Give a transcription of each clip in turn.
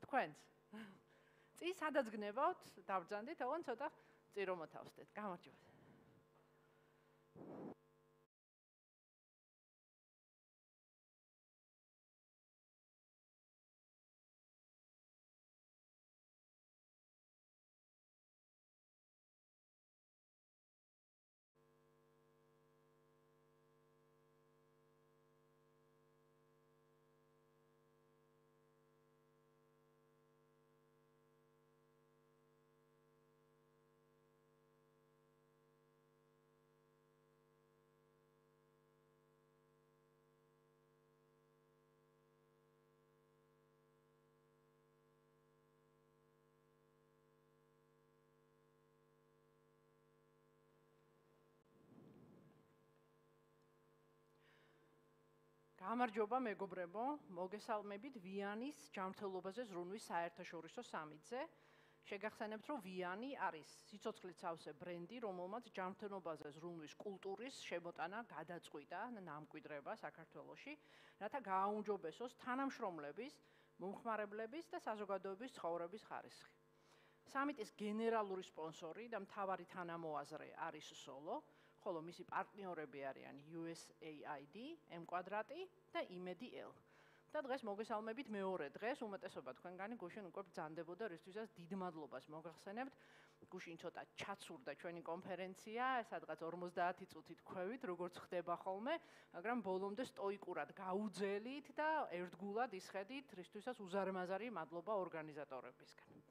თქვენს. წინ სადაც გნებავთ, დავბრძანდით, ოღონდ ცოტა წირო მოთავსდეთ. გამარჯობა. გამარჯობა მეგობრებო, მოგესალმებით ვიანის ჯანმრთელობაზე ზრუნვის საერთაშორისო სამიტზე. შეგახსენებთ, რომ ვიანი არის სიცოცხლით სავსე ბრენდი, რომელმაც ჯანმრთელობაზე ზრუნვის კულტურის შემოტანა გადაწყვიტა ნამკვიდრება საქართველოში, რათა გააუმჯობესოს თანამშრომლების, მომხმარებლების და საზოგადოების ცხოვრების ხარისხი. სამიტის გენერალური სპონსორი და მთავარი თანამოაზრე არის სოლო, ხოლო მისი პარტნიორები არიან USAID, M-კვადრატი და IMEDL. და დღეს მოგესალმებით მეორე დღეს, უმეტესობა თქვენგანი გუშინ უკვე ბრძანდებოდა, რისთვისაც დიდ მადლობას მოგახსენებთ. გუშინ ცოტა ჩაცურდა ჩვენი კონფერენცია, სადღაც 50 წუთით ქვევით, როგორც ხდება ხოლმე, მაგრამ ბოლომდე სტოიკურად გაუძელით და ერთგულად ისხედით, რისთვისაც უზარმაზარი მადლობა ორგანიზატორებისგან.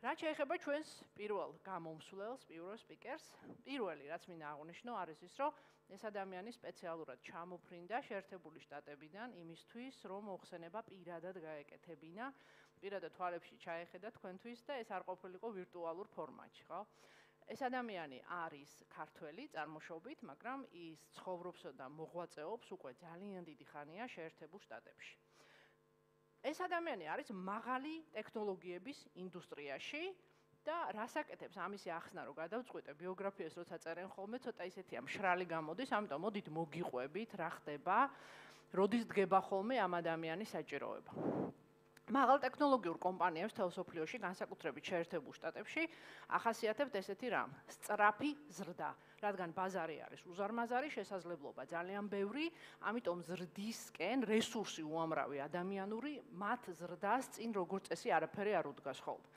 რაც შეეხება ჩვენს პირველ გამომსვლელს, პირველ სპიკერს, პირველი რაც მინდა აღვნიშნო არის ის, რომ ეს ადამიანი სპეციალურად ჩამოფრინდა შეერთებული შტატებიდან იმისთვის, რომ მოხსენება პირადად გაეკეთებინა, პირადად თვალებში ჩაეხედა თქვენთვის და ეს არ ყოფილიყო ვირტუალურ ფორმატში, ხო? ეს ადამიანი არის ქართველი წარმოშობით, მაგრამ ის ცხოვრობს და მოღვაწეობს უკვე ძალიან დიდი ხანია შეერთებულ შტატებში. ეს ადამიანი არის მაღალი ტექნოლოგიების ინდუსტრიაში და რას აკეთებს ამისი ახსნა რომ გადავწყვიტე ბიოგრაფიას როცა წერენ ხოლმე ცოტა ისეთია მშრალი გამოდის, ამიტომ მოდით მოგიყვებით რა ხდება, როდის დგება ხოლმე ამ ადამიანის საჭიროება. მაღალ ტექნოლოგიურ კომპანიებს თელსოფლიოში, განსაკუთრებით შეერთებულ შტატებში, ახასიათებთ ესეთი რამ: სწრაფი ზრდა, რადგან ბაზარი არის უზარმაზარი, შესაძლებლობა ძალიან ბევრი, ამიტომ ზრდისკენ რესურსი უამრავი ადამიანური, მათ ზრდას წინ როგორც წესი არაფერი არ უდგას ხოლმე.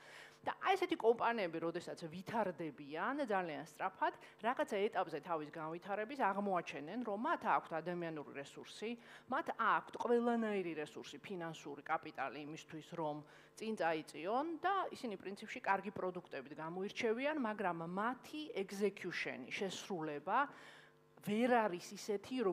და აი ესეთი კომპანიები, როდესაც ვითარდებიან ძალიან სწრაფად, რაღაცა ეტაპზე თავის განვითარების აღმოაჩენენ, რომ მათ აქვთ ადამიანური რესურსი, მათ აქვთ ყველანაირი რესურსი, ფინანსური კაპიტალი იმისთვის, რომ წინ წაიწიონ და ისინი პრინციპში კარგი პროდუქტებით გამოირჩევიან, მაგრამ მათი execution-ი, შესრულება ვერ არის ისეთი,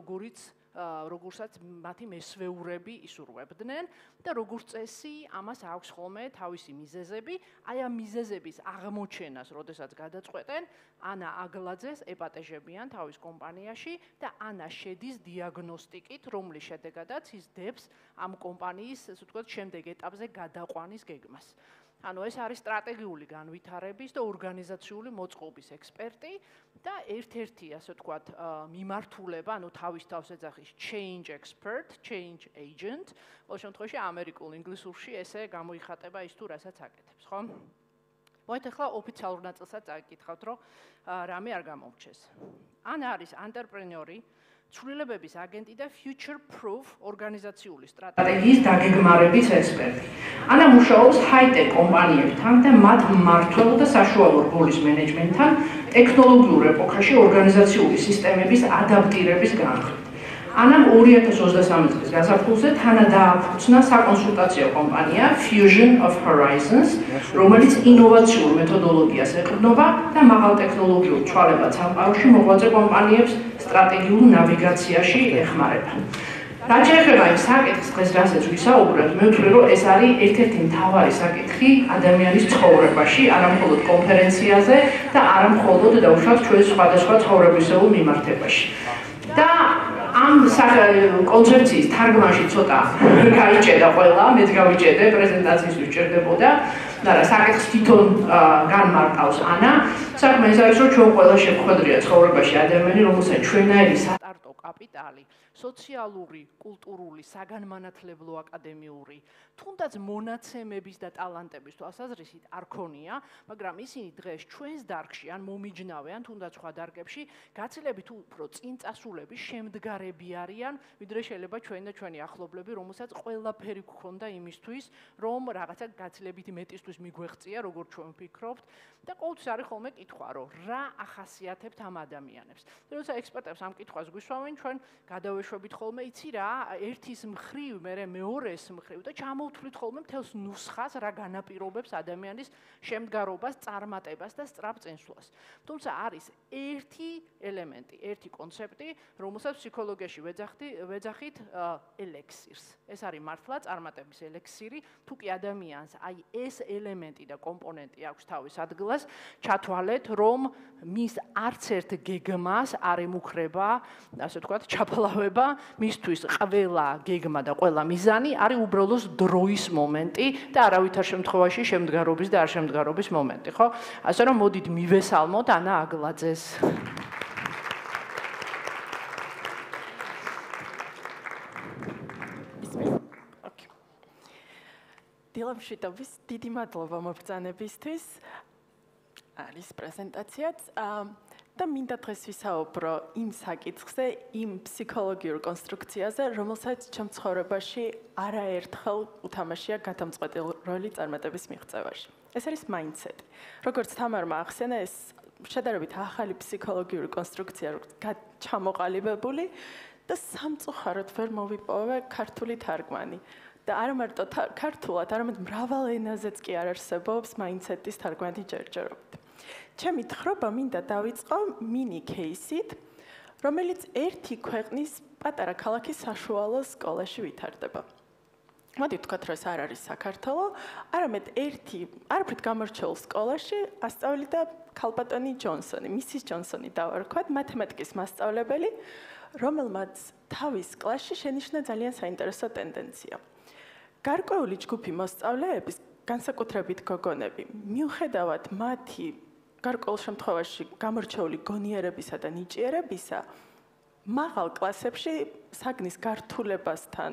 როგორცაც მათი მესვეურები ისურვებდნენ და როგორც წესი ამას აქვს ხოლმე თავისი მიზეზები, აი ამ მიზეზების აღმოჩენას, როდესაც გადაწყვეტენ, ანა აგლაძეს ეპატეჟებიან თავის კომპანიაში და ანა შედის დიაგნოსტიკით, რომლის შედეგადაც ის დებს ამ კომპანიის, ასე ვთქვათ, შემდეგ ეტაპზე გადაყვანის გეგმას. ანუ ეს არის სტრატეგიული განვითარების და ორგანიზაციული მოწყობის ექსპერტი და ერთ-ერთი, ასე ვთქვათ, მიმართულება, ანუ თავის თავს ეძახის change expert, change agent, ყოველ შემთხვევაში ამერიკულ ინგლისურში ესე გამოიხატება ის თუ რასაც აკეთებს, ხო? მოით ახლა ოფიციალურ ნაწილსაც წაკითხავთ, რომ რამე არ გამომრჩეს. ანა არის ანტერპრენიორი, ცვლილებების აგენტი და future proof ორგანიზაციული სტრატეგიის დაგეგმარების ექსპერტი. ანა მუშაობს high-tech კომპანიებთან და მათ მმართველ და საშუალო რგოლის მენეჯმენტთან ტექნოლოგიურ ეპოქაში ორგანიზაციული სისტემების ადაპტირების განხრით. ანამ 2023 წლის გაზაფხულზე თანადააფუძნა საკონსულტაციო კომპანია Fusion of Horizons, რომელიც ინოვაციურ მეთოდოლოგიას ეყრდნობა და მაღალ ტექნოლოგიურ ცვალებად სამყაროში მოღვაწე კომპანიებს სტრატეგიულ ნავიგაციაში ეხმარება. რაც შეეხება იმ საკითხს, დღეს რასაც ვისაუბრებთ, მე ვთვლი, რომ ეს არის ერთ-ერთი მთავარი საკითხი ადამიანის ცხოვრებაში, არა მხოლოდ კონფერენციაზე და არა მხოლოდ დაუშვათ ჩვენს სხვადასხვა ცხოვრებისეულ მიმართებაში. და ამ კონცეფციის თარგმანში ცოტა გაიჭედა ყველა, მეც გავიჭედე, პრეზენტაციის ვიჭერდებოდა, მაგრამ საკითხს თვითონ განმარტავს ანა. საქმე ის არის, რომ ჩვენ ყველა შევხვედრია ცხოვრებაში ადამიანი, რომელსაც ჩვენაირი სტარტაპ კაპიტალი, სოციალური, კულტურული, საგანმანათლებლო აკადემიური, თუნდაც მონაცემების და ტალანტების თვალსაზრისით არ ქონია, მაგრამ ისინი დღეს ჩვენს დარგში ან მომიჯნავე ან თუნდაც სხვა დარგებში გაცილებით უფრო წინწასულების შემდგარები არიან, ვიდრე შეიძლება ჩვენი და ჩვენი ახლობლები, რომელსაც ყველაფერი გქონდა იმისთვის, რომ რაღაცა გაცილებით მეტისთვის მიგვეღწია, როგორც ჩვენ ვფიქრობთ და ყოველთვის არის ხოლმე კითხვა, რომ რა ახასიათებთ ამ ადამიანებს. როცა ექსპერტებს ამ კითხვას გვისვამენ, ჩვენ გადავეშვებით ხოლმე, იცი რა, ერთის მხრივ, მერე მეორეს მხრივ და ჩამოვთვლით ხოლმე მთელს ნუსხას, რა განაპირობებს ადამიანის შემდგარობას, წარმატებას და სწრაფ წინსვლას. თუმცა არის ერთი ელემენტი, ერთი კონცეპტი, რომელსაც ფსიქოლოგიაში ვეძახით ელექსირს. ეს არის მართლა წარმატების ელექსირი, თუ კი ადამიანს აი ეს ელემენტი და კომპონენტი აქვს თავის ადგილას, ჩათვალეთ, რომ მის არც ერთ გეგმას არ ემუქრება, ასე ვთქვათ, ჩაფლავება, მისთვის ყველა გეგმა და ყველა მიზანი არის უბრალოდ დროის მომენტი და არავითარ შემთხვევაში შემდგარობის და არ შემდგარობის მომენტი, ხო? ასე რომ მოდით მივესალმოთ ანა აგლაძეს. დილამშვიდობის, დიდი მადლობა მობრძანებისთვის. არის პრეზენტაციაც და მინდა დღეს ვისაუბრო იმ საკითხზე, იმ ფსიქოლოგიურ კონსტრუქციაზე, რომელსაც ჩემ ცხოვრებაში არაერთხელ უთამაშია გადამწყვეტი როლი წარმატების მიღწევაში. ეს არის mindset. როგორც თამარმა ახსენა, ეს შედარებით ახალი ფსიქოლოგიური კონსტრუქცია, ჩამოყალიბებული და სამწუხაროდ ვერ მოვიპოვე ქართული თარგმანი. და არა მარტო ქართულად, არამედ მრავალ ენაზეც კი არ არსებობს mindset-ის თარგმანი ჯერჯერობით. ჩემი თხრობა მინდა დავიწყო მინი кейსით, რომელიც ერთი ქვეყნის პატარა ქალაქის საშუალო სკოლაში ვითარდება. მოდით ვთქვათ, რომ ეს არ არის საქართველო, არამედ ერთი არაფრით გამორჩეულ სკოლაში ასწავლიდა ქალბატონი ჯონსონი, მისის ჯონსონი დავარქვათ, მათემატიკის მასწავლებელი, რომელმაც თავის კლასში შენიშნა ძალიან საინტერესო ტენდენცია. გარკვეული ჯგუფი მოსწავლეების, განსაკუთრებით გოგონები, მიუხედავად მათი გარკვეულ შემთხვევაში გამორჩეული გონიერებისა და ნიჭიერებისა, მაღალ კლასებში საგნის გართულებასთან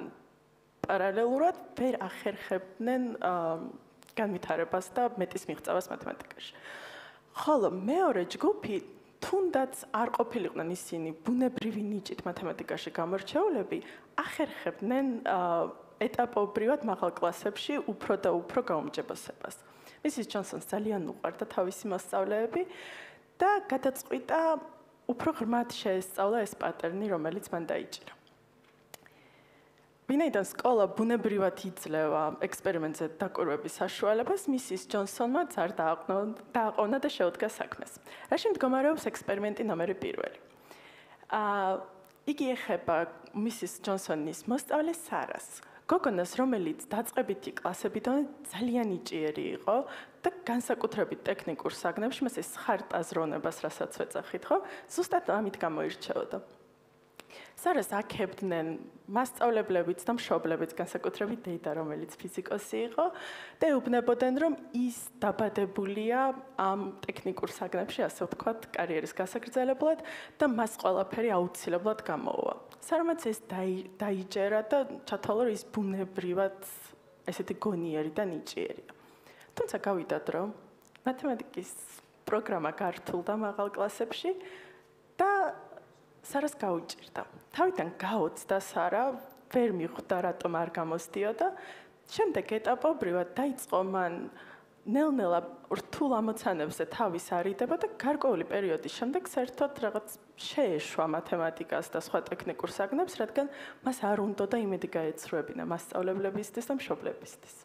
პარალელურად ვერ ახერხებდნენ განვითარებას და მეტის მიღწევას მათემატიკაში. ხოლო მეორე ჯგუფი, თუნდაც არ ყოფილიყვნენ ისინი ბუნებრივი ნიჭით მათემატიკაში გამორჩეულები, ახერხებდნენ ეტაპობრივად მაღალ კლასებში უფრო და უფრო გაუმჯობესებას. მისის ჯონსონს ძალიან უყვარდა თავისი მოსწავლეები და გადაწყვიტა უფრო ღრმად შეესწავლა ეს პატერნი, რომელიც მან დაიჭირა. ვინაიდან სკოლა ბუნებრივად იძლევა ექსპერიმენტზე დაკვირვების საშუალებას, მისის ჯონსონმა არ დააყოვნა და შეუდგა საქმეს. რაში მდგომარეობს ექსპერიმენტი ნომერი 1? იგი ეხება მისის ჯონსონის მოსწავლეს სარას. გოგონას, რომელიც დაწყებითი კლასებიდან ძალიან ნიჭიერი იყო და განსაკუთრებით ტექნიკურ საგნებში, მას ეს ხარტაზრონებას, რასაც ვეძახით, ხო? ზუსტად ამით გამოირჩეოდა. სარას აქებდნენ მასწავლებლებიც და მშობლებიც, განსაკუთრებით დეიდა, რომელიც ფიზიკოსი იყო და ეუბნებოდნენ, რომ ის დაბადებულია ამ ტექნიკურ საგნებში, ასე ვთქვათ, კარიერის გასაგრძელებლად და მას ყველაფერი აუცილებლად გამოუვა. სარამაც ეს დაიჯერა და ჩათვალა, რომ ის ბუნებრივად ესეთი გონიერი და ნიჭიერია. თუმცა გავიდა დრო, მათემატიკის პროგრამა გართულდა მაღალ კლასებში და სარას გაუჭირდა. თავიდან გაოცდა სარა, ვერ მიხვდა, რატომ არ გამოსდიოდა. შემდეგ ეტაპობრივად დაიწყო მან ნელ-ნელა რთულ ამოცანებზე თავის არიდება და გარკვეული პერიოდის შემდეგ საერთოდ რაღაც შეეშვა მათემატიკას და სხვა ტექნიკურ საგნებს, რადგან მას არ უნდოდა იმედი გაეცრუებინა მასწავლებლებისთვის და მშობლებისთვის.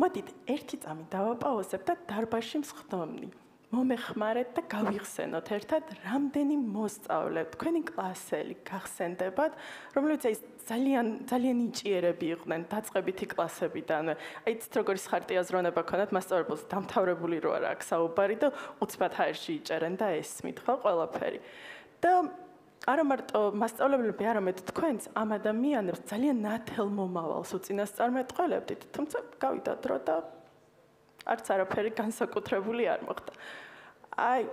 მოდით, ერთი წამი დავაპაუზებ და დარბაზში მსხდომნი. მომეხმარეთ და გავიხსენოთ ერთად, რამდენი მოსწავლე, თქვენი კლასელი გახსენდებათ, რომლებიც ძალიან ნიჭიერები იყვნენ დაწყებითი კლასებიდან. აიცით, როგორი ხარტიაზროვნება ქონათ მასწავლებელს, დამთავრებული რო არა აქ საუბარი და უცბად ჰაერში იჭერენ და ესმით, ხო, ყველაფერი. და არა მარტო მასწავლებლები, არამედ თქვენც ამ ადამიანებს ძალიან ნათელ მომავალს უწინასწარმეტყველებდით, თუმცა გავიდა დრო და არც არაფერი განსაკუთრებული არ მოხდა.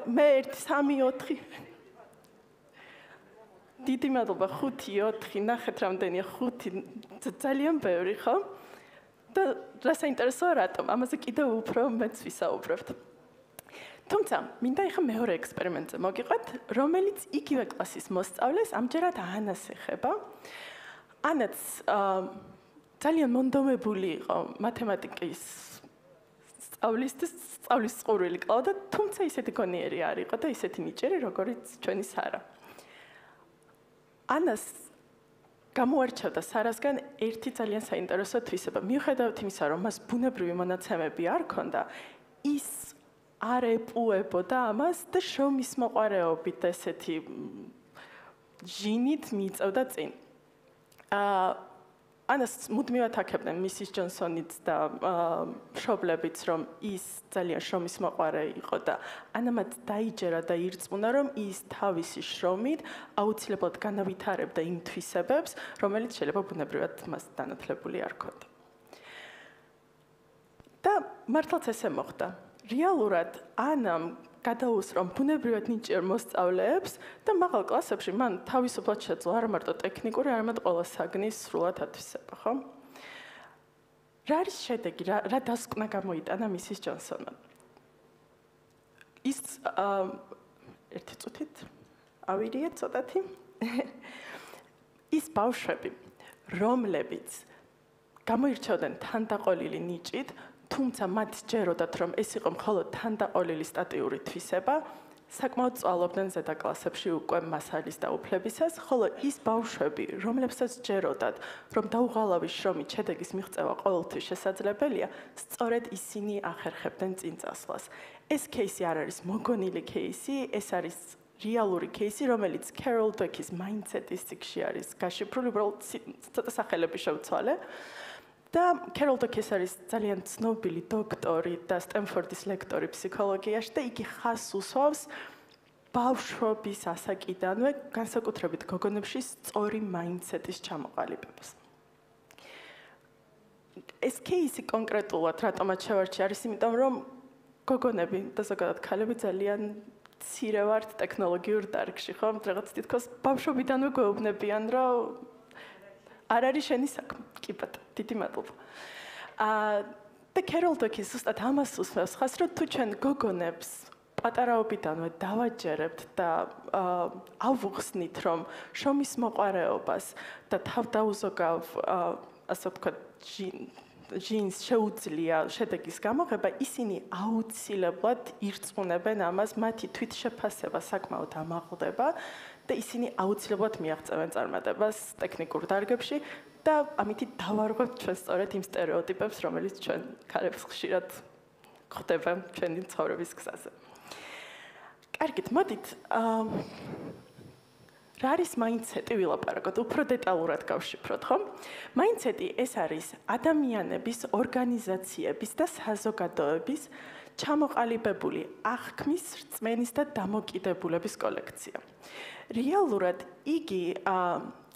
მე 1, 3, 4 დიდი მადლობა 5-4 ნახეთ რამდენია 5 ძალიან ბევრი ხო? და რა საინტერესოა რატომ? ამაზე კიდევ უფრო მეც ვისაუბრებთ. თუმცა, მინდა ეხა მეორე ექსპერიმენტზე მოგიყვეთ, რომელიც იგივე კლასის მოსწავლეს ამჯერად ანას ეხება. ანაც ძალიან მონდომებული იყო მათემატიკის სწავლის წყურვილი ყავდა, თუმცა ისეთი გონიერი არ იყო და ისეთი ნიჭიერი, როგორც ჩვენი სარა. ანას გამოარჩევდა სარასგან ერთი ძალიან საინტერესო თვისება. მიუხედავად იმისა, რომ მას ბუნებრივი მონაცემები არ ჰქონდა, ის არ ეპუებოდა ამას და შრომის მოყვარეობით და ესეთი ჟინით მიიწევდა წინ. ანას მუდმივად აკებდნენ მისის ჯონსონიც და მშობლებიც, რომ ის ძალიან შრომის მოყვარე იყო და ანამაც დაიჯერა და ირწმუნა, რომ ის თავისი შრომით აუცილებლად განავითარებდა იმ თვისებებს, რომელიც შეიძლება ბუნებრივად მას დანათლებული არ ჰქონდა. და მართლაც ესე მოხდა. რეალურად ანამ გადაუსწრო ბუნებრივად ნიჭიერ მოსწავლეებს და მაღალ კლასებში მან თავისუფლად შეძლო არა მარტო ტექნიკური, არამედ ყველა საგნის სრულად ათვისება, ხო? რა არის შედეგი, რა დასკვნა გამოიტანა მისის ჯონსონმა? ის ერთი წუთით ავირიეთ ცოტათი. ის ბავშვები, რომლებიც გამოირჩეოდნენ თანდაყოლილი ნიჭით, თუმცა მათ ჯეროდათ, რომ ეს იყო მხოლოდ თანდაყოლილი სტატიური თვისება, საკმაოდ სწავლობდნენ ზედა კლასებში უკვე მასალის დაუფლებისას, ხოლო ის ბავშვები, რომლებსაც ჯეროდათ, რომ დაუღალავი შრომით შედეგის მიღწევა ყოველთვის შესაძლებელია, სწორედ ისინი ახერხებდნენ წინ წასვლას. ეს кейსი არ არის მოგონილი кейსი, ეს არის რეალური кейსი, რომელიც Carol Dweck's mindset-ის წიგნში არის გაშიფრული, უბრალოდ ცოტა სახელები შევცვალე. და Carol Dweck არის ძალიან ცნობილი დოქტორი და სტენფორდის ლექტორი ფსიქოლოგიაში და იგი ხაზს უსვავს ბავშვობის ასაკიდანვე განსაკუთრებით გოგონებში სწორი mindset-ის ჩამოყალიბებას. ეს кейსი კონკრეტულად რატომაც შევარჩი არის იმიტომ, რომ გოგონები და ზოგადად ქალები ძალიან მცირე ვართ ტექნოლოგიურ დარგში, ხო? რაღაც თითქოს ბავშვობიდანვე გვეუბნებიან, რომ არ არის შენი საქმე. კი ბატონო, დიდი მადლობა. და Carol Dweck ზუსტად ამას უსმევს ხაზს, რომ თუ ჩვენ გოგონებს პატარაობიდანვე დავაჯერებთ და ავუხსნით, რომ შრომის მოყვარეობას და თავდაუზოგავ, ასე ვთქვათ, ჟინს შეუძლია შედეგის გამოღება, ისინი აუცილებლად ირწმუნებენ ამას, მათი თვითშეფასება საკმაოდ ამაღლდება და ისინი აუცილებლად მიაღწევენ წარმატებას ტექნიკურ დარგებში და ამითი დავარღვევთ ჩვენ სწორედ იმ სტერეოტიპებს, რომელიც ჩვენ ქალებს ხშირად ხვდება ჩვენი ცხოვრების გზაზე. კარგით, მოდით რა არის mindset-ი ვილაპარაკოთ, უფრო დეტალურად გავშიფროთ, ხო? Mindset-ი ეს არის ადამიანების, ორგანიზაციების და საზოგადოების ჩამოყალიბებული აღქმის, რწმენის და დამოკიდებულების კოლექცია. რეალურად იგი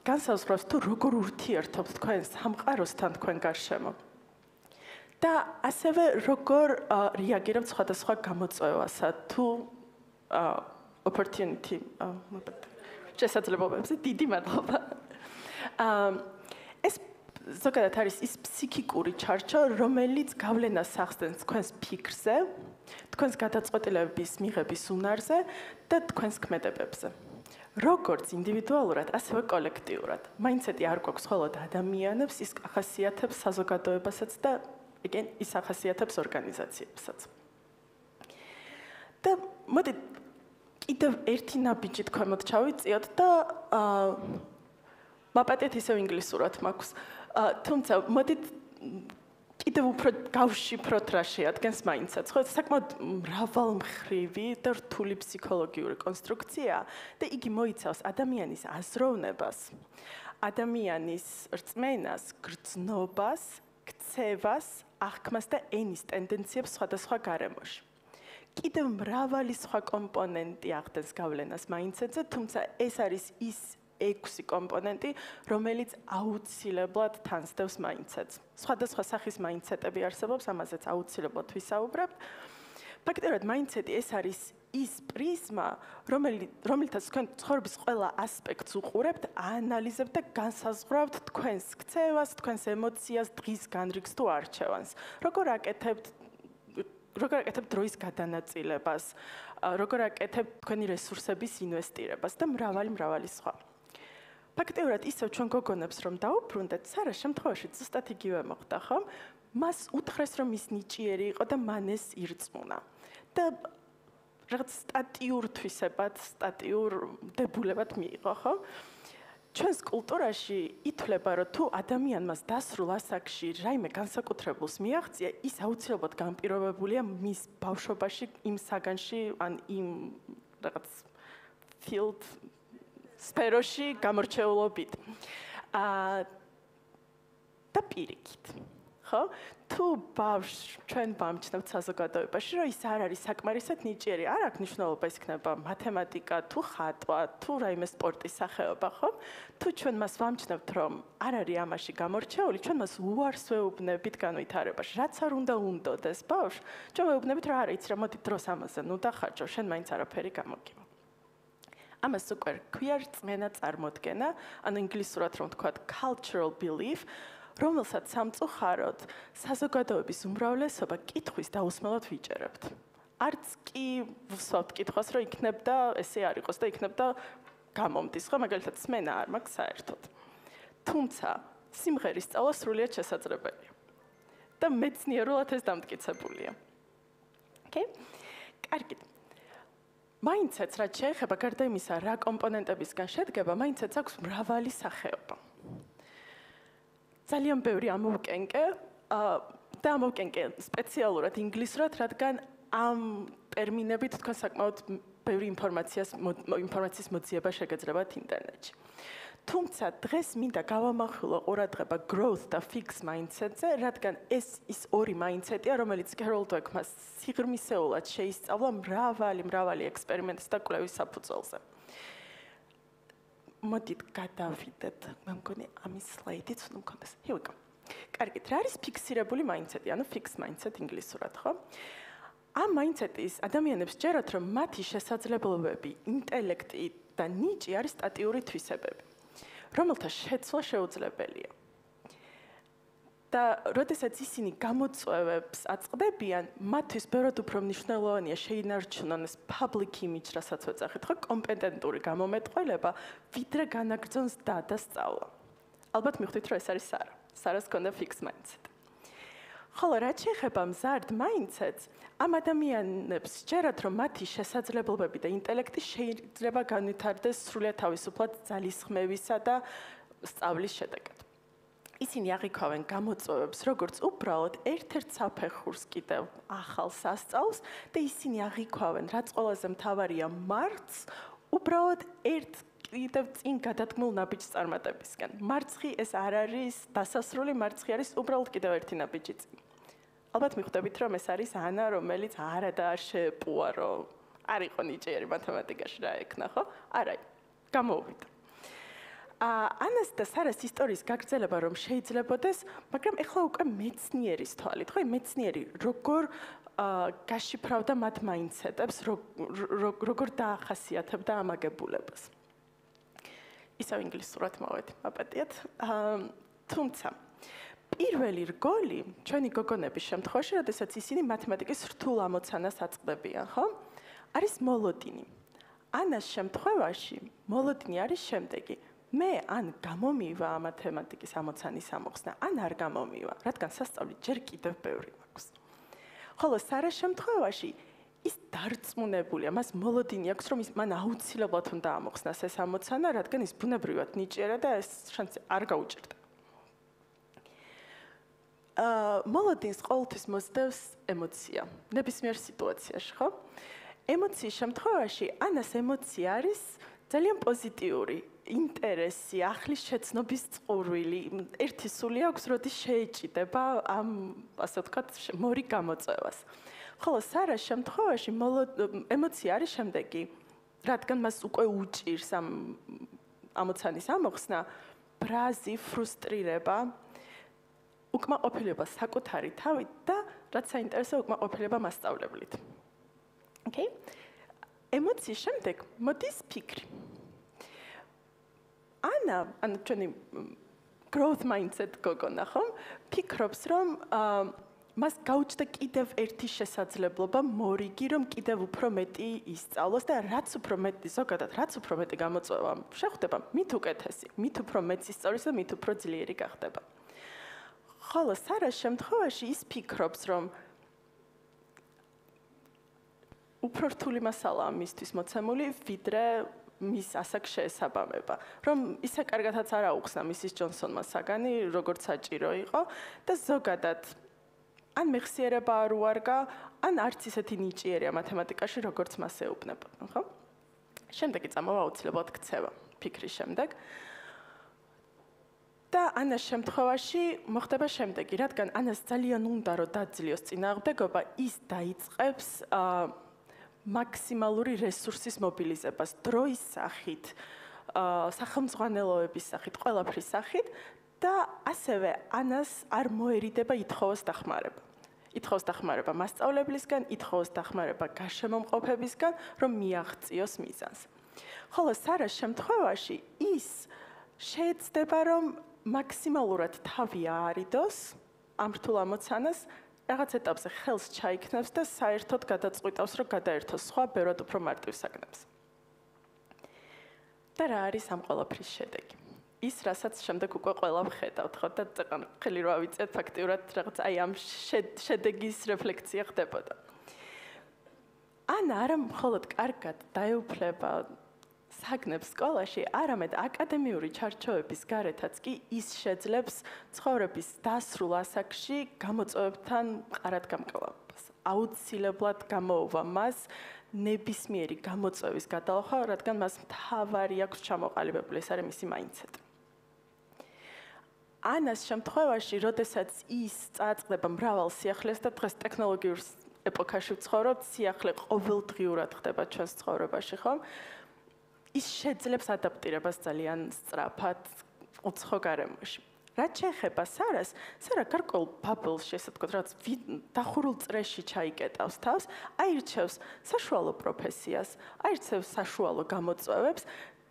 განსაზღვრავს თუ როგორ ურთიერთობთ თქვენ სამყაროსთან თქვენ გარშემო. და ასევე როგორ რეაგირებთ სხვადასხვა გამოწვევასა თუ opportunity შესაძლებლობებზე. დიდი მადლობა. ეს ზოგადად არის ის ფსიქიკური ჩარჩო, რომელიც გავლენას ახდენს თქვენს ფიქრზე, თქვენს გადაწყვეტილების მიღების უნარზე და თქვენს ქმედებებზე. როგორც ინდივიდუალურად, ასევე კოლექტიურად. Mindset-ი არ გვაქვს მხოლოდ ადამიანებს, ის ახასიათებს საზოგადოებასაც და ის ახასიათებს ორგანიზაციებსაც. და მოდით კიდევ ერთი ნაბიჯი თქვენმოთ ჩავიწიოთ და მაპატეთ ისევ ინგლისურად მაქვს. თუმცა მოდით კიდევ უფრო გავშიფროთ რა შეადგენს mindset-ს. ხო, საკმაოდ მრავალმხრივი და რთული ფსიქოლოგიური კონსტრუქცია და იგი მოიცავს ადამიანის აზროვნებას, ადამიანის რწმენას, გრძნობას, ქცევას, აღქმას და ენის ტენდენციებს სხვადასხვა გარემოში. კიდევ მრავალი სხვა კომპონენტი ახდენს გავლენას mindset-ზე, თუმცა ეს არის ის 6 კომპონენტი, რომელიც აუცილებლად თანსდევს mindset-ს. სხვადასხვა სახის mindset-ები არსებობს, ამაზეც აუცილებლად ვისაუბრებთ. ფაქტობრივად mindset-ი ეს არის ის პრიზმა, რომელთაც თქვენ ცხოვრების ყველა ასპექტს უყურებთ, აანალიზებთ და განსაზღვრავთ თქვენს ქცევას, თქვენს ემოციას, დღის განრიგს თუ არჩევანს. როგორ აკეთებთ დროის გადანაწილებას, როგორ აკეთებთ თქვენი რესურსების ინვესტირებას და მრავალი სხვა. ფაქტობრივად ისევ ჩვენ გოგონებს რომ დაუბრუნდეთ, სარა შემთხვევაში ზუსტად იგივე მოხდა, ხო? მას უთხრეს რომ ის ნიჭიერი იყო და მან ეს ირწმუნა. და რაღაც სტატიურ თვისებად, სტატიურ დებულებად მიიღო, ხო? ჩვენს კულტურაში ითვლება, რომ თუ ადამიანმას დასრულ ასაკში რაიმე განსაკუთრებულს მიაღწია, ის აუცილებლად განპირობებულია მის ბავშვობაში იმ საგანში, ან იმ რაღაც field სფეროში გამორჩეულობით. და პირიქით. ხო? თუ ჩვენ ბავშვებთ საზოგადოებაში, რომ ის არ არის საკმარისად ნიჭიერი, არ აქვს მნიშვნელობა ის იქნება მათემატიკა, თუ ხატვა, თუ რაიმე სპორტის სახეობა, ხო? თუ ჩვენ მას ვამჩნევთ, რომ არ არის ამაში გამორჩეული, ჩვენ მას უარს ვეუბნებით განვითარებაში. რაც არ უნდა უნდოდეს ბავშვს, ჩვენ ვეუბნებით, რომ არა, იცი რა, მოდი დროს ამაზე, ნუ დახარჯო, შენ მაინც არაფერი გამოგივა. ამას უკვე ქვია რწმენა წარმოდგენა, ანუ ინგლისურად რომ ვთქვათ cultural belief, რომელსაც სამწუხაროდ საზოგადოების უმრავლესობა კითხვის დაუსმელად ვიჭერებთ. არც კი ვსვავთ კითხვას, რომ იქნებდა ესე არ იყოს და იქნებდა გამომდის, ხო, მაგალითად სმენა არ მაქვს საერთოდ. თუმცა სიმღერის სწავლა სრულიად შესაძლებელია და მეცნიერულად ეს დამტკიცებულია. ოკეი? კარგით. mindset-ს რაც შეეხება გარდა იმისა, რა კომპონენტებისგან შედგება, mindset-ს აქვს მრავალი სახეობა. ძალიან ბევრი ამოვკენკე და ამოვკენკე სპეციალურად ინგლისურად, რადგან ამ ტერმინებით თქვენ საკმაოდ ბევრი ინფორმაციის მოძიება შეგეძლებათ ინტერნეტში. თუმცა დღეს მინდა გავამახვილო ყურადღება growth და fixed mindset-ზე, რადგან ეს ის ორი mindset-ია, რომელიც Carol Dweck-მას სიღრმისეულად შეისწავლა მრავალი ექსპერიმენტის და კვლევის საფუძველზე. მოდით გადავიდეთ, მე მგონი ამის სლაიდიც უნდა მქონდეს. Here we go. კარგით, რა არის ფიქსირებული mindset-ი, ანუ fixed mindset ინგლისურად, ხო? ამ mindset-ის ადამიანებს ჯერათ, რომ მათი შესაძლებლობები, ინტელექტი და ნიჭი არის სტატიური თვისებები, რომელთა შეცვლა შეუძლებელია. და როდესაც ისინი გამოწვევებს აწყდებიან, მათთვის ბევრად უფრო მნიშვნელოვანია შეინარჩუნონ ეს public image, რასაც ვეძახით, ხო, კომპეტენტური გამომეტყველება, ვიდრე განაგრძონ ზრდა და სწავლა. ალბათ მიხვდით, რომ ეს არის სარა. სარას ჰქონდა fixed mindset. ხოლო რაც შეეხება მზარდ mindset-ს, ამ ადამიანებს სჯერათ, რომ მათი შესაძლებლობები და ინტელექტი შეიძლება განვითარდეს სრულიად თავისუფლად ძალისხმევისა და სწავლის შედეგად. ისინი აღიქვავენ გამოწვევებს, როგორც უბრალოდ ერთ-ერთ საფეხურს კიდევ ახალ სასწაულს და ისინი აღიქვავენ, რაც ყველაზე მთავარია მარცხს, უბრალოდ ერთ კიდევ წინ გადადგმულ ნაბიჯს წარმატებისკენ. მარცხი ეს არ არის დასასრული, მარცხი არის უბრალოდ კიდევ ერთი ნაბიჯი წინ. ალბათ მიხვდებით, რომ ეს არის ანა, რომელიც არა და არ შეეპუა, რომ არ იყო ნიჭიერი მათემატიკაში რა ეკნა, ხო? არა, გამოვიდა. ანას და სარას ისტორიის გაგრძელება რომ შეიძლებოდეს, მაგრამ ეხლა უკვე მეცნიერის თვალით, ხო, მეცნიერი როგორ გაშიფრავდა მათ mindset-ებს, როგორ დაახასიათებდა ამაგებულებას. ისევ ინგლისურად მოვედი, აპატიეთ. თუმცა პირველი რგოლი ჩვენი გოგონების შემთხვევაში, როდესაც ისინი მათემატიკის რთულ ამოცანას აწყდებიან, ხო? არის მოლოდინი. ანას შემთხვევაში მოლოდინი არის შემდეგი. მე ან გამომივა მათემატიკის ამოცანის ამოხსნა, ან არ გამომივა, რადგან სასწავლი ჯერ კიდევ ბევრი მაქვს. ხოლო სარას შემთხვევაში ის დარწმუნებულია, მას მოლოდინი აქვს, რომ მან აუცილებლად უნდა ამოხსნას ეს ამოცანა, რადგან ის ბუნებრივად ნიჭიერა და ეს შანსი არ გაუჭირდა. მოლოდინს ყოველთვის მოსდევს ემოცია, ნებისმიერ სიტუაციაში, ხო? ემოციის შემთხვევაში ანას ემოცია არის ძალიან პოზიტიური. ინტერესი, ახლის შეცნობის წყურვილი, ერთი სული აქვს, როდის შეეჭიდება ამ, ასე ვთქვათ, მორი გამოწვევას. ხოლო სარას შემთხვევაში ემოცია არის შემდეგი, რადგან მას უკვე უჭირს ამ ამოცანის ამოხსნა, ბრაზი, ფრუსტრირება, უკმაყოფილება საკუთარი თავით და რაც საინტერესო უკმაყოფილება მასწავლებლით. ემოციის შემდეგ მოდის ფიქრი. ანა, ჩვენი growth mindset გოგონა ხომ, ფიქრობს, რომ მას გაუჩნდა კიდევ ერთი შესაძლებლობა მორიგი, რომ კიდევ უფრო მეტი ისწავლოს და რაც უფრო მეტი, ზოგადად, რაც უფრო მეტი გამოწვევა შეხვდება, მით უკეთესი, მით უფრო მეც ისწავლის და მით უფრო ძლიერი გახდება. ხოლო სარას შემთხვევაში ის ფიქრობს, რომ უფრო რთული მასალაა მისთვის მოცემული, ვიდრე მის ასაკს შეესაბამება. რომ ისე კარგადაც არ აუხსნა მისის ჯონსონმა საგანი, როგორც საჭირო იყო და ზოგადად ან მეხსიერება არ უარგა, ან არც ისეთი ნიჭიერია მათემატიკაში, როგორც მას ეუბნებოდნენ, ხო? შემდეგი წამოვა აუცილებლად ქცევა ფიქრის შემდეგ. და ანას შემთხვევაში მოხდება შემდეგი, რადგან ანას ძალიან უნდა რომ დაძლიოს წინააღმდეგობა, ის დაიწყებს მაქსიმალური რესურსის მობილიზებას, დროის სახით, სახელმძღვანელოების სახით, ყველაფრის სახით და ასევე ანას არ მოერიდება ითხოვოს დახმარება. ითხოვოს დახმარება მასწავლებლისგან, ითხოვოს დახმარება გარშემომყოფებისგან, რომ მიაღწიოს მიზანს. ხოლო სარას შემთხვევაში ის შეეცდება, რომ მაქსიმალურად თავი აარიდოს ამ რთულ ამოცანას, რაღაც ეტაპზე ხელს ჩაიქნებს და საერთოდ გადაწყვიტავს, რომ გადაერთოს სხვა ბევრად უფრო მარტივ საგნებს. და რა არის ამ ყველაფრის შედეგი? ის, რასაც შემდეგ უკვე ყველა ვხედავთ, ხო და წეყან ხელი რო ავიწიეთ, ფაქტიურად რაღაც აი ამ შედეგის რეფლექცია ხდებოდა. ანა არა მხოლოდ კარგად დაეუფლება საგნებს სკოლაში, არამედ აკადემიური ჩარჩოების გარეთაც კი ის შეძლებს ცხოვრების დასრულ ასაკში გამოწვევებთან მყარად გამკლავებას. აუცილებლად გამოუვა მას ნებისმიერი გამოწვევის გადალახვა, რადგან მას მთავარი აქვს ჩამოყალიბებული, ეს არის მისი mindset. ანას შემთხვევაში, როდესაც ის წააწყდება მრავალ სიახლეს და დღეს ტექნოლოგიურ ეპოქაში ვცხოვრობთ, სიახლე ყოველდღიურად ხდება ჩვენს ცხოვრებაში, ხომ? ის შეძლებს ადაპტირებას ძალიან სწრაფად უცხო გარემოში. რაც შეეხება სარას, სარა გარკვეულ ბაბლში, ესე ვთქვათ, რაღაც დახურულ წრეში ჩაიკეტავს თავს, აირჩევს საშუალო პროფესიას, აირჩევს საშუალო გამოწვევებს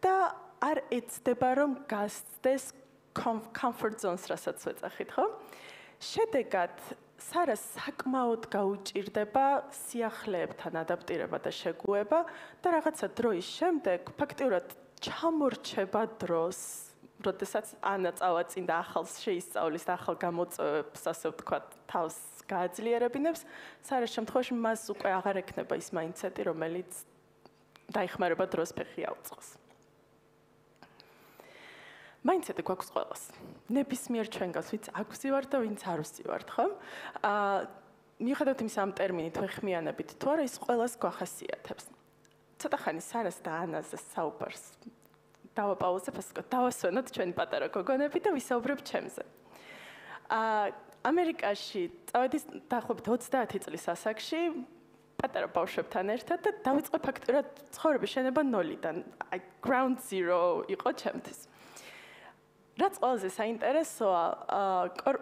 და არ ეცდება, რომ გასცდეს comfort zones, რასაც ვეძახით, ხო? შედეგად სარას საკმაოდ გაუჭირდება სიახლეებთან ადაპტირება და შეგუება და რაღაცა დროის შემდეგ ფაქტიურად ჩამორჩება დროს, როდესაც ანა წავაწინდა ახალს შეისწავლის და ახალ გამოწვევებს, ასე ვთქვათ, თავს გააძლიერებინებს, სარას შემთხვევაში მას უკვე აღარ ექნება ის mindset-ი, რომელიც დაიხმარება დროს ფეხი აუწყოს. mindset-ი გვაქვს ყველას. ნებისმიერ ჩვენგანს, ვინც აგვზივართ და ვინც არ ვზივართ, ხო? მიუხედავად იმისა, ამ ტერმინით ვეხმიანებით თუ არა, ის ყველას გვახასიათებს. ცოტა ხანი სარას და ანაზე საუბარს დავაპაუზებ, ასე ვთქვათ, დავასვენოთ ჩვენი პატარა გოგონები და ვისაუბრებ ჩემზე. ამერიკაში წავედი დაახლოებით 30 წლის ასაკში, პატარა ბავშვებთან ერთად და დავიწყე ფაქტურად ცხოვრების შენება ნოლიდან. ground zero იყო ჩემთვის. რაც ყველაზე საინტერესოა,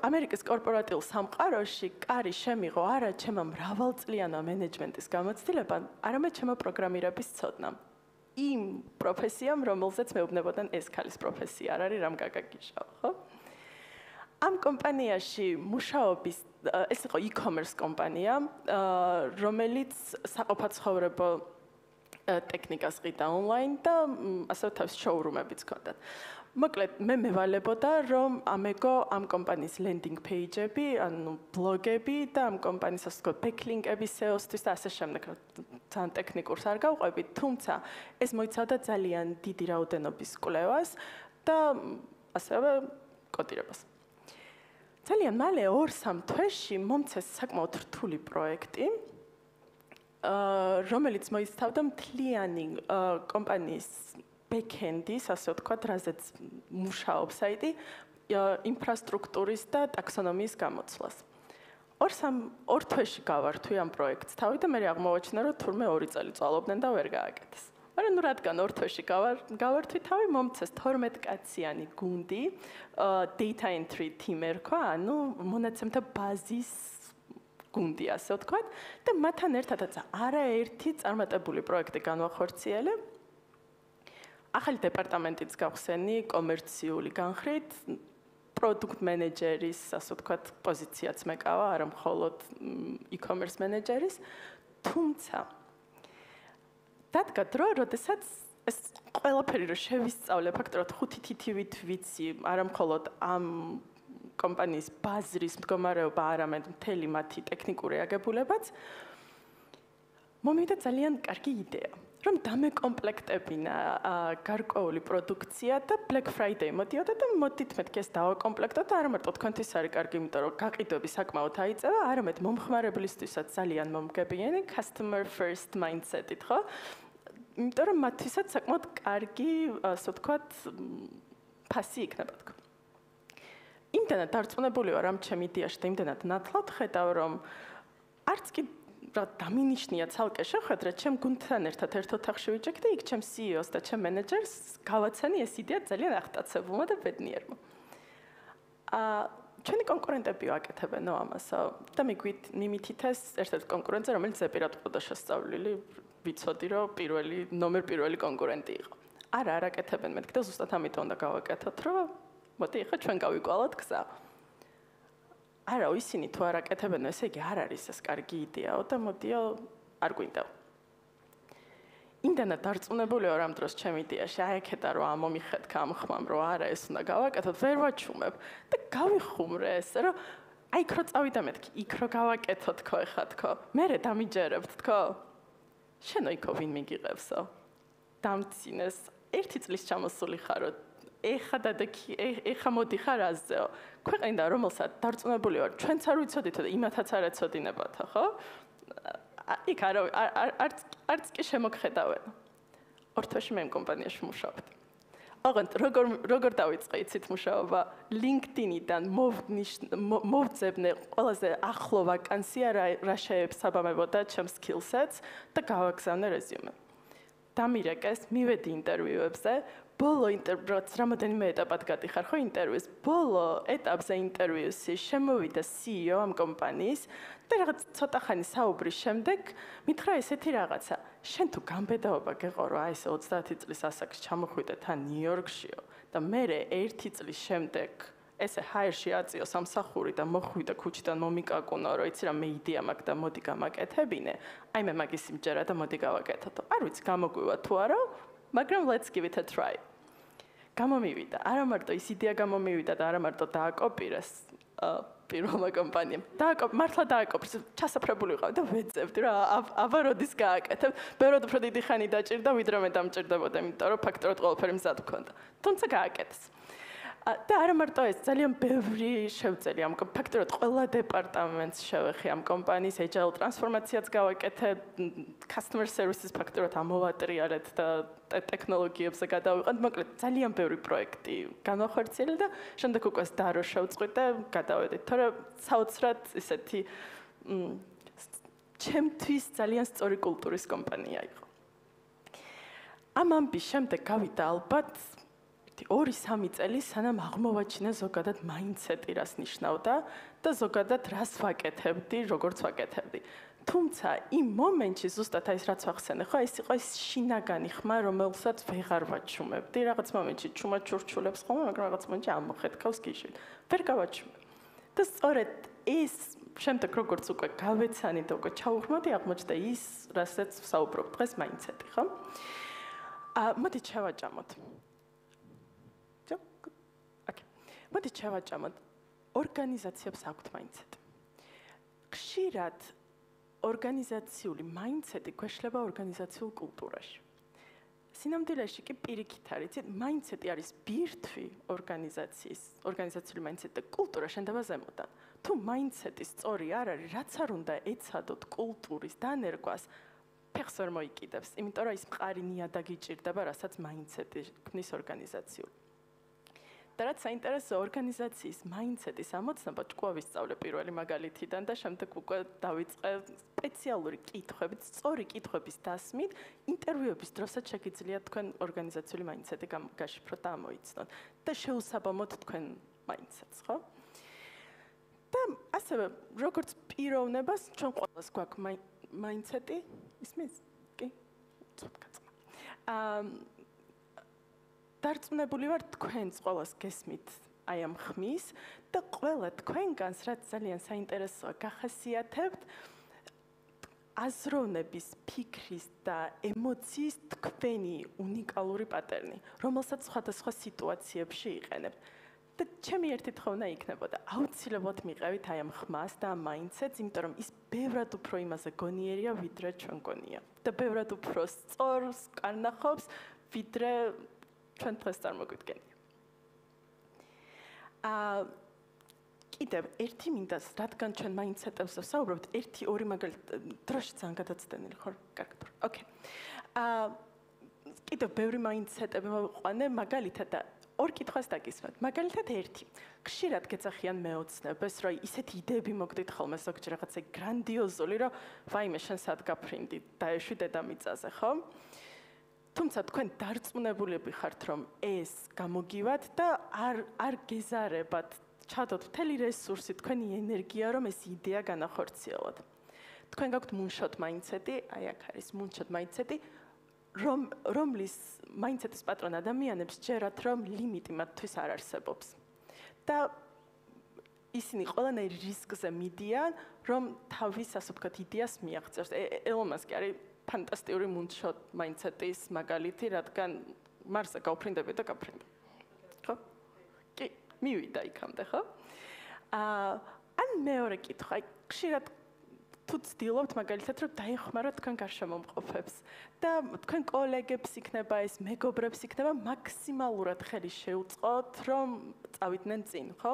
ამერიკის კორპორატიულ სამყაროში კარი შემიღო არა ჩემო მრავალწლიანო მენეჯმენტის გამოცდილებამ, არამედ ჩემო პროგრამირების ცოდნამ. იმ პროფესიამ, რომელზეც მეუბნებოდნენ ეს ქალის პროფესია არ არის, რამ გაგაგიშაო, ხო? ამ კომპანიაში მუშაობის, ეს იყო e-commerce კომპანია, რომელიც საყოფაცხოვრებო ტექნიკას ყიდა ონლაინ და ასევე თავის შოურუმებიც ჰქონდათ. მოკლედ, მე მევალებოდა, რომ ამეგო ამ კომპანიის landing page-ები, ანუ ბლოგები და ამ კომპანიის ასე ვთქვათ, backlink-ები SEO-სთვის და ასე შემდეგ, ძალიან ტექნიკურს არ გავყვებით, თუმცა ეს მოიცავდა ძალიან დიდი რაოდენობის კვლევას და ასევე კოდირებას. ძალიან მალე 2-3 თვეში მომცეს საკმაოდ რთული პროექტი, რომელიც მოიცავდა მთლიანი კომპანიის back-end-ის, ასე ვთქვათ, რაზეც მუშაობს საიტი, ინფრასტრუქტურის და ტაქსონომიის გამოცვლას. 2 თვეში გავართვი ამ პროექტს თავი და მე აღმოვაჩინა, რომ თურმე 2 წელი წვალობდნენ და ვერ გააკეთეს. მაგრამ რადგან 2 თვეში გავართვი თავი, მომცეს 12 კაციანი გუნდი, data entry team ერქვა, ანუ მონაცემთა ბაზის გუნდი, ასე ვთქვათ, და მათთან ერთადაც არაერთი წარმატებული პროექტი განვახორციელე. ახალი დეპარტამენტიც გავხსენი კომერციული განხრით, პროდუქტ მენეჯერის, ასე ვთქვათ, პოზიციაც მეკავა, არა მხოლოდ e-commerce მენეჯერის, თუმცა დადგა დრო, როდესაც ეს ყველაფერი რომ შევისწავლე, ფაქტობრივად 5 თითივით ვიცი, არა მხოლოდ ამ კომპანიის ბაზრის მდგომარეობა, არამედ მთელი მათი ტექნიკური აგებულებაც, მომივიდა ძალიან კარგი იდეა, რომ დამეკომპლექტებინა გარკვეული პროდუქცია და Black Friday მოდიოდა და მოდით მეთქი ეს დავაკომპლექტოთ და არა მარტო თქვენთვის არის კარგი, იმიტომ რომ გაყიდვები საკმაოდ აიწევა, არამედ მომხმარებლისთვისაც ძალიან მომგებიანი customer first mindset-ით, ხო? იმიტომ რომ მათთვისაც საკმაოდ კარგი, ასე ვთქვათ, ფასი იქნება თქო. იმდანად დარწმუნებული ვარ ამ ჩემ იდეაში და იმდანად ნათლად ხედავ, რომ არც კი რა დამინიშნია ცალკე შეხვედრა, ჩემ გუნდთან ერთად ერთ ოთახში ვიჯექ და იქ ჩემ CEO-ს და ჩემ მენეჯერს გავაცანი ეს იდეა ძალიან აღტაცებულმა და ბედნიერმა. ჩვენი კონკურენტები ვაკეთებენო ამასო და მიმითითეს ერთ-ერთ კონკურენტზე, რომელიც ზეპირად ყოფდა შესწავლილი, ვიცოდი რომ პირველი კონკურენტი იყო. არა აკეთებენ მეთქი და ზუსტად ამიტომ უნდა გავაკეთოთ, რომ მოდი ახლა ჩვენ გავიკვალოთ გზა. არა, ისინი თუ არ აკეთებენ, ესე იგი არ არის ეს კარგი იდეაო და მოდიო არ გვინდა. იმდანად დარწმუნებული ვარ ამ დროს ჩემ იდეაში, აი ეკეთა რომ ამომიხეთქა ამ ხმამ, რომ არა ეს უნდა გავაკეთოთ, ვერ ვაჩუმებ და გავიხუმრე ეს, რომ აი იქ რო წავიდა მეთქი, იქ რო გავაკეთოთ თქო ეხა თქო. მერე დამიჯერებთ თქო. შენო იქო ვინ მიგიღებსო? დამცინეს, ერთი წლის ჩამოსული ხარო. ეხა მოდი ხარ ასზეო. ქვეყნიდან რომელსაც დარწმუნებული ვარ, ჩვენც არ ვიცოდით და იმათაც არ ეცოდინებათ, ხო? იქ არც კი შემოგხედავენ. ორ თვეში მე ამ კომპანიაში მუშაობდი. ოღონდ როგორ დავიწყე იცით მუშაობა? LinkedIn-იდან მოვძებნე ყველაზე ახლო ვაკანსია რა შეესაბამებოდა ჩემ skills-ets და გავაგზავნე რეზიუმე. დამირეკეს, მივედი ინტერვიუებზე. ბოლო ინტერვიუს რამოდენიმე ეტაპად გადიხარ ხო ინტერვიუს ბოლო ეტაპზე ინტერვიუსი შემოვიდა CEO ამ კომპანიის და რაღაც ცოტა ხანი საუბრის შემდეგ მითხრა ესეთი რაღაცა შენ თუ გამბედაობა გეყო რომ აი ეს 30 წლის ასაკში ჩამოხვიდე თან ნიუ-იორკშიო და მე 1 წლის შემდეგ ესე ჰაერში აწიო სამსახური და მოხვიდა ქუჩიდან მომიკაკუნა რომ იცი რა მე იდეა მაქვს და მოდი გამაკეთებინე აი მე მაგის იმჯერა და მოდი გავაკეთოთ არ ვიცი გამოგვივა თუ არა მაგრამ let's give it a try. გამომივიდა. არა მარტო ის იდეა გამომივიდა და არა მარტო დააკოპირეს პირველმა კომპანიამ. მართლა დააკოპირეს, ჩასაფრებული ვიყავ და ვეძებდი რა აბა როდის გააკეთებ. ბევრად უფრო დიდი ხანი დაჭირდა, ვიდრე მე დამჭირდებოდა, იმიტომ რომ ფაქტობრივად ყველაფერი მზად მქონდა. თუმცა გააკეთეს. და არა მარტო ეს, ძალიან ბევრი შევწელი ამ ფაქტობრივად ყველა დეპარტამენტს შევეხი ამ კომპანიის agile ტრანსფორმაციაც გავაკეთე, customer services ფაქტობრივად ამოვატრიალეთ და ტექნოლოგიებზე გადავიყავთ, მოკლედ ძალიან ბევრი პროექტი განვახორციელე და შემდეგ უკვე დარო შევწყვით და გადავედით. თორე საოცრად ესეთი ჩემთვის ძალიან სწორი კულტურის კომპანია იყო. ამ ამბის შემდეგ გავიდა ალბათ 2-3 წელი სანამ აღმოვაჩინა ზოგადად mindset-ი რას ნიშნავდა და ზოგადად რას ვაკეთებდი, როგორც ვაკეთებდი. თუმცა იმ მომენტში ზუსტად აი ეს რაც ვახსენე, ხო, ეს იყო ის შინაგანი ხმა, რომელსაც ვეღარ ვაჩუმებდი. რაღაც მომენტში ჩუმაჩურჩულებს ხოლმე, მაგრამ რაღაც მომენტში ამოხეთქავს გიშვით. ვერ გავაჩუმებ. და სწორედ ეს შემდეგ როგორც უკვე გავეცანი და უკვე ჩაუღმოდი, აღმოჩნდა ის, რასაც ვსაუბრობ დღეს mindset-ი, ხო? მოდით შევაჭამოთ. მოდით შევაჭამოთ. ორგანიზაციებს აქვთ mindset. ხშირად ორგანიზაციული mindset-ი გვეშლება ორგანიზაციულ კულტურაში. სინამდვილეში კი პირიქით არის, mindset-ი არის ბირთვი ორგანიზაციული mindset და კულტურა შენდება ზემოდან. თუ mindset-ი სწორი არ არის, რაც არ უნდა ეცადოთ კულტურის დანერგვას, ფეხს ვერ მოიკიდებს, იმიტომ რომ ის მყარი ნიადაგი ჭირდება, რასაც mindset-ი ქმნის ორგანიზაციული. და რაც საინტერესო ორგანიზაციის mindset-ის ამოცნობა ჭკუა ვისწავლე პირველი მაგალითიდან და შემდეგ უკვე დავიწყე სპეციალური კითხვებით, სწორი კითხვების დასმით, ინტერვიუების დროსაც შეგიძლიათ თქვენ ორგანიზაციული mindset-ი გაშიფროთ და ამოიცნოთ და შეუსაბამოთ თქვენ mindset-ს, ხო? და ასევე როგორც პიროვნებას ჩვენ ყველას გვაქვს mindset-ი, ისმის? კი. ცოტკაცმა. დარწმუნებული ვარ თქვენს ყველას გესმით აი ამ ხმის და ყველა თქვენგანს რაც ძალიან საინტერესოა გახასიათებთ აზროვნების, ფიქრის და ემოციის თქვენი უნიკალური პატერნი, რომელსაც სხვადასხვა სიტუაციებში იყენებთ. და ჩემი ერთი თხოვნა იქნებოდა, აუცილებლად მიყევით აი ამ ხმას და ამ mindset-ს, იმიტომ რომ ის ბევრად უფრო იმაზე გონიერია, ვიდრე ჩვენ გონია. და ბევრად უფრო სწორს კარნახობს, ვიდრე ჩვენ დღეს წარმოგვიდგენია. კიდევ ერთი მინდა, რადგან ჩვენ mindset-ებზე ვსაუბრობთ, ერთი-ორი მაგალითად დროში ძალიან გადაცდენილი ხარ? კარგად. ოკეი. კიდევ ბევრი mindset-ები მოვიყვანე, მაგალითად და ორ კითხვას დაგისმენთ. მაგალითად ერთი. ხშირად გეძახიან მეოცნებას, რომ ისეთი იდეები მოგდით ხოლმე ზოგჯერ რაღაცა გრანდიოზული, რომ ვაიმე შენ სად გაფრინდი დაეშვი დედამიწაზე, ხო? თუმცა თქვენ დარწმუნებულები ხართ, რომ ეს გამოგივათ და არ გეზარებათ, ჩადოთ მთელი რესურსი, თქვენი ენერგია, რომ ეს იდეა განახორციელოთ. თქვენ გაქვთ moonshot mindset-ი, აი აქ არის moonshot mindset-ი, რომლის mindset-ის პატრონ ადამიანებს ჯერათ, რომ ლიმიტი მათთვის არ არსებობს. და ისინი ყველანაირ რისკზე მიდიან, რომ თავის ასე ვთქვათ იდეას მიაღწევს. ელონ მასკი არის ფანტასტიკური moonshot mindset-ის მაგალითი, რადგან მარსზე გავფრინდები და გაფრინდი. ხო? კი, მივიდა იქამდე, ხო? ან მეორე კითხვა, ხშირად თუ ცდილობთ მაგალითად რომ დაეხმაროთ თქვენ გარშემომყოფებს და თქვენ კოლეგებს იქნება ეს მეგობრებს იქნება მაქსიმალურად ხელი შეუწყოთ რომ წავიდნენ წინ ხო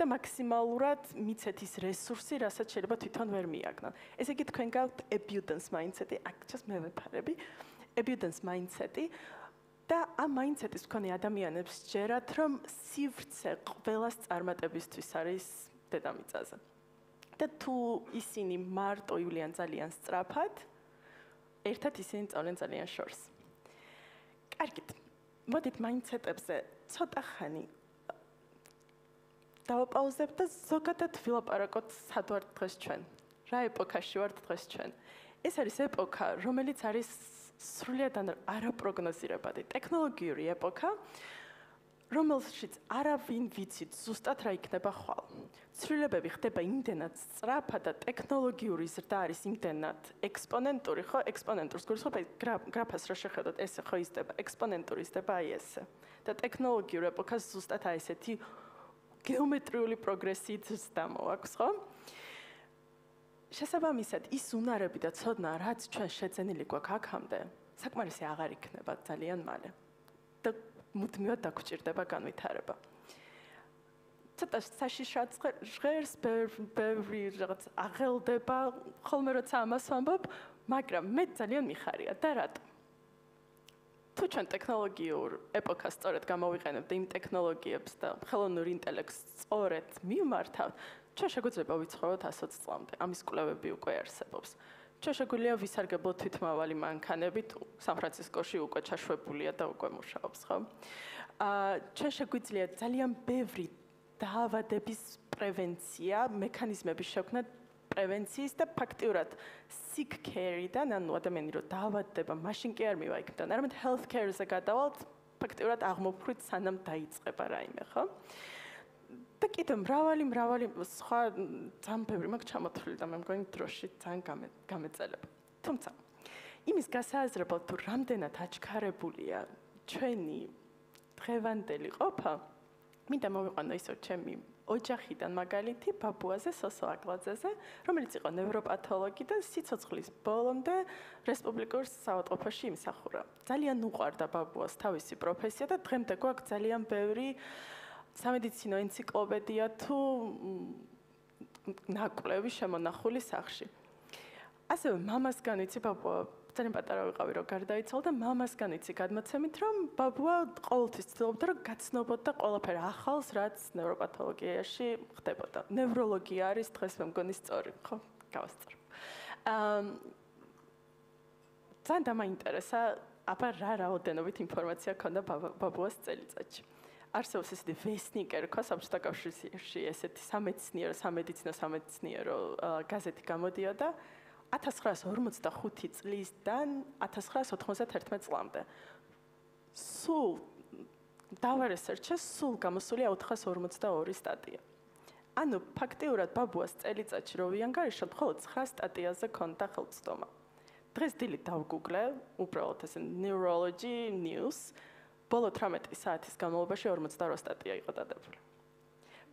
და მაქსიმალურად მიცეთ ის რესურსი რასაც შეიძლება თვითონ ვერ მიაგნონ ესე იგი თქვენ გაქვთ abundance mindset-ი აქ ჩას მე ვეფარები abundance mindset-ი და ამ mindset-ის მქონე ადამიანებს ჯერათ რომ სივრცე ყველას წარმატებისთვის არის დედამიწაზე და თუ ისინი მარტო ივლიან ძალიან სწრაფად, ერთად ისინი წავლენ ძალიან შორს. კარგით, მოდით mindset-ებზე ცოტა ხანი დავაპაუზებ და ზოგადად ვილაპარაკოთ სად ვართ დღეს ჩვენ. რა ეპოქაში ვართ დღეს ჩვენ. ეს არის ეპოქა, რომელიც არის სრულიად არაპროგნოზირებადი. ტექნოლოგიური ეპოქა, რომელშიც არავინ ვიცით ზუსტად რა იქნება ხვალ. ცვლილებები ხდება იმდენად სწრაფად და ტექნოლოგიური ზრდა არის იმდენად ექსპონენტური, ხო? ექსპონენტურს გულისხმობ გრაფას რა შეხედოთ, ესე ხო იზრდება, ექსპონენტური იზრდება აი ესე. და ტექნოლოგიურ ეპოქას ზუსტად აი ესეთი გეომეტრიული პროგრესიით ზრდა მოაქვს, ხო? შესაბამისად, ის უნარები და ცოდნა, რაც ჩვენ შეძენილი გვაქვს აქამდე, საკმარისი აღარ იქნება ძალიან მალე. და მუდმივად დაგჭირდება განვითარება. ცოტა საშიშად ჟღერს, ბევრი რაღაც აღელდება, ხოლმე როცა ამას ვამბობ, მაგრამ მე ძალიან მიხარია და რატო? თუ ჩვენ ტექნოლოგიურ ეპოქას სწორედ გამოვიყენებთ და იმ ტექნოლოგიებს და ხელოვნურ ინტელექტს სწორედ მივმართავთ, ჩვენ შეგვიძლია ვიცხოვროთ 120 წლამდე. ამის კვლევები უკვე არსებობს. ჩვენ შეგვიძლია ვისარგებლოთ თვითმავალი მანქანებით, სან-ფრანცისკოში უკვე ჩაშვებულია და უკვე მუშაობს, ხო? ჩვენ შეგვიძლია ძალიან ბევრი დაავადების პრევენცია, მექანიზმების შექმნა პრევენციის და ფაქტიურად sick care-დან, ანუ ადამიანი რო დაავადდება, მაშინ კი არ მივა იქიდან, არამედ healthcare-ზე გადავალთ, ფაქტიურად აღმოფხვით სანამ დაიწყება რაიმე, ხო? და კიდევ მრავალი სხვა ძალიან ბევრი მაქვს ჩამოთვლილი და მე მგონი დროში ძალიან გამეწელება. თუმცა იმის გასააზრებლად თუ რამდენად აჩქარებულია ჩვენი დღევანდელი ყოფა, მინდა მოვიყვანო ისო ჩემი ოჯახიდან მაგალითი ბაბუაზე სოსო აკლაძეზე, რომელიც იყო ნევროპათოლოგი და სიცოცხლის ბოლომდე რესპუბლიკურ საავადმყოფოში იმსახურა. ძალიან უყვარდა ბაბუას თავისი პროფესია და დღემდე გვაქვს ძალიან ბევრი სამედიცინო ენციკლოპედია თუ ნაკვლევი შემონახული სახში. ასევე მამასგან ვიცი ბაბუა ძალიან პატარა ვიყავი რომ გარდაიცვალა და მამასგან ვიცი გადმოცემით რომ ბაბუა ყოველთვის ცდილობდა რომ გაცნობოდა ყველაფერი ახალს რაც ნევროპათოლოგიაში ხდებოდა. ნევროლოგია არის დღეს მე მგონი სწორი, ხო? გავასწორო. ძალიან დამაინტერესა აბა რა რაოდენობით ინფორმაცია ქონდა ბაბუას წელიწადში. არსებობს ესეთი ვესნიკერ ქვა საბჭოთა კავშირში ესეთი სამედიცინო გაზეთი გამოდიოდა 1945 წლისდან 1991 წლამდე. სულ დავარესერჩეს, სულ გამოსულია 442 სტატია. ანუ ფაქტიურად ბაბუას წელიწადში რო ვიანგარიშოთ, მხოლოდ 9 სტატიაზე ქონდა ხელმძღვანელობა. დღეს დილით დავგუგლე, უბრალოდ ესე neurology news, ბოლო 18 საათის განმავლობაში 48 სტატია იყო დადებული.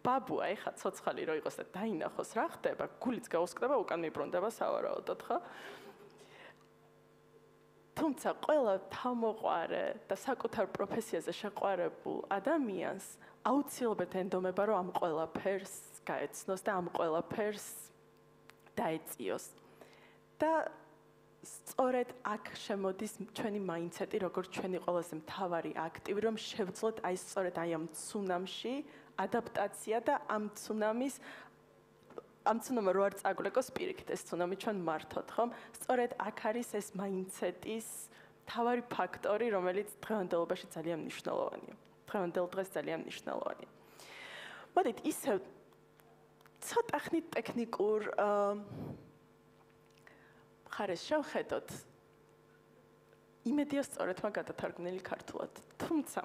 ბაბუა ეხა ცოცხალი რო იყოს და დაინახოს რა ხდება, გულიც გაუსკდება, უკან მიბრუნდება სავარაუდოდ, ხო? თუმცა ყველა თავმოყვარე და საკუთარ პროფესიაზე შეყვარებულ ადამიანს აუცილებლად ენდომება, რომ ამ ყველაფერს გაეცნოს და ამ ყველაფერს დაეწიოს. და სწორედ აქ შემოდის ჩვენი მაინდსეტი, როგორც ჩვენი ყველაზე მთავარი აქტივი, რომ შევძლოთ აი სწორედ აი ამ ცუნამში ადაპტაცია და ამ ცუნამმა რო არ წაგვლეკოს პირიქით, ეს ცუნამი ჩვენ მართოთ, ხომ? სწორედ აქ არის ეს მაინდსეტის მთავარი ფაქტორი, რომელიც დღევანდელობაში ძალიან მნიშვნელოვანია. დღევანდელ დღეს ძალიან მნიშვნელოვანია. მოდით ისევ ცოტა ხნით ტექნიკურ ხარეს შევხედოთ. იმედია სწორედმა გადათარგმნილი ქართულად. თუმცა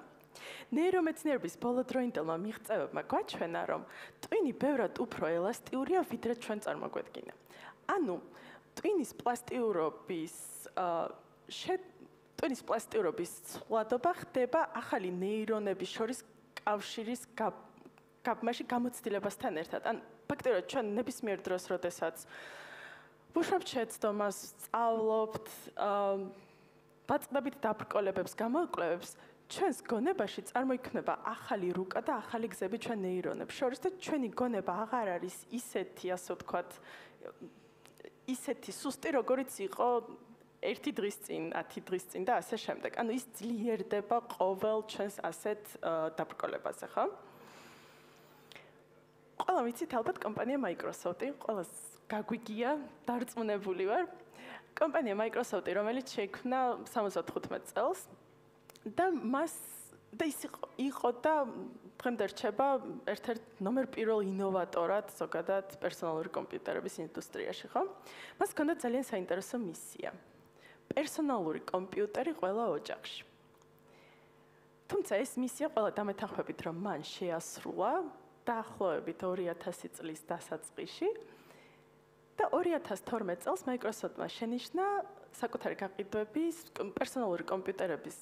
ნეირომეცნიერების ბოლოდროინდელმა მიღწევებმა გვაჩვენა, რომ ტვინი ბევრად უფრო ელასტიურია, ვიდრე ჩვენ წარმოგვედგინა. ანუ ტვინის პლასტიურობის ცვლადობა ხდება ახალი ნეირონების შორის კავშირის გაბმაში გამოცდილებასთან ერთად. ან ფაქტობრივად ჩვენ ნებისმიერ დროს, როდესაც ვუშვებთ შეცდომას, სწავლობთ, ვაწყდებით დაბრკოლებებს, გამოკვლევებს, ჩვენს გონებაში წარმოიქმნება ახალი რუკა და ახალი გზები ჩვენ ნეირონებს შორის და ჩვენი გონება აღარ არის ისეთი, ასე ვთქვათ, ისეთი სუსტი, როგორიც იყო 1 დღის წინ, 10 დღის წინ და ასე შემდეგ. ანუ ის ძლიერდება ყოველ ჩვენს ასეთ დაბრკოლებაზე, ხო? ყველა ვიცით ალბათ კომპანია Microsoft-ი, ყველას გაგვიგია, დარწმუნებული ვარ. კომპანია Microsoft-ი, რომელიც შეიქმნა 75 წელს და ის იყო და დღემდე რჩება ერთ-ერთ ნომერ პირველ ინოვატორად ზოგადად პერსონალური კომპიუტერების ინდუსტრიაში, ხო? მას ჰქონდა ძალიან საინტერესო მისია. პერსონალური კომპიუტერი ყველა ოჯახში. თუმცა ეს მისია ყველა დამეთანხმებით, რომ მან შეასრულა დაახლოებით 2000 წლის დასაწყისში და 2012 წელს Microsoft-მა შენიშნა საკუთარი გაყიდვების, პერსონალური კომპიუტერების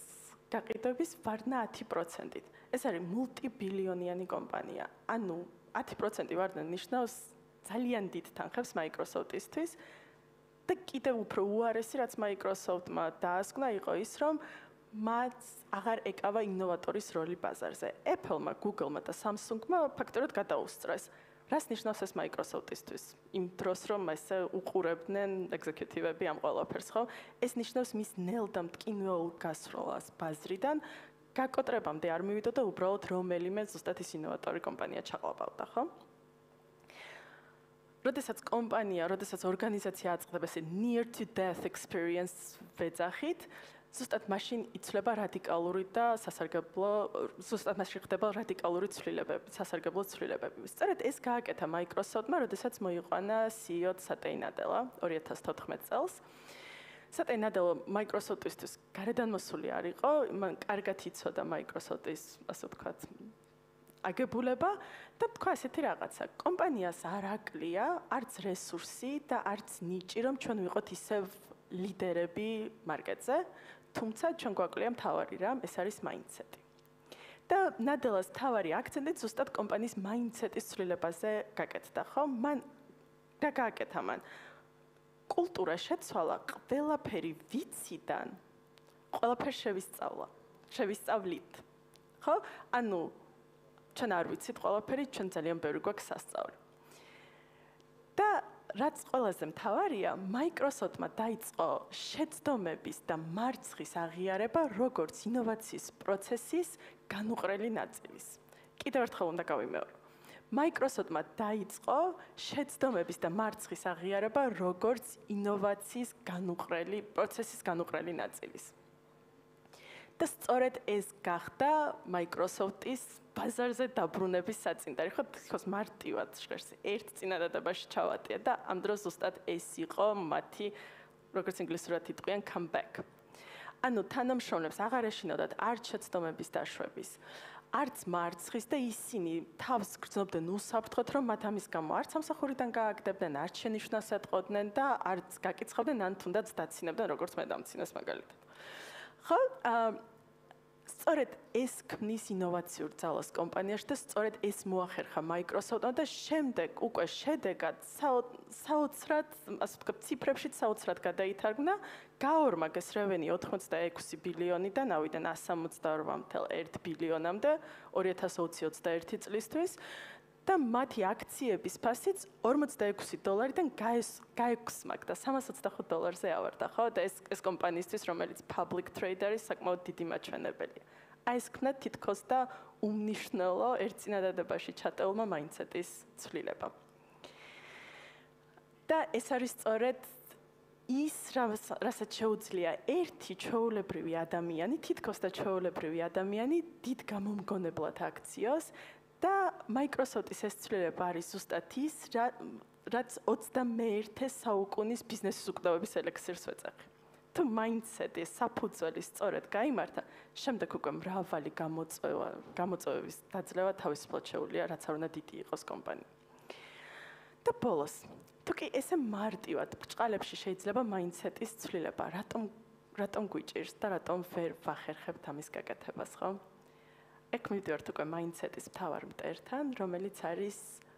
გაყიდვების ვარდნა 10%-ით. ეს არის მულტიბილიონიანი კომპანია. ანუ 10% ვარდნა ნიშნავს ძალიან დიდ თანხებს Microsoft-ისთვის და კიდევ უფრო უარესი, რაც Microsoft-მა დაასკვნა, იყო ის, რომ მათ აღარ ეკავა ინოვატორის როლი ბაზარზე. Apple-მა, Google-მა და Samsung-მა ფაქტობრივად გადაუსწრეს. რას ნიშნავს ეს Microsoft-ისთვის? იმ დროს, რომ ესე უყურებდნენ ეგზეკუტივები ამ ყველაფერს, ხო? ეს ნიშნავს მის ნელ და მტკინეულ გასროლას ბაზრიდან, გაკოტრებამდე არ მივიდო და უბრალოდ რომელიმე ზუსტად ის ინოვატორი კომპანია ჩაყლაპავდა, ხო? როდესაც ორგანიზაცია აწყდება ესე near to death experience ვეძახით, ზუსტად მაშინ იცვლება რადიკალური და ზუსტად მაშინ ხდება რადიკალური ცვლილებები, სასარგებლო ცვლილებები. სწორედ ეს გააკეთა Microsoft-მა, როდესაც მოიყვანა CEO სატეი ნადელა 2014 წელს. სატეი ნადელა Microsoft-ისთვის გარედან მოსული არ იყო, მან კარგად იცოდა Microsoft-ის, ასე ვთქვათ, აგებულება და თქვა ესეთი რაღაცა. კომპანიას არ აკლია არც რესურსი და არც ნიჭი, რომ ჩვენ ვიყოთ ისევ ლიდერები მარკეტზე, თუმცა ჩვენ გვაკლია მთავარი რამ, ეს არის მაინდსეტი. და ნადელას მთავარი აქცენტი ზუსტად კომპანიის მაინდსეტის ცვლილებაზე გაკეთდა, ხო? მან რა გააკეთა მან? კულტურა შეცვალა, ყველაფერი ვიციდან, ყველაფერი შევისწავლით. ხო? ანუ ჩვენ არ ვიცით ყველაფერი, ჩვენ ძალიან ბევრი გვაქვს სასწავლი. და რაც ყველაზე მთავარია, Microsoft-მა დაიწყო შეცდომების და მარცხის აღიარება, როგორც ინოვაციის პროცესის განუყრელი ნაწილის. კიდევ ერთხელ უნდა გავიმეორო. Microsoft-მა დაიწყო შეცდომების და მარცხის აღიარება, როგორც ინოვაციის პროცესის განუყრელი ნაწილის. და სწორედ ეს გახდა Microsoft-ის ბაზარზე დაბრუნების საწინდარი. ხო, მარტივად ჟღერს ერთ წინადადებაში ჩავატია და ამ დროს ზუსტად ეს იყო მათი, როგორც ინგლისურად იტყვიან, comeback. ანუ თანამშრომლებს აღარ ეშინოდათ არც შეცდომების დაშვების, არც მარცხის და ისინი თავს გრძნობდნენ უსაფრთხოდ, რომ მათ ამის გამო არც სამსახურიდან გააგდებდნენ, არც შენიშვნას ეტყოდნენ და არც გაკიცხებდნენ, ან თუნდაც დაცინებდნენ, როგორც მე დამცინეს მაგალითად. ხო, სწორედ ეს ქმნის ინოვაციურ ძალას კომპანიაში და სწორედ ეს მოახერხა Microsoft-მა და შემდეგ უკვე შედეგად საოცრად, ასე ვთქვათ, ციფრებში საოცრად გადაითარგმნა, გაორმაგეს რევენი 86 ბილიონიდან ავიდან 162.1 ბილიონამდე 2020-21 წლისთვის და მათი აქციების ფასიც $46-დან გაექვსმაგდა $325-ზე ავარდა, ხო? და ეს კომპანიისთვის, რომელიც public trade არის, საკმაოდ დიდი მაჩვენებელია. აი ეს ქმნა თითქოს და უმნიშვნელო ერთწინადადებაში ჩატეულმა mindset-ის ცვლილება. და ეს არის სწორედ ის, რასაც შეუძლია ერთი ჩვეულებრივი ადამიანი, თითქოს და ჩვეულებრივი ადამიანი დიდ გამომგონებლად აქციოს და Microsoft-ის ეს ცვლილება არის ზუსტად ის, რაც 21-ე საუკუნის ბიზნესის უკდავების ელექსირს ვეძახი. თუ mindset-ი საფუძველი სწორედ გაიმართა, შემდეგ უკვე მრავალი გამოწვევების დაძლევა თავისუფლად შეუძლია, რაც არ უნდა დიდი იყოს კომპანია. და ბოლოს, თუ კი ესე მარტივად ბრჭყალებში შეიძლება mindset-ის ცვლილება, რატომ გვიჭირს და რატომ ვერ ვახერხებთ ამის გაკეთებას, ხო? ეგ მივდივართ უკვე mindset-ის მთავარ მტერთან, რომელიც არის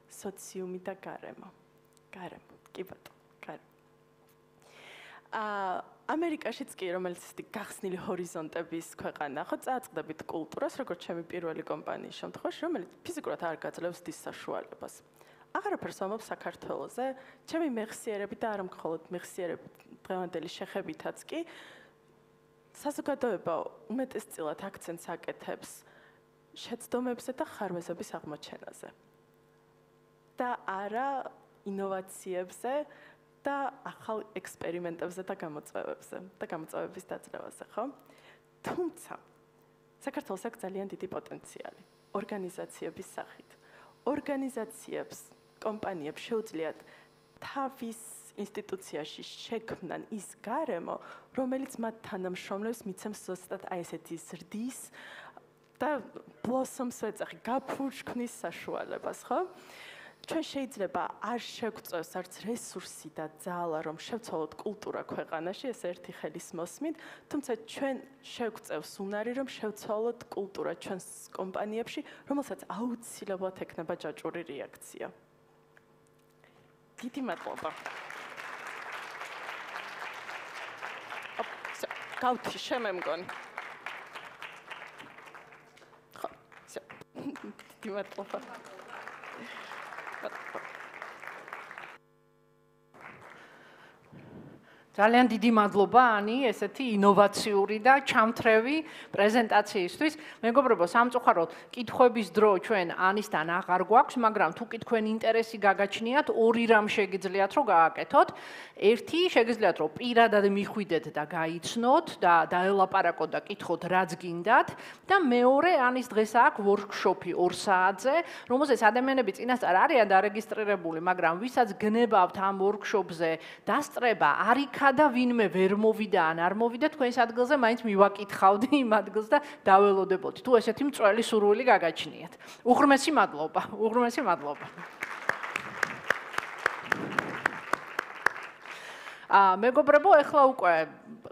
სოციუმი და გარემო. გარემო, კი ბატონო, გარემო. ამერიკაშიც კი, რომელიც გახსნილი ჰორიზონტების ქვეყანა, ხო, წააწყდებით კულტურას, როგორც ჩემი პირველი კომპანიის შემთხვევაში, რომელიც ფიზიკურად არ გაძლევს დის საშუალებას. აღარაფერს ვამბობ საქართველოზე, ჩემი მეხსიერები და არა მხოლოდ მეხსიერები დღევანდელი შეხებითაც კი საზოგადოება უმეტესწილად აქცენტს აკეთებს შეცდომებზე და ხარვეზების აღმოჩენაზე. და არა ინოვაციებზე და ახალ ექსპერიმენტებზე და გამოწვევებზე და გამოწვევების დაძლევაზე, ხო? თუმცა საქართველოს აქვს ძალიან დიდი პოტენციალი ორგანიზაციების სახით. ორგანიზაციებს, კომპანიებს შეუძლიათ თავის ინსტიტუციაში შექმნან ის გარემო, რომელიც მათ თანამშრომლებს მიცემს ზუსტად აი ესეთი ზრდის და blossoms ვეძახი, გაფურჩქნის საშუალებას, ხო? ჩვენ შეიძლება არ შევწევს არც რესურსი და ძალა, რომ შევცვალოთ კულტურა ქვეყანაში, ეს ერთი ხელის მოსმით, თუმცა ჩვენ შევწევს უნარი, რომ შევცვალოთ კულტურა ჩვენს კომპანიებში, რომელსაც აუცილებლად ექნება ჯაჭვური რეაქცია. დიდი მადლობა. გავთიშე მე მგონი. ხო, დიდი მადლობა. ძალიან დიდი მადლობა ანი, ესეთი ინოვაციური და ჩამთრევი პრეზენტაციისთვის. მეგობრებო, სამწუხაროდ კითხვების დრო ჩვენ ანისთან აღარ გვაქვს, მაგრამ თუ კითხვენ ინტერესი გაგაჩნიათ, ორი რამ შეგიძლიათ რომ გააკეთოთ. ერთი, შეგიძლიათ რომ პირადად მიხვიდეთ და გაიცნოთ და დაელაპარაკოთ და კითხოთ რაც გინდათ და მეორე, ანის დღეს აქვს workshop-ი 2 საათზე, რომელზეც ადამიანები წინასწარ არიან დარეგისტრირებული, მაგრამ ვისაც გნებავთ ამ workshop-ზე დასწრება, არ და ვინმე ვერ მოვიდა ან არ მოვიდა თქვენს ადგილზე მაინც მივაკითხავდი იმ ადგილს და დაველოდებოდი თუ ესეთი მწველი სურვილი გაგაჩნიათ. უღრმესი მადლობა, უღრმესი მადლობა. მეგობრებო, ეხლა უკვე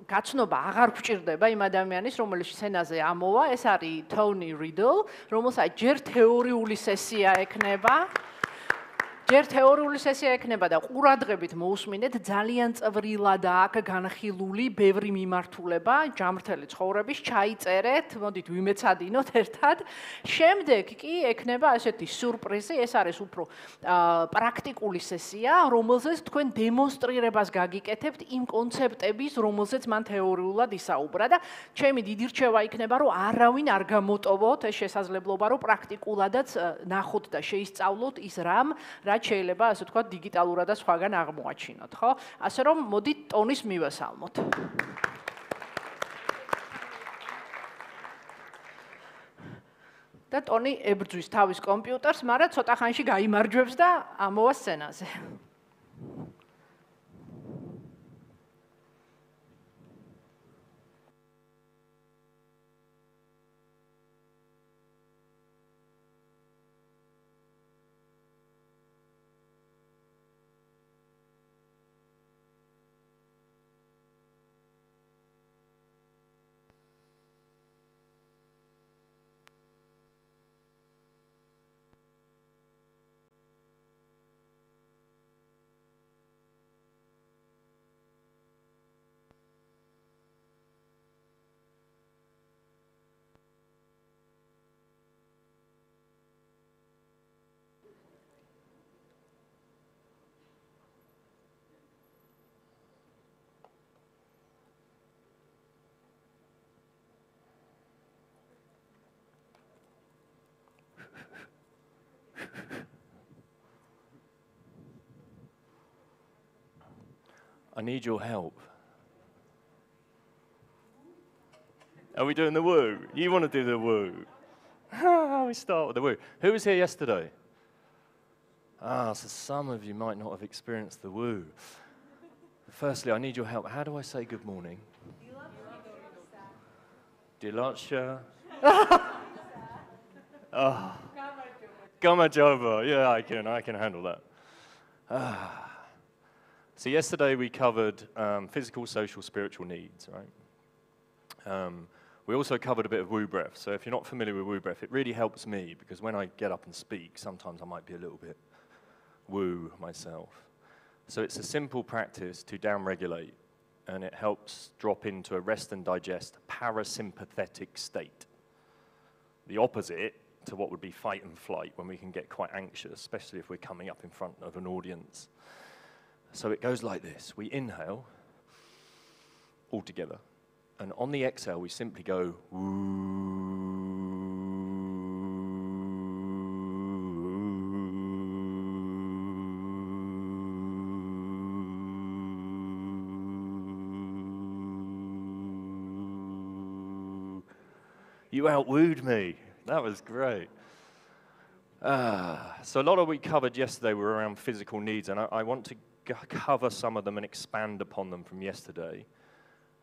გაცნობა აღარ გვჭირდება იმ ადამიანის, რომელიც სცენაზე ამოვა, ეს არის Tony Riddle, რომელსაც ჯერ თეორიული სესია ექნება. ჯერ თეორიული სესია ექნება და ყურადღებით მოусმინეთ, ძალიან წვრილად აქვს განხილული ბევრი მიმართულება ჯანმრთელი ცხოვრების, ჩაიწერეთ, მოდით ვიმეცადინოთ ერთად. შემდეგ კი ექნება ესეთი სიურპრიზი, ეს არის უფრო პრაქტიკული სესია, რომელზეც თქვენ დემონსტრირებას გაგიკეთებთ იმ კონცეპტების, რომელზეც მან თეორიულად ისაუბრა და ჩემი დიდი რჩევა იქნება, რომ არავინ არ გამოტოვოთ ეს შესაძლებლობა, რომ პრაქტიკულადაც ნახოთ და შეისწავლოთ ის რამ შეიძლება, ასე ვთქვათ, დიგიტალურად და სხვაგან აღმოაჩინოთ, ხო? ასე რომ, მოდით ტონის მივესალმოთ. და ტონი ებრძვის თავის კომპიუტერს, მაგრამ ცოტა ხანში გაიმარჯვებს და ამოვა სცენაზე. I need your help. Are we doing the woo? You want to do the woo? We start with the woo. Who was here yesterday? So some of you might not have experienced the woo. Firstly, I need your help. How do I say good morning? Dilatsha. Oh. Gamajova. Yeah, I can handle that. So yesterday we covered physical, social, spiritual needs, right? We also covered a bit of woo breath. So if you're not familiar with woo breath, it really helps me because when I get up and speak, sometimes I might be a little bit woo myself. So it's a simple practice to downregulate, and it helps drop into a rest and digest parasympathetic state. The opposite to what would be fight and flight when we can get quite anxious, especially if we're coming up in front of an audience. So it goes like this. We inhale all together. And on the exhale, we simply go woo. You outwooed me. That was great. So a lot of what we covered yesterday were around physical needs, and I want to cover some of them and expand upon them from yesterday.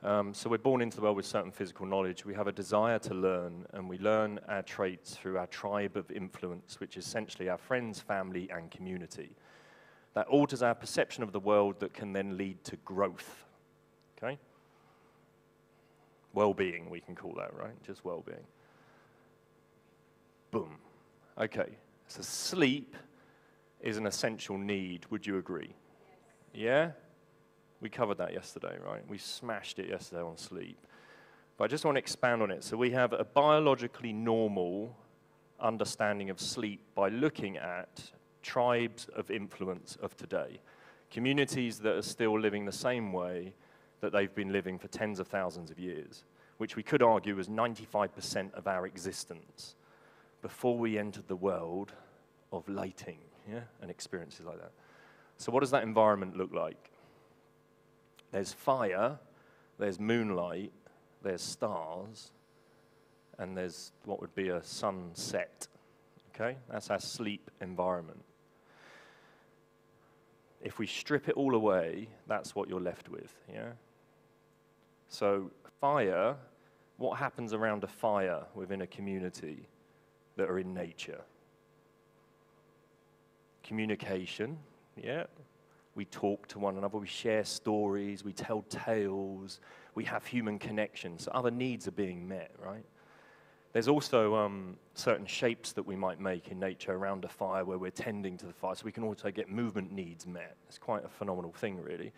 So we're born into the world with certain physical knowledge. We have a desire to learn, and we learn our traits through our tribe of influence, which is essentially our friends, family, and community. That alters our perception of the world that can then lead to growth, okay? Well-being, we can call that, right? Just well-being. Boom. Okay, so sleep is an essential need, would you agree? Yeah? We covered that yesterday, right? We smashed it yesterday on sleep. But I just want to expand on it. So we have a biologically normal understanding of sleep by looking at tribes of influence of today. Communities that are still living the same way that they've been living for tens of thousands of years, which we could argue was 95% of our existence before we entered the world of lighting, yeah, and experiences like that. So what does that environment look like? There's fire, there's moonlight, there's stars, and there's what would be a sunset, okay? That's our sleep environment. If we strip it all away, that's what you're left with, yeah? So fire, what happens around a fire within a community that are in nature? Communication, yeah? We talk to one another, we share stories, we tell tales, we have human connections, so other needs are being met, right? There's also certain shapes that we might make in nature around a fire where we're tending to the fire, so we can also get movement needs met. It's quite a phenomenal thing, really.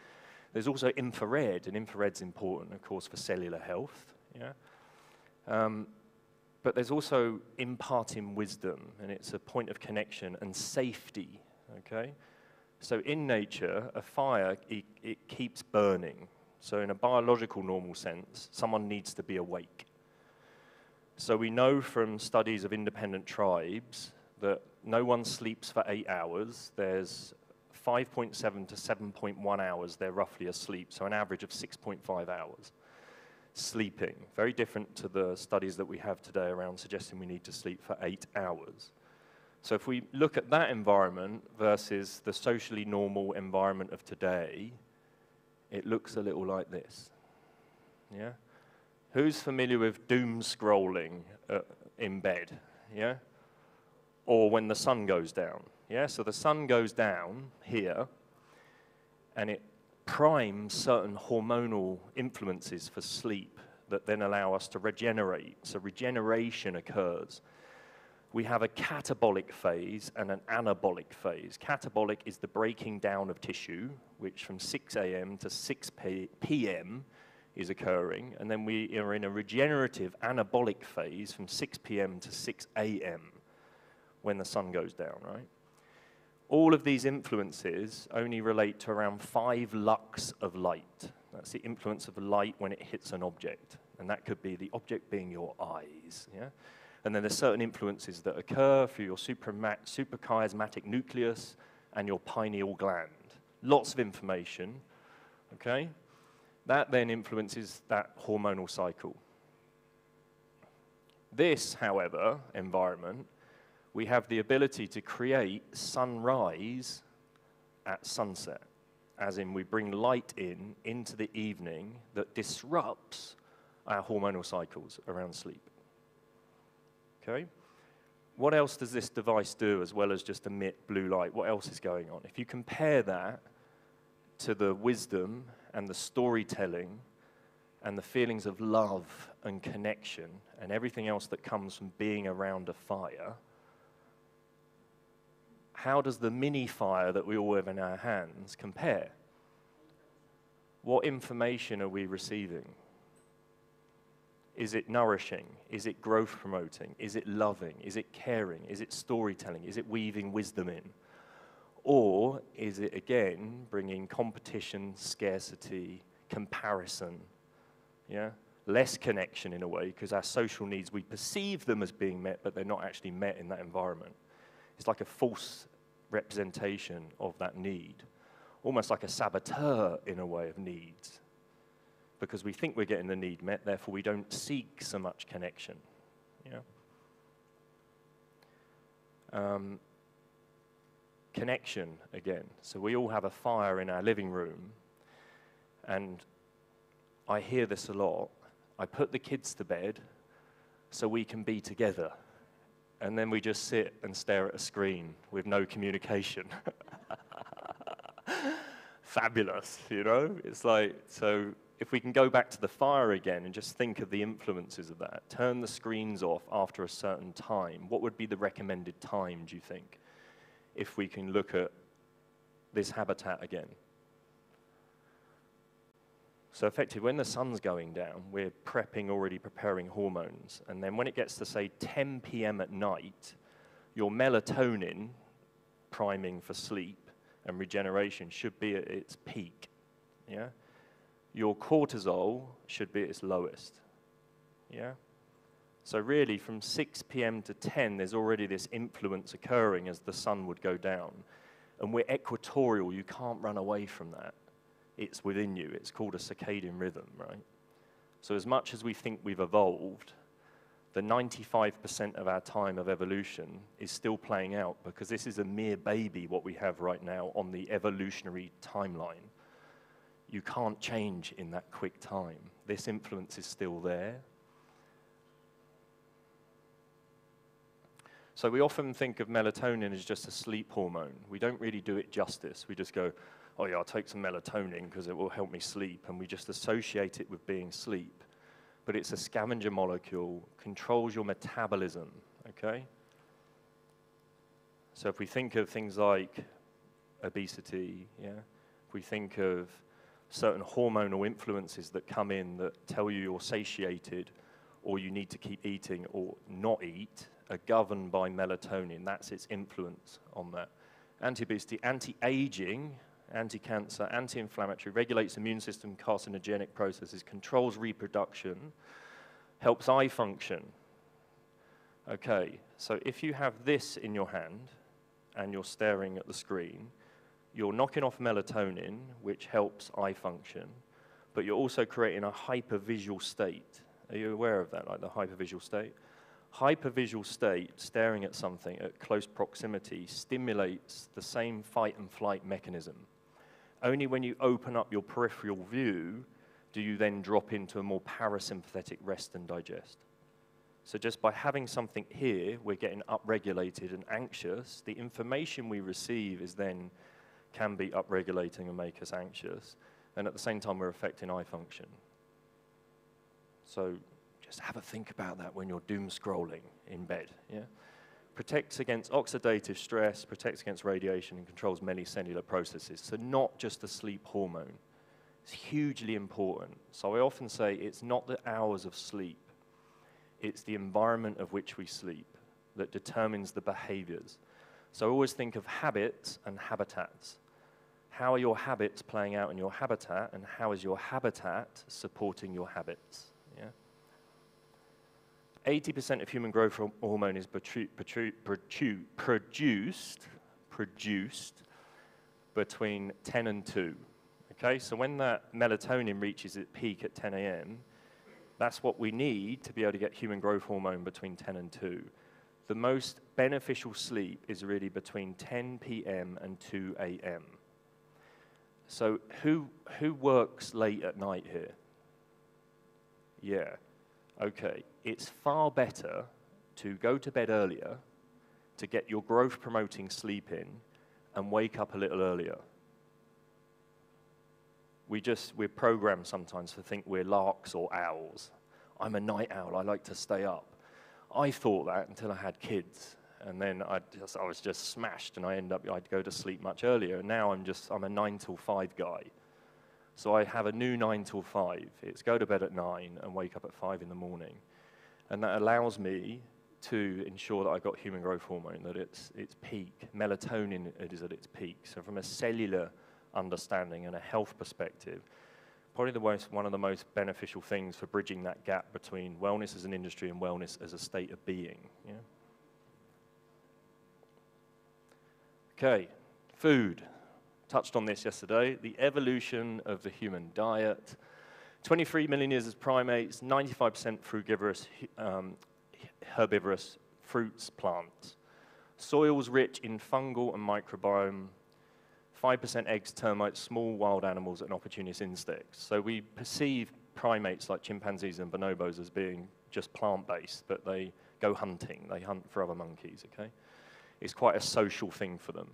There's also infrared, and infrared's important, of course, for cellular health, yeah? But there's also imparting wisdom, and it's a point of connection and safety, okay? So in nature, a fire, it keeps burning. So in a biological normal sense, someone needs to be awake. So we know from studies of independent tribes that no one sleeps for 8 hours. There's 5.7 to 7.1 hours they're roughly asleep, so an average of 6.5 hours. sleeping. Very different to the studies that we have today around suggesting we need to sleep for 8 hours. So if we look at that environment versus the socially normal environment of today, it looks a little like this. Yeah? Who's familiar with doom scrolling in bed? Yeah? Or when the sun goes down? Yeah? So the sun goes down here, and it primes certain hormonal influences for sleep that then allow us to regenerate. So regeneration occurs. We have a catabolic phase and an anabolic phase. Catabolic is the breaking down of tissue, which from 6 a.m. to 6 p.m. is occurring. And then we are in a regenerative anabolic phase from 6 p.m. to 6 a.m. when the sun goes down, right? All of these influences only relate to around 5 lux of light. That's the influence of light when it hits an object. And that could be the object being your eyes, yeah? And then there's certain influences that occur through your suprachiasmatic nucleus and your pineal gland. Lots of information, okay? That then influences that hormonal cycle. This, however, environment, we have the ability to create sunrise at sunset, as in we bring light into the evening that disrupts our hormonal cycles around sleep. Okay? What else does this device do as well as just emit blue light? What else is going on? If you compare that to the wisdom and the storytelling and the feelings of love and connection and everything else that comes from being around a fire, how does the mini fire that we all have in our hands compare? What information are we receiving? Is it nourishing? Is it growth promoting? Is it loving? Is it caring? Is it storytelling? Is it weaving wisdom in? Or is it, again, bringing competition, scarcity, comparison, yeah? Less connection in a way, because our social needs, we perceive them as being met, but they're not actually met in that environment. It's like a false representation of that need, almost like a saboteur in a way of needs, because we think we're getting the need met, therefore we don't seek so much connection. Yeah. Connection, again. So we all have a fire in our living room, and I hear this a lot. I put the kids to bed so we can be together. And then we just sit and stare at a screen with no communication. Fabulous, you know? It's like, so if we can go back to the fire again and just think of the influences of that, turn the screens off after a certain time, what would be the recommended time, do you think, if we can look at this habitat again? So effectively, when the sun's going down, we're already preparing hormones. And then when it gets to, say, 10 p.m. at night, your melatonin, priming for sleep and regeneration, should be at its peak. Yeah? Your cortisol should be at its lowest. Yeah? So really, from 6 p.m. to 10, there's already this influence occurring as the sun would go down. And we're equatorial. You can't run away from that. It's within you. It's called a circadian rhythm, right? So as much as we think we've evolved, the 95% of our time of evolution is still playing out, because this is a mere baby, what we have right now on the evolutionary timeline. You can't change in that quick time. This influence is still there. So we often think of melatonin as just a sleep hormone. We don't really do it justice. We just go, oh yeah, I'll take some melatonin because it will help me sleep, and we just associate it with being sleep. But it's a scavenger molecule, controls your metabolism, okay? So if we think of things like obesity, yeah, if we think of certain hormonal influences that come in that tell you you're satiated or you need to keep eating or not eat, are governed by melatonin. That's its influence on that. Anti-obesity, anti-aging, anti-cancer, anti-inflammatory, regulates immune system, carcinogenic processes, controls reproduction, helps eye function. Okay, so if you have this in your hand and you're staring at the screen, you're knocking off melatonin, which helps eye function, but you're also creating a hypervisual state. Are you aware of that, like the hypervisual state? Hypervisual state, staring at something at close proximity, stimulates the same fight and flight mechanism. Only when you open up your peripheral view do you then drop into a more parasympathetic rest and digest. So just by having something here, we're getting upregulated and anxious. The information we receive is then can be upregulating and make us anxious. And at the same time, we're affecting eye function. So just have a think about that when you're doom scrolling in bed. Yeah? Protects against oxidative stress, protects against radiation, and controls many cellular processes. So not just the sleep hormone. It's hugely important. So I often say it's not the hours of sleep. It's the environment of which we sleep that determines the behaviors. So always think of habits and habitats. How are your habits playing out in your habitat, and how is your habitat supporting your habits? Yeah? 80% of human growth hormone is produced between 10 and 2. Okay, so when that melatonin reaches its peak at 10 a.m., that's what we need to be able to get human growth hormone between 10 and 2. The most beneficial sleep is really between 10 p.m. and 2 a.m. So who works late at night here? Yeah, okay. It's far better to go to bed earlier, to get your growth-promoting sleep in, and wake up a little earlier. We're programmed sometimes to think we're larks or owls. I'm a night owl, I like to stay up. I thought that until I had kids, and then I was just smashed, and I'd go to sleep much earlier. And now I'm a 9 till 5 guy. So I have a new 9 till 5. It's go to bed at 9 and wake up at 5 in the morning. And that allows me to ensure that I've got human growth hormone, that it's peak. Melatonin is at its peak. So from a cellular understanding and a health perspective, probably one of the most beneficial things for bridging that gap between wellness as an industry and wellness as a state of being. Yeah? Okay, food. Touched on this yesterday. The evolution of the human diet. 23 million years as primates, 95% frugivorous, herbivorous fruits, plants. Soils rich in fungal and microbiome. 5% eggs, termites, small wild animals, and opportunist insects. So we perceive primates like chimpanzees and bonobos as being just plant-based, but they go hunting. They hunt for other monkeys, okay? It's quite a social thing for them.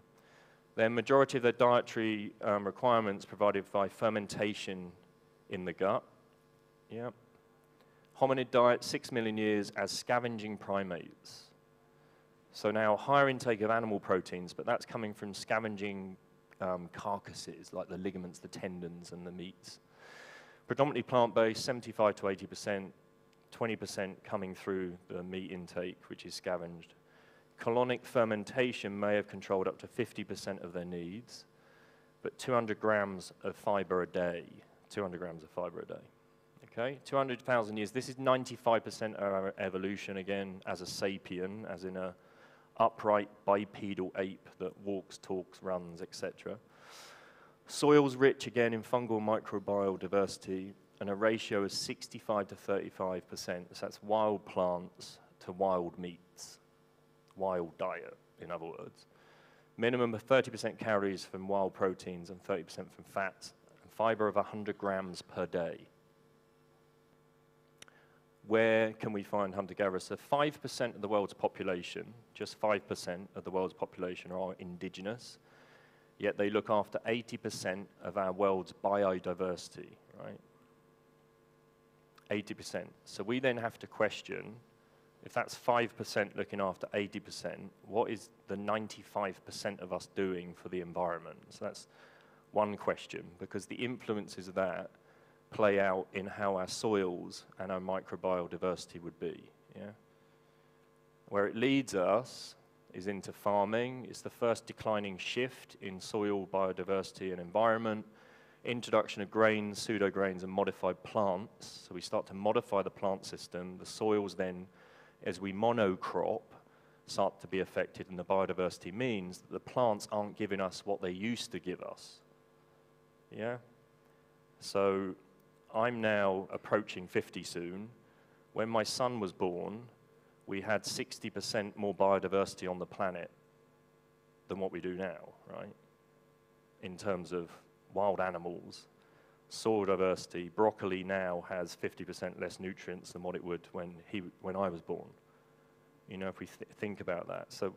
The majority of their dietary requirements provided by fermentation in the gut. Yeah. Hominid diet, 6 million years as scavenging primates. So now higher intake of animal proteins, but that's coming from scavenging carcasses, like the ligaments, the tendons, and the meats. Predominantly plant-based, 75 to 80%, 20% coming through the meat intake, which is scavenged. Colonic fermentation may have controlled up to 50% of their needs, but 200 grams of fiber a day, 200 grams of fiber a day. Okay, 200,000 years. This is 95% of our evolution, again, as a sapien, as in a upright bipedal ape that walks, talks, runs, etc. Soils rich, again, in fungal microbial diversity, and a ratio of 65 to 35%. So that's wild plants to wild meats. Wild diet, in other words. Minimum of 30% calories from wild proteins and 30% from fats, and fiber of 100 grams per day. Where can we find hunter-gatherers? So 5% of the world's population, just 5% of the world's population are indigenous, yet they look after 80% of our world's biodiversity, right? 80%. So we then have to question, if that's 5% looking after 80%, what is the 95% of us doing for the environment? So that's one question, because the influences of that play out in how our soils and our microbial diversity would be. Yeah? Where it leads us is into farming. It's the first declining shift in soil biodiversity and environment. Introduction of grains, pseudograins, and modified plants. So we start to modify the plant system. The soils then, as we monocrop, start to be affected, and the biodiversity means that the plants aren't giving us what they used to give us. Yeah? So I'm now approaching 50 soon. When my son was born, we had 60% more biodiversity on the planet than what we do now, right? In terms of wild animals, soil diversity, broccoli now has 50% less nutrients than what it would when I was born. You know, if we think about that. So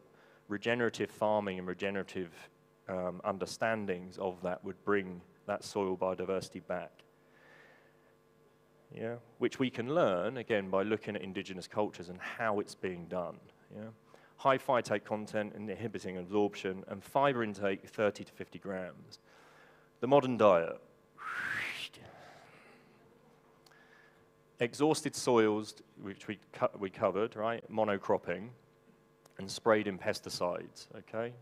regenerative farming and regenerative understandings of that would bring that soil biodiversity back. Yeah, which we can learn, again, by looking at indigenous cultures and how it's being done. Yeah? High phytate content inhibiting absorption, and fiber intake 30 to 50 grams. The modern diet. Exhausted soils, which we covered, right? Monocropping, and sprayed in pesticides, okay?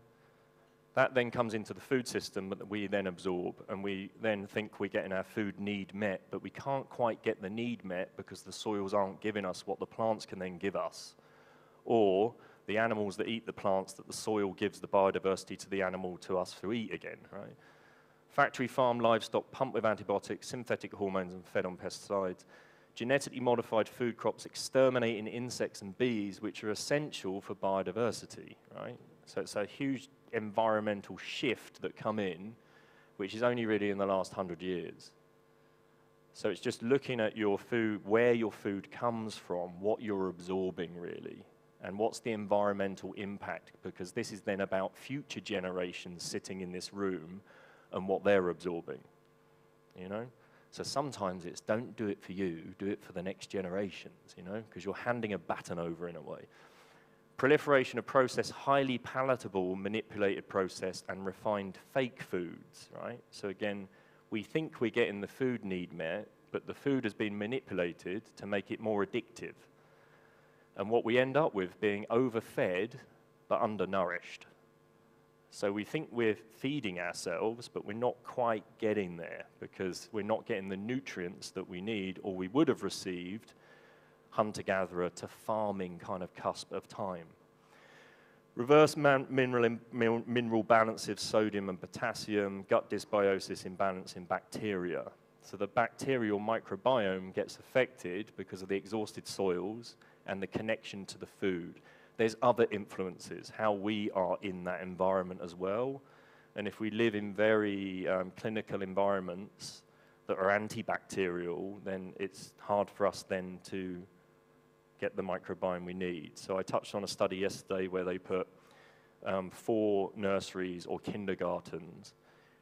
That then comes into the food system that we then absorb, and we then think we're getting our food need met, but we can't quite get the need met because the soils aren't giving us what the plants can then give us. Or the animals that eat the plants, that the soil gives the biodiversity to the animal to us to eat again, right? Factory farm livestock pumped with antibiotics, synthetic hormones, and fed on pesticides. Genetically modified food crops exterminating insects and bees, which are essential for biodiversity, right? So it's a huge environmental shift that come in, which is only really in the last 100 years. So it's just looking at your food, where your food comes from, what you're absorbing really, and what's the environmental impact, because this is then about future generations sitting in this room and what they're absorbing, you know? So sometimes it's don't do it for you, do it for the next generations, you know, because you're handing a baton over in a way. Proliferation of processed, highly palatable, manipulated, processed, and refined fake foods, right? So again, we think we're getting the food need met, but the food has been manipulated to make it more addictive. And what we end up with being overfed, but undernourished. So we think we're feeding ourselves, but we're not quite getting there because we're not getting the nutrients that we need or we would have received hunter-gatherer to farming kind of cusp of time. Reverse mineral balance of sodium and potassium, gut dysbiosis imbalance in bacteria. So the bacterial microbiome gets affected because of the exhausted soils and the connection to the food. There's other influences, how we are in that environment as well. And if we live in very clinical environments that are antibacterial, then it's hard for us then to get the microbiome we need. So I touched on a study yesterday where they put 4 nurseries or kindergartens,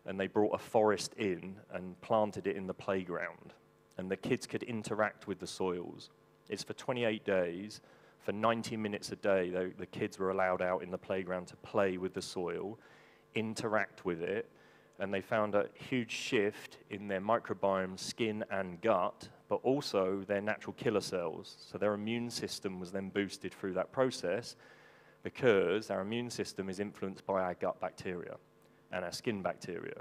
and they brought a forest in and planted it in the playground. And the kids could interact with the soils. It's for 28 days. For 90 minutes a day, the kids were allowed out in the playground to play with the soil, interact with it, and they found a huge shift in their microbiome, skin and gut, but also their natural killer cells. So their immune system was then boosted through that process because our immune system is influenced by our gut bacteria and our skin bacteria.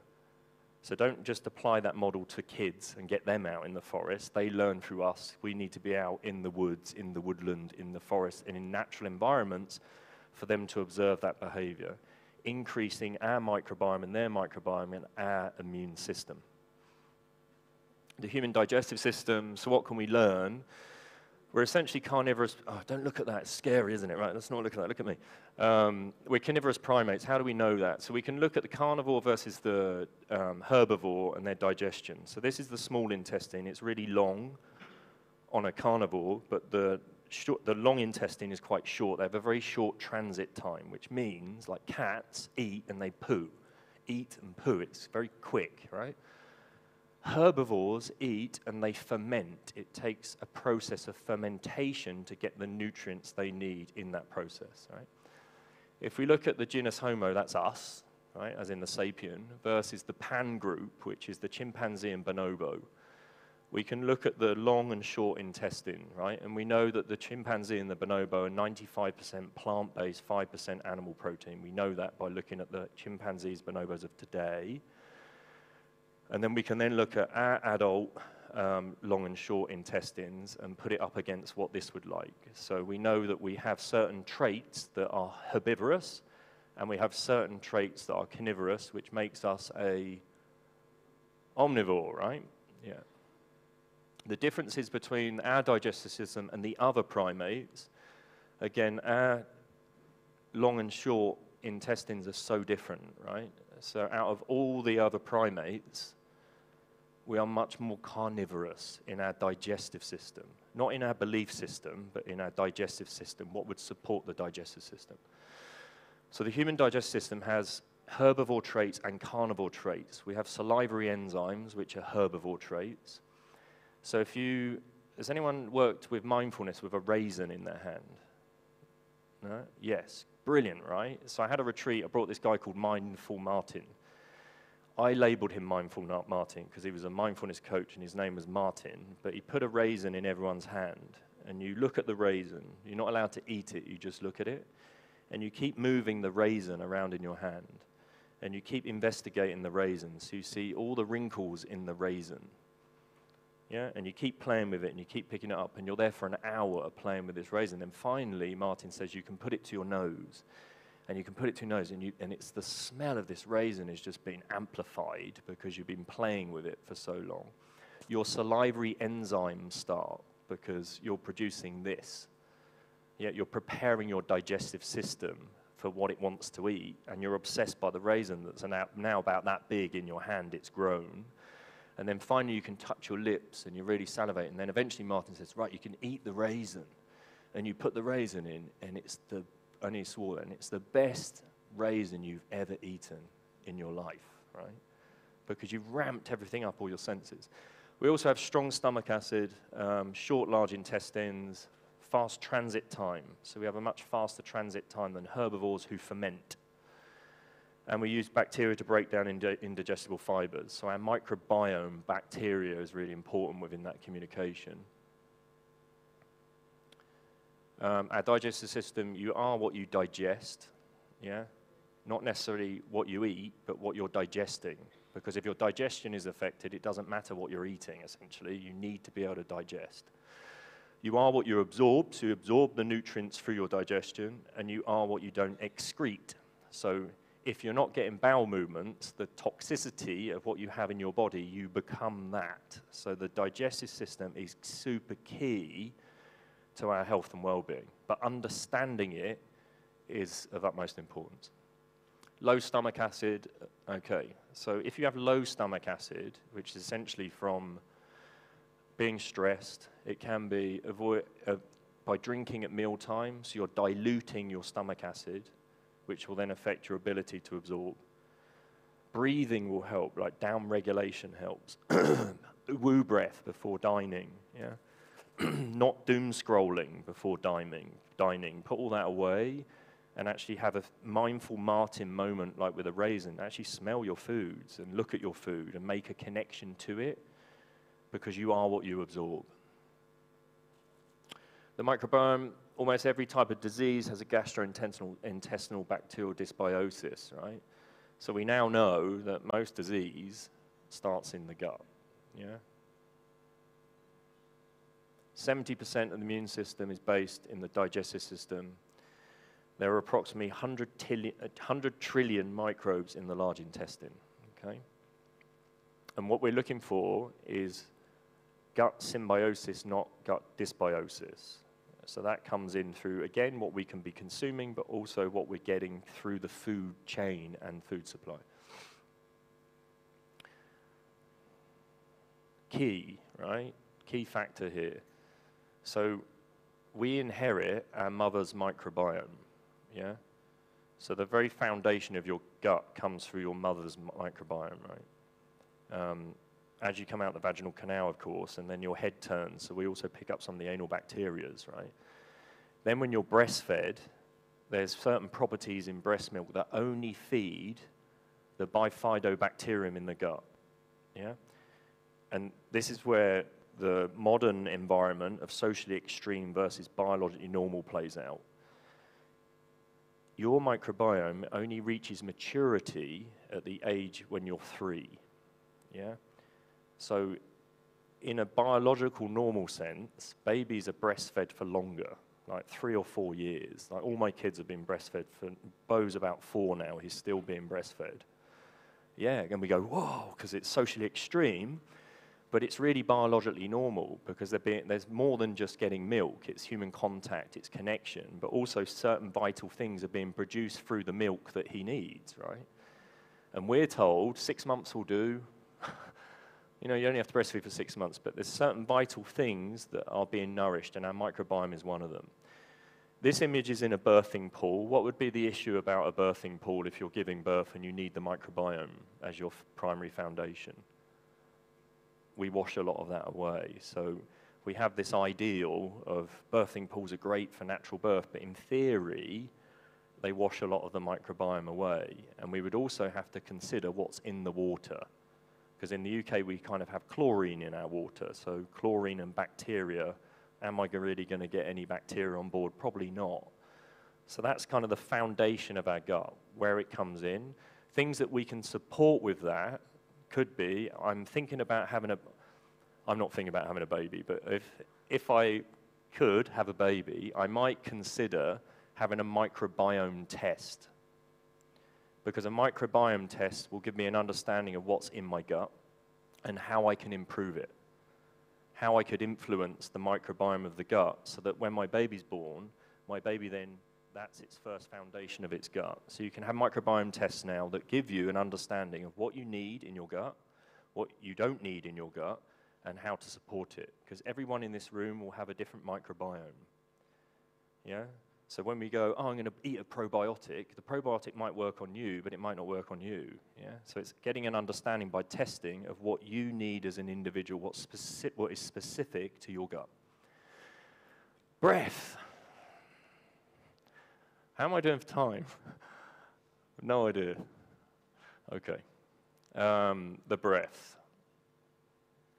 So don't just apply that model to kids and get them out in the forest. They learn through us. We need to be out in the woods, in the woodland, in the forest, and in natural environments for them to observe that behavior, increasing our microbiome and their microbiome and our immune system. The human digestive system, so what can we learn? We're essentially carnivorous. Oh, don't look at that. It's scary, isn't it? Right, let's not look at that. Look at me. We're carnivorous primates. How do we know that? So we can look at the carnivore versus the herbivore and their digestion. So this is the small intestine. It's really long on a carnivore, but the long intestine is quite short. They have a very short transit time, which means, like cats eat and they poo. Eat and poo. It's very quick, right? Herbivores eat and they ferment. It takes a process of fermentation to get the nutrients they need in that process, right? If we look at the genus Homo, that's us, right, as in the sapien, versus the pan group, which is the chimpanzee and bonobo, we can look at the long and short intestine, right? And we know that the chimpanzee and the bonobo are 95% plant-based, 5% animal protein. We know that by looking at the chimpanzees, bonobos of today. And then we can then look at our adult long and short intestines and put it up against what this would like. So we know that we have certain traits that are herbivorous, and we have certain traits that are carnivorous, which makes us a omnivore, right? Yeah. The differences between our digestive system and the other primates, again, our long and short intestines are so different, right? So out of all the other primates, we are much more carnivorous in our digestive system. Not in our belief system, but in our digestive system, what would support the digestive system. So the human digestive system has herbivore traits and carnivore traits. We have salivary enzymes, which are herbivore traits. So has anyone worked with mindfulness with a raisin in their hand? No? Yes, brilliant, right? So I had a retreat, I brought this guy called Mindful Martin. I labeled him Mindful Martin because he was a mindfulness coach and his name was Martin, but he put a raisin in everyone's hand, and you look at the raisin, you're not allowed to eat it, you just look at it, and you keep moving the raisin around in your hand, and you keep investigating the raisin, so you see all the wrinkles in the raisin. Yeah, and you keep playing with it, and you keep picking it up, and you're there for an hour playing with this raisin. And finally, Martin says you can put it to your nose, and you can put it to your nose, and it's the smell of this raisin is just being amplified because you've been playing with it for so long. Your salivary enzymes start because you're producing this. Yeah, you're preparing your digestive system for what it wants to eat, and you're obsessed by the raisin that's now about that big in your hand. It's grown. And then finally you can touch your lips and you really salivate, and then eventually Martin says, right, you can eat the raisin. And you put the raisin in, and it's the best raisin you've ever eaten in your life, right? Because you've ramped everything up, all your senses. We also have strong stomach acid, short, large intestines, fast transit time. So we have a much faster transit time than herbivores who ferment. And we use bacteria to break down indigestible fibers. So our microbiome, bacteria, is really important within that communication. Our digestive system, you are what you digest, yeah? Not necessarily what you eat, but what you're digesting. Because if your digestion is affected, it doesn't matter what you're eating, essentially. You need to be able to digest. You are what you absorb, so you absorb the nutrients through your digestion, and you are what you don't excrete. So if you're not getting bowel movements, the toxicity of what you have in your body, you become that. So the digestive system is super key to our health and well-being, but understanding it is of utmost importance. Low stomach acid, okay. So if you have low stomach acid, which is essentially from being stressed, it can be by drinking at meal times, you're diluting your stomach acid, which will then affect your ability to absorb. Breathing will help, like down regulation helps. Woo breath before dining, yeah? Not doom scrolling before dining. Put all that away and actually have a mindful Martin moment like with a raisin. Actually smell your foods and look at your food and make a connection to it, because you are what you absorb. The microbiome, almost every type of disease has a gastrointestinal bacterial dysbiosis, right? So we now know that most disease starts in the gut, yeah? 70% of the immune system is based in the digestive system. There are approximately 100 trillion microbes in the large intestine, okay? And what we're looking for is gut symbiosis, not gut dysbiosis. So that comes in through, again, what we can be consuming, but also what we're getting through the food chain and food supply. Key, right? Key factor here. So we inherit our mother's microbiome, yeah? So the very foundation of your gut comes through your mother's microbiome, right? As you come out the vaginal canal, of course, and then your head turns, so we also pick up some of the anal bacterias, right? Then when you're breastfed, there's certain properties in breast milk that only feed the bifidobacterium in the gut, yeah? And this is where the modern environment of socially extreme versus biologically normal plays out. Your microbiome only reaches maturity at the age when you're 3, yeah? So in a biological normal sense, babies are breastfed for longer, like 3 or 4 years. Like all my kids have been breastfed for, Bo's about 4 now, he's still being breastfed. Yeah, and we go, whoa, because it's socially extreme. But it's really biologically normal because there's more than just getting milk. It's human contact, it's connection, but also certain vital things are being produced through the milk that he needs, right? And we're told 6 months will do. You know, you only have to breastfeed for 6 months, but there's certain vital things that are being nourished, and our microbiome is one of them. This image is in a birthing pool. What would be the issue about a birthing pool if you're giving birth and you need the microbiome as your primary foundation? We wash a lot of that away. So we have this ideal of birthing pools are great for natural birth, but in theory, they wash a lot of the microbiome away. And we would also have to consider what's in the water. Because in the UK, we kind of have chlorine in our water. So chlorine and bacteria, am I really going to get any bacteria on board? Probably not. So that's kind of the foundation of our gut, where it comes in. Things that we can support with that could be, I'm not thinking about having a baby, but if I could have a baby, I might consider having a microbiome test. Because a microbiome test will give me an understanding of what's in my gut and how I can improve it. How I could influence the microbiome of the gut so that when my baby's born, my baby then, that's its first foundation of its gut. So you can have microbiome tests now that give you an understanding of what you need in your gut, what you don't need in your gut, and how to support it. Because everyone in this room will have a different microbiome. Yeah? So when we go, oh, I'm going to eat a probiotic, the probiotic might work on you, but it might not work on you. Yeah? So it's getting an understanding by testing of what you need as an individual, what is specific to your gut. Breath. How am I doing for time? No idea. Okay. The breath.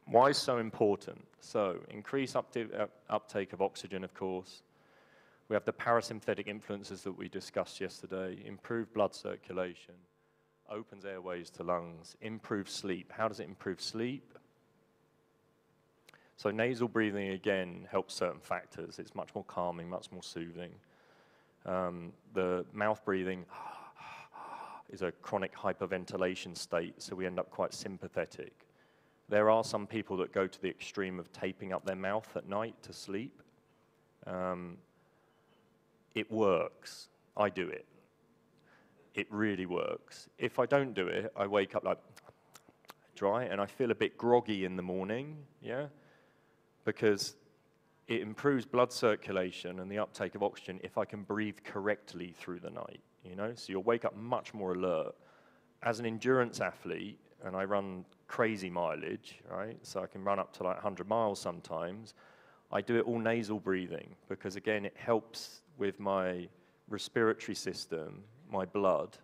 Why so important? So increase uptake of oxygen, of course. We have the parasympathetic influences that we discussed yesterday, improved blood circulation, opens airways to lungs, improves sleep. How does it improve sleep? So nasal breathing, again, helps certain factors. It's much more calming, much more soothing. The mouth breathing is a chronic hyperventilation state, so we end up quite sympathetic. There are some people that go to the extreme of taping up their mouth at night to sleep. It works. I do it. It really works. If I don't do it, I wake up like dry and I feel a bit groggy in the morning, yeah? Because it improves blood circulation and the uptake of oxygen if I can breathe correctly through the night, you know? So you'll wake up much more alert. As an endurance athlete, and I run crazy mileage, right? So I can run up to like 100 miles sometimes. I do it all nasal breathing because, again, it helps with my respiratory system, my blood,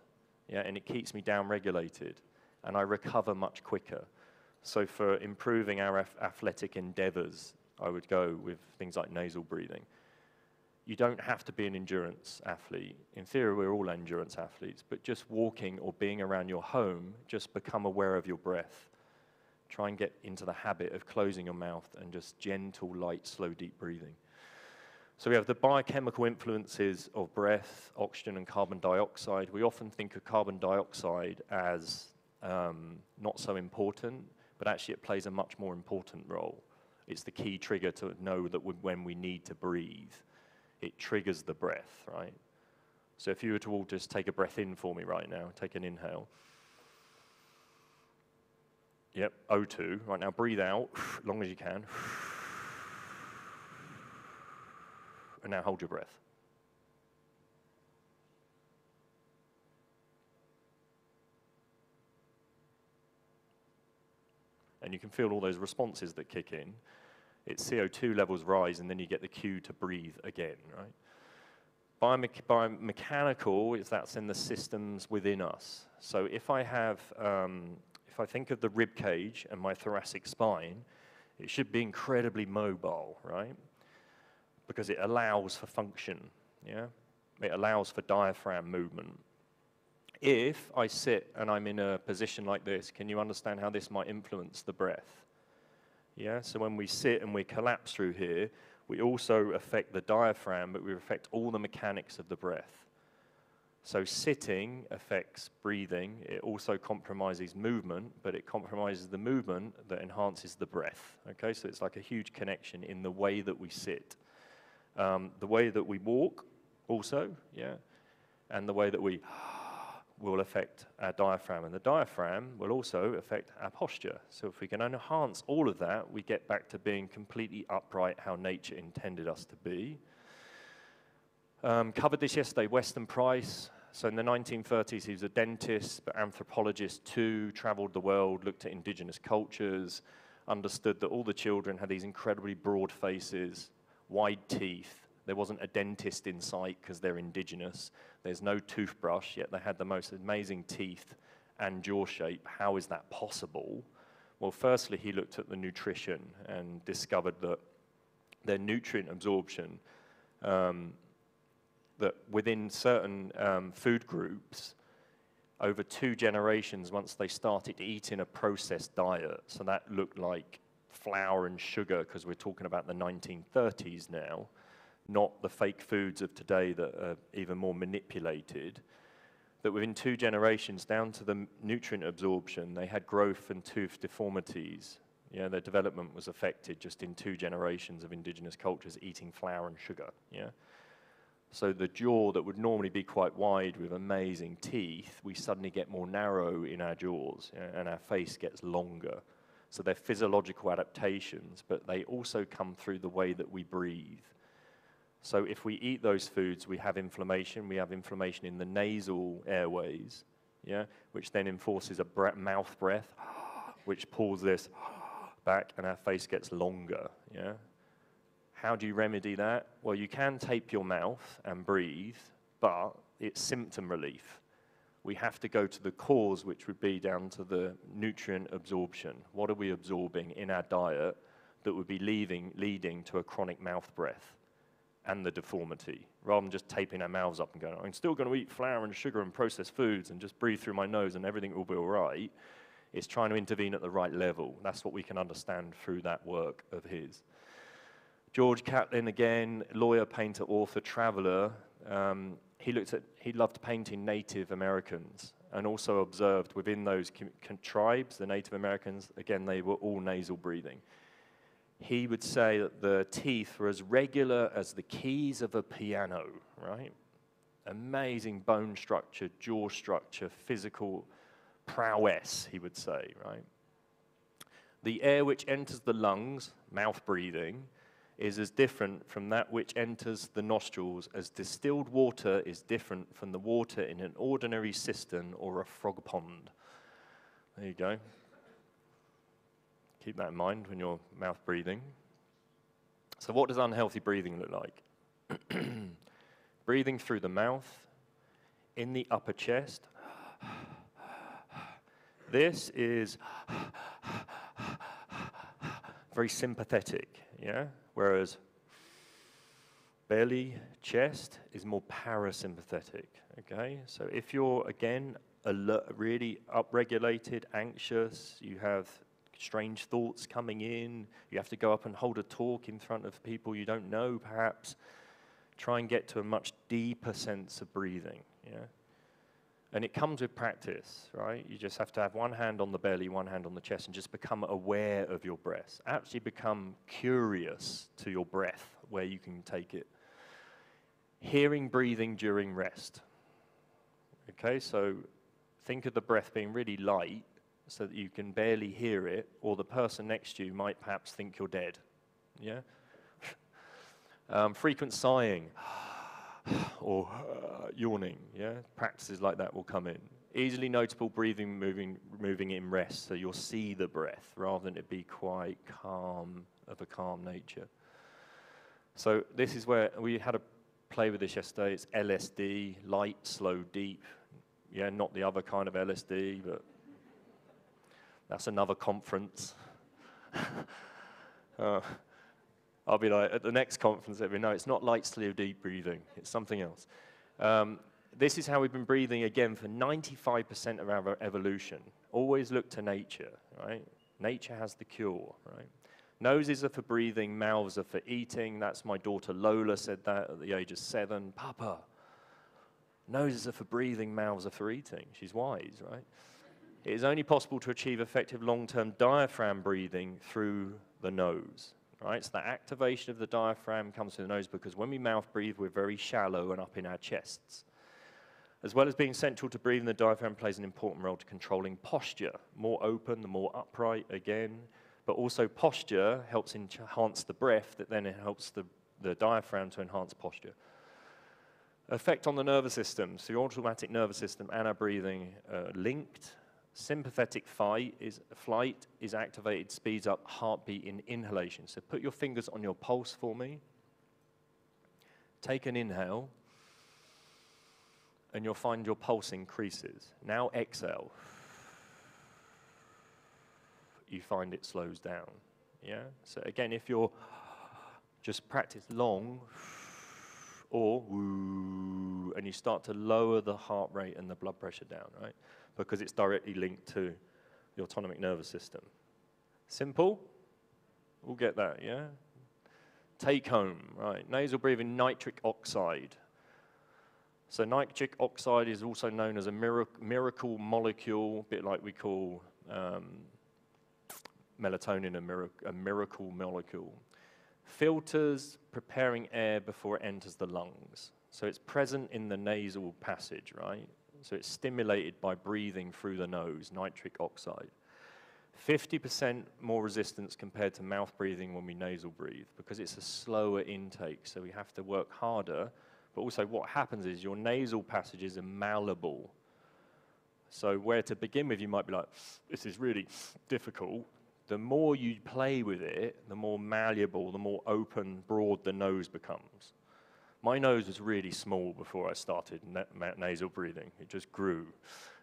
yeah, and it keeps me down-regulated, and I recover much quicker. So for improving our athletic endeavors, I would go with things like nasal breathing. You don't have to be an endurance athlete. In theory, we're all endurance athletes, but just walking or being around your home, just become aware of your breath. Try and get into the habit of closing your mouth and just gentle, light, slow, deep breathing. So we have the biochemical influences of breath, oxygen, and carbon dioxide. We often think of carbon dioxide as not so important, but actually it plays a much more important role. It's the key trigger to know that when we need to breathe, it triggers the breath, right? So if you were to all just take a breath in for me right now, take an inhale. Yep, O2. Right now, breathe out, long as you can. And now hold your breath. And you can feel all those responses that kick in. Its CO2 levels rise, and then you get the cue to breathe again, right? Biomechanical is that's in the systems within us. So if I think of the rib cage and my thoracic spine, it should be incredibly mobile, right? Because it allows for function, yeah? It allows for diaphragm movement. If I sit and I'm in a position like this, can you understand how this might influence the breath? Yeah, so when we sit and we collapse through here, we also affect the diaphragm, but we affect all the mechanics of the breath. So sitting affects breathing. It also compromises movement, but it compromises the movement that enhances the breath. Okay, so it's like a huge connection in the way that we sit. The way that we walk also, yeah, and the way that we will affect our diaphragm. And the diaphragm will also affect our posture. So if we can enhance all of that, we get back to being completely upright, how nature intended us to be. Covered this yesterday, Weston Price. So in the 1930s, he was a dentist, but anthropologist too, traveled the world, looked at indigenous cultures, understood that all the children had these incredibly broad faces, wide teeth. There wasn't a dentist in sight because they're indigenous. There's no toothbrush, yet they had the most amazing teeth and jaw shape. How is that possible? Well, firstly, he looked at the nutrition and discovered that their nutrient absorption, that within certain food groups, over 2 generations, once they started eating a processed diet, so that looked like flour and sugar, because we're talking about the 1930s now, not the fake foods of today that are even more manipulated, that within 2 generations, down to the nutrient absorption, they had growth and tooth deformities. Yeah, their development was affected just in 2 generations of indigenous cultures eating flour and sugar, yeah? So the jaw that would normally be quite wide with amazing teeth, we suddenly get more narrow in our jaws, yeah, and our face gets longer. So they're physiological adaptations, but they also come through the way that we breathe. So if we eat those foods, we have inflammation. We have inflammation in the nasal airways, yeah, which then enforces a mouth breath, which pulls this back, and our face gets longer, yeah. How do you remedy that? Well, you can tape your mouth and breathe, but it's symptom relief. We have to go to the cause, which would be down to the nutrient absorption. What are we absorbing in our diet that would be leading to a chronic mouth breath and the deformity, rather than just taping our mouths up and going, I'm still going to eat flour and sugar and processed foods and just breathe through my nose and everything will be all right. It's trying to intervene at the right level. That's what we can understand through that work of his. George Catlin, again, lawyer, painter, author, traveler. He loved painting Native Americans and also observed within those tribes, the Native Americans, again, they were all nasal breathing. He would say that the teeth were as regular as the keys of a piano, right? Amazing bone structure, jaw structure, physical prowess, he would say, right? The air which enters the lungs, mouth breathing, is as different from that which enters the nostrils as distilled water is different from the water in an ordinary cistern or a frog pond. There you go. Keep that in mind when you're mouth breathing. So what does unhealthy breathing look like? Breathing through the mouth, in the upper chest. This is very sympathetic, yeah? Whereas belly, chest is more parasympathetic, okay? So if you're, again, alert, really upregulated, anxious, you have strange thoughts coming in, you have to go up and hold a talk in front of people you don't know, perhaps, try and get to a much deeper sense of breathing, yeah? And it comes with practice, right? You just have to have one hand on the belly, one hand on the chest, and just become aware of your breath. Actually become curious to your breath, where you can take it. Hearing breathing during rest. Okay, so think of the breath being really light so that you can barely hear it, or the person next to you might perhaps think you're dead, yeah? Frequent sighing. Or yawning, yeah? Practices like that will come in. Easily notable breathing, moving in rest, so you'll see the breath rather than it be quite calm, of a calm nature. So this is where we had a play with this yesterday. It's LSD, light, slow, deep. Yeah, not the other kind of LSD, but that's another conference. I'll be like, at the next conference, they'll be, no, it's not light, slow, deep breathing. It's something else. This is how we've been breathing, again, for 95% of our evolution. Always look to nature, right? Nature has the cure, right? Noses are for breathing, mouths are for eating. That's my daughter Lola said that at the age of 7. Papa, Noses are for breathing, mouths are for eating. She's wise, right? It is only possible to achieve effective long-term diaphragm breathing through the nose, right? So the activation of the diaphragm comes through the nose because when we mouth breathe, we're very shallow and up in our chests. As well as being central to breathing, the diaphragm plays an important role to controlling posture. More open, the more upright, again. But also posture helps enhance the breath, that then it helps the diaphragm to enhance posture. Effect on the nervous system. So your automatic nervous system and our breathing are linked. Sympathetic flight is activated, speeds up heartbeat in inhalation. So put your fingers on your pulse for me. Take an inhale, and you'll find your pulse increases. Now exhale. You find it slows down. Yeah? So again, if you're just practice long, or woo, and you start to lower the heart rate and the blood pressure down, right? Because it's directly linked to the autonomic nervous system. Simple? We'll get that, yeah? Take home, right? Nasal breathing, nitric oxide. So nitric oxide is also known as a miracle molecule, a bit like we call melatonin a miracle molecule. Filters preparing air before it enters the lungs. So it's present in the nasal passage, right? So it's stimulated by breathing through the nose, nitric oxide. 50% more resistance compared to mouth breathing when we nasal breathe because it's a slower intake, so we have to work harder. But also what happens is your nasal passages are malleable. So where to begin with, you might be like, this is really difficult. The more you play with it, the more malleable, the more open, broad the nose becomes. My nose was really small before I started nasal breathing. It just grew.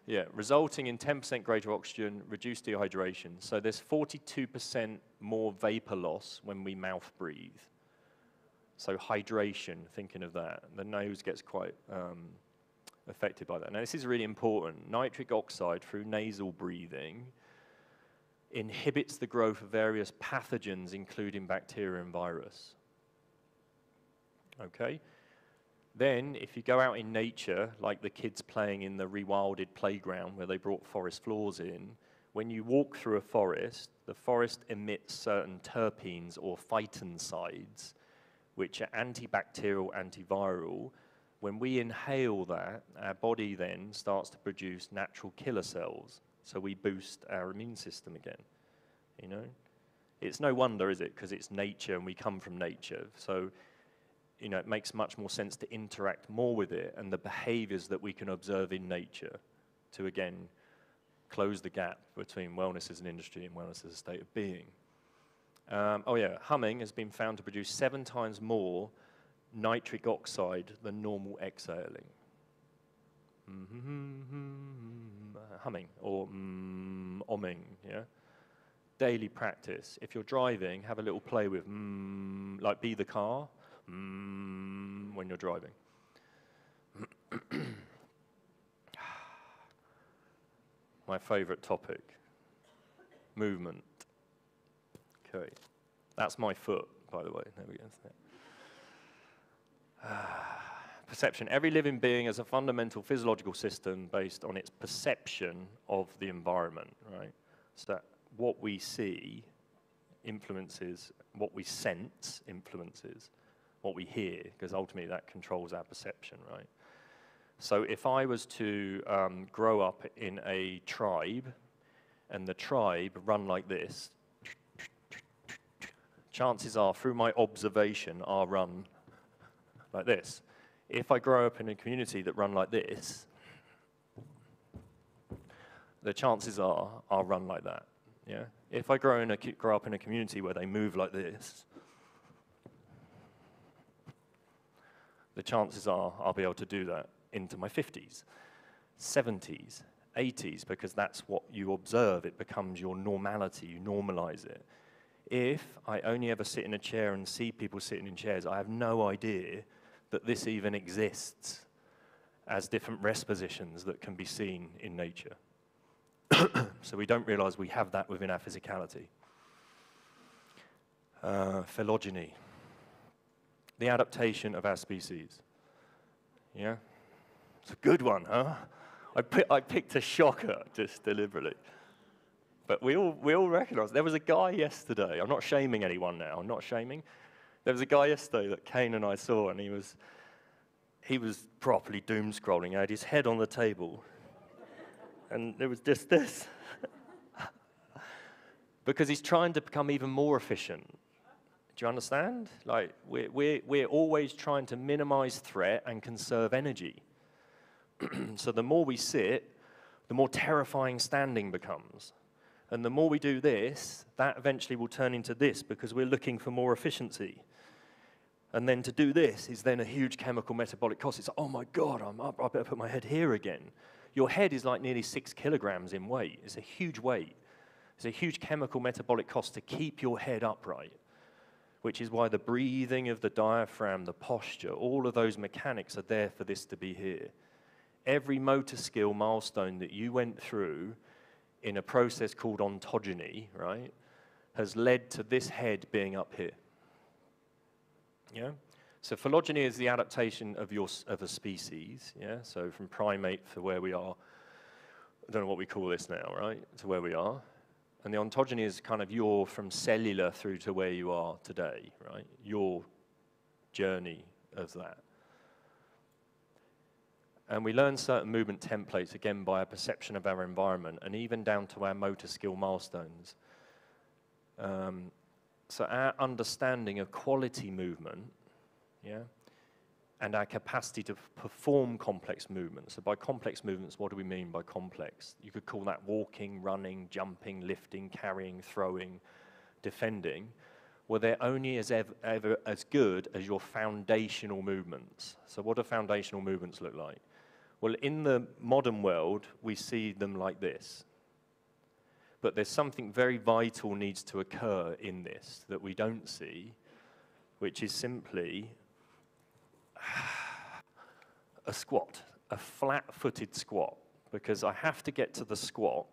Yeah, resulting in 10% greater oxygen, reduced dehydration. So there's 42% more vapor loss when we mouth breathe. So hydration, thinking of that. The nose gets quite affected by that. Now this is really important. Nitric oxide through nasal breathing inhibits the growth of various pathogens, including bacteria and virus. Okay? Then, if you go out in nature, like the kids playing in the rewilded playground where they brought forest floors in, when you walk through a forest, the forest emits certain terpenes or phytoncides, which are antibacterial, antiviral. When we inhale that, our body then starts to produce natural killer cells. So we boost our immune system again, you know? It's no wonder, is it? Because it's nature and we come from nature. So, you know, it makes much more sense to interact more with it and the behaviors that we can observe in nature to, again, close the gap between wellness as an industry and wellness as a state of being. Oh yeah, humming has been found to produce 7 times more nitric oxide than normal exhaling. Humming or omming, yeah? Daily practice. If you're driving, have a little play with like be the car when you're driving. My favorite topic, movement. Okay, that's my foot, by the way. There we go. Perception. Every living being has a fundamental physiological system based on its perception of the environment, right? So what we see influences, what we sense influences what we hear, because ultimately that controls our perception, right? So if I was to grow up in a tribe, and the tribe run like this, chances are, through my observation, I'll run like this. If I grow up in a community that run like this, the chances are I'll run like that. Yeah. If I grow up in a community where they move like this, the chances are I'll be able to do that into my 50s, 70s, 80s, because that's what you observe. It becomes your normality. You normalize it. If I only ever sit in a chair and see people sitting in chairs, I have no idea that this even exists as different rest positions that can be seen in nature. So we don't realize we have that within our physicality. Phylogeny, the adaptation of our species. Yeah? It's a good one, huh? I picked a shocker just deliberately. But we all recognise. There was a guy yesterday. I'm not shaming anyone now. I'm not shaming. There was a guy yesterday that Kane and I saw, and he was properly doom scrolling. He had his head on the table, and it was just this. Because he's trying to become even more efficient. Do you understand? Like we're always trying to minimize threat and conserve energy. So the more we sit, the more terrifying standing becomes. And the more we do this, that eventually will turn into this because we're looking for more efficiency. And then to do this is then a huge chemical metabolic cost. It's like, oh my God, I'm up, I better put my head here again. Your head is like nearly 6 kilograms in weight. It's a huge weight. It's a huge chemical metabolic cost to keep your head upright, which is why the breathing of the diaphragm, the posture, all of those mechanics are there for this to be here. Every motor skill milestone that you went through in a process called ontogeny, right, has led to this head being up here. Yeah? So phylogeny is the adaptation of a species, yeah? So from primate to where we are, I don't know what we call this now, right, to where we are. And the ontogeny is kind of your from cellular through to where you are today, right? Your journey of that. And we learn certain movement templates, again, by a perception of our environment, and even down to our motor skill milestones. So our understanding of quality movement, yeah, and our capacity to perform complex movements. So by complex movements, what do we mean by complex? You could call that walking, running, jumping, lifting, carrying, throwing, defending. Well, they're only ever as good as your foundational movements. So what do foundational movements look like? Well, in the modern world, we see them like this. But there's something very vital needs to occur in this that we don't see, which is simply a squat, a flat-footed squat, because I have to get to the squat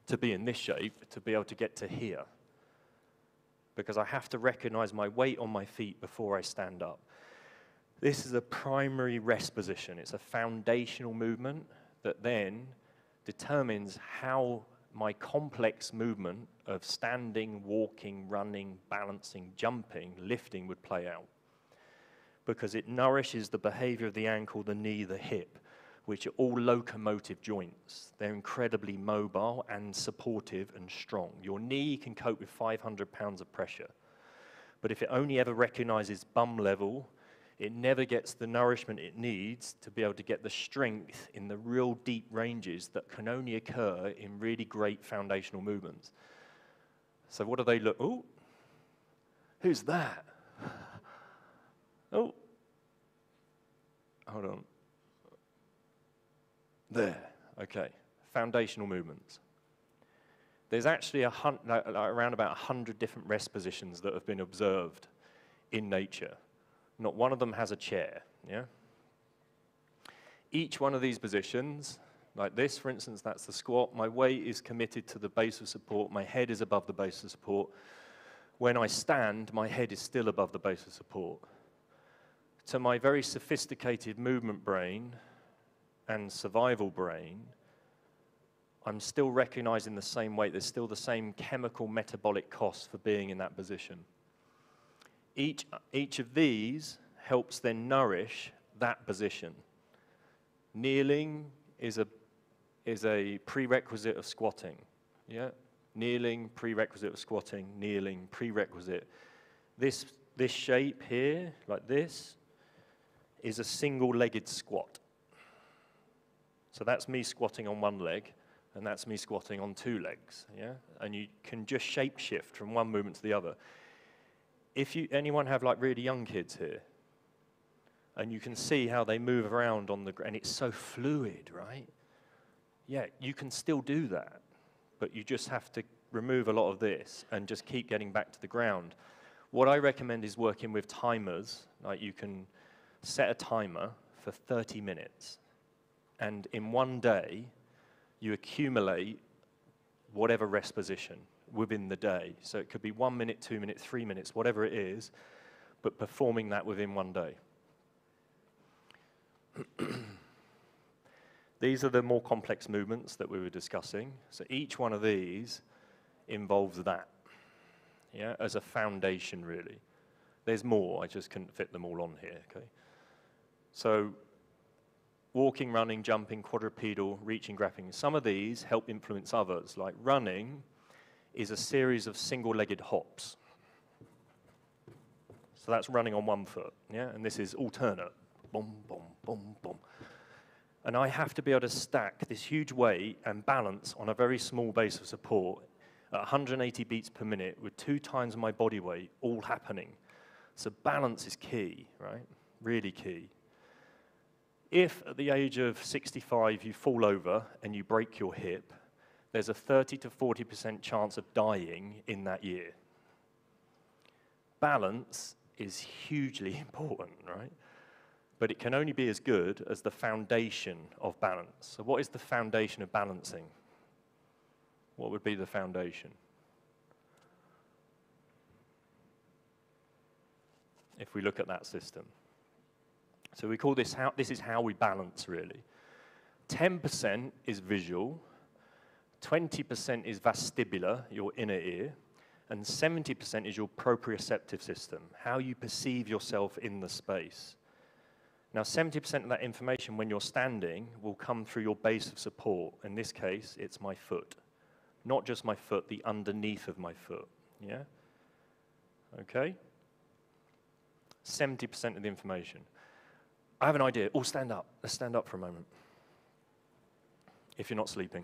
to be in this shape to be able to get to here, because I have to recognize my weight on my feet before I stand up. This is a primary rest position. It's a foundational movement that then determines how my complex movement of standing, walking, running, balancing, jumping, lifting would play out. Because it nourishes the behavior of the ankle, the knee, the hip, which are all locomotive joints. They're incredibly mobile and supportive and strong. Your knee can cope with 500 pounds of pressure. But if it only ever recognizes bum level, it never gets the nourishment it needs to be able to get the strength in the real deep ranges that can only occur in really great foundational movements. So what do they look? Oh, who's that? Oh, hold on. There, okay. Foundational movements. There's actually around about 100 different rest positions that have been observed in nature. Not one of them has a chair, yeah? Each one of these positions, like this, for instance, that's the squat. My weight is committed to the base of support. My head is above the base of support. When I stand, my head is still above the base of support. To my very sophisticated movement brain and survival brain, I'm still recognizing the same weight. There's still the same chemical metabolic cost for being in that position. Each of these helps then nourish that position. Kneeling is a prerequisite of squatting. Yeah? Kneeling, prerequisite of squatting, kneeling, prerequisite. This shape here, like this, is a single-legged squat. So that's me squatting on one leg, and that's me squatting on two legs. Yeah? And you can just shape shift from one movement to the other. If anyone have like really young kids here, and you can see how they move around on the ground, and it's so fluid, right? Yeah, you can still do that, but you just have to remove a lot of this and just keep getting back to the ground. What I recommend is working with timers. Like you can set a timer for 30 minutes, and in one day, you accumulate whatever rest position within the day. So it could be 1 minute, 2 minutes, 3 minutes, whatever it is, but performing that within one day. These are the more complex movements that we were discussing. So each one of these involves that, yeah, as a foundation, really. There's more, I just couldn't fit them all on here, okay? So walking, running, jumping, quadrupedal, reaching, grappling. Some of these help influence others, like running is a series of single-legged hops. So that's running on one foot, yeah? And this is alternate, boom, boom, boom, boom. And I have to be able to stack this huge weight and balance on a very small base of support at 180 beats per minute with 2 times my body weight all happening. So balance is key, right? Really key. If at the age of 65 you fall over and you break your hip, there's a 30 to 40% chance of dying in that year. Balance is hugely important, right? But it can only be as good as the foundation of balance. So what is the foundation of balancing? What would be the foundation? If we look at that system. So we call this, this is how we balance, really. 10% is visual, 20% is vestibular, your inner ear, and 70% is your proprioceptive system, how you perceive yourself in the space. Now, 70% of that information when you're standing will come through your base of support. In this case, it's my foot. Not just my foot, the underneath of my foot, yeah? Okay? 70% of the information. I have an idea. All stand up. Let's stand up for a moment. If you're not sleeping.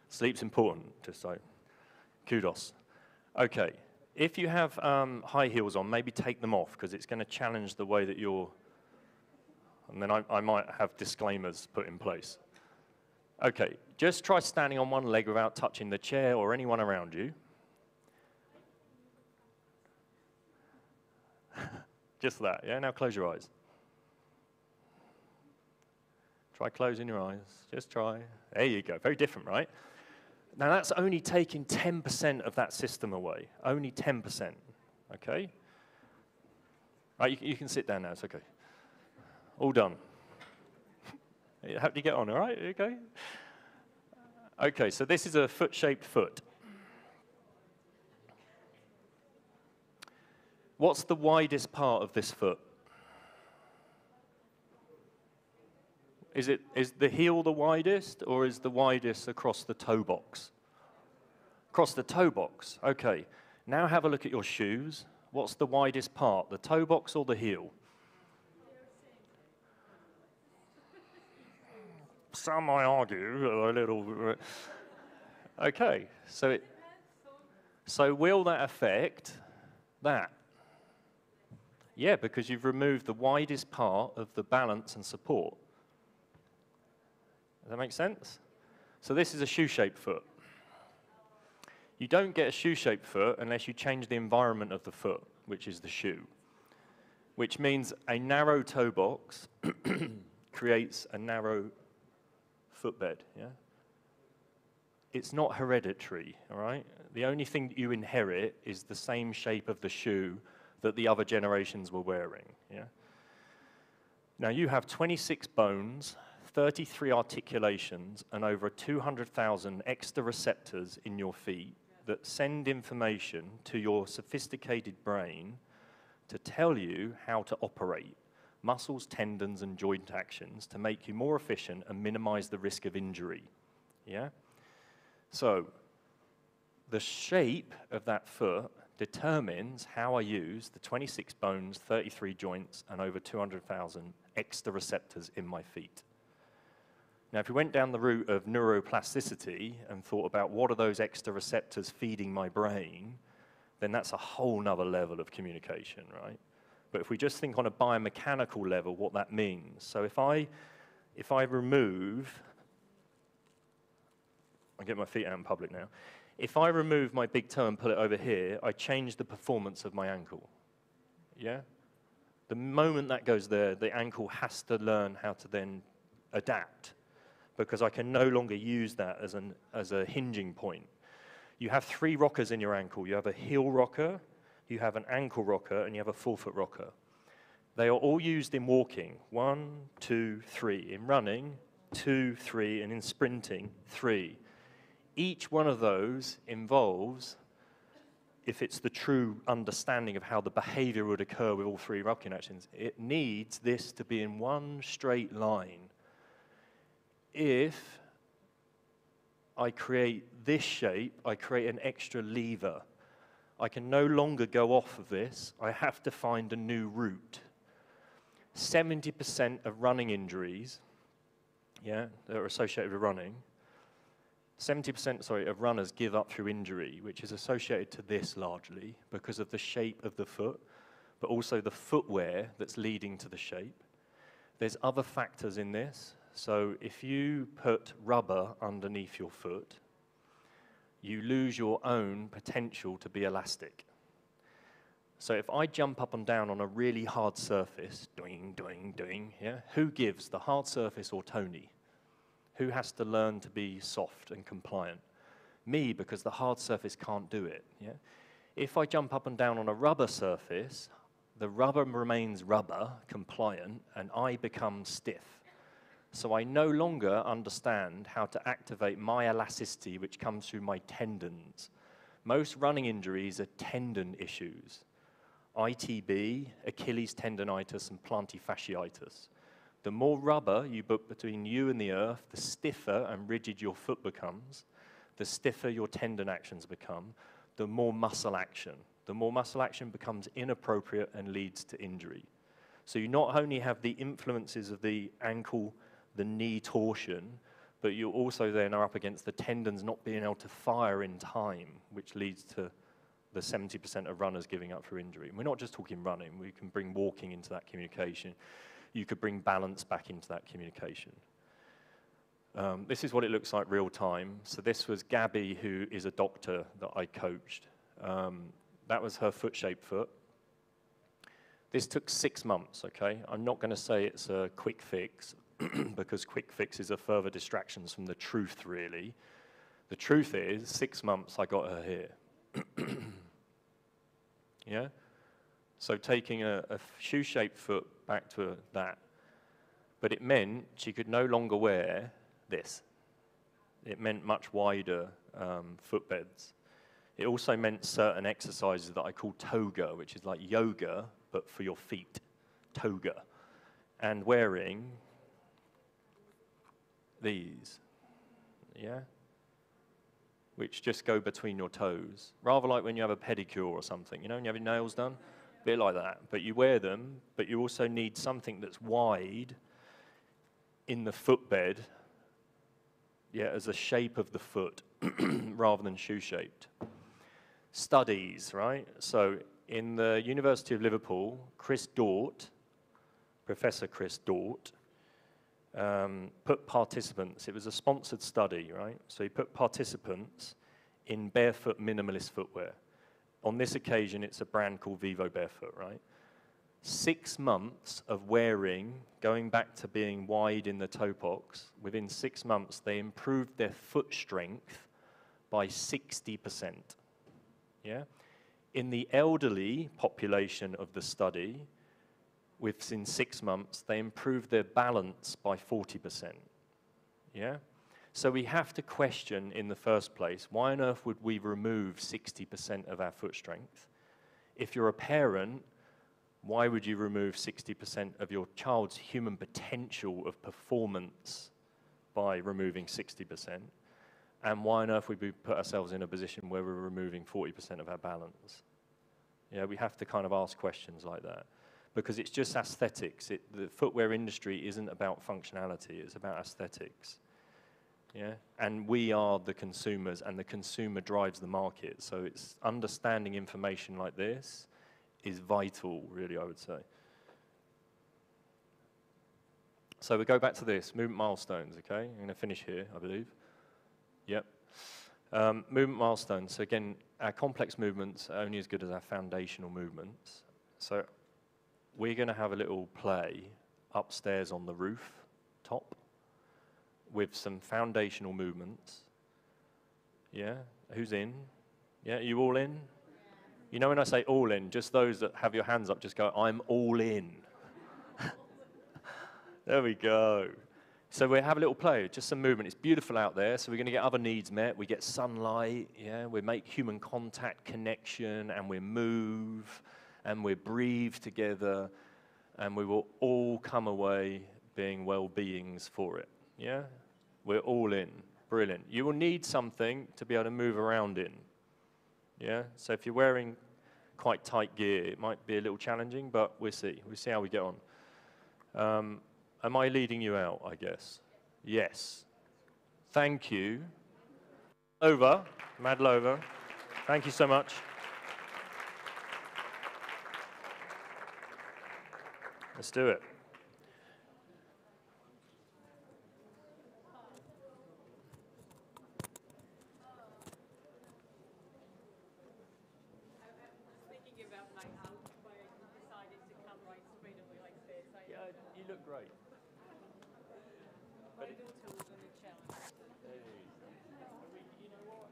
Sleep's important, just like, kudos. Okay. If you have high heels on, maybe take them off, because it's going to challenge the way that you're... And then I might have disclaimers put in place. Okay, just try standing on one leg without touching the chair or anyone around you. Just that, yeah? Now close your eyes. Try closing your eyes. Just try. There you go. Very different, right? Now, that's only taking 10% of that system away. Only 10%, okay? Right, you can sit down now. It's okay. All done. How do you get on, all right? Okay? Okay, so this is a foot-shaped foot. What's the widest part of this foot? Is the heel the widest, or is the widest across the toe box? Across the toe box, okay. Now have a look at your shoes. What's the widest part, the toe box or the heel? Some might argue a little. Okay, so will that affect that? Yeah, because you've removed the widest part of the balance and support. Does that make sense? So this is a shoe-shaped foot. You don't get a shoe-shaped foot unless you change the environment of the foot, which is the shoe, which means a narrow toe box creates a narrow footbed, yeah? It's not hereditary, all right? The only thing that you inherit is the same shape of the shoe that the other generations were wearing, yeah? Now you have 26 bones, 33 articulations, and over 200,000 extra receptors in your feet that send information to your sophisticated brain to tell you how to operate muscles, tendons, and joint actions to make you more efficient and minimize the risk of injury, yeah? So the shape of that foot determines how I use the 26 bones, 33 joints, and over 200,000 extra receptors in my feet. Now, if we went down the route of neuroplasticity and thought about what are those extra receptors feeding my brain, then that's a whole nother level of communication, right? But if we just think on a biomechanical level, what that means. So if I remove, I get my feet out in public now. If I remove my big toe and pull it over here, I change the performance of my ankle, yeah? The moment that goes there, the ankle has to learn how to then adapt, because I can no longer use that as a hinging point. You have 3 rockers in your ankle. You have a heel rocker, you have an ankle rocker, and you have a forefoot rocker. They are all used in walking. 1, 2, 3. In running, 2, 3. And in sprinting, 3. Each one of those involves, if it's the true understanding of how the behavior would occur with all 3 walking actions, it needs this to be in one straight line. If I create this shape, I create an extra lever. I can no longer go off of this. I have to find a new route. 70% of running injuries, that are associated with running, 70% of runners give up through injury, which is associated to this largely because of the shape of the foot, but also the footwear that's leading to the shape. There's other factors in this. So if you put rubber underneath your foot, you lose your own potential to be elastic. So if I jump up and down on a really hard surface, doing, doing, doing, who gives, the hard surface or Tony? Who has to learn to be soft and compliant? Me, because the hard surface can't do it. If I jump up and down on a rubber surface, the rubber remains rubber, compliant, and I become stiff. So I no longer understand how to activate my elasticity, which comes through my tendons. Most running injuries are tendon issues. ITB, Achilles tendonitis, and plantar fasciitis. The more rubber you put between you and the earth, the stiffer and rigid your foot becomes, the stiffer your tendon actions become, the more muscle action. The more muscle action becomes inappropriate and leads to injury. So you not only have the influences of the ankle, the knee torsion, but you also then are up against the tendons not being able to fire in time, which leads to the 70% of runners giving up through injury. And we're not just talking running, we can bring walking into that communication. You could bring balance back into that communication. This is what it looks like real time. So this was Gabby, who is a doctor that I coached. That was her foot-shaped foot. This took 6 months, okay? I'm not gonna say it's a quick fix, because quick fixes are further distractions from the truth, really. The truth is, 6 months I got her here. So taking a shoe-shaped foot back to that, but it meant she could no longer wear this. It meant much wider footbeds. It also meant certain exercises that I call toga, which is like yoga, but for your feet, toga. And wearing these, which just go between your toes. Rather like when you have a pedicure or something, when you have your nails done, a bit like that. But you wear them, but you also need something that's wide in the footbed, as a shape of the foot, rather than shoe-shaped. Studies, right? So in the University of Liverpool, Professor Chris Dort, put participants, it was a sponsored study, right? So he put participants in barefoot minimalist footwear. On this occasion, it's a brand called Vivo Barefoot, right? 6 months of wearing, going back to being wide in the toe box, within 6 months, they improved their foot strength by 60%, In the elderly population of the study, within 6 months, they improved their balance by 40%, So we have to question in the first place, why on earth would we remove 60% of our foot strength? If you're a parent, why would you remove 60% of your child's human potential of performance by removing 60%? And why on earth would we put ourselves in a position where we're removing 40% of our balance? We have to kind of ask questions like that. Because it's just aesthetics. The footwear industry isn't about functionality, it's about aesthetics. And we are the consumers, and the consumer drives the market. So it's understanding information like this is vital, really, I would say. So we go back to this, movement milestones, okay? I'm going to finish here, I believe. Yep. Movement milestones. So again, our complex movements are only as good as our foundational movements. So we're going to have a little play upstairs on the roof top with some foundational movements. Who's in? Are you all in? When I say all in, just those that have your hands up, just go, I'm all in. There we go. So we have a little play, just some movement. It's beautiful out there, so we're going to get other needs met. We get sunlight, yeah. We make human contact, connection, and we move, and we breathe together, and we will all come away being well-beings for it, yeah. We're all in. Brilliant. You will need something to be able to move around in, yeah. So if you're wearing quite tight gear, it might be a little challenging, but we'll see. We'll see how we get on. Am I leading you out, I guess? Yes. Thank you. Over, Madlova. Thank you so much. Let's do it. Thinking about my house, where I decided to come right straight away like this. Yeah, you look great. My daughter was on a challenge. You know what?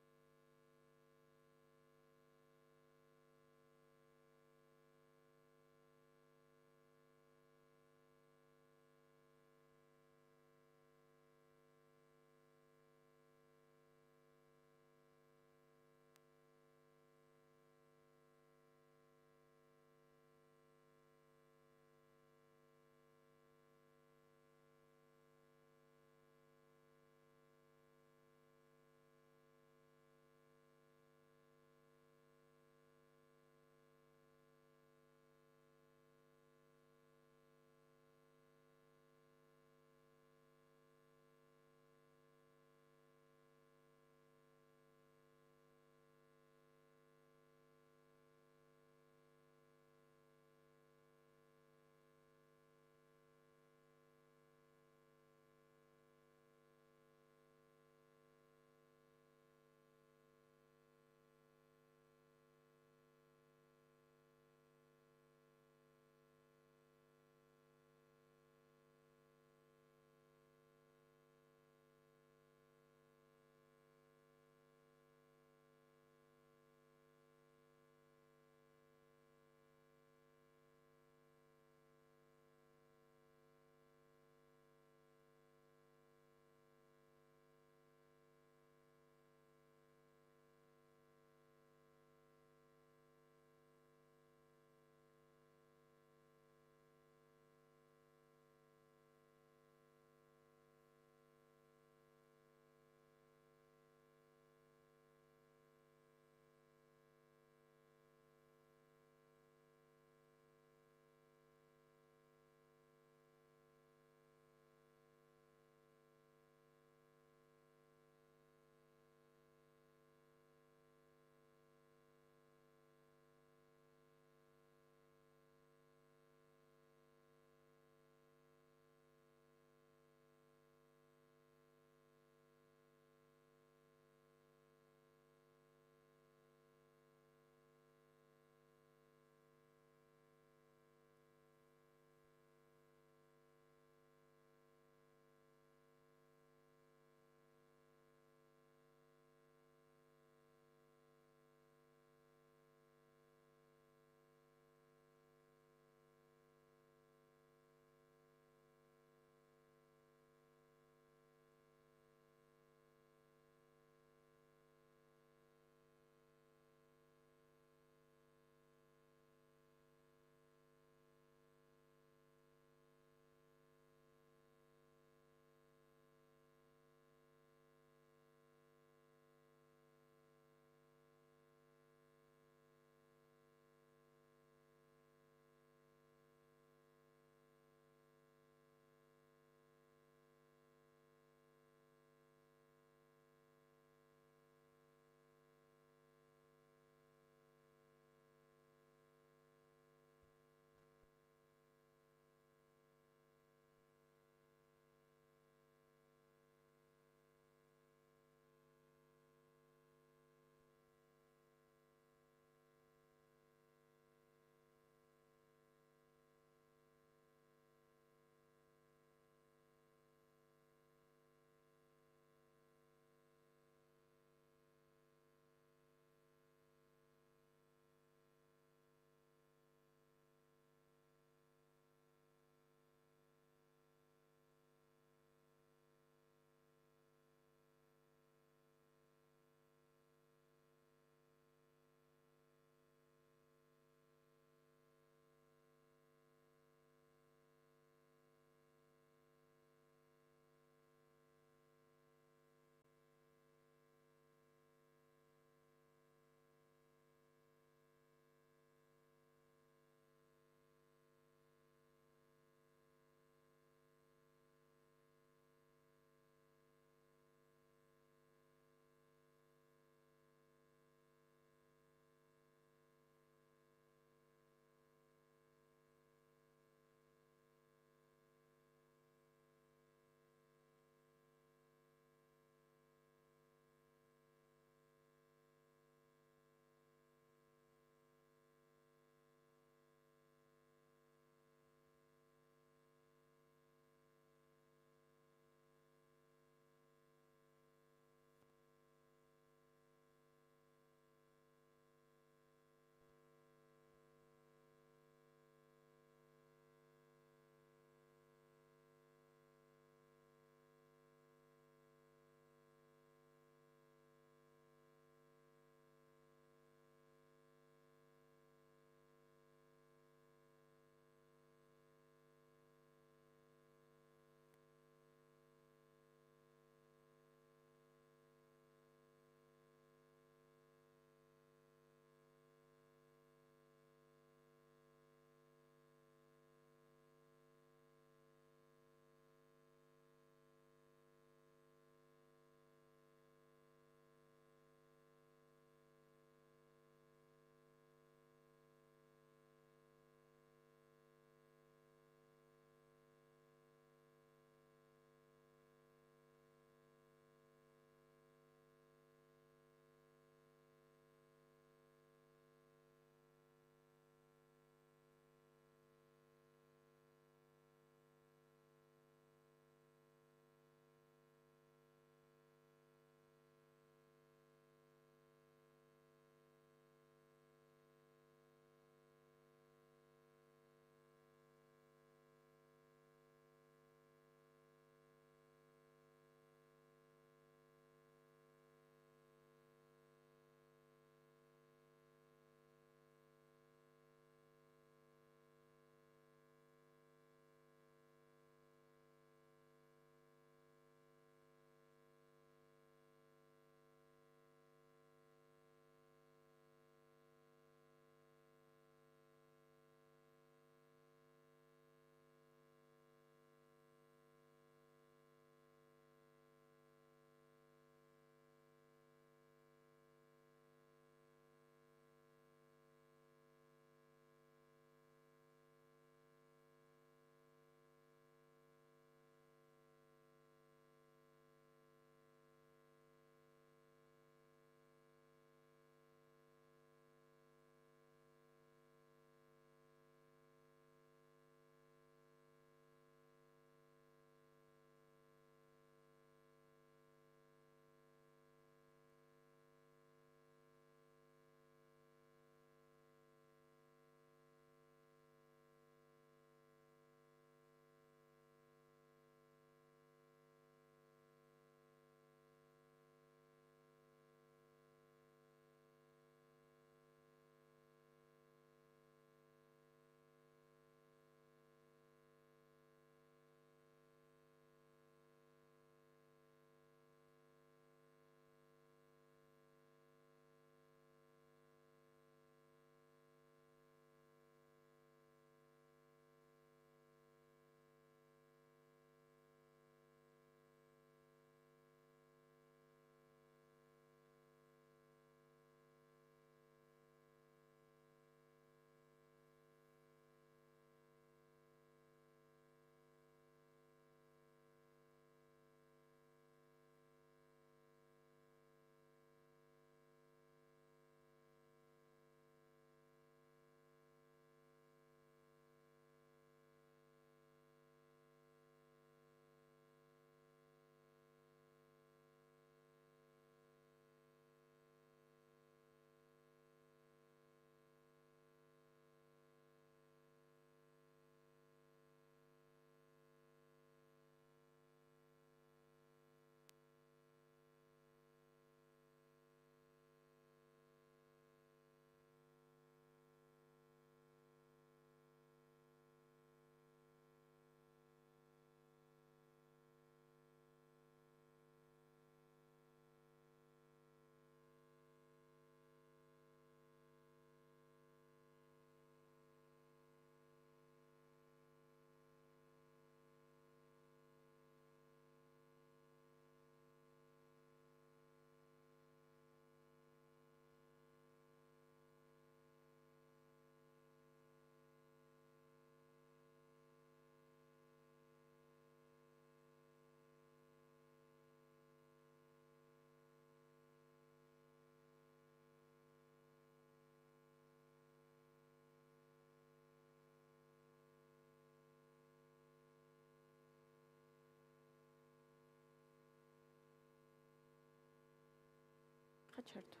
ხარ ჩართული.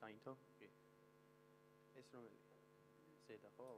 Sainto? Es romeli. Seda ხო?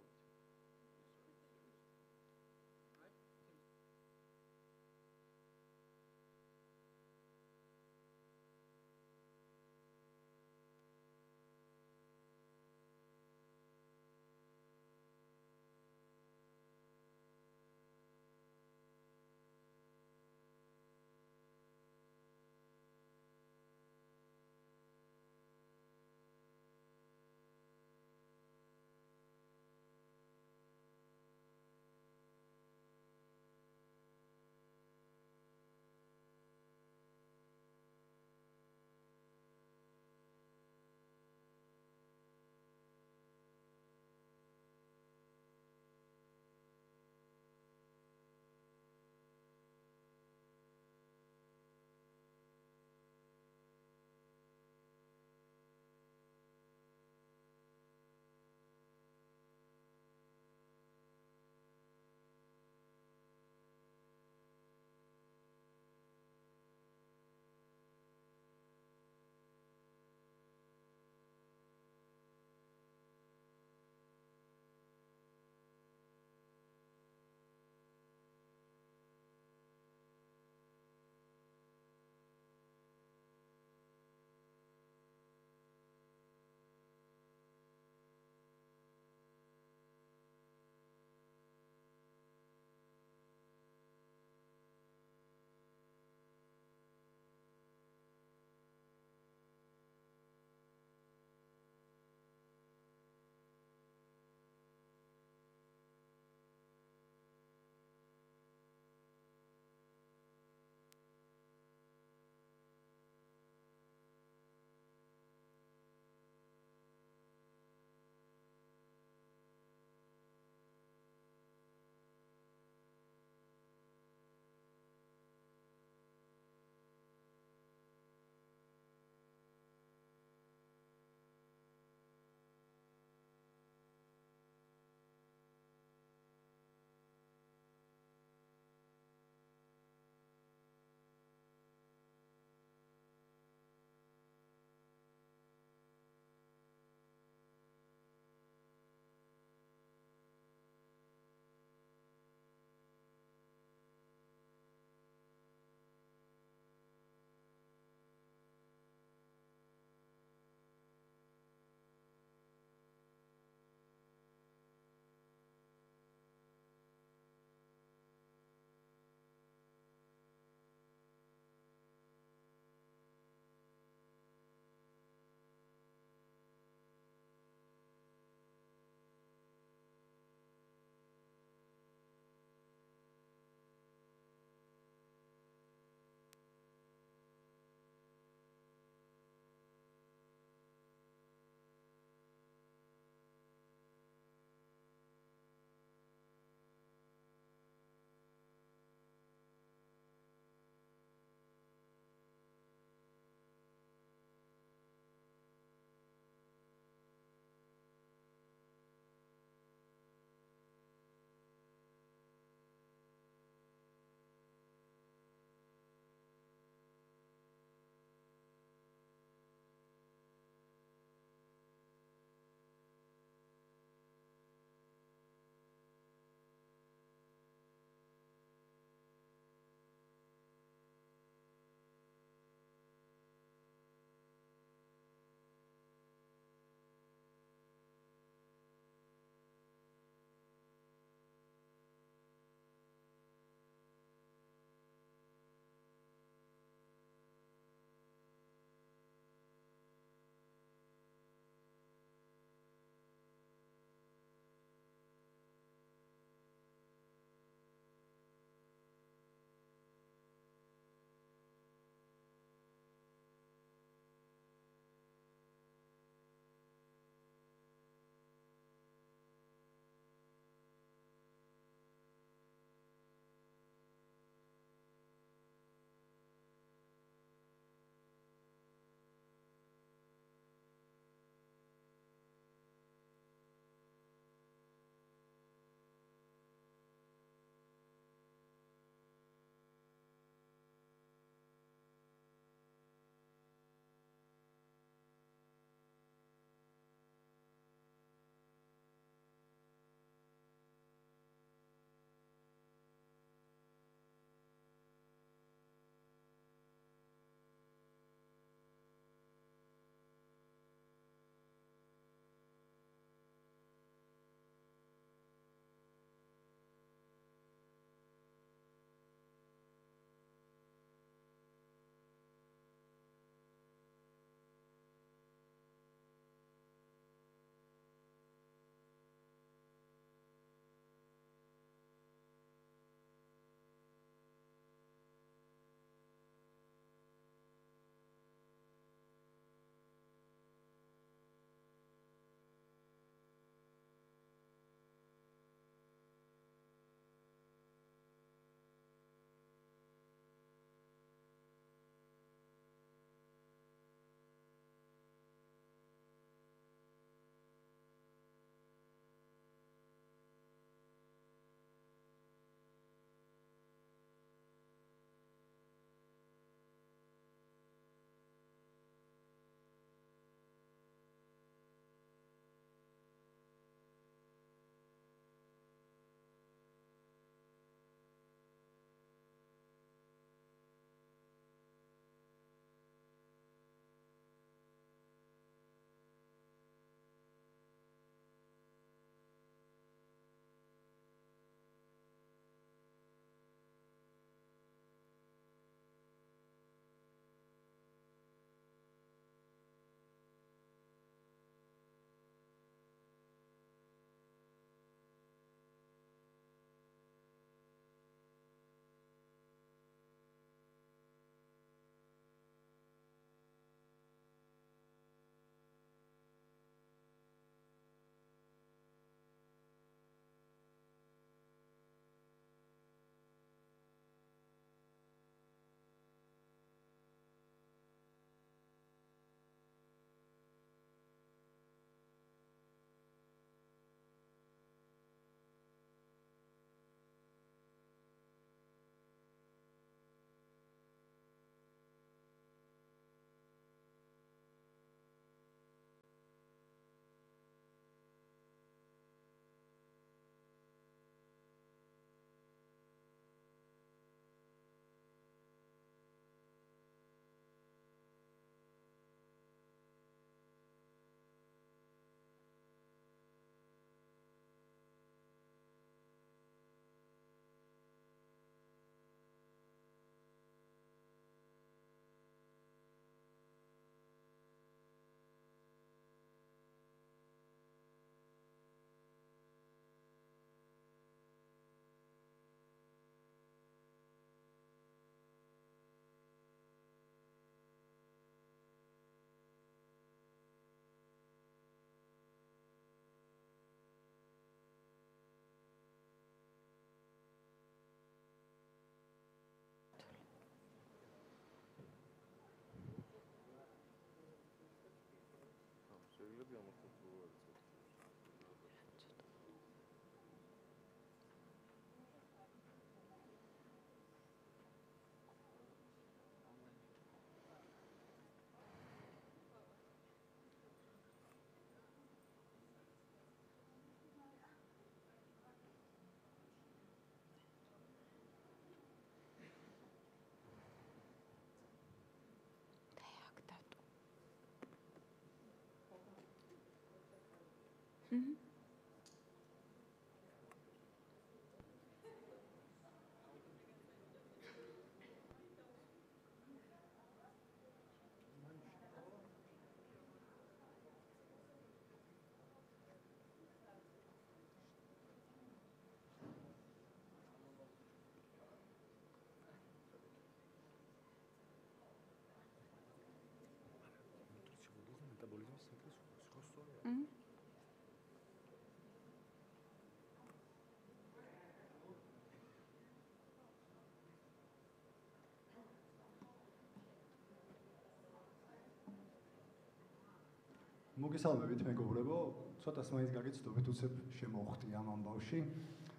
მოგესალმებით მეგობრებო, ცოტას მაინც გაგეცდობით უცებ შემოვხდი ამ ამბავში.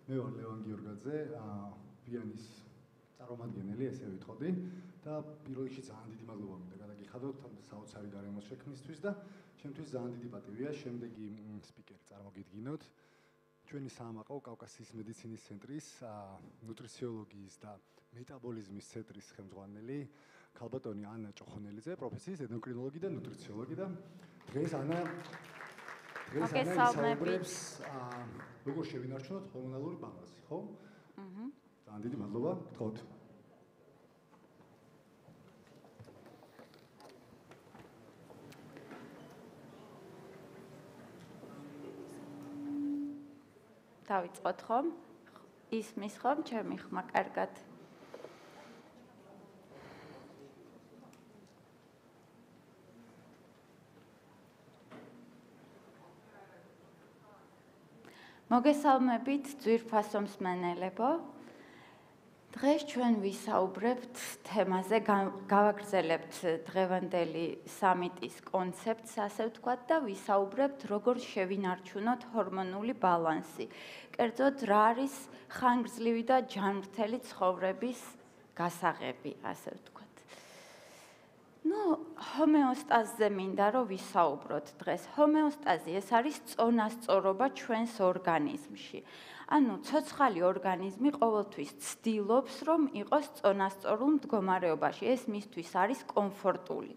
მე ვარ ლევან გიორგაძე, ვიანის წარმომადგენელი, ესე ვიტყოდი და პირველ რიგში ძალიან დიდი მადლობა მინდა გადაგიხადოთ ამ საოცარი გარემოს შექმნისთვის და ჩემთვის ძალიან დიდი პატივია შემდეგი სპიკერი წარმოგიდგინოთ. ჩვენი საამაყო კავკასიის მედიცინის ცენტრის ნუტრიციოლოგიის და მეტაბოლიზმის ცენტრის ხელმძღვანელი ქალბატონი ანა ჭოხონელიძე, პროფესიის ენდოკრინოლოგი და ნუტრიციოლოგი და დღეს ანა ისაუბრებს როგორ შევინარჩუნოთ ჰორმონალური ბალანსი, ხო? ძალიან დიდი მადლობა, გთხოვთ. დავიწყოთ ხომ? ისმის ხომ ჩემი ხმა კარგად? მოგესალმებით ძვირფასო მსმენელებო. დღეს ჩვენ ვისაუბრებთ თემაზე, გავაგრძელებთ დღევანდელი სამიტის კონცეფტს, ასე ვთქვათ, და ვისაუბრებთ, როგორ შევინარჩუნოთ ჰორმონული ბალანსი. კერძოდ, რა არის ხანგრძლივი და ჯანმრთელი ცხოვრების გასაღები, ასე ვთქვათ. ჰომეოსტაზზე მინდა რომ ვისაუბროთ დღეს. ჰომეოსტაზი ეს არის წონასწორობა ჩვენს ორგანიზმში. ანუ ცოცხალი ორგანიზმი ყოველთვის ცდილობს რომ იყოს წონასწორულ მდგომარეობაში. ეს მისთვის არის კომფორტული.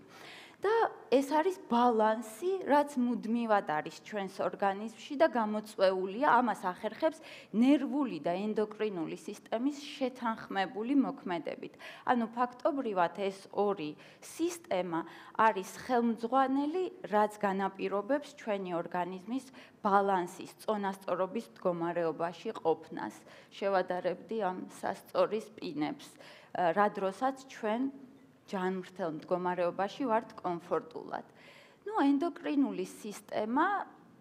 და ეს არის ბალანსი, რაც მუდმივად არის ჩვენს ორგანიზმში და გამოწვეულია, ამას ახერხებს ნერვული და ენდოკრინული სისტემის შეთანხმებული მოქმედებით. ანუ ფაქტობრივად ეს ორი სისტემა არის ხელმძღვანელი, რაც განაპირობებს ჩვენი ორგანიზმის ბალანსის, წონასწორობის მდგომარეობაში ყოფნას. შევადარებდი ამ სასწორის პინებს, რა დროსაც ჩვენ ჯანმრთელ მდგომარეობაში ვართ კომფორტულად. ენდოკრინული სისტემა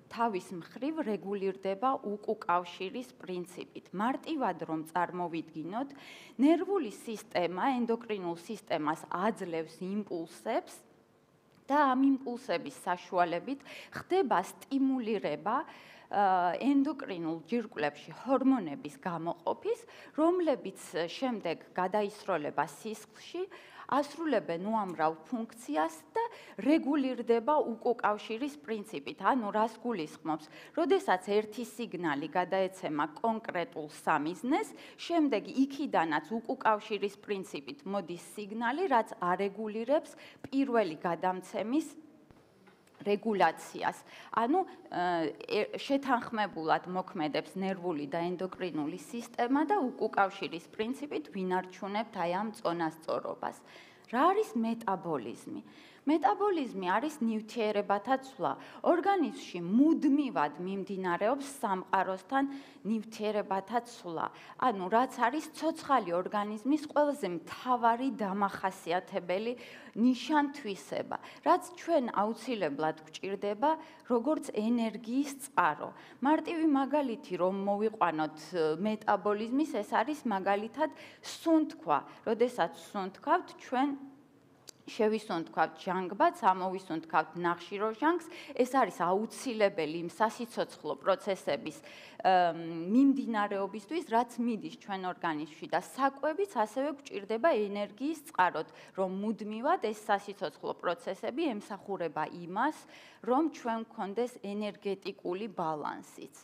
თავის მხრივ რეგულირდება უკუკავშირის პრინციპით. მარტივად რომ წარმოვიდგინოთ, ნერვული სისტემა ენდოკრინულ სისტემას აძლევს იმპულსებს და ამ იმპულსების საშუალებით ხდება სტიმულირება ენდოკრინულ ჯირკვლებში ჰორმონების გამოყოფის, რომლებიც შემდეგ გადაისროლება სისხლში, ასრულებენ უამრავ ფუნქციას და რეგულირდება უკუკავშირის პრინციპით. ანუ რას გულისხმობს? როდესაც ერთი სიგნალი გადაეცემა კონკრეტულ სამიზნეს, შემდეგ იქიდანაც უკუკავშირის პრინციპით მოდის სიგნალი, რაც არეგულირებს პირველი გადამცემის რეგულაციას. ანუ შეთანხმებულად მოქმედებს ნერვული და ენდოკრინული სისტემა და უკუკავშირის პრინციპით ვინარჩუნებთ აი ამ წონასწორობას. რა არის მეტაბოლიზმი? მეტაბოლიზმი არის ნივთიერებათა ცვლა. ორგანიზმში მუდმივად მიმდინარეობს სამყაროსთან ნივთიერებათა ცვლა. ანუ რაც არის ცოცხალი ორგანიზმის ყველაზე მთავარი დამახასიათებელი ნიშან-თვისება, რაც ჩვენ აუცილებლად გვჭირდება როგორც ენერგიის წყარო. მარტივი მაგალითი რომ მოვიყვანოთ მეტაბოლიზმის, ეს არის მაგალითად სუნთქვა. როდესაც სუნთქავთ, ჩვენ შევისუნთქვავთ ჟანგბადს, ამოვისუნთქვავთ ნახშირორჟანგს, ეს არის აუცილებელი იმ სასიცოცხლო პროცესების მიმდინარეობისთვის, რაც მიდის ჩვენ ორგანიზმში და საკვებიც ასევე გვჭირდება ენერგიის წყაროდ, რომ მუდმივად ეს სასიცოცხლო პროცესები ემსახურება იმას, რომ ჩვენ გვქონდეს ენერგეტიკული ბალანსიც.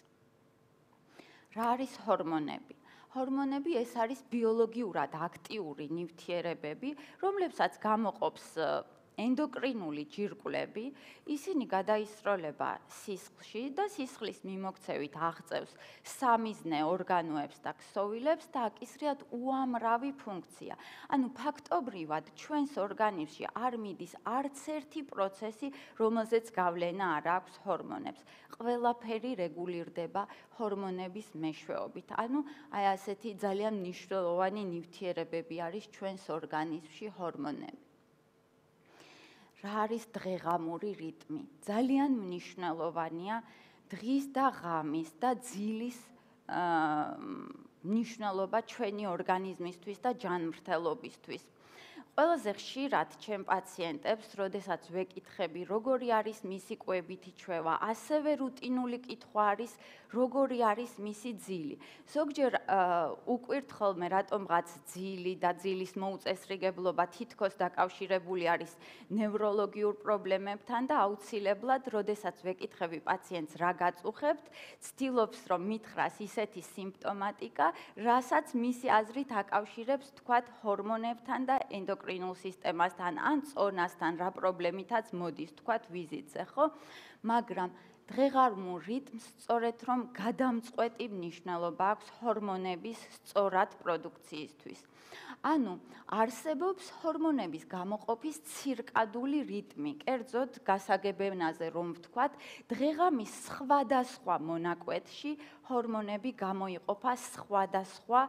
რა არის ჰორმონები? ჰორმონები ეს არის ბიოლოგიურად აქტიური ნივთიერებები, რომლებსაც გამოყოფს ენდოკრინული ჯირკვლები, ისინი გადაისროლება სისხლში და სისხლის მიმოქცევით აღწევს სამიზნე ორგანოებს და ქსოვილებს და აკისრიათ უამრავი ფუნქცია. ანუ ფაქტობრივად ჩვენს ორგანიზმში არ მიდის არც ერთი პროცესი, რომელზეც გავლენა არ აქვს ჰორმონებს. ყველაფერი რეგულირდება ჰორმონების მეშვეობით. ანუ აი ასეთი ძალიან მნიშვნელოვანი ნივთიერებები არის ჩვენს ორგანიზმში ჰორმონები. რა არის დღეღამური რიტმი? ძალიან მნიშვნელოვანია დღის და ღამის და ძილის მნიშვნელობა ჩვენი ორგანიზმისთვის და ჯანმრთელობისთვის. ყველაზე ხშირად ჩემ პაციენტებს, როდესაც ვეკითხები, როგორი არის მისი კვებითი ჩვევა, ასევე რუტინული კითხვა არის, როგორი არის მისი ძილი. ზოგჯერ უკვირთ ხოლმე, რატომღაც ძილი და ძილის მოუწესრიგებლობა თითქოს დაკავშირებული არის ნევროლოგიურ პრობლემებთან და აუცილებლად, როდესაც ვეკითხები პაციენტს, რა გაწუხებთ, ცდილობს, რომ მითხრას ისეთი სიმპტომატიკა, რასაც მისი აზრით აკავშირებს, თქვათ, ჰორმონებთან და ენდოკრინულ სისტემასთან, ან წონასთან, რა პრობლემითაც მოდის, თქვათ, ვიზიტზე, ხო? მაგრამ დღეღამურ რიტმს სწორედ რომ გადამწყვეტი მნიშვნელობა აქვს ჰორმონების სწორად პროდუქციისთვის. ანუ არსებობს ჰორმონების გამოყოფის ცირკადული რიტმი, კერძოდ გასაგებენაზე რომ ვთქვათ, დღეღამის სხვადასხვა მონაკვეთში ჰორმონები გამოიყოფა სხვადასხვა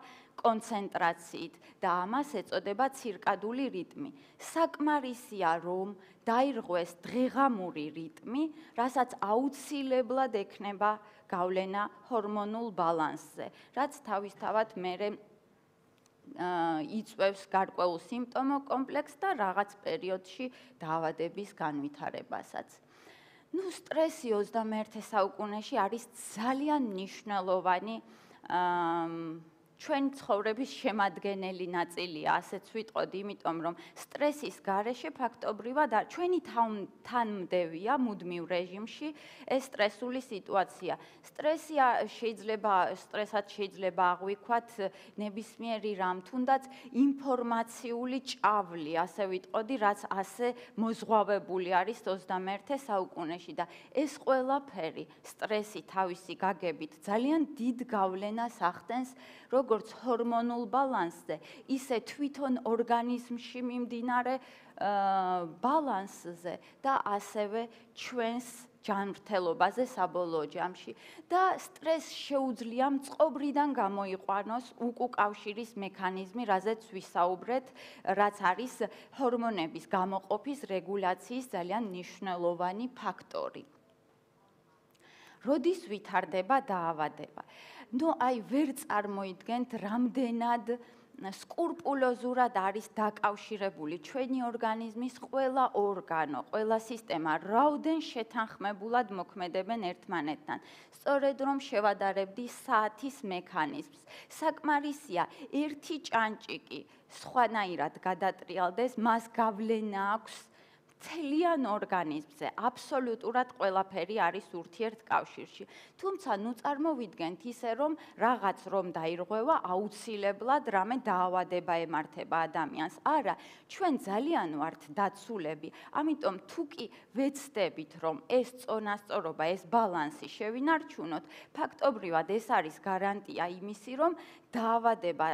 კონცენტრაციით და ამას ეწოდება ცირკადული რიტმი. საკმარისია რომ დაირღვეს დღეღამური რიტმი, რასაც აუცილებლად ექნება გავლენა ჰორმონულ ბალანსზე, რაც თავისთავად მერე იწვევს გარკვეულ სიმპტომო კომპლექსს და რაღაც პერიოდში დაავადების განვითარებასაც. სტრესი 21 საუკუნეში არის ძალიან მნიშვნელოვანი ჩვენ ცხოვრების შემადგენელი ნაწილია, ასეც ვიტყოდი, იმიტომ რომ სტრესის გარეშე ფაქტობრივად ჩვენი თანმდევია მუდმივ რეჟიმში ეს სტრესული სიტუაცია. სტრესად შეიძლება აღვიქვათ ნებისმიერი რამ, თუნდაც ინფორმაციული ჭავლი, ასე ვიტყოდი, რაც ასე მოზღვავებული არის 21 საუკუნეში და ეს ყველაფერი სტრესი თავისი გაგებით ძალიან დიდ გავლენას ახდენს როგორც ჰორმონულ ბალანსზე, ისე თვითონ ორგანიზმში მიმდინარე ბალანსზე და ასევე ჩვენს ჯანმრთელობაზე საბოლოო ჯამში და სტრესს შეუძლია წყობრიდან გამოიყვანოს უკუკავშირის მექანიზმი, რაზეც ვისაუბრეთ, რაც არის ჰორმონების გამოყოფის რეგულაციის ძალიან მნიშვნელოვანი ფაქტორი. როდის ვითარდება დაავადება? აი ვერ წარმოიდგენთ, რამდენად სკრუპულოზურად არის დაკავშირებული ჩვენი ორგანიზმის ყველა ორგანო, ყველა სისტემა, რაოდენ შეთანხმებულად მოქმედებენ ერთმანეთთან. სწორედ რომ შევადარებდი საათის მექანიზმს. საკმარისია ერთი ჭანჭიკი სხვანაირად გადატრიალდეს, მას გავლენა აქვს მთლიან ორგანიზმზე, აბსოლუტურად ყველაფერი არის ურთიერთკავშირში. თუმცა წარმოვიდგენთ ისე, რომ რაღაც რომ დაირღვევა, აუცილებლად რამე დაავადება ემართება ადამიანს. არა, ჩვენ ძალიან ვართ დაცულები, ამიტომ თუ კი ვეცდებით, რომ ეს წონასწორობა, ეს ბალანსი შევინარჩუნოთ, ფაქტობრივად ეს არის გარანტია იმისი, რომ დაავადება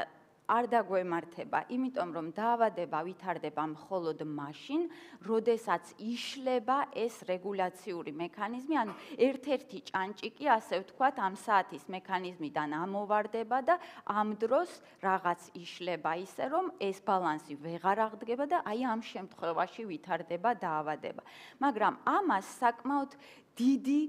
არ დაგვემართება, იმიტომ რომ დაავადება ვითარდება მხოლოდ მაშინ, როდესაც იშლება ეს რეგულაციური მექანიზმი, ანუ ერთ-ერთი ჭანჭიკი, ასე ვთქვათ, ამ საათის მექანიზმიდან ამოვარდება და ამ დროს რაღაც იშლება ისე, რომ ეს ბალანსი ვეღარ აღდგება და აი ამ შემთხვევაში ვითარდება დაავადება. მაგრამ ამას საკმაოდ დიდი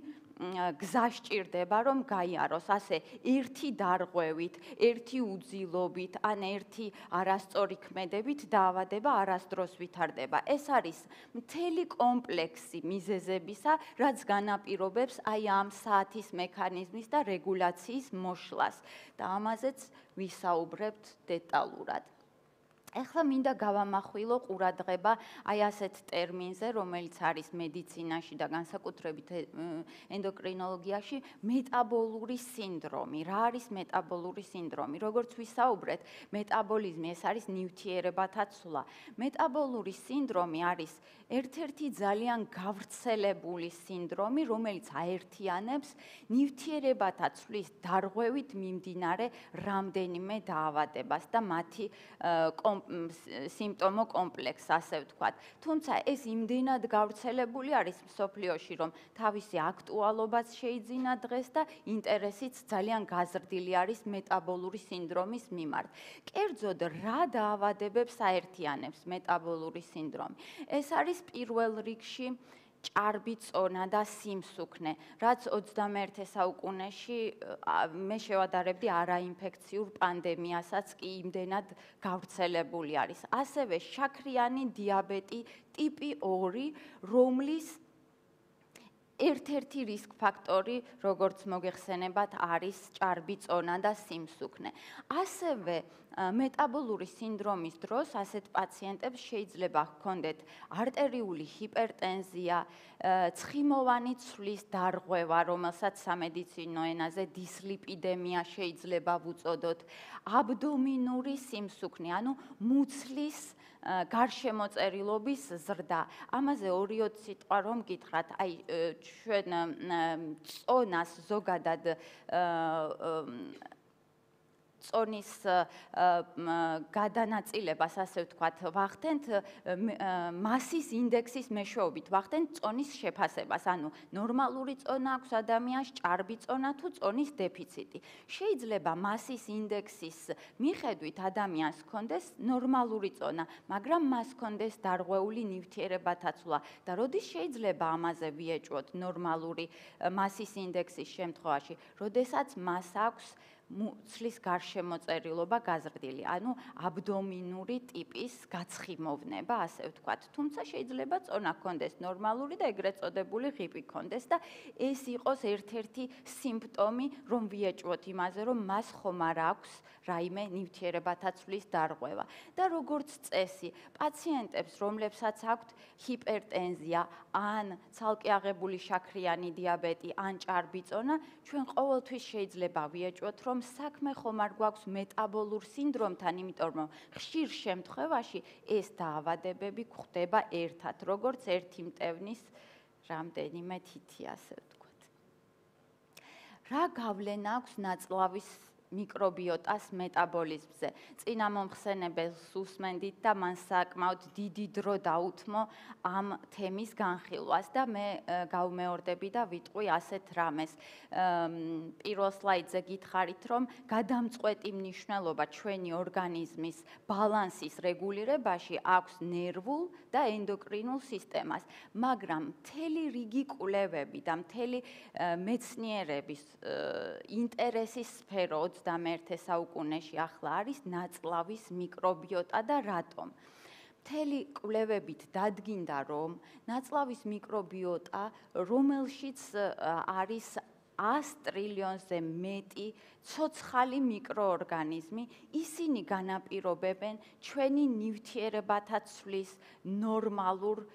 გზა სჭირდება, რომ გაიაროს, ასე ერთი დარღვევით, ერთი უძილობით, ან ერთი არასწორი ქმედებით დაავადება არასდროს ვითარდება. ეს არის მთელი კომპლექსი მიზეზებისა, რაც განაპირობებს აი ამ საათის მექანიზმის და რეგულაციის მოშლას. და ამაზეც ვისაუბრებთ დეტალურად. ეხლა მინდა გავამახვილო ყურადღება აი ასეთ ტერმინზე, რომელიც არის მედიცინაში და განსაკუთრებით ენდოკრინოლოგიაში, მეტაბოლური სინდრომი. რა არის მეტაბოლური სინდრომი? როგორც ვისაუბრეთ, მეტაბოლიზმი ეს არის ნივთიერებათა ცვლა. მეტაბოლური სინდრომი არის ერთ-ერთი ძალიან გავრცელებული სინდრომი, რომელიც აერთიანებს ნივთიერებათა ცვლის დარღვევით მიმდინარე რამდენიმე დაავადებას და მათი სიმპტომო კომპლექსს, ასე ვთქვათ. თუმცა ეს იმდენად გავრცელებული არის მსოფლიოში, რომ თავისი აქტუალობაც შეიძინა დღეს და ინტერესიც ძალიან გაზრდილი არის მეტაბოლური სინდრომის მიმართ. კერძოდ, რა დაავადებებს აერთიანებს მეტაბოლური სინდრომი? ეს არის პირველ რიგში ჭარბი წონა და სიმსუქნე, რაც 21 საუკუნეში მე შევადარებდი არაინფექციურ პანდემიასაც კი იმდენად გავრცელებული არის. ასევე შაქრიანი დიაბეტი ტიპი 2, რომლის ერთ-ერთი რისკ ფაქტორი, როგორც მოგეხსენებათ, არის ჭარბი წონა და სიმსუქნე. ასევე მეტაბოლური სინდრომის დროს ასეთ პაციენტებს შეიძლება ჰქონდეთ არტერიული ჰიპერტენზია, ცხიმოვანი ცვლის დარღვევა, რომელსაც სამედიცინო ენაზე დისლიპიდემია შეიძლება ვუწოდოთ, აბდომინური სიმსუქნე, ანუ მუცლის გარშემოწერილობის ზრდა. ამაზე 2 სიტყვა რომ გითხრათ, აი ჩვენ წონას ზოგადად წონის გადანაწილებას, ასე ვთქვათ, ვახდენთ მასის ინდექსის მეშვეობით, ვახდენთ წონის შეფასებას, ანუ ნორმალური წონა აქვს ადამიანს, ჭარბი წონა თუ წონის დეფიციტი. შეიძლება მასის ინდექსის მიხედვით ადამიანს ჰქონდეს ნორმალური წონა, მაგრამ მას ჰქონდეს დარღვეული ნივთიერებათა ცვლა და როდის შეიძლება ამაზე ვიეჭვოთ ნორმალური მასის ინდექსის შემთხვევაში, როდესაც მას აქვს მუცლის გარშემოწერილობა გაზრდილი, ანუ აბდომინური ტიპის გაცხიმოვნება, ასე ვთქვათ. თუმცა შეიძლება წონა ჰქონდეს ნორმალური და ეგრეთ წოდებული ღიპი ჰქონდეს და ეს იყოს ერთ-ერთი სიმპტომი, რომ ვიეჭვოთ იმაზე, რომ მას ხომ არ აქვს რაიმე ნივთიერებათა ცვლის დარღვევა. და როგორც წესი, პაციენტებს, რომლებსაც აქვთ ჰიპერტენზია, ან ცალკე აღებული შაქრიანი დიაბეტი, ან ჭარბი წონა, ჩვენ ყოველთვის შეიძლება ვიეჭვოთ, რომ საქმე ხომ არ გვაქვს მეტაბოლურ სინდრომთან, იმიტომ რომ ხშირ შემთხვევაში ეს დაავადებები გვხვდება ერთად, როგორც ერთი მტევნის რამდენიმე თითი, ასე ვთქვათ. რა გავლენა აქვს ნაწლავის მიკრობიოტას მეტაბოლიზმზე? წინა მომხსენებელს უსმენდით და მან საკმაოდ დიდი დრო დაუთმო ამ თემის განხილვას და მე გავმეორდები და ვიტყვი ასეთ რამეს. პირველ სლაიდზე გითხარით, რომ გადამწყვეტი მნიშვნელობა ჩვენი ორგანიზმის ბალანსის რეგულირებაში აქვს ნერვულ და ენდოკრინულ სისტემას, მაგრამ მთელი რიგი კვლევები და მთელი მეცნიერების ინტერესის სფერო 21 საუკუნეში ახლა არის ნაწლავის მიკრობიოტა და რატომ? მთელი კვლევებით დადგინდა, რომ ნაწლავის მიკრობიოტა, რომელშიც არის 100 ტრილიონზე მეტი ცოცხალი მიკროორგანიზმი, ისინი განაპირობებენ ჩვენი ნივთიერებათა ცვლის ნორმალურ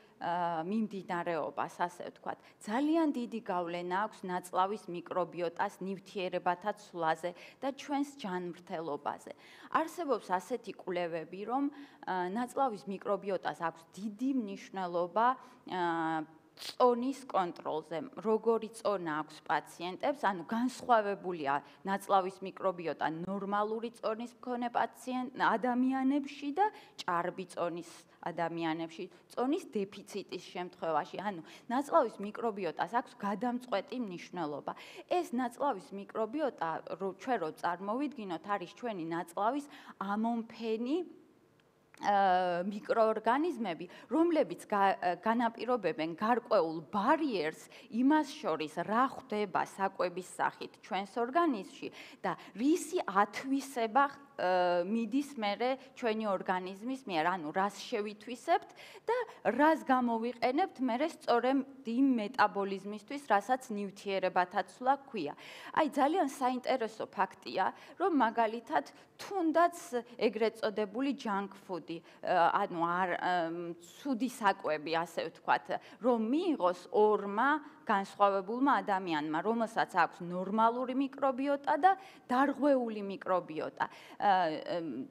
მიმდინარეობას, ასე ვთქვათ. ძალიან დიდი გავლენა აქვს ნაწლავის მიკრობიოტას ნივთიერებათა ცვლაზე და ჩვენს ჯანმრთელობაზე. არსებობს ასეთი კვლევები, რომ ნაწლავის მიკრობიოტას აქვს დიდი მნიშვნელობა წონის კონტროლზე, როგორი წონა აქვს პაციენტებს, ანუ განსხვავებულია ნაწლავის მიკრობიოტა ნორმალური წონის მქონე ადამიანებში და ჭარბი წონის ადამიანებში, წონის დეფიციტის შემთხვევაში, ანუ ნაწლავის მიკრობიოტას აქვს გადამწყვეტი მნიშვნელობა. ეს ნაწლავის მიკრობიოტა, ჩვენ რო წარმოვიდგინოთ, არის ჩვენი ნაწლავის ამომფენი მიკროორგანიზმები, რომლებიც განაპირობებენ გარკვეულ ბარიერს იმას შორის, რა ხდება საკვების სახით ჩვენს ორგანიზმში და რისი ათვისება მიდის მერე ჩვენი ორგანიზმის მიერ, ანუ რას შევითვისებთ და რას გამოვიყენებთ მერე სწორედ იმ მეტაბოლიზმისთვის, რასაც ნივთიერებათაცვლა ქვია. აი ძალიან საინტერესო ფაქტია, რომ მაგალითად თუნდაც ეგრეთ წოდებული junk food-ი, ანუ ცუდი საკვები, ასე ვთქვათ, რომ მიიღოს ორმა განსხვავებულმა ადამიანმა, რომელსაც აქვს ნორმალური მიკრობიოტა და დარღვეული მიკრობიოტა.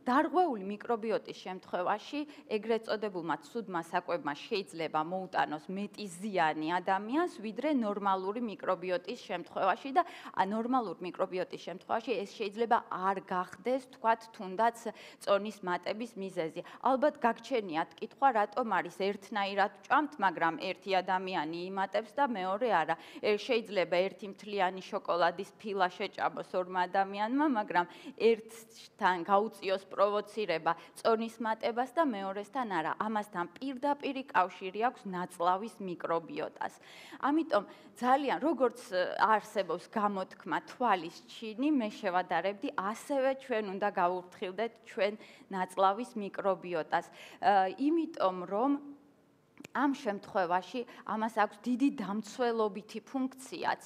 დარღვეული მიკრობიოტის შემთხვევაში ეგრეთ წოდებულმა ცუდმა საკვებმა შეიძლება მოუტანოს მეტი ზიანი ადამიანს, ვიდრე ნორმალური მიკრობიოტის შემთხვევაში და ნორმალურ მიკრობიოტის შემთხვევაში ეს შეიძლება არ გახდეს, თქვათ, თუნდაც წონის მატების მიზეზი. ალბათ გაგჩენიათ კითხვა, რატომ არის ერთნაირად ვჭამთ, მაგრამ ერთი ადამიანი იმატებს და მეორე არა. შეიძლება ერთი მთლიანი შოკოლადის ფილა შეჭამოს ორმა ადამიანმა, მაგრამ ერთთან გაუწიოს პროვოცირება წონის მატებას და მეორესთან არა. ამასთან პირდაპირი კავშირი აქვს ნაწლავის მიკრობიოტას. ამიტომ ძალიან როგორც არსებობს გამოთქმა თვალის ჩინი, მე შევადარებდი, ასევე ჩვენ უნდა გავუფრთხილდეთ ჩვენ ნაწლავის მიკრობიოტას. იმიტომ რომ ამ შემთხვევაში ამას აქვს დიდი დამცველობითი ფუნქციაც.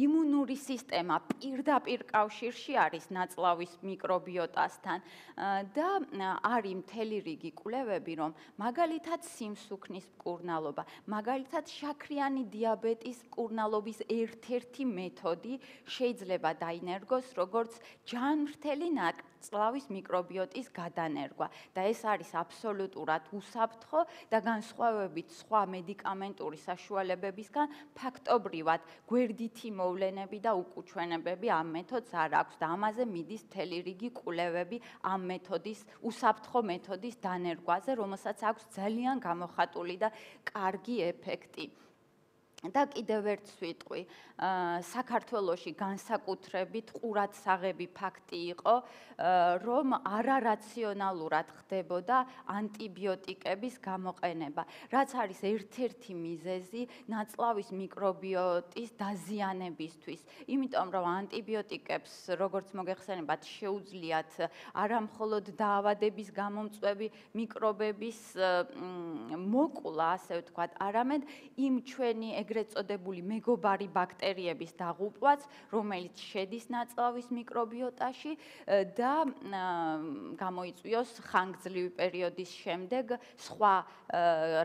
იმუნური სისტემა პირდაპირ კავშირში არის ნაწლავის მიკრობიოტასთან და არის მთელი რიგი კვლევები, რომ მაგალითად სიმსუქნის მკურნალობა, მაგალითად შაქრიანი დიაბეტის მკურნალობის ერთ-ერთი მეთოდი შეიძლება დაინერგოს როგორც ჯანმრთელი ნაწლავის მიკრობიოტის გადანერგვა და ეს არის აბსოლუტურად უსაფრთხო და განსხვავებით სხვა მედიკამენტური საშუალებებისგან ფაქტობრივად გვერდითი მოვლენები და უკუჩვენებები ამ მეთოდს არ აქვს და ამაზე მიდის მთელი რიგი კვლევები ამ მეთოდის, უსაფრთხო მეთოდის დანერგვაზე, რომელსაც აქვს ძალიან გამოხატული და კარგი ეფექტი. და კიდევ ერთ ვიტყვი, საქართველოში განსაკუთრებით ყურადსაღები ფაქტი იყო, რომ არარაციონალურად ხდებოდა ანტიბიოტიკების გამოყენება, რაც არის ერთ-ერთი მიზეზი ნაწლავის მიკრობიოტის დაზიანებისთვის. იმიტომ რომ ანტიბიოტიკებს, როგორც მოგეხსენებათ, შეუძლიათ არა მხოლოდ დაავადების გამომწვევი მიკრობების მოკვლა, ასე ვთქვათ, არამედ იმ ჩვენი ეგრეთ წოდებული მეგობარი ბაქტერიების დაღუპვაც, რომელიც შედის ნაწლავის მიკრობიოტაში და გამოიწვიოს ხანგრძლივი პერიოდის შემდეგ სხვა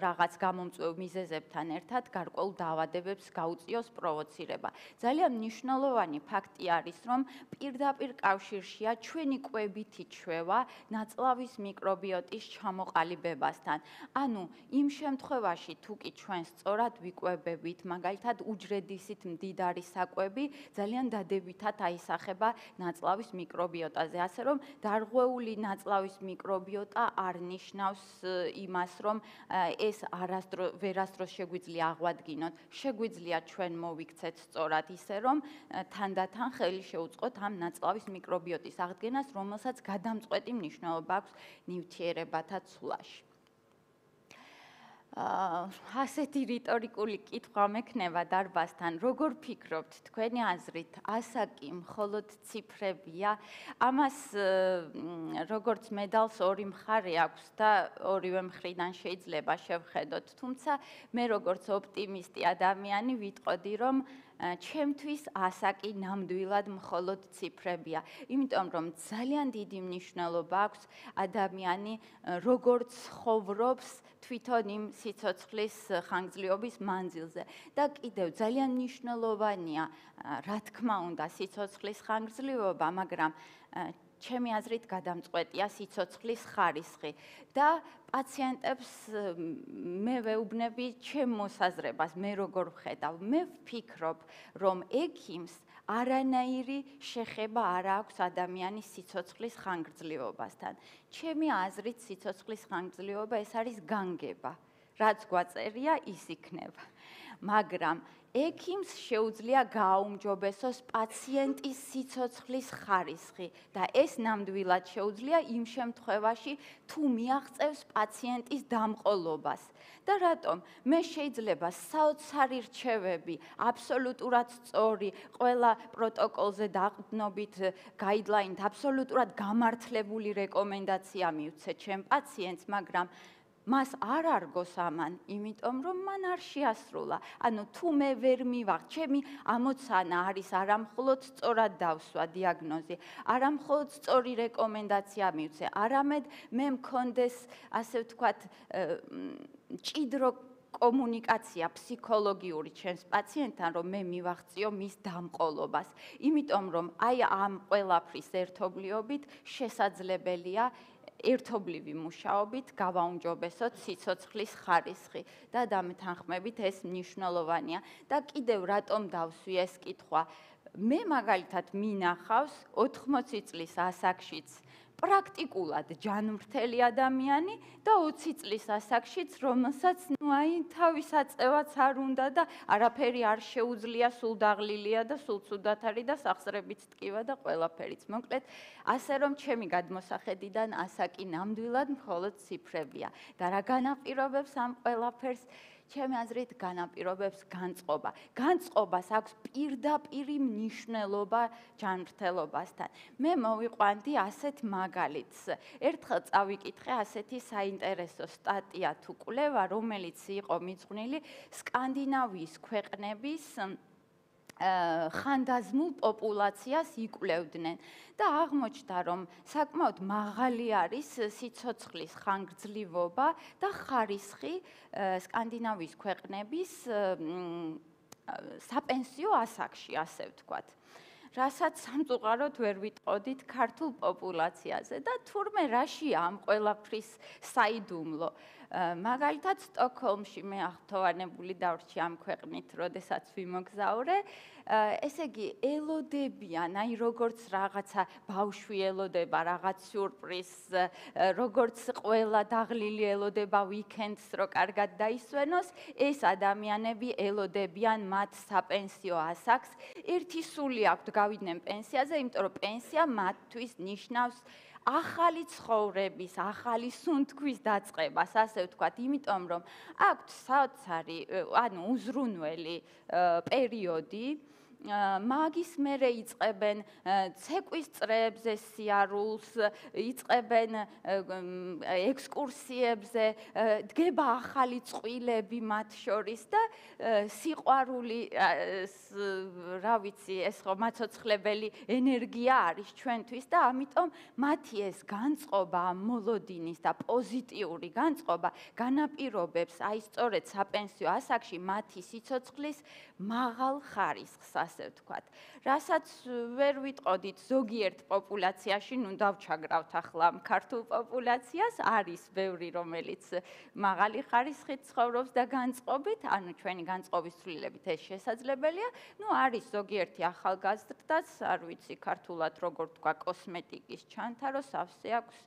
რაღაც გამომწვევ მიზეზებთან ერთად გარკვეულ დაავადებებს გაუწიოს პროვოცირება. ძალიან მნიშვნელოვანი ფაქტი არის, რომ პირდაპირ კავშირშია ჩვენი კვებითი ჩვევა ნაწლავის მიკრობიოტის ჩამოყალიბებასთან. ანუ იმ შემთხვევაში, თუ კი ჩვენ სწორად ვიკვებებით, მაგალითად უჯრედისით მდიდარი საკვები ძალიან დადებითად აისახება ნაწლავის მიკრობიოტაზე, ასე რომ დარღვეული ნაწლავის მიკრობიოტა არ ნიშნავს იმას, რომ ეს ვერასდროს შეგვიძლია აღვადგინოთ, შეგვიძლია ჩვენ მოვიქცეთ სწორად ისე, რომ თანდათან ხელი შეუწყოთ ამ ნაწლავის მიკრობიოტის აღდგენას, რომელსაც გადამწყვეტი მნიშვნელობა აქვს ნივთიერებათა ცვლაში. ასეთი რიტორიკული კითხვა მექნება დარბაზთან, როგორ ფიქრობთ, თქვენი აზრით, ასაკი მხოლოდ ციფრებია? ამას როგორც მედალს ორი მხარე აქვს და ორივე მხრიდან შეიძლება შევხედოთ, თუმცა მე როგორც ოპტიმისტი ადამიანი ვიტყოდი, რომ ჩემთვის ასაკი ნამდვილად მხოლოდ ციფრებია, იმიტომ რომ ძალიან დიდი მნიშვნელობა აქვს ადამიანი როგორ ცხოვრობს თვითონ იმ სიცოცხლის ხანგრძლივობის მანძილზე და კიდევ ძალიან მნიშვნელოვანია, რა თქმა უნდა, სიცოცხლის ხანგრძლივობა, მაგრამ ჩემი აზრით გადამწყვეტია სიცოცხლის ხარისხი და პაციენტებს მე ვეუბნები ჩემ მოსაზრებას, მე როგორ ვხედავ, მე ვფიქრობ, რომ ექიმს არანაირი შეხება არ აქვს ადამიანის სიცოცხლის ხანგრძლივობასთან. ჩემი აზრით სიცოცხლის ხანგრძლივობა ეს არის განგება. რაც გვაწერია, ის იქნება. მაგრამ ექიმს შეუძლია გააუმჯობესოს პაციენტის სიცოცხლის ხარისხი და ეს ნამდვილად შეუძლია იმ შემთხვევაში, თუ მიაღწევს პაციენტის დამყოლობას. და რატომ? მე შეიძლება საოცარი რჩევები, აბსოლუტურად სწორი, ყველა პროტოკოლზე დაყრდნობით გაიდლაინით, აბსოლუტურად გამართლებული რეკომენდაცია მივცე ჩემ პაციენტს, მაგრამ მას არ არგოს ამან, იმიტომ რომ მან არ შეასრულა. ანუ თუ მე ვერ მივაღწევ, ჩემი ამოცანა არის არამხოლოდ სწორად დავსვა დიაგნოზი, არამხოლოდ სწორი რეკომენდაცია მივცე, არამედ მე მქონდეს, ასე ვთქვათ, ჭიდრო კომუნიკაცია ფსიქოლოგიური ჩემს პაციენტთან, რომ მე მივაღწიო მის დამყოლობას. იმიტომ რომ აი ამ ყველაფრის ერთობლიობით შესაძლებელია ერთობლივი მუშაობით გავაუმჯობესოთ სიცოცხლის ხარისხი და დამეთანხმებით ეს მნიშვნელოვანია. და კიდევ რატომ დავსვი ეს კითხვა? მე მაგალითად მინახავს 80 წლის ასაკშიც პრაქტიკულად ჯანმრთელი ადამიანი და 20 წლის ასაკშიც, რომელსაც თავის აწევაც არ უნდა და არაფერი არ შეუძლია, სულ დაღლილია და სულ ცუდად არის და სახსრებით ტკივა და ყველაფერიც. მოკლედ, ასე რომ ჩემი გადმოსახედიდან ასაკი ნამდვილად მხოლოდ ციფრებია და რა განაპირობებს ამ ყველაფერს? ჩემი აზრით განაპირობებს განწყობა. განწყობას აქვს პირდაპირი მნიშვნელობა ჯანმრთელობასთან. მე მოვიყვანდი ასეთ მაგალითს. ერთხელ წავიკითხე ასეთი საინტერესო სტატია თუ კვლევა, რომელიც იყო მიძღვნილი სკანდინავიის ქვეყნების ხანდაზმულ პოპულაციას იკვლევდნენ და აღმოჩნდა, რომ საკმაოდ მაღალი არის სიცოცხლის ხანგრძლივობა და ხარისხი სკანდინავიის ქვეყნების საპენსიო ასაკში, ასე ვთქვათ. რასაც სამწუხაროდ ვერ ვიტყოდით ქართულ პოპულაციაზე და თურმე რაშია ამ ყველაფრის საიდუმლო. მაგალითად, სტოკჰოლმში მე აღფრთოვანებული დავრჩი ამ ქვეყნით, როდესაც ვიმოგზაურე, ესე იგი, ელოდებიან, აი როგორც რაღაცა ბავშვი ელოდება, რაღაც სიურპრიზს, როგორც ყველა დაღლილი ელოდება ვიკენდს, რო კარგად დაისვენოს, ეს ადამიანები ელოდებიან მათ საპენსიო ასაკს. ერთი სული აქვთ გავიდნენ პენსიაზე, იმიტომ რომ პენსია მათთვის ნიშნავს ახალი ცხოვრების, ახალი სუნთქვის დაწყებას, ასე ვთქვათ, იმიტომ რომ აქვთ საოცარი, ანუ უზრუნველი პერიოდი, მაგის მერე იწყებენ ცეკვის წრეებზე სიარულს, იწყებენ ექსკურსიებზე, დგება ახალი წყვილები მათ შორის და სიყვარული, რა ვიცი, ეს ხო მაცოცხლებელი ენერგია არის ჩვენთვის და ამიტომ მათი ეს განწყობა, მოლოდინის და პოზიტიური განწყობა განაპირობებს აი სწორედ საპენსიო ასაკში მათი სიცოცხლის მაღალ ხარისხს, ასე ვთქვათ. რასაც ვერ ვიტყოდით ზოგიერთ პოპულაციაში, ნუ დავჩაგრავთ ახლა ქართულ პოპულაციას, არის ბევრი, რომელიც მაღალი ხარისხით ცხოვრობს და განწყობით, ანუ ჩვენი განწყობის ცვლილებით ეს შესაძლებელია. ნუ არის ზოგიერთი ახალგაზრდაც, არ ვიცი ქართულად როგორ თქვა, კოსმეტიკის ჩანთარო, სავსე აქვს,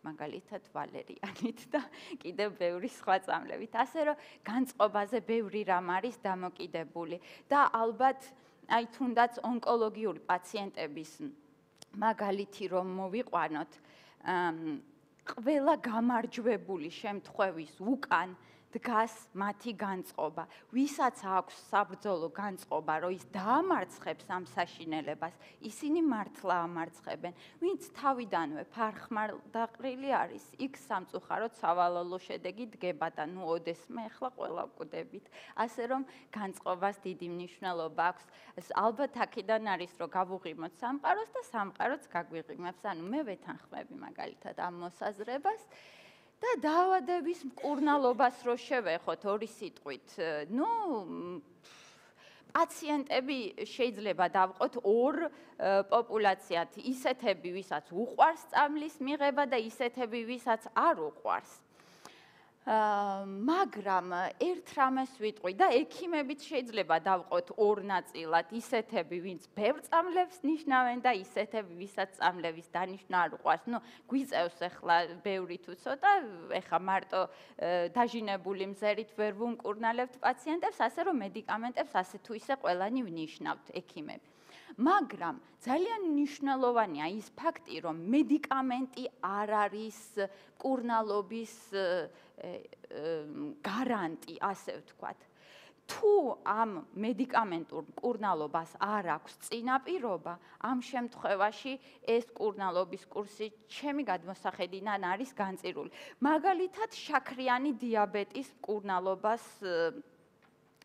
მაგალითად ვალერიანით და კიდევ ბევრი სხვა წამლებით. ასე რომ განწყობაზე ბევრი რამ არის დამოკიდებული და ალბათ აი თუნდაც ონკოლოგიური პაციენტების მაგალითი რომ მოვიყვანოთ, ყველა გამარჯვებული შემთხვევის უკან დგას მათი განწყობა. ვისაც აქვს საბრძოლო განწყობა, რომ ის დაამარცხებს ამ საშინელებას, ისინი მართლა ამარცხებენ. ვინც თავიდანვე ფარხმალდაყრილი არის, იქ სამწუხაროდ სავალალო შედეგი დგება და ნუ ოდესმე ახლა ყველა ვკვდებით. ასე რომ განწყობას დიდი მნიშვნელობა აქვს. ალბათ აქედან არის, რომ გავუღიმოთ სამყაროს და სამყაროც გაგვიღიმებს. ანუ მე ვეთანხმები მაგალითად ამ მოსაზრებას. და დაავადების მკურნალობას რო შევეხოთ ორი სიტყვით, ნუ პაციენტები შეიძლება დავყოთ ორ პოპულაციად, ისეთები, ვისაც უყვარს წამლის მიღება და ისეთები, ვისაც არ უყვარს. მაგრამ ერთ რამეს ვიტყვი და ექიმებიც შეიძლება დავყოთ ორ ნაწილად, ისეთები, ვინც ბევრ წამლებს ნიშნავენ და ისეთები, ვისაც წამლების დანიშვნა არ უყვარს. ნუ გვიწევს ახლა ბევრი თუ ცოტა, ეხა მარტო დაჟინებული მზერით ვერ ვუმკურნალებთ პაციენტებს, ასე რომ მედიკამენტებს ასე თუ ისე ყველანი ვნიშნავთ ექიმები. მაგრამ ძალიან მნიშვნელოვანია ის ფაქტი, რომ მედიკამენტი არ არის მკურნალობის გარანტი, ასე ვთქვათ. თუ ამ მედიკამენტურ მკურნალობას არ აქვს წინაპირობა, ამ შემთხვევაში ეს მკურნალობის კურსი ჩემი გადმოსახედიდან არის განწირული. მაგალითად, შაქრიანი დიაბეტის მკურნალობას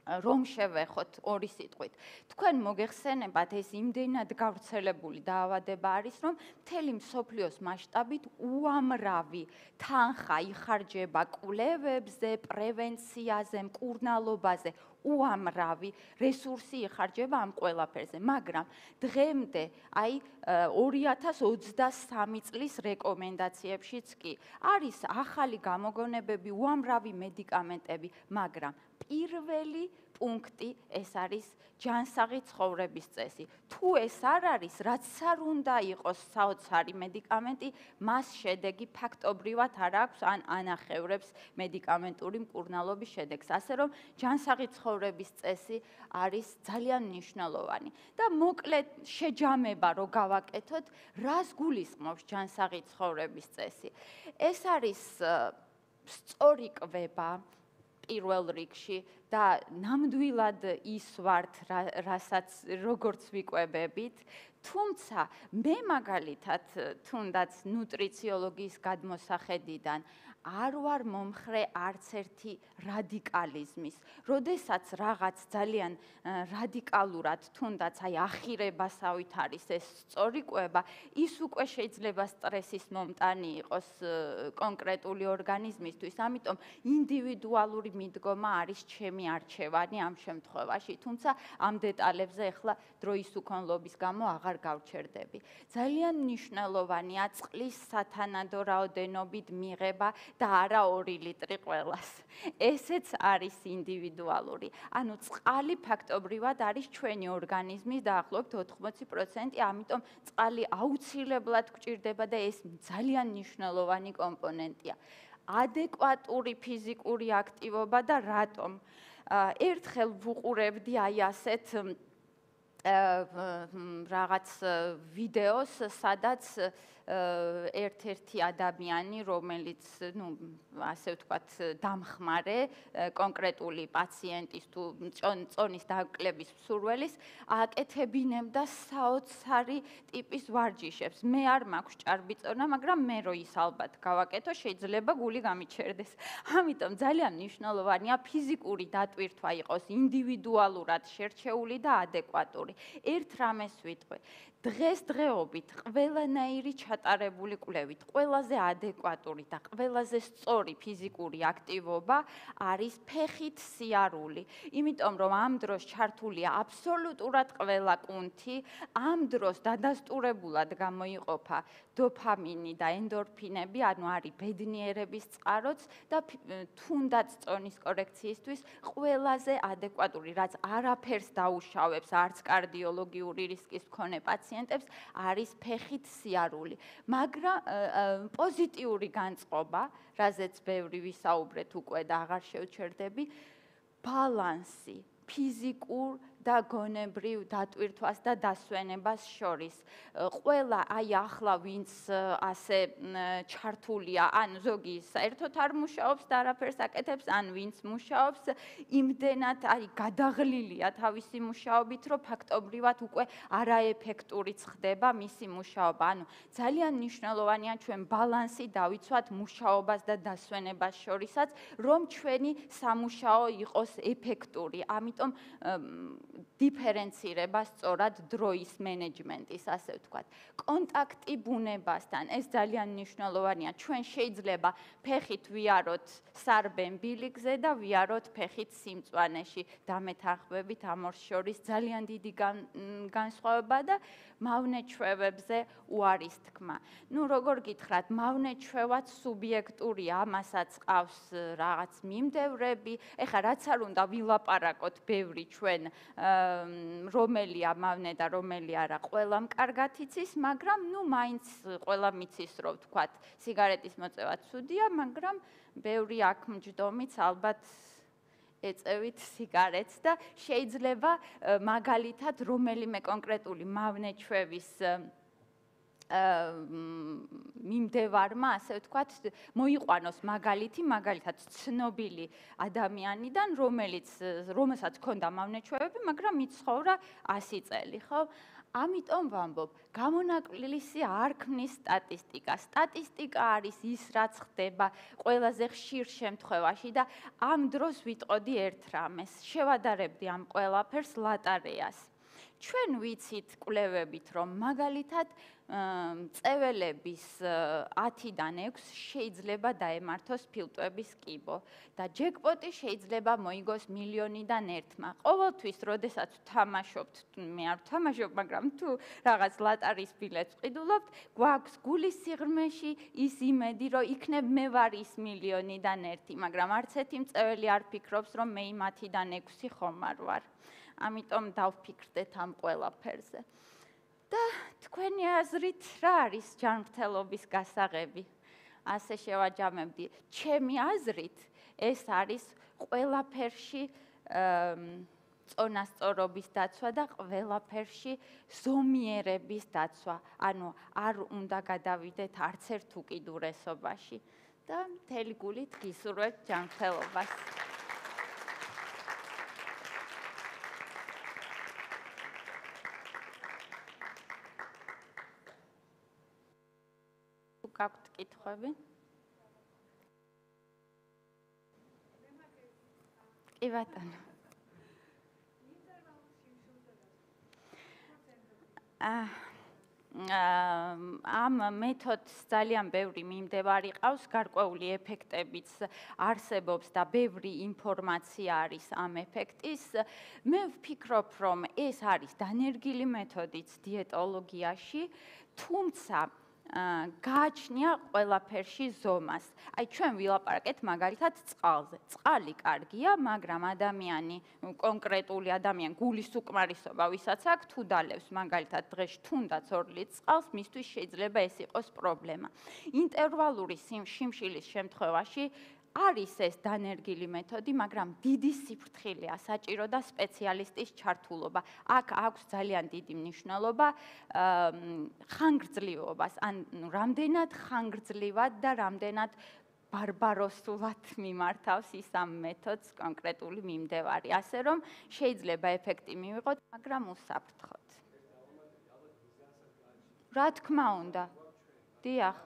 რომ შევეხოთ ორი სიტყვით. თქვენ მოგეხსენებათ, ეს იმდენად გავრცელებული დაავადება არის, რომ მთელი მსოფლიოს მასშტაბით უამრავი თანხა იხარჯება კვლევებზე, პრევენციაზე, მკურნალობაზე, უამრავი რესურსი იხარჯება ამ ყველაფერზე, მაგრამ დღემდე, აი 2023 წლის რეკომენდაციებშიც კი არის ახალი გამოგონებები, უამრავი მედიკამენტები, მაგრამ პირველი პუნქტი ეს არის ჯანსაღი ცხოვრების წესი. თუ ეს არ არის, რაც არ უნდა იყოს საოცარი მედიკამენტი, მას შედეგი ფაქტობრივად არ აქვს ან ანახევრებს მედიკამენტური მკურნალობის შედეგს. ასე რომ ჯანსაღი ცხოვრების წესი არის ძალიან მნიშვნელოვანი. და მოკლედ შეჯამება რო გავაკეთოთ, რას გულისხმობს ჯანსაღი ცხოვრების წესი? ეს არის სწორი კვება პირველ რიგში და ნამდვილად ის ვართ, რასაც როგორც ვიკვებებით, თუმცა მე მაგალითად თუნდაც ნუტრიციოლოგიის გადმოსახედიდან არ ვარ მომხრე არც ერთი რადიკალიზმის. როდესაც რაღაც ძალიან რადიკალურად თუნდაც აი ახირებასავით არის ეს სწორი კვება, ის უკვე შეიძლება სტრესის მომტანი იყოს კონკრეტული ორგანიზმისთვის, ამიტომ ინდივიდუალური მიდგომა არის ჩემი არჩევანი ამ შემთხვევაში, თუმცა ამ დეტალებზე ახლა დროის უკონლობის გამო აღარ გავჩერდები. ძალიან მნიშვნელოვანია წყლის სათანადო რაოდენობით მიღება და არა 2 ლიტრი ყველას. ესეც არის ინდივიდუალური. ანუ წყალი ფაქტობრივად არის ჩვენი ორგანიზმის დაახლოებით 80%, ამიტომ წყალი აუცილებლად გვჭირდება და ეს ძალიან მნიშვნელოვანი კომპონენტია. ადეკვატური ფიზიკური აქტივობა და რატომ? ერთხელ ვუყურებდი აი ასეთ რაღაც ვიდეოს, სადაც ერთ-ერთი ადამიანი, რომელიც, ასე ვთქვათ, დამხმარე კონკრეტული პაციენტის თუ წონის დაკლების მსურველის, აკეთებინებდა საოცარი ტიპის ვარჯიშებს. მე არ მაქვს ჭარბი წონა, მაგრამ მე რო ის ალბათ გავაკეთო, შეიძლება გული გამიჩერდეს. ამიტომ ძალიან მნიშვნელოვანია ფიზიკური დატვირთვა იყოს ინდივიდუალურად შერჩეული და ადეკვატური. ერთ რამეს ვიტყვი. დღესდღეობით ყველანაირი ჩატარებული კვლევით ყველაზე ადეკვატური და ყველაზე სწორი ფიზიკური აქტივობა არის ფეხით სიარული. იმიტომ რომ ამ დროს ჩართულია აბსოლუტურად ყველა კუნთი, ამ დროს დადასტურებულად გამოიყოფა დოფამინი და ენდორფინები, ანუ არის ბედნიერების წყაროც და თუნდაც წონის კორექციისთვის ყველაზე ადეკვატური, რაც არაფერს დაუშავებს არც კარდიოლოგიური რისკის მქონე პაციენტებს, არის ფეხით სიარული. მაგრამ პოზიტიური განწყობა, რაზეც ბევრი ვისაუბრეთ უკვე და აღარ შევჩერდები, ბალანსი ფიზიკურ და გონებრივ დატვირთვას და დასვენებას შორის. ყველა აი ახლა ვინც ასე ჩართულია, ან ზოგი საერთოდ არ მუშაობს და არაფერს აკეთებს, ან ვინც მუშაობს, იმდენად აი გადაღლილია თავისი მუშაობით, რომ ფაქტობრივად უკვე არაეფექტურიც ხდება მისი მუშაობა. ანუ ძალიან მნიშვნელოვანია ჩვენ ბალანსი დავიცვათ მუშაობას და დასვენებას შორისაც, რომ ჩვენი სამუშაო იყოს ეფექტური. ამიტომ ამიტომ დიფერენცირება სწორად დროის მენეჯმენტის, ასე ვთქვათ. კონტაქტი ბუნებასთან, ეს ძალიან მნიშვნელოვანია. ჩვენ შეიძლება ფეხით ვიაროთ სარბენ ბილიკზე და ვიაროთ ფეხით სიმწვანეში. დამეთანხმებით ამ ორ შორის ძალიან დიდი განსხვავება და მავნეჩვევებზე უარის თქმა. ნუ როგორ გითხრათ, მავნეჩვევაც სუბიექტურია, ამასაც ყავს რაღაც მიმდევრები. ეხლა რაც არ უნდა ვილაპარაკოთ ბევრი ჩვენ რომელია მავნე და რომელი არა, ყველამ კარგად იცის, მაგრამ ნუ მაინც ყველა მიცის, რომ ვთქვათ, სიგარეტის მოწევა ცუდია, მაგრამ ბევრი აქ მჯდომიც ალბათ ეწევით სიგარეტს და შეიძლება მაგალითად რომელიმე კონკრეტული მავნეჩვევის მიმდევარმა, ასე ვთქვათ, მოიყვანოს მაგალითად ცნობილი ადამიანიდან, რომელსაც ჰქონდა მავნეჩვევები, მაგრამ იცხოვრა 100 წელი, ხო? ამიტომ ვამბობ, გამონაკლისი არ ქმნის სტატისტიკა. სტატისტიკა არის ის, რაც ხდება ყველაზე ხშირ შემთხვევაში და ამ დროს ვიტყოდი ერთ რამეს. შევადარებდი ამ ყველაფერს ლატარეას. ჩვენ ვიცით კვლევებით, რომ მაგალითად წეველების 10-დან 6 შეიძლება დაემართოს ფილტვების კიბო და ჯეკპოტი შეიძლება მოიგოს 1,000,000-დან 1-მა. ყოველთვის, როდესაც თამაშობთ, მე არ ვთამაშობ, მაგრამ თუ რაღაც ლატარის ბილეთს ვყიდულობთ, გვაქვს გულის სიღრმეში ის იმედი, რომ იქნებ მე ვარ ის 1,000,000-დან 1, მაგრამ არც ერთი მწეველი არ ფიქრობს, რომ მე იმ 10-დან 6 ხომარ ვარ. ამიტომ დავფიქრდეთ ამ ყველაფერზე. და თქვენი აზრით რა არის ჯანმრთელობის გასაღები? ასე შევაჯამებდი. ჩემი აზრით ეს არის ყველაფერში წონასწორობის დაცვა და ყველაფერში ზომიერების დაცვა. ანუ არ უნდა გადავიდეთ არც ერთ უკიდურესობაში და მთელი გულით გისურვებთ ჯანმრთელობას. გაქვთ კითხვები? კი ბატონო. ამ მეთოდს ძალიან ბევრი მიმდევარი ყავს, გარკვეული ეფექტებიც არსებობს და ბევრი ინფორმაცია არის ამ ეფექტის. მე ვფიქრობ, რომ ეს არის დანერგილი მეთოდიც დიეტოლოგიაში, თუმცა გააჩნია ყველაფერში ზომას. აი ჩვენ ვილაპარაკეთ მაგალითად წყალზე. წყალი კარგია, მაგრამ კონკრეტული ადამიანი გულის უკმარისობა ვისაც აქვს, თუ დალევს მაგალითად დღეში თუნდაც 2 ლიტრს წყალს, მისთვის შეიძლება ეს იყოს პრობლემა. ინტერვალური შიმშილის შემთხვევაში არის ეს დანერგილი მეთოდი, მაგრამ დიდი სიფრთხილეა, საჭირო და სპეციალისტის ჩართულობა. აქ აქვს ძალიან დიდი მნიშვნელობა ხანგრძლივობას, ან რამდენად ხანგრძლივად და რამდენად ბარბაროსულად მიმართავს ის ამ მეთოდს კონკრეტული მიმდევარი. ასე რომ შეიძლება ეფექტი მივიღოთ, მაგრამ უსაფრთხოდ. რა თქმა უნდა. დიახ.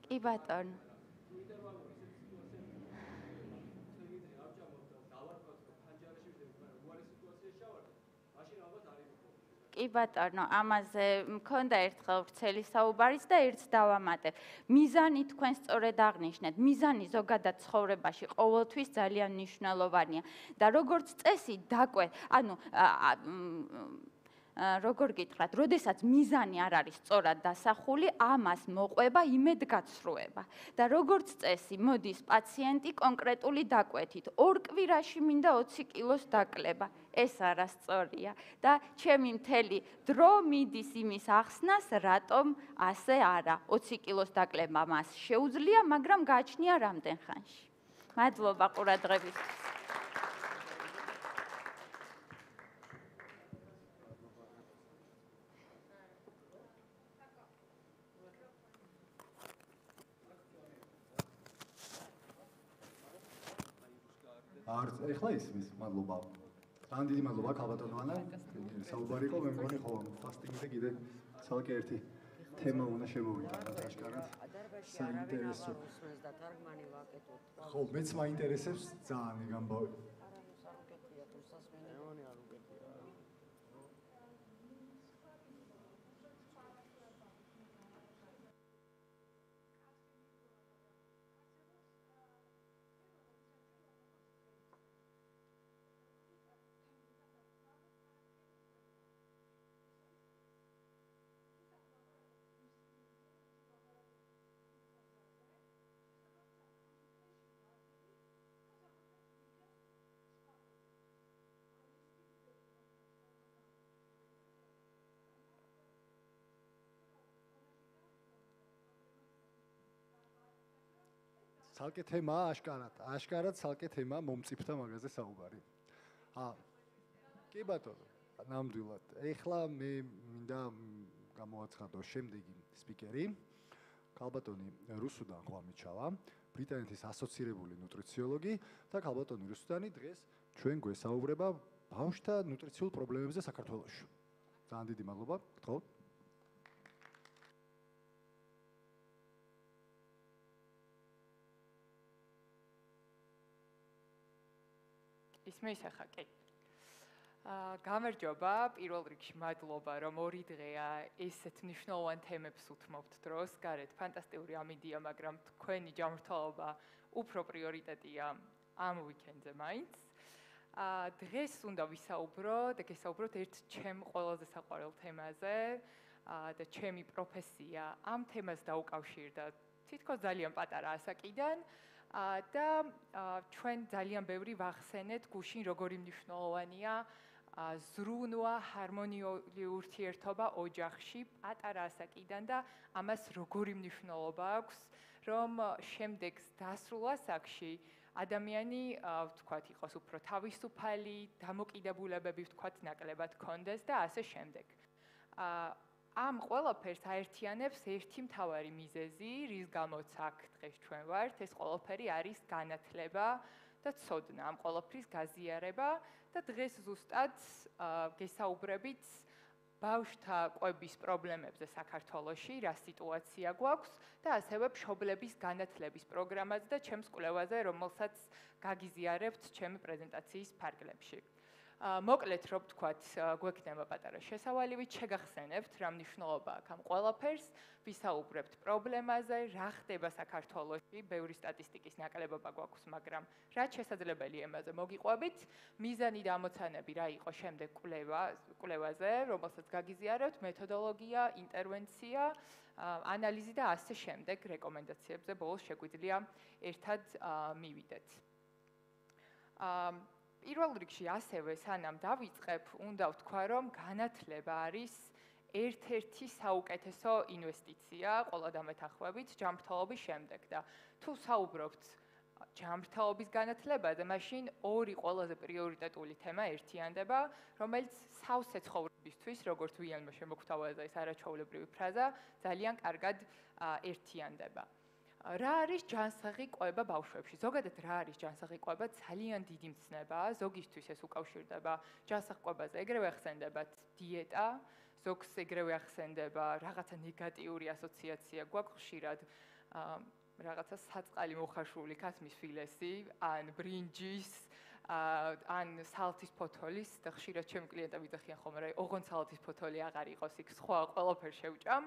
კი ბატონო. კი ბატონო, ამაზე მქონდა ერთხელ ვრცელი საუბარიც და ერთს დავამატებ. მიზანი თქვენ სწორედ აღნიშნეთ. მიზანი ზოგადად ცხოვრებაში ყოველთვის ძალიან მნიშვნელოვანია და როგორც წესი დაკვეთ, როგორ გითხრათ, როდესაც მიზანი არ არის სწორად დასახული, ამას მოყვება იმედგაცრუება. და როგორც წესი, მოდის პაციენტი კონკრეტული დაკვეთით, 2 კვირაში მინდა 20 კილოს დაკლება. ეს არასწორია და ჩემი მთელი დრო მიდის იმის ახსნას, რატომ ასე არა. 20 კილოს დაკლება მას შეუძლია, მაგრამ გააჩნია რამდენ ხანში. მადლობა ყურადღებისთვის. ეხლა ისმის, მადლობა. ძალიან დიდი მადლობა ქალბატონოვანა. საუბარი იყო, მე მგონი ხო ფასტინგზე კიდე ცალკე ერთი თემა უნდა შემოვიდა რა აშკარად. საინტერესო. ხო, მეც მაინტერესებს ძალიან ეგ ამბავი. ცალკე თემაა აშკარად ცალკე თემა მომწიფთა მაგაზე საუბარი. კი ბატონო, ნამდვილად. ეხლა მე მინდა გამოვაცხადო შემდეგი სპიკერი. ქალბატონი რუსუდან ხვამიჩავა, ბრიტანეთის ასოცირებული ნუტრიციოლოგი და ქალბატონი რუსუდანი დღეს ჩვენ გვესაუბრება ბავშვთა ნუტრიციულ პრობლემებზე საქართველოში. ძალიან დიდი მადლობა, გთხოვთ. ისმის ახლა კი. გამარჯობა, პირველ რიგში მადლობა, რომ 2 დღეა ესეთ მნიშვნელოვან თემებს უთმობთ დროს. გარეთ ფანტასტიკური ამინდია, მაგრამ თქვენი ჯანმრთელობა უფრო პრიორიტეტია ამ ვიკენდზე მაინც. დღეს უნდა ვისაუბროთ, გესაუბროთ ერთ ჩემ ყველაზე საყვარელ თემაზე და ჩემი პროფესია ამ თემას დაუკავშირდა თითქოს ძალიან პატარა ასაკიდან. და ჩვენ ძალიან ბევრი ვახსენეთ გუშინ როგორი მნიშვნელოვანია ზრუნვა, ჰარმონიული ურთიერთობა ოჯახში პატარა ასაკიდან და ამას როგორი მნიშვნელობა აქვს, რომ შემდეგ დასრულ ასაკში ადამიანი ვთქვათ იყოს უფრო თავისუფალი, დამოკიდებულებები ვთქვათ ნაკლებად ქონდეს და ასე შემდეგ. ამ ყველაფერს აერთიანებს ერთი მთავარი მიზეზი, რის გამოც აქ დღეს ჩვენ ვართ, ეს ყველაფერი არის განათლება და ცოდნა, ამ ყველაფრის გაზიარება და დღეს ზუსტად გესაუბრებით ბავშვთა კვების პრობლემებზე საქართველოში, რა სიტუაცია გვაქვს და ასევე მშობლების განათლების პროგრამაზე და ჩემს კვლევაზე, რომელსაც გაგიზიარებთ ჩემი პრეზენტაციის ფარგლებში. მოკლედ რომ ვთქვათ, გვექნება პატარა შესავალივით, შეგახსენებთ რა მნიშვნელობა აქვს ამ ყველაფერს, ვისაუბრებთ პრობლემაზე, რა ხდება საქართველოში, ბევრი სტატისტიკის ნაკლებობა გვაქვს, მაგრამ რაც შესაძლებელი ემაზე მოგიყვებით, მიზანი და ამოცანები რა იყო შემდეგ კვლევაზე, რომელსაც გაგიზიარებთ, მეთოდოლოგია, ინტერვენცია, ანალიზი და ასე შემდეგ რეკომენდაციებზე ბოლოს შეგვიძლია ერთად მივიდეთ. პირველ რიგში ასევე სანამ დავიწყებ, უნდა ვთქვა, რომ განათლება არის ერთ-ერთი საუკეთესო ინვესტიცია ყველა დამეთანხმებით ჯანმრთელობის შემდეგ და თუ საუბრობთ ჯანმრთელობის განათლებაზე, მაშინ 2 ყველაზე პრიორიტეტული თემა ერთიანდება, რომელიც სავსე ცხოვრებისთვის, როგორც ვიანმა შემოგთავაზა ეს არაჩვეულებრივი ფრაზა, ძალიან კარგად ერთიანდება. რა არის ჯანსაღი კვება ბავშვებში? ზოგადად რა არის ჯანსაღი კვება? ძალიან დიდი მცნებაა, ზოგისთვის ეს უკავშირდება ჯანსაღ კვებაზე, ეგრევე ახსენდებათ დიეტა, ზოგს ეგრევე ახსენდება რაღაცა ნეგატიური ასოციაცია გვაქვს ხშირად რაღაცა საწყალი მოხარშული ქათმის ფილესი, ან ბრინჯის, ან სალთის ფოთოლის და ხშირად ჩემი კლიენტები ძახიან ხოლმე, რა ოღონდ სალთის ფოთოლი აღარ იყოს, იქ სხვა ყველაფერს შევჭამ,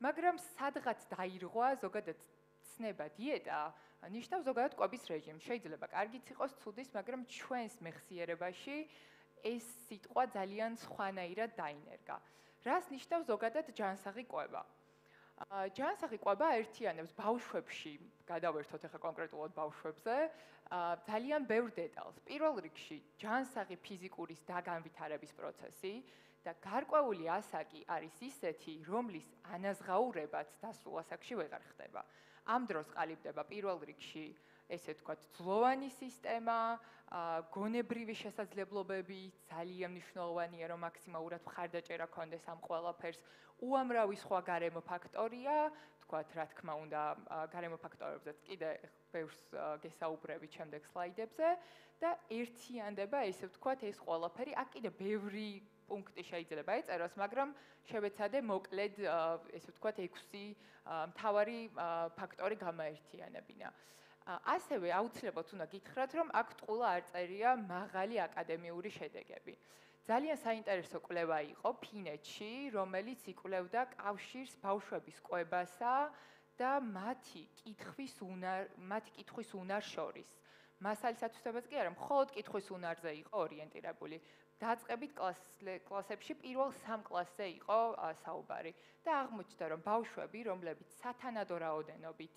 მაგრამ სადღაც დაირღვა ზოგადად ცნება დიეტა ნიშნავს ზოგადად კვების რეჟიმს. შეიძლება კარგიც იყოს, ცუდის, მაგრამ ჩვენს მეხსიერებაში ეს სიტყვა ძალიან სხვანაირად დაინერგა. რას ნიშნავს ზოგადად ჯანსაღი კვება? ჯანსაღი კვება აერთიანებს ბავშვებში, გადავერთოთ ახლა კონკრეტულად ბავშვებზე, ძალიან ბევრ დეტალს. პირველ რიგში ჯანსაღი ფიზიკურის დაგანვითარების პროცესი და გარკვეული ასაკი არის ისეთი, რომლის ანაზღაურებაც დასრულ ასაკში ვეღარ ხდება. ამ დროს ყალიბდება პირველ რიგში ესე ვთქვათ ძვლოვანი სისტემა, გონებრივი შესაძლებლობები, ძალიან მნიშვნელოვანია რომ მაქსიმალურად მხარდაჭერა ქონდეს ამ ყველაფერს. უამრავი სხვა გარემო ფაქტორია, ვთქვათ, რა თქმა უნდა, გარემო ფაქტორებზეც კიდე ბევრს გესაუბრებით შემდეგ სლაიდებზე და ერთიანდება, ესე ვთქვათ, ეს ყველაფერი. აქ კიდე ბევრი პუნქტი შეიძლება ეწეროს, მაგრამ შევეცადე მოკლედ, ესე ვთქვათ, 6 მთავარი ფაქტორი გამაერთიანებინა. ასევე აუცილებლად უნდა გითხრათ, რომ აქ ტყუილა არ წერია მაღალი აკადემიური შედეგები. ძალიან საინტერესო კვლევა იყო ფინეთში, რომელიც იკვლევდა კავშირს ბავშვების კვებასა და მათი კითხვის უნარს შორის. მასალისათვისებაც კი არა, მხოლოდ კითხვის უნარზე იყო ორიენტირებული. დაწყებით კლასებში პირველ 3 კლასზე იყო საუბარი და აღმოჩნდა, რომ ბავშვები, რომლებიც სათანადო რაოდენობით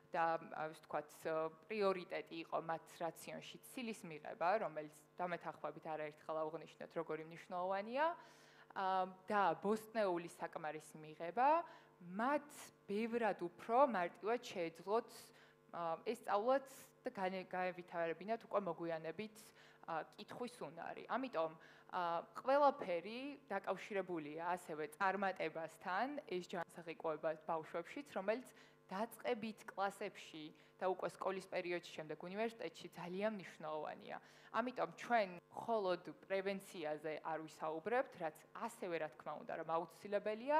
და ასე ვთქვათ, პრიორიტეტი იყო მათ რაციონში ცილის მიღება, რომელიც დამეთანხმებით არაერთხელ აღვნიშნეთ, როგორი მნიშვნელოვანია და ბოსტნეული საკმარის მიღება, მათ ბევრად უფრო მარტივად შეეძლოთ ეს სწავლაც და გაევითარებინათ უკვე მოგვიანებით კითხვის უნარი. ამიტომ ყველაფერი დაკავშირებულია ასევე წარმატებასთან, ეს ჯანსაღი ბავშვებშიც, რომელიც დაწყებით კლასებში და უკვე სკოლის პერიოდში შემდეგ უნივერსიტეტში ძალიან მნიშვნელოვანია. ამიტომ ჩვენ მხოლოდ პრევენციაზე არ ვისაუბრებთ, რაც ასევე რა თქმა უნდა, რომ აუცილებელია,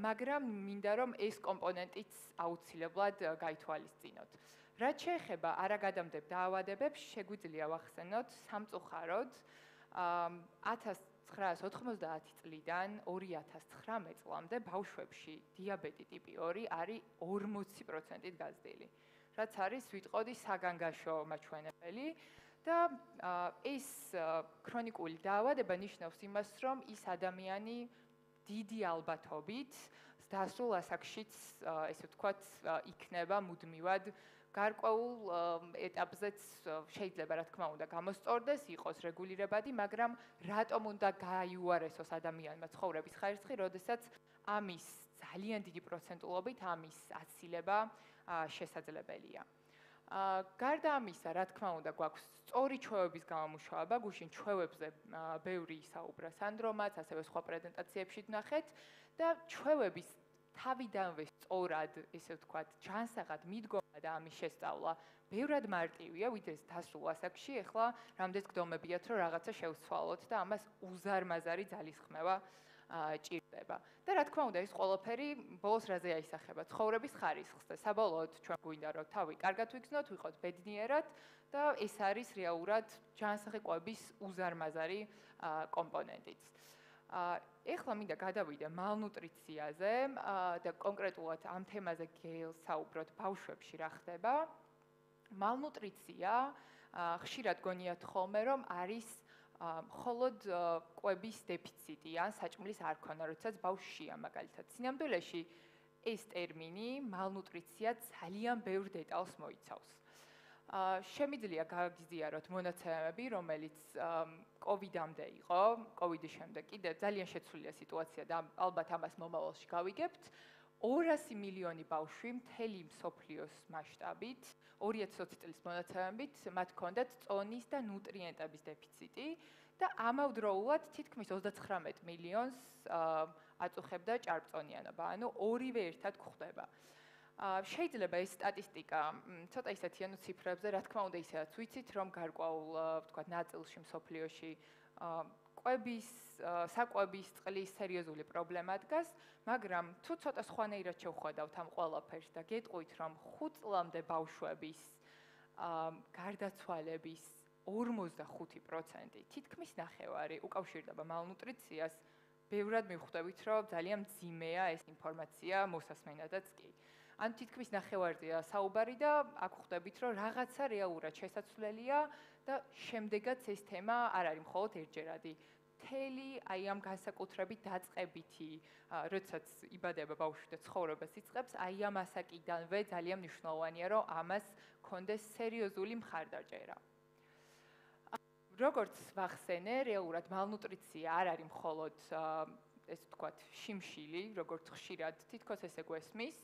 მაგრამ მინდა რომ ეს კომპონენტიც აუცილებლად გაითვალისწინოთ. რაც შეეხება არაგადამდებელ დაავადებებს, შეგვიძლია ვახსენოთ სამწუხაროდ 1990 წლიდან 2019 წლამდე ბავშვებში დიაბეტი ტიპი 2 არის 40%-ით გაზრდილი, რაც არის ვიტყოდი საგანგაშო მაჩვენებელი და ეს ქრონიკული დაავადება ნიშნავს იმას, რომ ის ადამიანი დიდი ალბათობით დასრულ ასაკშიც, ესე ვთქვათ, იქნება მუდმივად გარკვეულ ეტაპზეც შეიძლება რა თქმა უნდა გამოსწორდეს, იყოს რეგულირებადი, მაგრამ რატომ უნდა გაიუარესოს ადამიანმა ცხოვრების ხარისხი, როდესაც ამის ძალიან დიდი პროცენტულობით ამის აცილება შესაძლებელია. გარდა ამისა, რა თქმა უნდა, გვაქვს სწორი ჩვევების გამომუშავება, გუშინ ჩვევებზე ბევრი ისაუბრა სანდრომაც, ასევე სხვა პრეზენტაციებში ვნახეთ და ჩვევების თავიდანვე სწორად, ესე ვთქვათ, ჯანსაღად მიდგომა და ამის შესწავლა ბევრად მარტივია, ვიდრე დასრულ ასაკში. ეხლა რამდენიც გდომებიათ, რომ რაღაცა შევცვალოთ და ამას უზარმაზარი ძალისხმევა ჭირდება. და რა თქმა უნდა, ეს ყველაფერი ბოლოს რაზე აისახება? ცხოვრების ხარისხს და საბოლოოდ ჩვენ გვინდა, რომ თავი კარგად ვიგრძნოთ, ვიყოთ ბედნიერად და ეს არის რეალურად ჯანსაღი კვების უზარმაზარი კომპონენტიც. ეხლა მინდა გადავიდე მალნუტრიციაზე და კონკრეტულად ამ თემაზე გელსაუბროთ ბავშვებში რა ხდება. მალნუტრიცია ხშირად გონიათ ხოლმე, რომ არის მხოლოდ კვების დეფიციტი ან საჭმლის არ ქონა, როდესაც ბავშვია მაგალითად. სინამდვილეში ეს ტერმინი მალნუტრიცია ძალიან ბევრ დეტალს მოიცავს. შემიძლია გაგიზიაროთ მონაცემები, რომელიც კოვიდამდე იყო, კოვიდის შემდეგ კიდე ძალიან შეცვლილია სიტუაცია და ალბათ ამას მომავალში გავიგებთ. 200 მილიონი ბავშვი მთელი მსოფლიოს მასშტაბით 2020 წლის მონაცემებით მათ ჰქონდათ წონის და ნუტრიენტების დეფიციტი და ამავდროულად თითქმის 39 მილიონს აწუხებდა ჭარბწონიანობა, ანუ ორივე ერთად გვხვდება. შეიძლება ეს სტატისტიკა ცოტა ისეთია, ციფრებზე, რა თქმა უნდა, ისედაც ვიცით, რომ გარკვეულ, ვთქვათ, ნაწილში მსოფლიოში საკვების წყლის სერიოზული პრობლემა დგას, მაგრამ თუ ცოტა სხვანაირად შევხვედავთ ამ ყველაფერს და გეტყვით, რომ 5 წლამდე ბავშვების გარდაცვალების 45% თითქმის ნახევარი უკავშირდება მალნუტრიციას, ბევრად მივხვდებით, რომ ძალიან მძიმეა ეს ინფორმაცია მოსასმენადაც კი. ან თითქმის ნახევარზეა საუბარი და აქ ხვდებით, რომ რაღაცა რეალურად შესაძლებელია და შემდეგაც ეს თემა არ არის მხოლოდ ერთჯერადი. მთელი აი ამ განსაკუთრებით დაწყებითი, როდესაც იბადება ბავშვი და ცხოვრებას იწყებს, აი ამ ასაკიდანვე ძალიან მნიშვნელოვანია, რომ ამას კონდეს სერიოზული მხარდაჭერა. როგორც ვახსენე, რეალურად მალნუტრიცია არ არის მხოლოდ ეს ვთქვათ, შიმშილი, როგორც ხშირად თითქოს ესე გვესმის.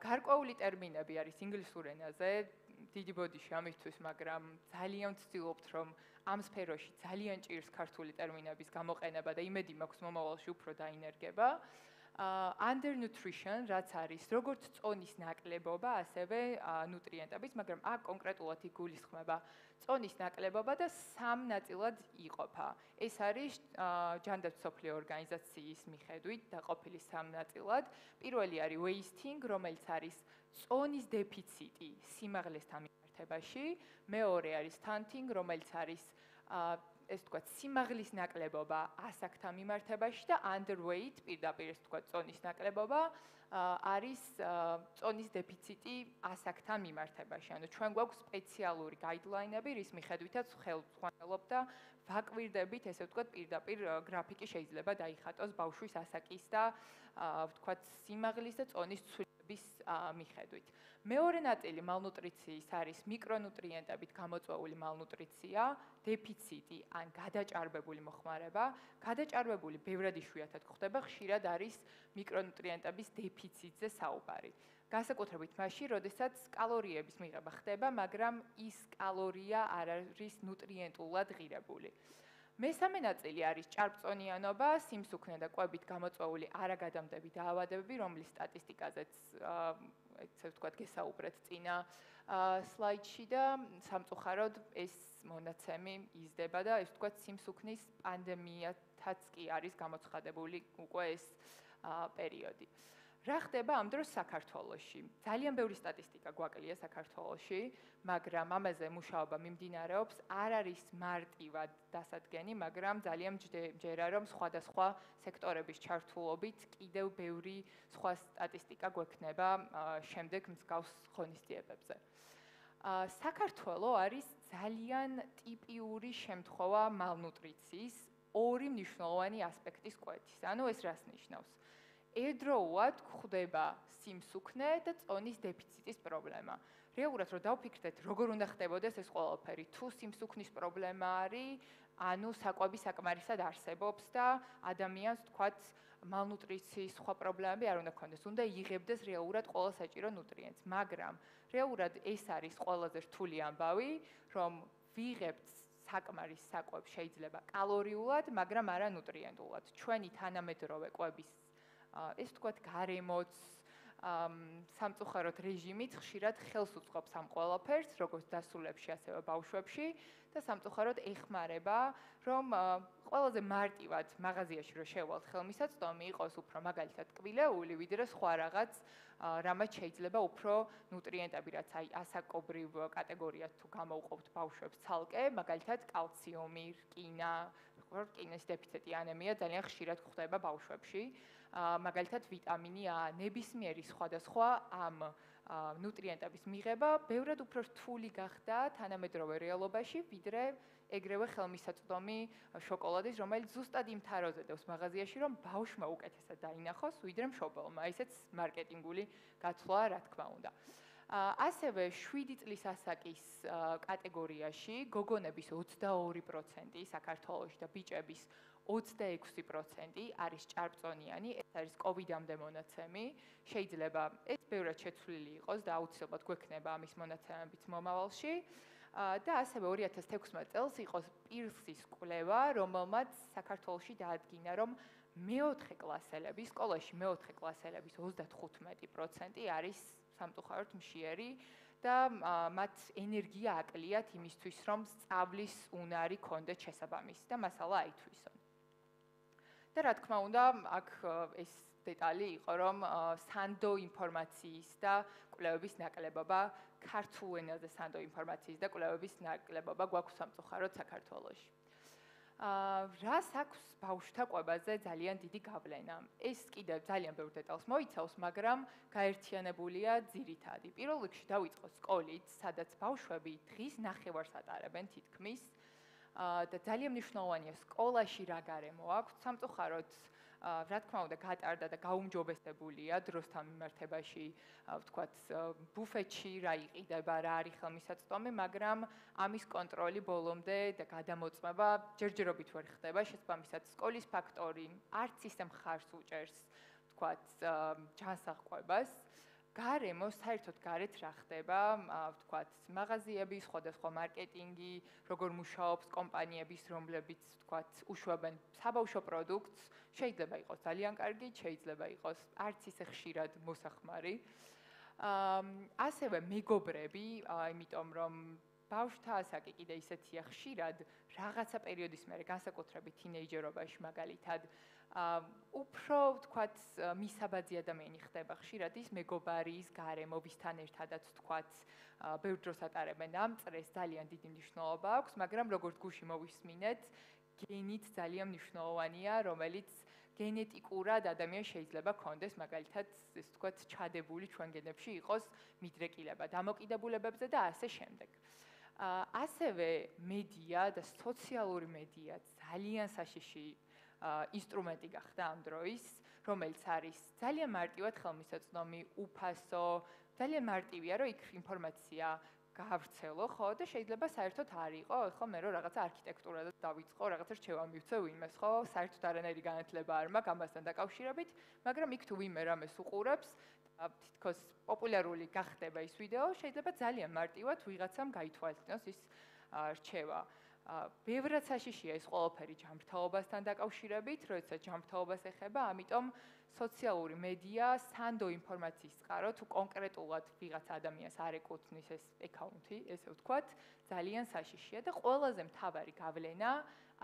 გარკვეული ტერმინები არის ინგლისურ ენაზე, დიდი ბოდიში ამისთვის, მაგრამ ძალიან ვცდილობთ, რომ ამ სფეროში ძალიან ჭირს ქართული ტერმინების გამოყენება და იმედი მაქვს მომავალში უფრო დაინერგება. undernutrition, რაც არის როგორც წონის ნაკლებობა, ასევე ნუტრიენტების, მაგრამ აქ კონკრეტულად იგულისხმება წონის ნაკლებობა და სამ ნაწილად იყოფა. ეს არის ჯანდაცვის მსოფლიო ორგანიზაციის მიხედვით დაყოფილი სამ ნაწილად. პირველი არის wasting, რომელიც არის წონის დეფიციტი სიმაღლესთან მიმართებაში. მეორე არის stunting, რომელიც არის ეს თქვა სიმაღლის ნაკლებობა ასაკთან მიმართებაში და underweight, პირდაპირ ეს თქვა წონის ნაკლებობა არის წონის დეფიციტი ასაკთან მიმართებაში. ანუ ჩვენ გვაქვს სპეციალური გაიდლაინები, რის მიხედვითაც ხელმძღვანელობ და ვაკვირდებით, ესე ვთქვათ, პირდაპირ გრაფიკი შეიძლება დაიხატოს ბავშვის ასაკის და ვთქვათ სიმაღლის და წონის ცვლილების მიხედვით. მეორე ნაწილი malnutritsiis არის მიკრონუტრიენტებით გამოწვეული malnutritsiya, დეფიციტი ან გადაჭარბებული მოხმარება. გადაჭარბებული ბევრად იშვიათად ხდება, ხშირად არის მიკრონუტრიენტების დეფიციტზე საუბარი. განსაკუთრებით მაშინ, როდესაც კალორიების მიღება ხდება, მაგრამ ის კალორია არ არის ნუტრიენტულად ღირებული. მესამე ნაწილი არის ჭარბწონიანობა, სიმსუქნე და კვებით გამოწვეული არაგადამდები დაავადებები, რომლის სტატისტიკაზეც ესე ვთქვათ, გესაუბრეთ წინა სლაიდში და სამწუხაროდ ეს მონაცემი იზრდება და ეს ვთქვათ სიმსუქნის პანდემიათაც კი არის გამოცხადებული უკვე ეს პერიოდი. რა ხდება ამ დროს საქართველოში? ძალიან ბევრი სტატისტიკა გვაკლია საქართველოში, მაგრამ ამაზე მუშაობა მიმდინარეობს, არ არის მარტივად დასადგენი, მაგრამ ძალიან მჯერა რომ სხვადასხვა სექტორების ჩართულობით კიდევ ბევრი სხვა სტატისტიკა გვექნება შემდეგ მსგავს ღონისძიებებზე. საქართველო არის ძალიან ტიპიური შემთხვევა malnutritsიის ორი მნიშვნელოვანი ასპექტის კვეთის. ანუ ეს რას ნიშნავს? ერთდროულად გვხვდება სიმსუქნე და წონის დეფიციტის პრობლემა. რეალურად რომ დავფიქრდეთ, როგორ უნდა ხდებოდეს ეს ყველაფერი, თუ სიმსუქნის პრობლემა არის, ანუ საკვები საკმარისად არსებობს და ადამიანს თქვათ malnutritsიის სხვა პრობლემები არ უნდა ქონდეს, უნდა იღებდეს რეალურად ყველა საჭირო ნუტრიენტს, მაგრამ რეალურად ეს არის ყველაზე რთული ამბავი, რომ ვიღებთ საკმარის საკვებს შეიძლება კალორიულად, მაგრამ არა ნუტრიენტულად. ჩვენი თანამედროვე კვების ეს თქვათ გარემოც სამწუხაროდ რეჟიმით ხშირად ხელს უწყობს ამ ყველაფერს, როგორც დასულებში, ასევე ბავშვებში და სამწუხაროდ ეხმარება, რომ ყველაზე მარტივად მაღაზიაში რო შევალთ ხელმისაწვდომი იყოს უფრო მაგალითად კბილეული, ვიდრე სხვა რაღაც რამაც შეიძლება უფრო ნუტრიენტები, რაც აი ასაკობრივ კატეგორიად თუ გამოვყოფთ ბავშვებს ცალკე, მაგალითად კალციუმი, რკინა, რკინის დეფიციტი, ანემია ძალიან ხშირად გვხვდება ბავშვებში. მაგალითად ვიტამინი A, ნებისმიერი სხვადასხვა ამ ნუტრიენტების მიღება ბევრად უფრო რთული გახდა თანამედროვე რეალობაში, ვიდრე ეგრევე ხელმისაწვდომი შოკოლადის, რომელიც ზუსტად იმ თაროზე დევს მაღაზიაში, რომ ბავშვმა უკეთესად დაინახოს, ვიდრე მშობელმა. ესეც მარკეტინგული გაცვლა, რა თქმა უნდა. ასევე 7 წლის ასაკის კატეგორიაში გოგონების 22% საქართველოში და ბიჭების 26% არის ჭარბწონიანი, ეს არის კოვიდამდე მონაცემი. შეიძლება ეს ბევრად შეცვლილი იყოს და აუცილებლად გვექნება ამის მონაცემებიც მომავალში. და ასევე 2016 წელს იყო პირსის კვლევა, რომელმაც საქართველოში დაადგინა, რომ მეოთხე კლასელების, სკოლაში მეოთხე კლასელების 35% არის სამწუხაროდ მშიერი და მათ ენერგია აკლიათ იმისთვის, რომ სწავლის უნარი ქონდეთ შესაბამისი და მასალა აითვისონ. და რა თქმა უნდა, აქ ეს დეტალი იყო, რომ სანდო ინფორმაციის და კვლევების ნაკლებობა, ქართულ ენაზე სანდო ინფორმაციის და კვლევების ნაკლებობა გვაქვს სამწუხაროდ საქართველოში. რას აქვს ბავშვთა კვებაზე ძალიან დიდი გავლენა? ეს კიდევ ძალიან ბევრ დეტალს მოიცავს, მაგრამ გაერთიანებულია ძირითადი. პირველ რიგში დავიწყოთ სკოლით, სადაც ბავშვები დღის ნახევარს ატარებენ თითქმის და ძალიან მნიშვნელოვანია სკოლაში რა გარემო აქვს. სამწუხაროდ რა თქმა უნდა გატარდა და გაუმჯობესებულია დროსთან მიმართებაში, ვთქვათ, ბუფეტში რა იყიდება, რა არის ხელმისაწვდომი, მაგრამ ამის კონტროლი ბოლომდე და გადამოწმება ჯერჯერობით ვერ ხდება, შესაბამისად სკოლის ფაქტორი არც ისე მხარს უჭერს, ვთქვათ, ჯანსაღ კვებას. გარემო საერთოდ გარეთ რა ხდება, ვთქვათ, მაღაზიების, სხვადასხვა მარკეტინგი, როგორ მუშაობს კომპანიების, რომლებიც ვთქვათ, უშვებენ საბავშვო პროდუქტს, შეიძლება იყოს ძალიან კარგი, შეიძლება იყოს არც ისე ხშირად მოსახმარი. ასევე მეგობრები, იმიტომ რომ ბავშვთა ასაკი კიდე ისეთია ხშირად რაღაცა პერიოდის მერე განსაკუთრებით თინეიჯერობაში მაგალითად უფრო ვთქვათ მისაბაძი ადამიანი ხდება ხშირად ის მეგობარის გარემობისთან ერთადაც ვთქვათ ბევრ დროს ატარებენ ამ წრეს ძალიან დიდი მნიშვნელობა აქვს მაგრამ როგორც გუში მოვისმინეთ გენით ძალიან მნიშვნელოვანია რომელიც გენეტიკურად ადამიანს შეიძლება კონდეს მაგალითად ეს ვთქვათ ჩადებული ჩვენ გენებში იყოს მიდრეკილება დამოკიდებულებებზე და ასე შემდეგ ასევე მედია და სოციალური მედია ძალიან საშიში ინსტრუმენტი გახდა ამ დროის, რომელიც არის ძალიან მარტივად ხელმისაწვდომი, უფასო, ძალიან მარტივია, რომ იქ ინფორმაცია გაავრცელო, ხო, და შეიძლება საერთოდ არ იყო, ხო, მე რომ რაღაცა არქიტექტურადაც დავიწყო, რაღაცა რჩევა მივცე ვინმეს, ხო, საერთოდ არანაირი განათლება არ მაქვს ამასთან დაკავშირებით, მაგრამ იქ თუ ვინმე რამეს უყურებს, თითქოს პოპულარული გახდება ის ვიდეო, შეიძლება ძალიან მარტივად ვიღაცამ გაითვალისწინოს ის რჩევა. ბევრად საშიშია ეს ყველაფერი ჯანმრთელობასთან დაკავშირებით, როდესაც ჯანმრთელობას ეხება, ამიტომ სოციალური მედია, სანდო ინფორმაციის წყარო, თუ კონკრეტულად ვიღაც ადამიანს არ ეკუთვნის ეს აკაუნტი, ესე ვთქვათ, ძალიან საშიშია და ყველაზე მთავარი გავლენა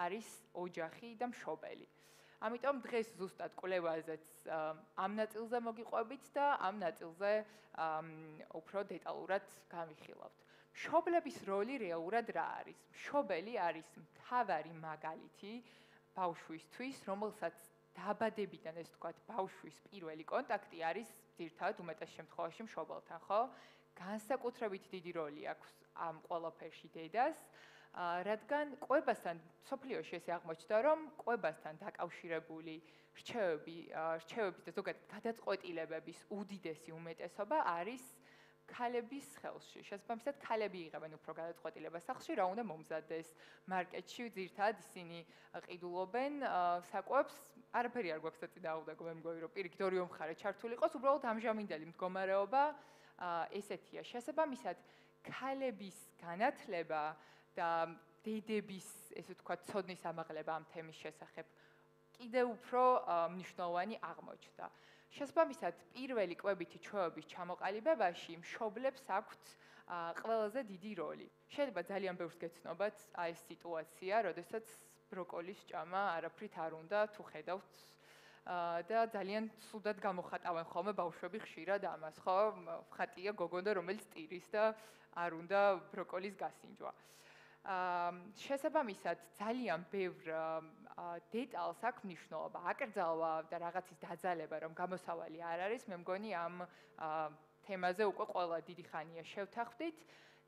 არის ოჯახი და მშობელი. ამიტომ დღეს ზუსტად კვლევაზეც ამ ნაწილზე მოგიყვებით და ამ ნაწილზე უფრო დეტალურად განვიხილავთ. მშობლების როლი რეალურად რა არის? მშობელი არის მთავარი მაგალითი ბავშვისთვის, რომელსაც დაბადებიდან ეს ვთქვათ ბავშვის პირველი კონტაქტი არის ძირთად უმეტეს შემთხვევაში მშობელთან, ხო? განსაკუთრებით დიდი როლი აქვს ამ ყველაფერში დედას, რადგან კვებასთან სოფლიოში ესე აღმოჩნდა, რომ კვებასთან დაკავშირებული რჩევები და ზოგადად გადაწყვეტილებების უდიდესი უმეტესობა არის ქალების ხელში. შესაბამისად, ქალები იღებენ უფრო გადაწყვეტილებას სახლში, რა უნდა მომზადდეს. მარკეტში ძირთად ისინი ყიდულობენ საკვებს, არაფერი არ გვაქვს საწინააღმდეგო, მე მგონი, რომ პირიქით ორივე მხარე ჩართული იყოს, უბრალოდ ამჟამინდელი მდგომარეობა ესეთია. შესაბამისად, ქალების განათლება და დედების, ესე ვთქვათ, ცოდნის ამაღლება ამ თემის შესახებ კიდევ უფრო მნიშვნელოვანი აღმოჩნდა. შესაბამისად, პირველი კვებითი ჩვევების ჩამოყალიბებაში მშობლებს აქვთ ყველაზე დიდი როლი. შეიძლება ძალიან ბევრს გეცნობათ ეს სიტუაცია, როდესაც ბროკოლის ჭამა არაფრით არ უნდა თუ ხედავთ და ძალიან ცუდად გამოხატავენ ხოლმე ბავშვები ხშირად ამას, ხო? ხატია გოგონდა, რომელიც ტირის და არ უნდა ბროკოლის გასინჯვა. შესაბამისად, ძალიან ბევრ დეტალს აქვს მნიშვნელობა, აკრძალვა და რაღაცის დაძალება, რომ გამოსავალი არ არის, მე მგონი ამ თემაზე უკვე ყველა დიდი ხანია შევთანხმდით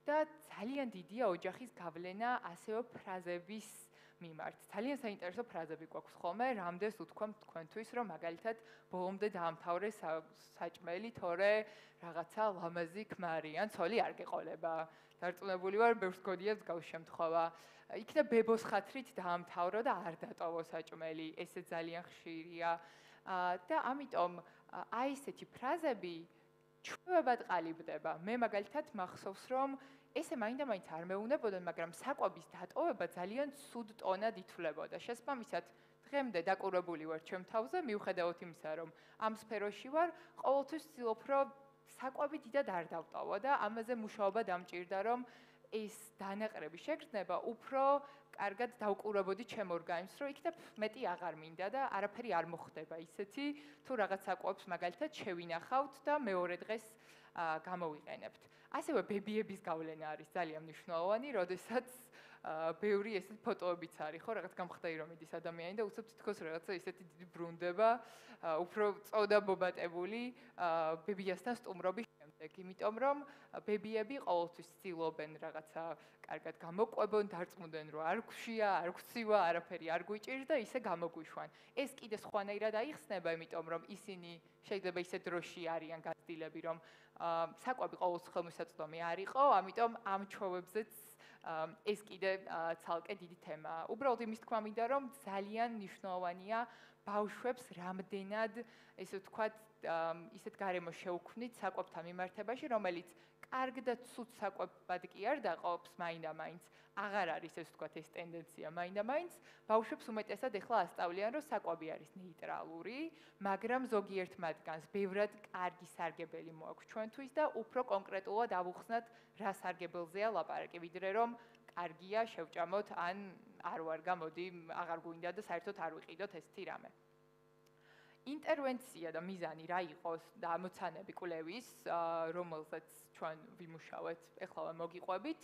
და ძალიან დიდია ოჯახის გავლენა ასევე ფრაზების მიმართ. ძალიან საინტერესო ფრაზები გვაქვს ხოლმე, რამდენს უთქვამ თქვენთვის, რომ მაგალითად ბოლომდე დაამთავრე საჭმელი, თორე რაღაცა ლამაზი ქმარი ან ცოლი არ გეყოლება. დარწმუნებული ვარ, ბევრს გონია მსგავსი შემთხვევა. იქნებ ბებოს ხათრით დაამთავრო და არ დატოვო საჭმელი, ესე ძალიან ხშირია. და ამიტომ აი ესეთი ფრაზები ჩვევებად ყალიბდება. მე მაგალითად მახსოვს, რომ ესე მაინდა-მაინც არ მეუნებოდან, მაგრამ საკვების დატოვება ძალიან ცუდ ტონად ითვლებოდა. შესაბამისად, დღემდე დაკურებული ვარ ჩემ თავზე, მიუხედავად იმისა, რომ ამ სფეროში ვარ, ყოველთვის ვცდილობ, რომ საკვები დიდად არ დავტოვო და ამაზე მუშაობა დამჭირდა, რომ ეს დანაყრები შეგრძნება, უფრო კარგად დავკურებოდი ჩემ ორგანიზმს, რომ იქნებ მეტი აღარ მინდა და არაფერი არ მოხდება ისეთი, თუ რაღაც საკვებს მაგალითად შევინახავთ და მეორე დღეს გამოვიყენებთ. ასევე ბებიების გავლენა არის ძალიან მნიშვნელოვანი, როდესაც ბევრი ესეთ ფოტოებიც არის, ხო, რაღაც გამხდარი რომ მიდის ადამიანი და უცებ თითქოს რაღაცა ისეთი დიდი ბრუნდება, უფრო წოდა ბობატებული ბებიასთან სტუმრობის შემდეგ, იმიტომ რომ ბებიები ყოველთვის ცდილობენ რაღაცა კარგად გამოყვებონ, დარწმუნდნენ რომ არ გვშია, არ გვცივა, არაფერი არ გვიჭირს და ისე გამოგვიშვან. ეს კიდე სხვანაირად აიხსნება, იმიტომ რომ ისინი შეიძლება ისე დროში არიან გაზრდილები, რომ საკვები ყოველთვის ხელმისაწვდომი არ იყო, ამიტომ ამ ჩვევებზეც ეს კიდე ცალკე დიდი თემაა. უბრალოდ იმის თქვა მინდა, რომ ძალიან მნიშვნელოვანია ბავშვებს რამდენად, ესე ვთქვათ, ისეთ გარემო შევქმნით საკვებთან მიმართებაში, რომელიც კარგ და ცუდ საკვებად კი არ დაყოფს მაინდა-მაინც. აღარ არის ეს ვთქვათ ეს ტენდენცია მაინდა-მაინც. ბავშვებს უმეტესად ეხლა ასწავლიან, რომ საკვები არის ნეიტრალური, მაგრამ ზოგიერთ მათგანს ბევრად კარგი სარგებელი მოაქვს ჩვენთვის და უფრო კონკრეტულად ავუხსნათ რა სარგებელზეა ლაპარაკი, ვიდრე რომ კარგია შევჭამოთ ან არ ვარ გამოდი, აღარ გვინდა და საერთოდ არ ვიყიდოთ ესეთი რამე. ინტერვენცია და მიზანი რა იყოს და ამოცანები კვლევის, რომელზეც ჩვენ ვიმუშავეთ, ეხლა მოგიყვებით.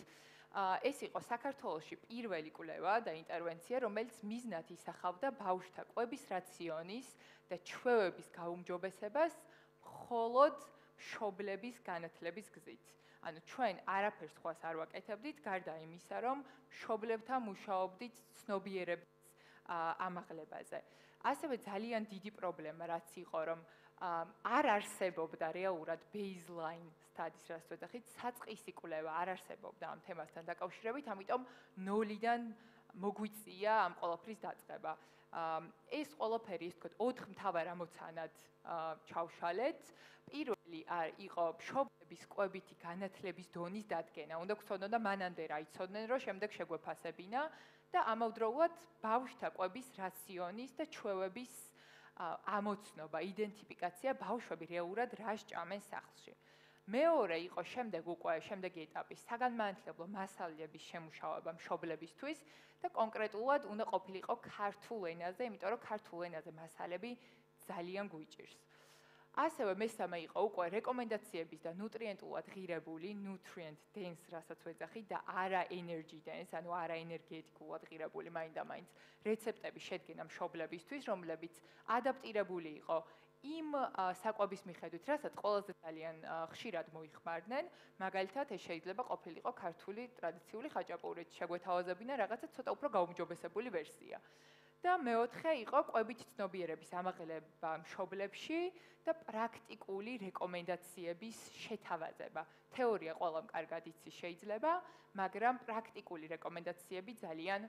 ეს იყო საქართველოში პირველი კვლევა და ინტერვენცია, რომელიც მიზნად ისახავდა ბავშვთა კვების რაციონის და ჩვევების გაუმჯობესებას მხოლოდ მშობლების განათლების გზით. ანუ ჩვენ არაფერს სხვას არ ვაკეთებდით, გარდა იმისა, რომ მშობლებთან მუშაობდით ცნობიერების ამაღლებაზე. ასევე ძალიან დიდი პრობლემა რაც იყო, რომ არ არსებობდა რეალურად baseline studies, რაც ვეძახით, საწყისი კვლევა არ არსებობდა ამ თემასთან დაკავშირებით, ამიტომ ნოლიდან მოგვიწია ამ ყველაფრის დაწყება. ეს ყველაფერი, ისე ვთქვათ, 4 მთავარ ამოცანად ჩავშალეთ. პირველი იყო მშობლების კვებითი განათლების დონის დადგენა. უნდა გქონოდა და მანამდე რა იცოდნენ, რომ შემდეგ შეგვეფასებინა და ამავდროულად ბავშვთა კვების რაციონის და ჩვევების ამოცნობა, იდენტიფიკაცია, ბავშვები რეალურად რა სჭამენ სახლში. მეორე იყო შემდეგი ეტაპი, საგანმანათლებლო მასალების შემუშავება მშობლებისთვის და კონკრეტულად უნდა ყოფილიყო ქართულ ენაზე, იმიტომ რომ ქართულ ენაზე მასალები ძალიან გვიჭირს. ასევე მესამე იყო უკვე რეკომენდაციების და ნუტრიენტულად ღირებული, nutrient dense, რასაც ვეძახით და არა energy dense, ანუ არა ენერგეტიკულად ღირებული მაინდა-მაინც რეცეპტების შედგენა მშობლებისთვის, რომლებიც ადაპტირებული იყო იმ საკვების მიხედვით, რასაც ყველაზე ძალიან ხშირად მოიხმარდნენ, მაგალითად, ეს შეიძლება ყოფილიყო ქართული ტრადიციული ხაჭაპური, შეგვეთავაზებინა რაღაცა ცოტა უფრო გაუმჯობესებული ვერსია. და მეოთხე იყო კვებითი ცნობიერების ამაღლება მშობლებში და პრაქტიკული რეკომენდაციების შეთავაზება. თეორია ყველამ კარგად იცის შეიძლება, მაგრამ პრაქტიკული რეკომენდაციები ძალიან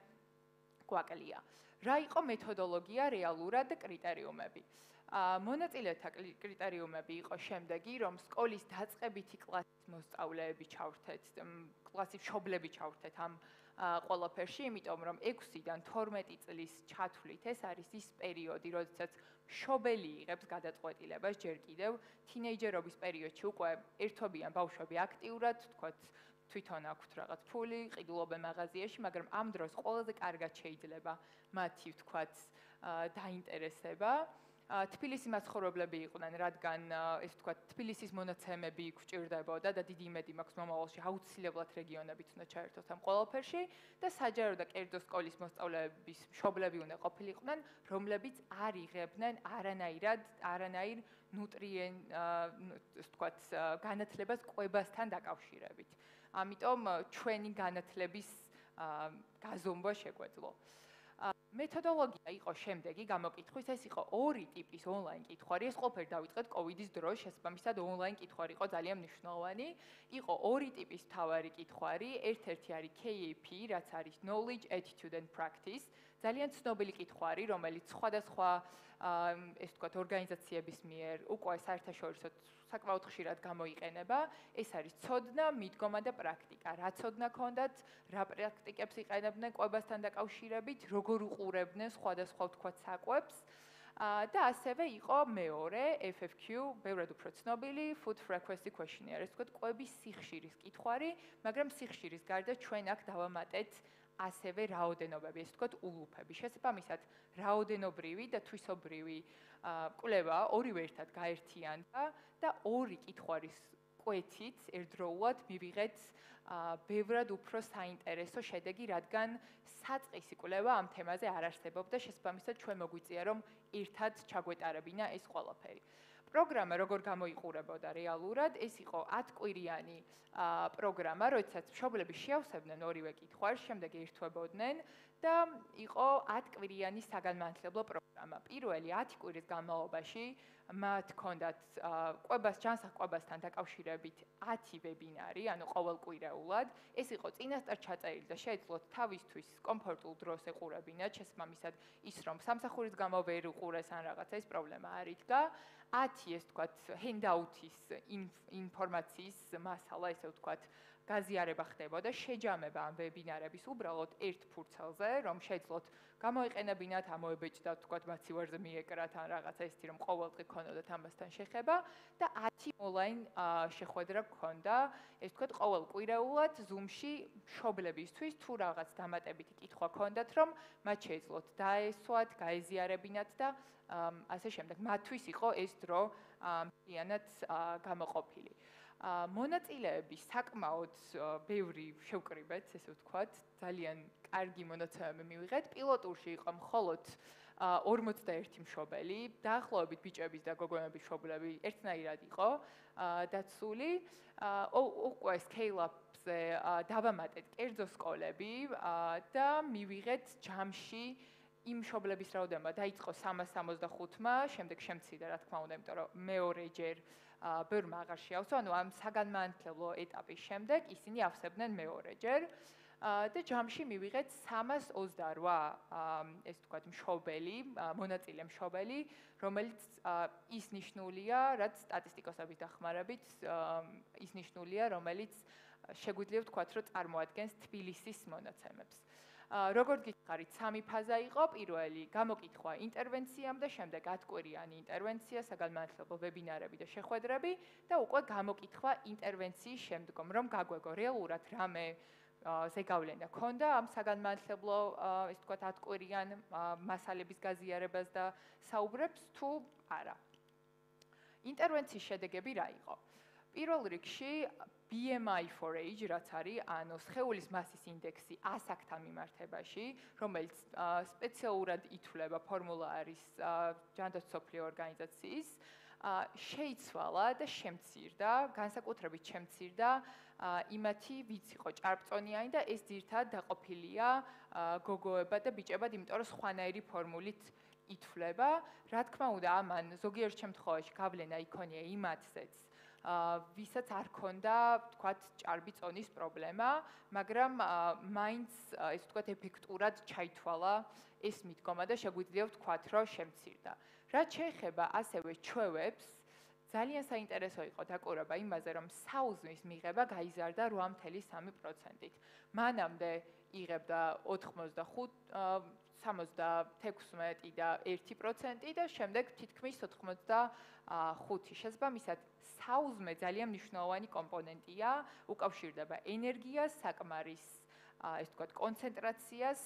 გვაკლია. რა იყო მეთოდოლოგია რეალურად და კრიტერიუმები? მონაწილეთა კრიტერიუმები იყო შემდეგი, რომ სკოლის დაწყებითი კლასის მოსწავლეები ჩავრთეთ, კლასის მშობლები ჩავრთეთ ამ ყველაფერში, იმიტომ რომ 6-დან 12 წლის ჩათვლით ეს არის ის პერიოდი, როდესაც მშობელი იღებს გადაწყვეტილებას ჯერ კიდევ თინეიჯერობის პერიოდში უკვე ერთობიან ბავშვები აქტიურად, თქვათ, თვითონ აქვთ რაღაც ფული, ყიდულობენ მაღაზიაში, მაგრამ ამ დროს ყველაზე კარგად შეიძლება მათი, თქვათ, დაინტერესება. თბილისის მაცხოვრებლები იყვნენ, რადგან ეს ვთქვათ, თბილისის მონაცემები გვჭირდებოდა და დიდი იმედი მაქვს მომავალში აუცილებლად რეგიონებიც უნდა ჩაერთოს ამ ყველაფერში და საჯარო და კერძო სკოლის მოსწავლეების მშობლები უნდა ყოფილიყვნენ, რომლებიც არ იღებდნენ არანაირ ეს ვთქვათ, განათლებას კვებასთან დაკავშირებით. ამიტომ ჩვენი განათლების გაზომვა შეგვეძლო. მეთოდოლოგია იყო შემდეგი გამოკითხვის, ეს იყო 2 ტიპის ონლაინ კითხვარი, ეს ყველაფერი დავიწყეთ კოვიდის დროს, შესაბამისად ონლაინ კითხვარი იყო ძალიან მნიშვნელოვანი. იყო 2 ტიპის მთავარი კითხვარი, ერთ-ერთი არის KAP, რაც არის knowledge, attitude and practice, ძალიან ცნობილი კითხვარი, რომელიც სხვადასხვა ეს ვთქვათ, ორგანიზაციების მიერ უკვე საერთაშორისო საკმაოდ ხშირად გამოიყენება. ეს არის ცოდნა, მიდგომა და პრაქტიკა. რა ცოდნა ქონდათ, რა პრაქტიკებს იყენებდნენ კვებასთან დაკავშირებით, როგორ უყურებდნენ სხვადასხვა ვთქვათ საკვებს. და ასევე იყო მეორე FFQ, ბევრად უფრო ცნობილი food frequency questionnaire, ეს ვთქვათ, კვების სიხშირის კითხვარი, მაგრამ სიხშირის გარდა ჩვენ აქ დავამატეთ ასევე რაოდენობები, ეს ვთქვათ, ულუფები. შესაბამისად, რაოდენობრივი და თვისობრივი კვლევა ორივე ერთად გაერთიანდა და 2 კითხვარის კვეთით ერთდროულად მივიღეთ ბევრად უფრო საინტერესო შედეგი, რადგან საწყისი კვლევა ამ თემაზე არ არსებობდა, შესაბამისად, ჩვენ მოგვიწია, რომ ერთად ჩაგვეტარებინა ეს ყველაფერი. პროგრამა როგორ გამოიყურებოდა რეალურად, ეს იყო 10 კვირიანი პროგრამა, როდესაც მშობლები შეავსებდნენ ორივე კითხვას, შემდეგ ერთვებოდნენ და იყო 10 კვირიანი საგანმანათლებლო პროგრამა. პირველი 10 კვირის განმავლობაში მათ ჰქონდათ კვებას ჯანსაღყვებასთან დაკავშირებით 10 ვებინარი, ანუ ყოველკვირეულად. ეს იყო წინასწარ ჩაწერილი და შეეძლოთ თავისთვის კომფორტულ დროს ეყურებინათ, შესაბამისად ის რომ სამსახურის გამო ვერ უყურეს ან რაღაცა ეს პრობლემა არ იდგა. 10 ეს თქვათ handout-ის ინფორმაციის მასალა, ესე ვთქვათ, გაზიარება ხდებოდა, შეჯამება ამ ვებინარების უბრალოდ ერთ ფურცელზე, რომ შეეძლოთ გამოიყენებინათ, ამოებეჭდათ, თქვათ, მაცივარზე მიეკრათ ან რაღაცა ისეთი, რომ ყოველდღე ქონოდათ ამასთან შეხება და 10 ონლაინ შეხვედრა გქონდა, ეს თქვათ, ყოველკვირეულად Zoom-ში მშობლებისთვის თუ რაღაც დამატებითი კითხვა ქონდათ, რომ მათ შეეძლოთ დაესვათ, გაეზიარებინათ და ასე შემდეგ. მათთვის იყო ეს დრო მთლიანად გამოყოფილი. მონაწილეები საკმაოდ ბევრი შევკრიბეთ, ესე ვთქვათ, ძალიან კარგი მონაცემები მივიღეთ. პილოტურში იყო მხოლოდ 41 მშობელი, დაახლოებით ბიჭების და გოგონების მშობლები ერთნაირად იყო დაცული. უკვე scale-up-ზე დავამატეთ კერძო სკოლები და მივიღეთ ჯამში იმ მშობლების რაოდენობა დაიწყო 365-მა, შემდეგ შემცირდა, რა თქმა უნდა, იმიტომ რომ მეორეჯერ ბევრმა აღარ შეავსო, ანუ ამ საგანმანათლებლო ეტაპის შემდეგ ისინი ავსებდნენ მეორეჯერ და ჯამში მივიღეთ 328 ეს თქვათ მშობელი, მონაწილე მშობელი, რომელიც ის ნიშნულია, რაც სტატისტიკოსების დახმარებით ის ნიშნულია, რომელიც შეგვიძლია ვთქვათ, რომ წარმოადგენს თბილისის მონაცემებს. როგორც გითხარით, 3 ფაზა იყო, პირველი გამოკითხვა ინტერვენციამ და შემდეგ 10 კვირიანი ინტერვენცია, საგანმანათლებლო ვებინარები და შეხვედრები და უკვე გამოკითხვა ინტერვენციის შემდგომ, რომ გაგვეგო რეალურად რამე ზეგავლენა ქონდა ამ საგანმანათლებლო, ეს თქვათ 10 კვირიან მასალების გაზიარებას და საუბრებს თუ არა. ინტერვენციის შედეგები რა იყო? პირველ რიგში BMI for age, რაც არის, ანუ სხეულის მასის ინდექსი 100-აქთან მიმართებაში, რომელიც სპეციალურად ითვლება, ფორმულა არის ჯანდაცვის მსოფლიო ორგანიზაციის, შეიცვალა და შემცირდა, განსაკუთრებით შემცირდა იმათი, ვინც იყო ჭარბწონიანი და ეს ძირთად დაყოფილია გოგოებად და ბიჭებად, იმიტომ რომ სხვანაირი ფორმულით ითვლება. რა თქმა უნდა, ამან ზოგიერთ შემთხვევაში გავლენა იქონია იმათზეც, ვისაც არ ქონდა, თქვათ, ჭარბი წონის პრობლემა, მაგრამ მაინც, ესე ვთქვათ, ეფექტურად ჩაითვალა ეს მიდგომა და შეგვიძლია ვთქვათ, რომ შემცირდა. რაც შეეხება ასევე ჩვევებს, ძალიან საინტერესო იყო დაკვირვება იმაზე, რომ საუზმის მიღება გაიზარდა 8.3%-ით. მანამდე იღებდა 85, 76 და 1% და შემდეგ თითქმის 85. შესაბამისად, საუზმე ძალიან მნიშვნელოვანი კომპონენტია, უკავშირდება ენერგიას, საკმარის, ეს ვთქვათ, კონცენტრაციას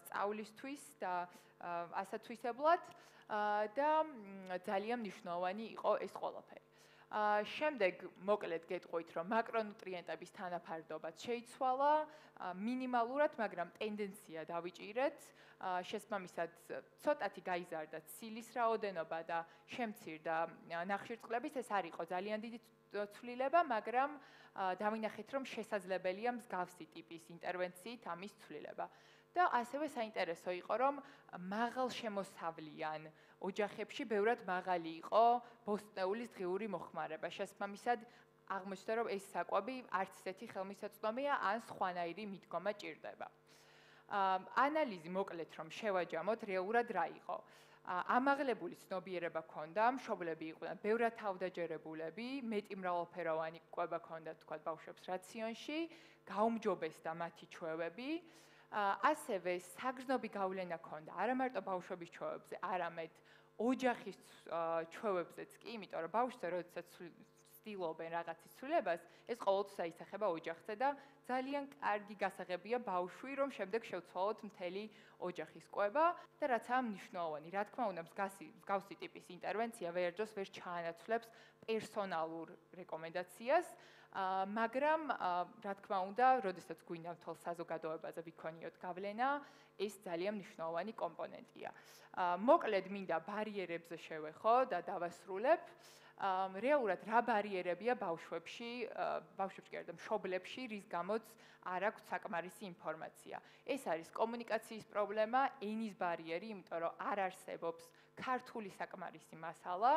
სწავლისთვის და ასათვისებლად და ძალიან მნიშვნელოვანი იყო ეს ყველაფერი. შემდეგ მოკლედ გეტყვით, რომ მაკრონუტრიენტების თანაფარდობაც შეიცვალა, მინიმალურად, მაგრამ ტენდენცია დავიჭირეთ. შესაბამისად, ცოტათი გაიზარდა ცილის რაოდენობა და შემცირდა ნახშირწყლების, ეს არ იყო ძალიან დიდი ცვლილება, მაგრამ დავინახეთ, რომ შესაძლებელია მსგავსი ტიპის ინტერვენციით ამის ცვლილება. და ასევე საინტერესო იყო, რომ მაღალშემოსავლიან ოჯახებში ბევრად მაღალი იყო ბოსტნეულის დღიური მოხმარება. შესაბამისად, აღმოჩნდა, რომ ეს საკვები არც ისეთი ხელმისაწვდომია, ან სხვანაირი მიდგომა ჭირდება. ანალიზი მოკლედ რომ შევაჯამოთ, რეალურად რა იყო? ამაღლებული ცნობიერება ქონდა, მშობლები იყვნენ ბევრად თავდაჯერებულები, მეტი მრავალფეროვანი კვება ქონდა, თქვათ, ბავშვებს რაციონში, გაუმჯობესდა მათი ჩვევები. ასევე საგრძნობი გავლენა ქონდა არა მარტო ბავშვების ჩვევებზე, არამედ ოჯახის ჩვევებზეც კი, იმიტომ რომ ბავშვზე როდესაც ცდილობენ რაღაცის ცვლილებას, ეს ყოველთვის აისახება ოჯახზე და ძალიან კარგი გასაღებია ბავშვი, რომ შემდეგ შევცვალოთ მთელი ოჯახის კვება და რაც ამ მნიშვნელოვანი, რა თქმა უნდა, მსგავსი ტიპის ინტერვენცია ვერჯოს ვერ ჩაანაცვლებს პერსონალურ რეკომენდაციას, მაგრამ რა თქმა უნდა, როდესაც გვინდა მთელ საზოგადოებაზე ვიქონიოთ გავლენა, ეს ძალიან მნიშვნელოვანი კომპონენტია. მოკლედ მინდა ბარიერებზე შევეხო და დავასრულებ. რეალურად რა ბარიერებია ბავშვებში კი არა, მშობლებში, რის გამოც არ აქვს საკმარისი ინფორმაცია. ეს არის კომუნიკაციის პრობლემა, ენის ბარიერი, იმიტომ რომ არ არსებობს ქართული საკმარისი მასალა,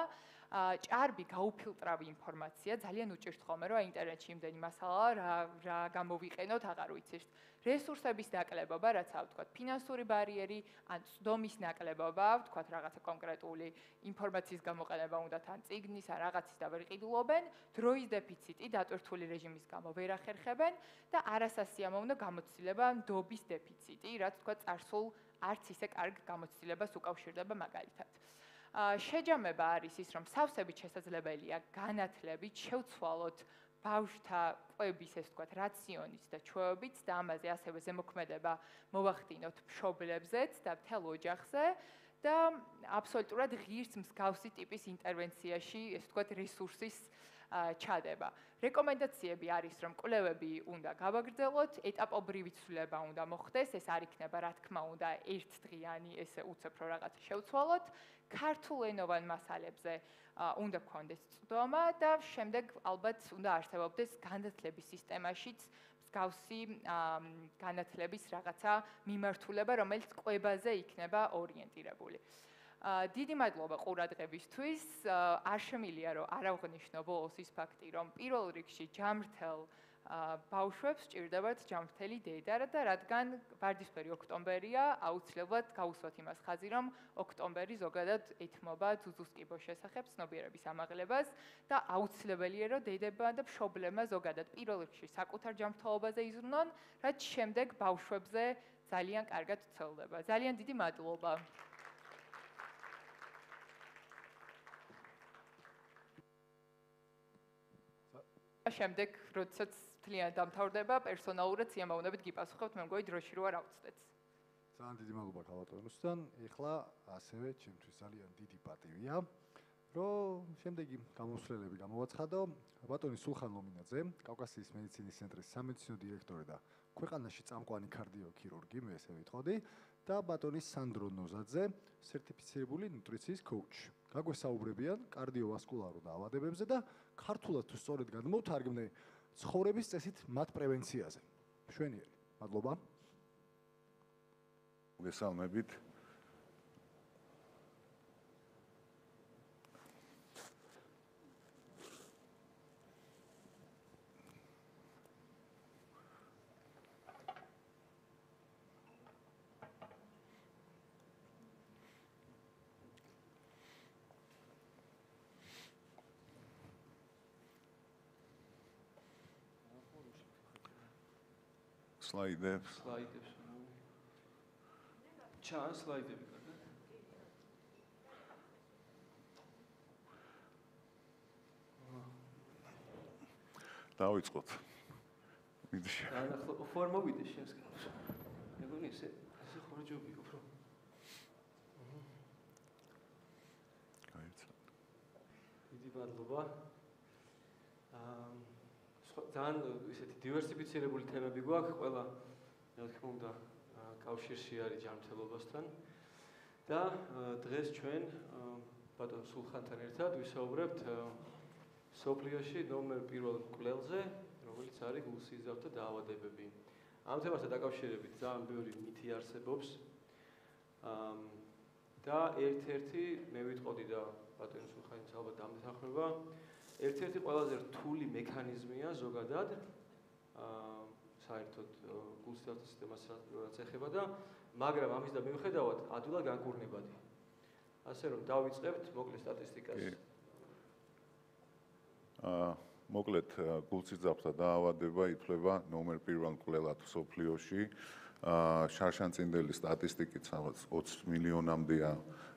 ჭარბი გაუფილტრავი ინფორმაცია, ძალიან უჭირთ ხოლმე, რომ ინტერნეტში იმდენი მასალა რა გამოვიყენოთ, აღარ ვიცით. რესურსების ნაკლებობა, რაც ვთქვათ, ფინანსური ბარიერი, ან ცდომის ნაკლებობა, ვთქვათ, რაღაცა კონკრეტული ინფორმაციის გამოყენება უნდათ, ან წიგნის, ან რაღაცის და ვერ ყიდულობენ, დროის დეფიციტი, დატვირთული რეჟიმის გამო ვერ ახერხებენ და არასასიამოვნო გამოცდილება, ნდობის დეფიციტი, რაც ვთქვათ, წარსულ არც ისე კარგ გამოცდილებას უკავშირდება მაგალითად. შეჯამება არის ის, რომ სავსებით შესაძლებელია განათლებით შევცვალოთ ბავშვთა კვების, ეს ვთქვათ, რაციონის და ჩვევებით და ამაზე ასევე ზემოქმედება მოვახდინოთ მშობლებზეც და მთელ ოჯახზე და აბსოლუტურად ღირს მსგავსი ტიპის ინტერვენციაში, ეს ვთქვათ, რესურსის ჩადება. რეკომენდაციები არის, რომ კვლევები უნდა გავაგრძელოთ, ეტაპობრივი ცვლილება უნდა მოხდეს, ეს არ იქნება, რა თქმა უნდა, ერთდღიანი, ესე უცებრო რაღაც შევცვალოთ. ქართულენოვან მასალებზე უნდა გქონდეს წვდომა და შემდეგ ალბათ უნდა არსებობდეს განათლების სისტემაშიც მსგავსი განათლების რაღაცა მიმართულება, რომელიც კვებაზე იქნება ორიენტირებული. დიდი მადლობა ყურადღებისთვის. არ შემიძლია რომ არ ავღნიშნო ბოლოს ის ფაქტი, რომ პირველ რიგში ჯანმრთელ ბავშვებს სჭირდებათ ჯანმრთელი დედა და რადგან ვარდისფერი ოქტომბერია, აუცილებლად გავუსვათ იმას ხაზი, რომ ოქტომბერი ზოგადად ეთმობა ძუძუსკიბოს შესახებ ცნობიერების ამაღლებას და აუცილებელია რომ დედებმა და მშობლებმა ზოგადად პირველ რიგში საკუთარ ჯანმრთელობაზე იზრუნონ, რაც შემდეგ ბავშვებზე ძალიან კარგად ვრცელდება. ძალიან დიდი მადლობა. შემდეგ, როდესაც მთლიანად დამთავრდება, პერსონალურად სიამოვნებით გიპასუხებთ, მე მგონი დროში რო არ ავწდეთ. ძალიან დიდი მადლობა ქალბატონოსთან. ეხლა ასევე ჩემთვის ძალიან დიდი პატივია, რომ შემდეგი გამოსვლელები გამოვაცხადო. ბატონი სულხან ლომინაძე, კავკასიის მედიცინის ცენტრის სამედიცინო დირექტორი და ქვეყანაში წამყვანი კარდიოქირურგი, მე ესე ვიტყოდი, და ბატონი სანდრო ნოზაძე, სერტიფიცირებული ნუტრიციის კოუჩი. გაგვესაუბრებიან კარდიოვასკულარულ დაავადებებზე და ქართულად თუ სწორედ გადმოვთარგმნე ცხოვრების წესით მათ პრევენციაზე. მშვენიერი. მადლობა. მოგესალმებით. სლაიდებს. ჩან სლაიდები კარგად. დავიწყოთ. ახლა ფორმოვიდე შემსკრავს. მეგონი ესე ხორჯობია უფრო. გაიცა. დიდი მადლობა. ძალიან ისეთი დივერსიფიცირებული თემები გვაქვს, ყველა რა თქმა უნდა კავშირში არის ჯანმრთელობასთან და დღეს ჩვენ ბატონ სულხანთან ერთად ვისაუბრებთ სოფლიოში ნომერ 1 კვლელზე, რომელიც არის გულსიზავთა დაავადებები. ამ თემასთან დაკავშირებით ძალიან ბევრი მითი არსებობს და ერთ-ერთი მე ვიტყოდი და ბატონ სულხანიც ალბათ დამეთანხმება, ერთ-ერთი ყველაზე რთული მექანიზმია ზოგადად საერთოდ გულსიზავთა სისტემას რაც ეხება და მაგრამ ამის და მიუხედავად ადვილად განკურნებადი. ასე რომ დავიწყებთ მოკლე სტატისტიკას. მოკლედ გულსიზავთა დაავადება ითვლება ნომერ 1 კვლელად სოფლიოში. შარშანწინდელი სტატისტიკით 20 მილიონამდეა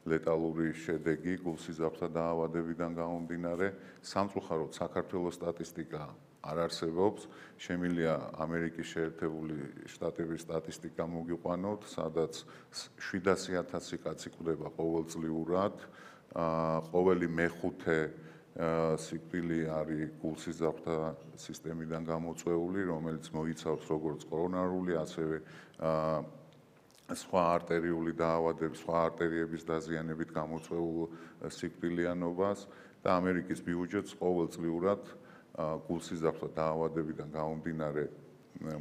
ლეტალური შედეგი გულსიზავთა დაავადებიდან გამომდინარე. სამწუხაროდ საქართველოს სტატისტიკა არ არსებობს. შემიძლია ამერიკის შეერთებული შტატების სტატისტიკა მოგიყვანოთ, სადაც 700,000 კაცი კვდება ყოველწლიურად. ყოველი მეხუთე სიკვდილი არის გულსიზავთა სისტემიდან გამოწვეული, რომელიც მოიცავს როგორც კორონარული, ასევე სხვა არტერიული დაავადების, სხვა არტერიების დაზიანებით გამოწვეულ სიკვდილიანობას და ამერიკის ბიუჯეტს ყოველწლიურად გულსიზრახვა დაავადებიდან გამომდინარე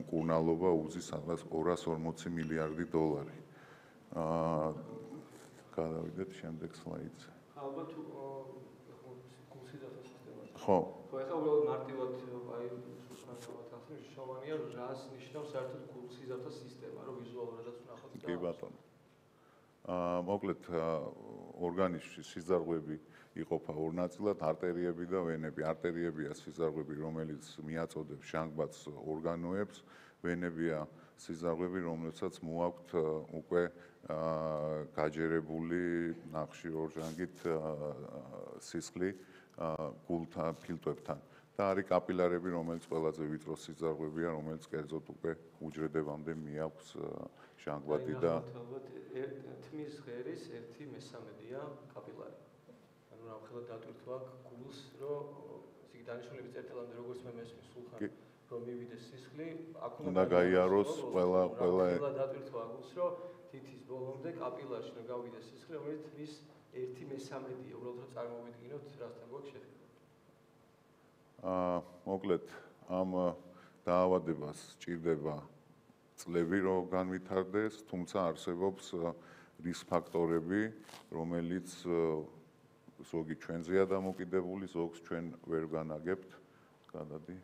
მკურნალობა უზის სადღაც 240 მილიარდი დოლარი. გადავიდეთ შემდეგ სლაიდზე. ალბათ გულსიზრახვის სისტემაზე. ხო. ხო, ეხლა უბრალოდ მარტივად აი შოვანია რას ნიშნავს საერთოდ გულსიზრახვის სისტემა, რომ ვიზუალურადაც ვნახოთ და კი ბატონო. მოკლედ ორგანიზმში სიზარღვები იყოფა ორ ნაწილად, არტერიები და ვენები. არტერიებია სიზარღვები, რომელიც მიაწოდებს ჟანგბადს ორგანოებს, ვენებია სიზარღვები, რომლებსაც მოაქვთ უკვე გაჯერებული ნახშირორჟანგით სისხლი გულთან, ფილტვებთან. და არის კაპილარები, რომელიც ყველაზე ვიწრო სიზარღვებია, რომელიც კერძოდ უკვე უჯრედებამდე მიაქვს ჟანგბადი და თმის ღერის 1/3-ია კაპილარი. ანუ რამხელა დატვირთვა გულს, რომ ისე დანიშნულების წერტილამდე როგორც მე მესმის სულხან რომ მივიდეს სისხლი, აქ უნდა გაიაროს ყველა დატვირთვა გულს, რომ თითის ბოლომდე კაპილარში რომ გავიდეს სისხლი, რომელიც თმის 1/3-ია. უბრალოდ რომ წარმოვიდგინოთ, რასთან გვაქვს შეხება. მოკლედ ამ დაავადებას სჭირდება წლები რომ განვითარდეს, თუმცა არსებობს რისკ ფაქტორები, რომელიც ზოგი ჩვენზეა დამოკიდებული, ზოგს ჩვენ ვერ განაგებთ. გადადი.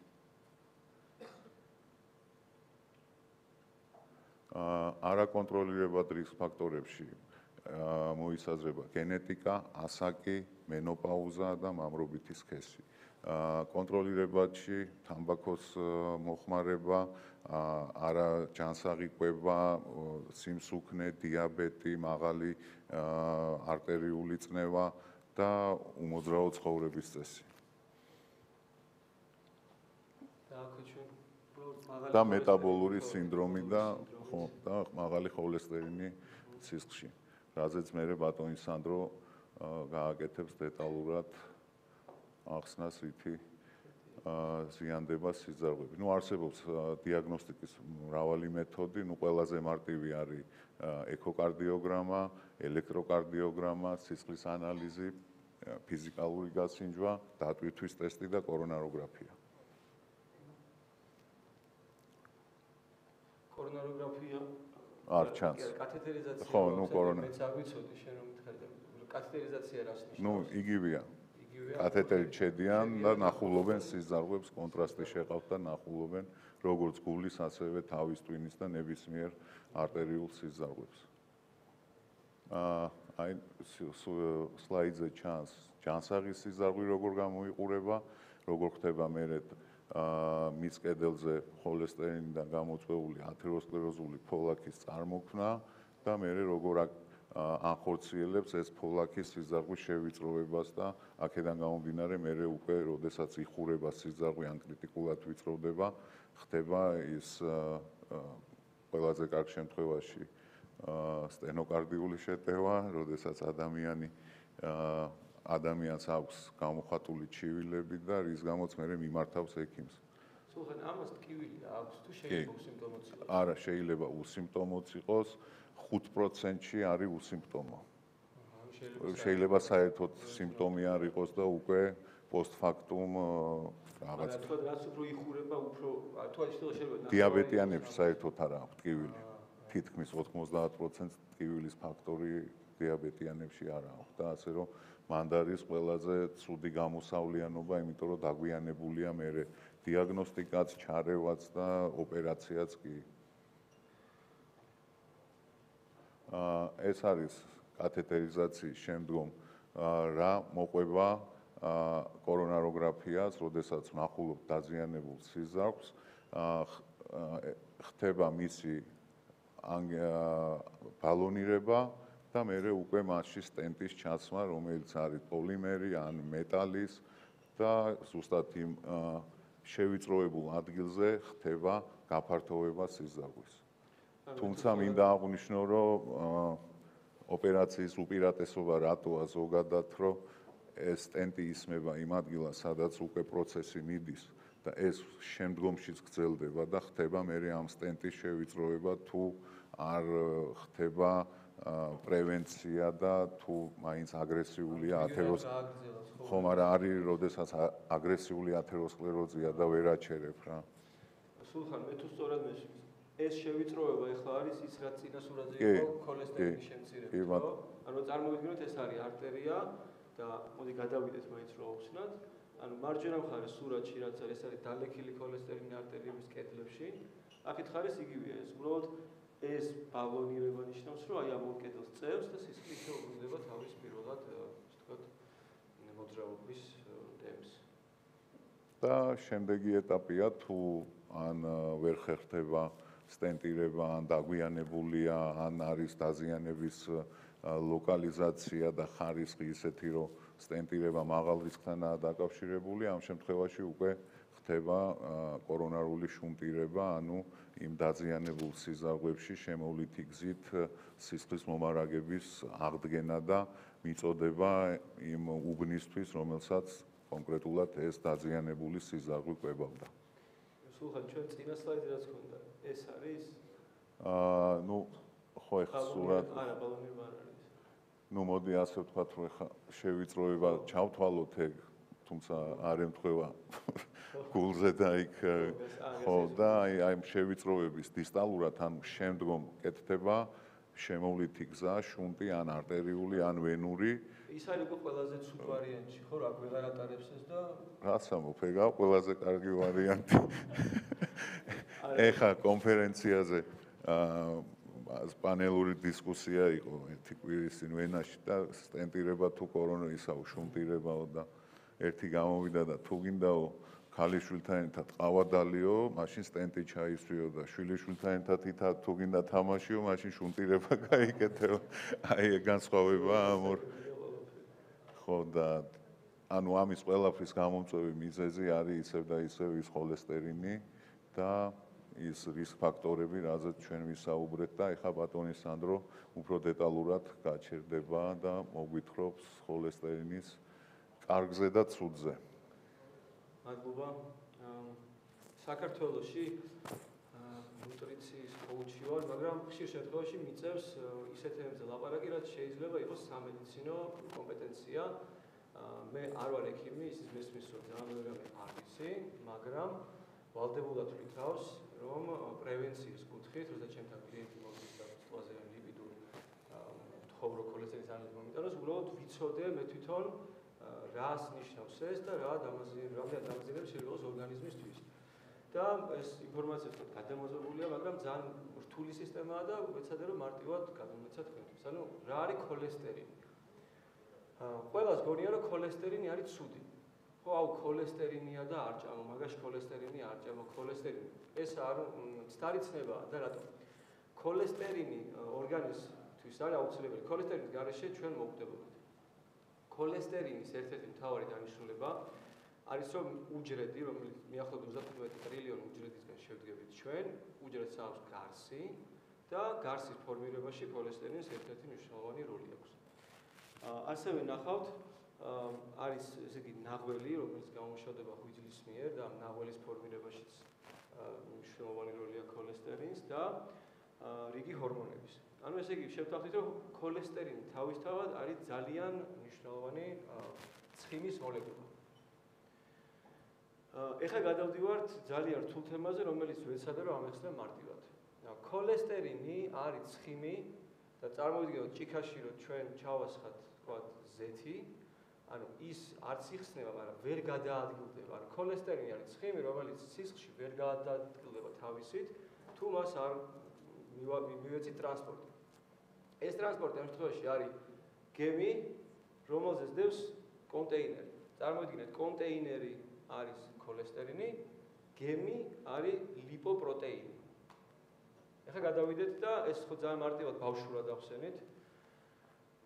არაკონტროლირებად რისკ ფაქტორებში მოისაზრება გენეტიკა, ასაკი, მენოპაუზა და მამრობითი სქესი. კონტროლირებადში თამბაქოს მოხმარება, არაჯანსაღი კვება, სიმსუქნე, დიაბეტი, მაღალი არტერიული წნევა და უმოძრაო ცხოვრების წესი. და მეტაბოლური სინდრომი და მაღალი ხოლესტერინი სისხლში. რაზეც მე ბატონი სანდრო გააკეთებს დეტალურად ახსნას რითი ზიანდება სიზარღვები. არსებობს დიაგნოსტიკის მრავალი მეთოდი, ყველაზე მარტივი არის ექოკარდიოგრამა, ელექტროკარდიოგრამა, სისხლის ანალიზი, ფიზიკალური გასინჯვა, დატვირთვის ტესტი და კორონაროგრაფია. კორონაროგრაფია არ ჩანს. კათეთერიზაცია. ხო, კორონა. მეც არ ვიცოდი შენ რომ მითხარი. კათეთერიზაცია რას ნიშნავს? იგივეა. კათეტერით შედიან და ნახულობენ სიზარღვებს, კონტრასტი შეყავთ და ნახულობენ როგორც გულის, ასევე თავის ტვინის და ნებისმიერ არტერიულ სიზარღვებს. აი სლაიდზე ჩანს ჯანსაღი სიზარღვი როგორ გამოიყურება, როგორ ხდება მერე მის კედელზე ხოლესტერინიდან გამოწვეული ათეროსკლეროზული ფოლაქის წარმოქმნა და მერე როგორ ანხორციელებს ეს ფოლაქის სიზარღვის შევიწროვებას და აქედან გამომდინარე მერე უკვე როდესაც იხურება სიზარღვი ან კრიტიკულად ვიწროვდება, ხდება ის ყველაზე კარგ შემთხვევაში სტენოკარდიული შეტევა, როდესაც ადამიანს აქვს გამოხატული ჩივილები და რის გამოც მერე მიმართავს ექიმს. სულხან, ამას ტკივილი აქვს თუ შეიძლება უსიმპტომოც იყოს? არა, შეიძლება უსიმპტომოც იყოს. 5%-ში არის უსიმპტომო. შეიძლება საერთოდ სიმპტომი არ იყოს და უკვე პოსტფაქტუმ რაღაც. რაც უფრო იხურება, უფრო თუ შეიძლება დიაბეტიანებში საერთოდ არ აქვს ტკივილი. თითქმის 90% ტკივილის ფაქტორი დიაბეტიანებში არ აქვს და ასე რომ მანდარის ყველაზე ცუდი გამოსავლიანობა, იმიტომ რომ დაგვიანებულია მერე დიაგნოსტიკაც, ჩარევაც და ოპერაციაც კი. ეს არის კათეთერიზაციის შემდგომ რა მოყვება კორონაროგრაფიას, როდესაც ვნახულობთ დაზიანებულ სიზარღვს, ხდება მისი ბალონირება და მერე უკვე მასში სტენტის ჩაცმა, რომელიც არის პოლიმერი ან მეტალის და ზუსტად იმ შევიწროებულ ადგილზე ხდება გაფართოვება სიზარღვის. თუმცა მინდა აღვნიშნო, რომ ოპერაციის უპირატესობა რატოა ზოგადად, რომ ეს სტენტი ისმება იმ ადგილას, სადაც უკვე პროცესი მიდის და ეს შემდგომშიც გრძელდება და ხდება მერე ამ სტენტის შევიწროება თუ არ ხდება პრევენცია და თუ მაინც აგრესიულია ხომ არ არის, როდესაც აგრესიული ათეროსკლეროზია და ვერ აჩერებ რა. სულხან, მე თუ სწორად მესმის, ეს შევიწროება ეხლა არის ის, რაც წინასურათზე იყო ქოლესტერინის შემცირება, ხო? ანუ წარმოვიდგინოთ, ეს არის არტერია და მოდი გადავიდეთ მაინც რა ვხსნათ. ანუ მარჯვენა მხარეს სურათში რაც არის, ეს არის დალექილი ქოლესტერინის არტერიების კედლებში. აქეთ ხარეს იგივეა, ეს უბრალოდ ეს ბალონირება ნიშნავს, რომ აი ამ ორ კედელს წევს და სისხლი ისე უბრუნდება თავის პირველად, ასე ვთქვათ, მოძრაობის ტემპს. და შემდეგი ეტაპია თუ ან ვერ ხერხდება სტენტირება, ან დაგვიანებულია, ან არის დაზიანების ლოკალიზაცია და ხარისხი ისეთი, რომ სტენტირება მაღალ რისკთანაა დაკავშირებული, ამ შემთხვევაში უკვე ხდება კორონარული შუნტირება, ანუ იმ დაზიანებულ სიზარღვებში შემოვლითი გზით სისხლის მომარაგების აღდგენა და მიწოდება იმ უბნისთვის, რომელსაც კონკრეტულად ეს დაზიანებული სიზარღვი კვებავდა. სულხან, ჩვენ წინა სლაიდი რაც ქონდა, ეს არის? ნუ ხო ეხლა სურათ. არა, ბალონირება არ არის. ნუ მოდი ასე ვთქვათ, რომ ეხლა შევიწროება ჩავთვალოთ ეგ, თუმცა არ ემთხვევა გულზე და იქ ხო და აი შევიწროების დისტალურად ან შემდგომ კეთდება შემოვლითი გზა, შუნტი ან არტერიული ან ვენური. ის არის უკვე ყველაზე ცუდ ვარიანტი, ხო, რა ვეღარ ატარებს ეს და რაც ამოფეგა, ყველაზე კარგი ვარიანტი. ეხა კონფერენციაზე პანელური დისკუსია იყო ერთი კვირის წინ ვენაში და სტენტირება თუ კორონა ისაო შუნტირებაო და ერთი გამოვიდა და თუ გინდაო ქალიშვილთან ერთად ყავადალიო, მაშინ სტენტი ჩაისვიო და შვილიშვილთან ერთად ითად თუ გინდა თამაშიო, მაშინ შუნტირება გაიკეთება. აი ეგ განსხვავება ამ ორ ხო და ანუ ამის ყველაფრის გამომწვევი მიზეზი არის ისევ და ისევ ის ხოლესტერინი და ის რისკ ფაქტორები, რაზეც ჩვენ ვისაუბრეთ და ეხა ბატონი სანდრო უფრო დეტალურად გაჩერდება და მოგვითხრობს ხოლესტერინის კარგზე და ცუდზე. მადლობა. საქართველოში ნუტრიციის კოუჩი ვარ, მაგრამ ხშირ შემთხვევაში მიწევს ისეთ თემებზე ლაპარაკი, რაც შეიძლება იყოს სამედიცინო კომპეტენცია. მე არ ვარ ექიმი, ისიც მესმის, რომ ძალიან ბევრი რამე არ ვიცი, მაგრამ ვალდებულად ვიქრავს, რომ პრევენციის კუთხით, როდესაც ჩემთან კლიენტი მოდის და სწორაზე ლიპიდურ თხოვრო ქოლესტერინის ანალიზს მომიტანოს, უბრალოდ ვიცოდე მე თვითონ რას ნიშნავს ეს და რა დამაზიანებები შეიძლება იყოს ორგანიზმისთვის. და ეს ინფორმაცია თქვა გადამოწმებულია, მაგრამ ძალიან რთული სისტემაა და ვეცადე რომ მარტივად გადმომეცათ თქვენთვის. ანუ რა არის ქოლესტერინი? ყველას გონია რომ ქოლესტერინი არის ცუდი. ხო, აუ ქოლესტერინია და არ ჭამო, მაგაში ქოლესტერინი არ ჭამო, ქოლესტერინი. ეს არ ცდარიცნებაა და რატომ? ქოლესტერინი ორგანიზმისთვის არის აუცილებელი. ქოლესტერინის გარეშე ჩვენ მოვკვდებოდით. ქოლესტერინის ერთ-ერთი მთავარი დანიშნულება არის რომ უჯრედი, რომელიც მიახლოებით 35 ტრილიონი უჯრედისგან შევდგებით ჩვენ, უჯრედს აქვს გარსი და გარსის ფორმირებაში ქოლესტერინის ერთ-ერთი მნიშვნელოვანი როლი აქვს. ასევე ნახავთ, არის ესე იგი ნაღველი, რომელიც გამომშავდება ღვიძლის მიერ და ამ ნაღველის ფორმირებაშიც მნიშვნელოვანი როლი აქვს ქოლესტერინს და რიგი ჰორმონების. ანუ ესე იგი შევთავაზეთ, რომ ქოლესტერინი თავისთავად არის ძალიან მნიშვნელოვანი ცხიმის მოლეკულა. ეხლა გადავდივართ ძალიან რთულ თემაზე, რომელიც ვეცადე რომ ამეხსნა მარტივად. ქოლესტერინი არის ცხიმი და წარმოვიდგინოთ ჭიქაში, რომ ჩვენ ჩავასხათ, თქვათ, ზეთი, ანუ ის არც იხსნება, მაგრამ ვერ გადაადგილდება. ანუ ქოლესტერინი არის ცხიმი, რომელიც სისხლში ვერ გადაადგილდება თავისით, თუ მას არ მივეცით ტრანსპორტი. ეს ტრანსპორტი ამ შემთხვევაში არის გემი, რომელზეც დევს კონტეინერი. წარმოვიდგინეთ, კონტეინერი არის ქოლესტერინი, გემი არის ლიპოპროტეინი. ეხლა გადავიდეთ და ეს ხო ძალიან მარტივად ბავშვურად ახსენით.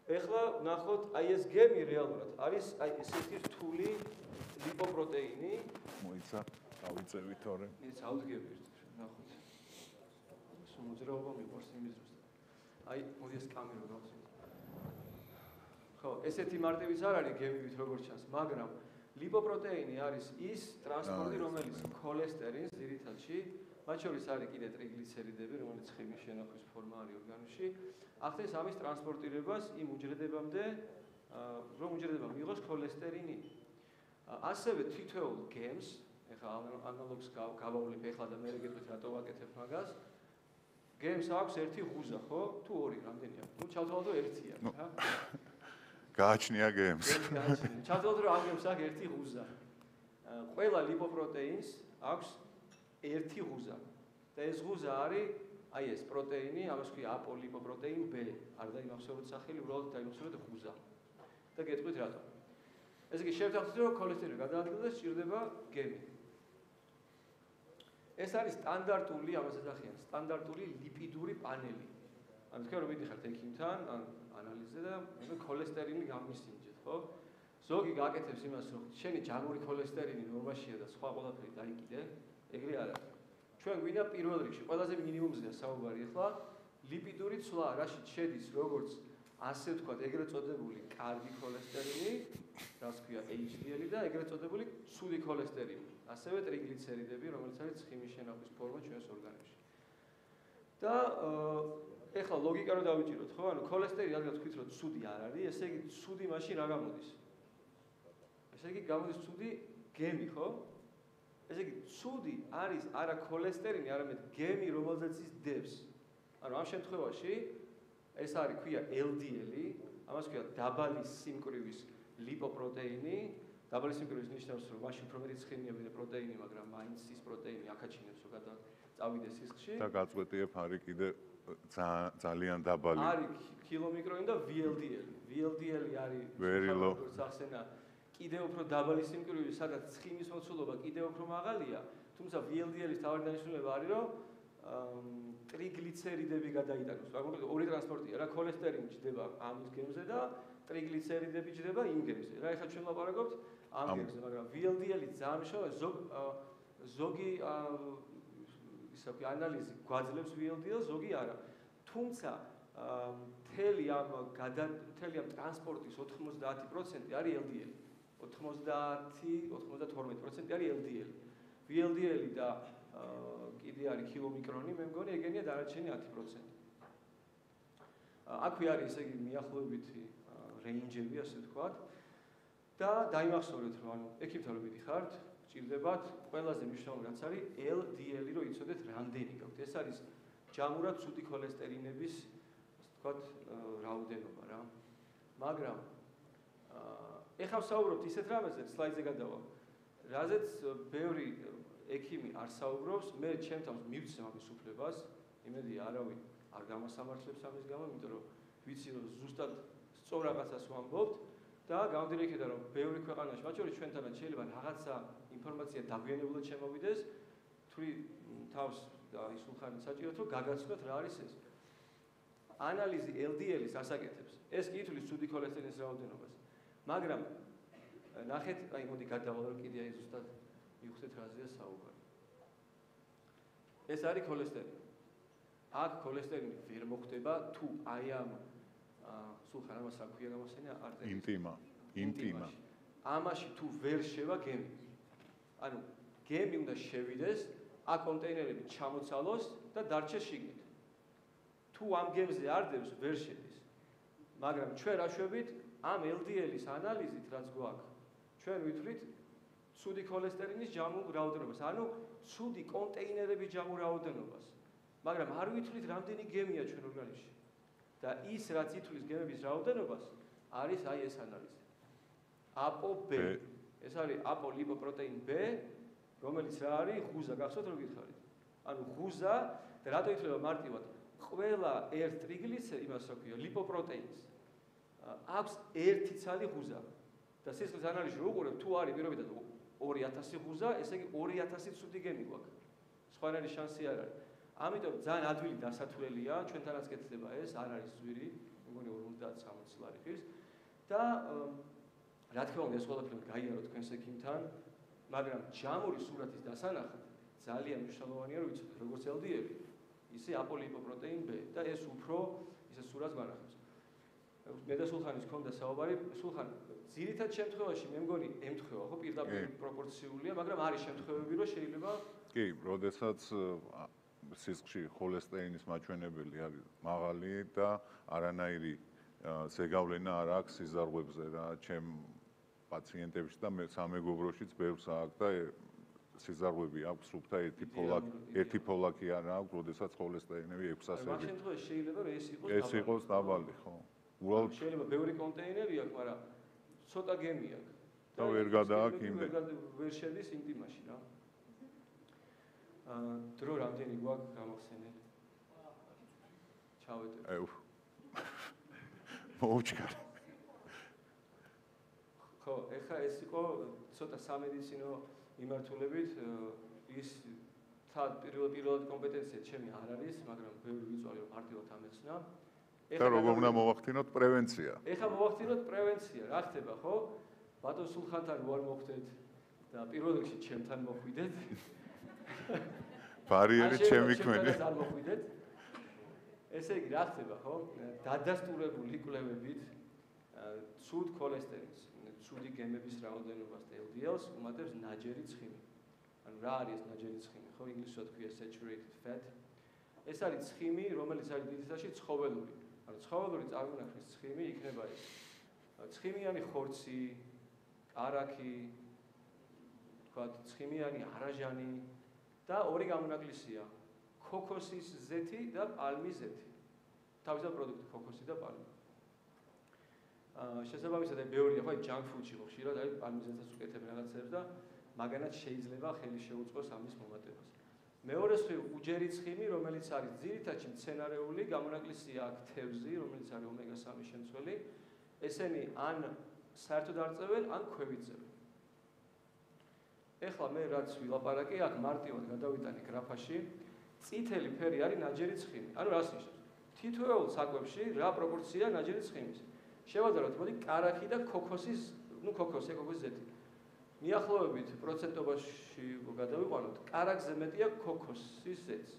ეხლა ნახოთ, აი ეს გემი რეალურად არის აი ესეთი რთული ლიპოპროტეინი. მოიცა, დავიწევით თორე. ეს ავდგები ერთ ნახოთ. ეს მოძრაობა მიყვარს იმის დროს. აი, მოდი ეს კამერა გავხსნით. ხო, ესეთი მარტივიც არ არის გემივით როგორც ჩანს, მაგრამ ლიპოპროტეინი არის ის ტრანსპორტი, რომელიც ქოლესტერინს ძირითადში მათ შორის არის კიდე ტრიგლიცერიდები, რომელიც ხმის შენახვის ფორმა არის ორგანიზმში. ახდენს ამის ტრანსპორტირებას იმ უჯრედებამდე, რომ უჯრედება მიიღოს ქოლესტერინი. ასევე თითოეულ გემს, ეხლა ანალოგს გავავლებ ეხლა და მე გეტყვით რატო ვაკეთებ მაგას. გემს აქვს ერთი ღუზა, ხო? თუ ორი, რამდენი აქვს? ნუ ჩავთვალოთ რომ ერთი აქვს, რა. გააჩნია გემს. ჩავთვალოთ რომ ამ გემს აქვს ერთი ღუზა. ყველა ლიპოპროტეინს აქვს ერთი ღუზა. და ეს ღუზა არის აი ეს პროტეინი, ამას ქვია აპოლიპოპროტეინ B. არ დაიმახსოვროთ სახელი, უბრალოდ დაიმახსოვროთ ღუზა. და გეტყვით რატო. ესე იგი შევთავაზოთ რომ ქოლესტერინის გადაადგილებას სჭირდება გემი. ეს არის სტანდარტული, ამასაც ახიან, სტანდარტული ლიპიდური პანელი. ანუ თქვენ რომ მიდიხართ ექიმთან, ან ანალიზზე და ქოლესტერინი გამისინჯეთ, ხო? ზოგი გაკეთებს იმას, რომ შენი ჯანური ქოლესტერინი ნორმაშია და სხვა ყველაფერი დაიკიდე, ეგრე არ არის. ჩვენ გვინდა პირველ რიგში, ყველაზე მინიმუმზეა საუბარი ახლა, ლიპიდური ცვლა, რაშიც შედის როგორც ასე ვთქვათ, ეგრეთ წოდებული კარგი ქოლესტერინი, რაც ქვია HDL და ეგრეთ წოდებული ცუდი ქოლესტერინი, ასევე ტრიგლიცერიდები, რომელიც არის ცხიმის შენახვის ფორმა ჩვენს ორგანიზმში. და ეხლა ლოგიკა რო დავიჭიროთ, ხო? ანუ ქოლესტერი რადგან თქვით რომ ცუდი არ არის, ესე იგი ცუდი მაშინ რა გამოდის? ესე იგი გამოდის ცუდი გემი, ხო? ესე იგი ცუდი არის არა ქოლესტერინი, არამედ გემი, რომელზეც ის დებს. ანუ ამ შემთხვევაში ეს არის ქვია LDL-ი, ამას ქვია დაბალი სიმკვრივის ლიპოპროტეინი. დაბალი სიმკვრივის ნიშნავს, რომ მაშინ უფრო მეტი ცხიმია ვიდრე პროტეინი, მაგრამ მაინც ის პროტეინი აკაჩინებს, რომ წავიდეს სისხლში. და გაწყვეტიებ არის კიდე ძალიან დაბალი. არის კილომიკრონი და VLDL. VLDL არის როგორც ახსენა, კიდევ უფრო დაბალი სიმკვრივი, სადაც ცხიმის მოცულობა კიდევ უფრო მაღალია, თუმცა VLDL-ის თავი დანიშნულება არის, რომ ტრიგლიცერიდები გადაიტანოს. მაგრამ ორი ტრანსპორტია რა, ქოლესტერინი ჯდება ამის გემზე და ტრიგლიცერიდები ჯდება იმ გემზე. რა ეხლა ჩვენ ლაპარაკობთ ამ გემზე, მაგრამ VLDL-ი ძალიან მნიშვნელოვანია, ზოგი ისა ქვია ანალიზი გვაძლევს VLDL-ს, ზოგი არა. თუმცა მთელი ამ ტრანსპორტის 90% არის LDL. 90-92% არის LDL. VLDL-ი და კიდე არის კილომიკრონი, მე მგონი ეგენია დანარჩენი 10%. აქვე არის ესე იგი მიახლოებითი რეინჯები, ასე ვთქვათ. და დაიმახსოვრეთ, რომ ანუ ექიმთან რომ მიდიხართ, ჭირდებათ ყველაზე მნიშვნელოვანი რაც არის LDL-ი, რომ იცოდეთ რამდენი გაქვთ. ეს არის ჯამურად ცუდი ქოლესტერინების, ასე ვთქვათ, რაოდენობა რა. მაგრამ ეხლა ვსაუბრობთ ისეთ რამეზე, სლაიდზე გადავა, რაზეც ბევრი ექიმი არ საუბრობს, მე ჩემ თავს მივცემ ამის უფლებას, იმედია არავინ არ გამასამართლებს ამის გამო, იმიტომ რომ ვიცი რომ ზუსტად სწორ რაღაცას ვამბობთ და გამომდინარე იქიდან რომ ბევრი ქვეყანაში, მათ შორის ჩვენთანაც შეიძლება რაღაცა ინფორმაცია დაგვიანებულად შემოვიდეს, თვი თავს ის უხარით საჭიროა რომ გაგაცნოთ რა არის ეს. ანალიზი LDL-ის ასაკეთებს. ეს კი ითვლის ცუდი ქოლესტერინის რაოდენობას. მაგრამ ნახეთ, აი მოდი გადავალ კიდე აი ზუსტად მივხვდეთ რაზეა საუბარი. ეს არის ქოლესტერი. აქ ქოლესტერინი ვერ მოხდება თუ აი ამ სულხან ამას რა ქვია გამოსენა არტერი. ინტიმა. ამაში თუ ვერ შევა გემი. ანუ გემი უნდა შევიდეს, აქ კონტეინერები ჩამოცალოს და დარჩეს შიგნით. თუ ამ გემზე არ დევს, ვერ შედის. მაგრამ ჩვენ რა შვებით? ამ LDL-ის ანალიზით რაც გვაქვს, ჩვენ ვითვლით ცუდი ქოლესტერინის ჯამურ რაოდენობას, ანუ ცუდი კონტეინერების ჯამურ რაოდენობას. მაგრამ არ ვითვლით რამდენი გემია ჩვენ ორგანიზმში. და ის რაც ითვლის გემების რაოდენობას, არის აი ეს ანალიზი. ApoB. ეს არის აპოლიპოპროტეინ B, რომელიც რა არის? ღუზა, გახსოვთ რომ გითხარით. ანუ ღუზა და რატო ითვლება მარტივად? ყველა ერთ ტრიგლიცერიდს, იმას რა ქვია, ლიპოპროტეინს აქვს ერთი ცალი ღუზა. და სისხლის ანალიზში რო უყურებ, თუ არის პირობითად 2000 ღუზა, ესე იგი 2000 ცუდი გემი გვაქვს. სხვანაირი შანსი არ არის. ამიტომ ძალიან ადვილი დასათვლელია, ჩვენთანაც კეთდება ეს, არ არის ზვირი, მეგონი 50-60 ლარი ხის. და რა თქმა უნდა, ეს ყველაფერი გაიარო თქვენს ექიმთან, მაგრამ ჯამური სურათის დასანახად ძალიან მნიშვნელოვანია, რომ ვიცოდეთ, როგორც LDL, ისე აპოლიპოპროტეინ B და ეს უფრო ისე სურათს განახავს. მე და სულხანის ქონდა საუბარი, სულხან ძირითად შემთხვევაში მე მგონი ემთხვევა, ხო, პირდაპირ პროპორციულია, მაგრამ არის შემთხვევები, რომ შეიძლება კი, როდესაც სისხლში ხოლესტერინის მაჩვენებელი არის მაღალი და არანაირი ზეგავლენა არ აქვს სიზარღვებზე რა, ჩემ პაციენტებში და მე სამეგობროშიც ბევრს აქვს და სიზარღვები აქვს სუფთა ერთი ფოლაკი არ აქვს, როდესაც ხოლესტერინები 600-ები. მაგ შემთხვევაში შეიძლება რომ ეს იყოს დაბალი, ხო? უბრალოდ შეიძლება ბევრი კონტეინერი აქვს, მაგრამ ცოტა გემი აქვს. და ვერ გადააქვს იმდენ. ვერ შედის ინტიმაში რა. დრო რამდენი გვაქვს გამახსენეთ? ჩავეტებ. მოუჩქარ. ხო, ეხლა ეს იყო ცოტა სამედიცინო მიმართულებით ის პირველად კომპეტენცია ჩემი არ არის, მაგრამ ბევრი ვიწვალი რომ მარტივად ამეცნა. და როგორ უნდა მოვახდინოთ პრევენცია? ეხლა მოვახდინოთ პრევენცია, რა ხდება, ხო? ბატონ სულხანთან ვარ მოხვდეთ და პირველ რიგში ჩემთან მოხვიდეთ. ბარიერი ჩემი ქმენი. არ მოხვიდეთ. ესე იგი რა ხდება, ხო? დადასტურებული კვლევებით ცუდ ქოლესტერინს, ცუდი გემების რაოდენობას და LDL-ს უმატებს ნაჯერი ცხიმი. ანუ რა არის ეს ნაჯერი ცხიმი, ხო? ინგლისურად ქვია saturated fat. ეს არის ცხიმი, რომელიც არის დიდთაში ცხოველური. ანუ ცხოველური წარმონაქმნის ცხიმი იქნება ეს. ცხიმიანი ხორცი, არაქი, თქვა ცხიმიანი არაჟანი და ორი გამონაკლისია. ქოქოსის ზეთი და პალმის ზეთი. თავისად პროდუქტი ქოქოსი და პალმი. შესაბამისად აი ბევრია ხო აი junk food-ში ხო ხშირად აი პალმის ზეთას უკეთებენ რაღაცებს და მაგანაც შეიძლება ხელი შეუწყოს ამის მომატებას. მეორე მხრივ უჯერი ცხიმი, რომელიც არის ძირითადად მცენარეული, გამონაკლისია აქ თევზი, რომელიც არის ომეგა-3 შემცველი. ესენი ან საერთოდ არ წევენ, ან ქვევით წევენ. ეხლა მე რაც ვილაპარაკე, აქ მარტივად გადავიტანე გრაფაში, წითელი ფერი არის ნაჯერი ცხიმი. ანუ რას ნიშნავს? თითოეულ საკვებში რა პროპორცია ნაჯერი ცხიმის? შევადაროთ, მოდი კარაქი და ქოქოსის, ქოქოსი ზეთი. მიახლოებით პროცენტობაში გადავიყვანოთ, კარაქზე მეტია ქოქოსის ზეთს.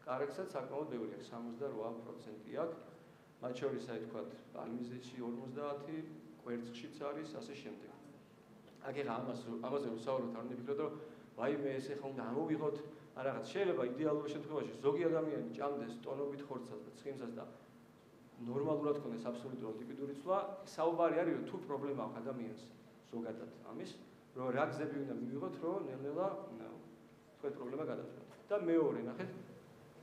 კარაქსაც საკმაოდ ბევრი აქვს, 68% აქვს. მათ შორის აი თქვა პალმის ზეთში 50, კვერცხშიც არის, ასე შემდეგ. აქ ეხლა ამაზე ვსაუბრობთ, არ უნდა ფიქროთ, რომ ვაიმე ეს ეხლა უნდა ამოვიღოთ რაღაც. შეიძლება იდეალურ შემთხვევაში ზოგი ადამიანი ჭამდეს ტონობით ხორცას და ცხიმსაც და ნორმალურად ქონდეს აბსოლუტურად ლიპიდური ცვლა, საუბარი არის რომ თუ პრობლემა აქვს ადამიანს ზოგადად ამის, რომ რა გზები უნდა მივიღოთ, რომ ნელ-ნელა თქვა პრობლემა გადავწყვეტ. და მეორე ნახეთ,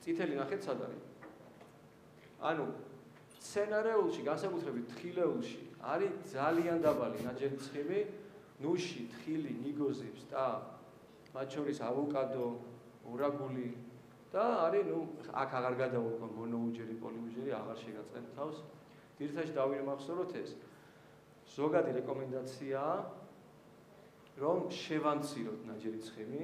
წითელი ნახეთ სად არის? ანუ სცენარეულში, განსაკუთრებით თხილეულში არის ძალიან დაბალი ნაჯერი ცხიმი, ნუში, თხილი, ნიგოზი, და მათ შორის ავოკადო, ორაგული და არის აქ აღარ გადავუყო მონოუჯერი, პოლიუჯერი, აღარ შეგაწყენ თავს. ძირითადად დავიმახსოვროთ ეს. ზოგადი რეკომენდაციაა, რომ შევამციროთ ნაჯერი ცხიმი,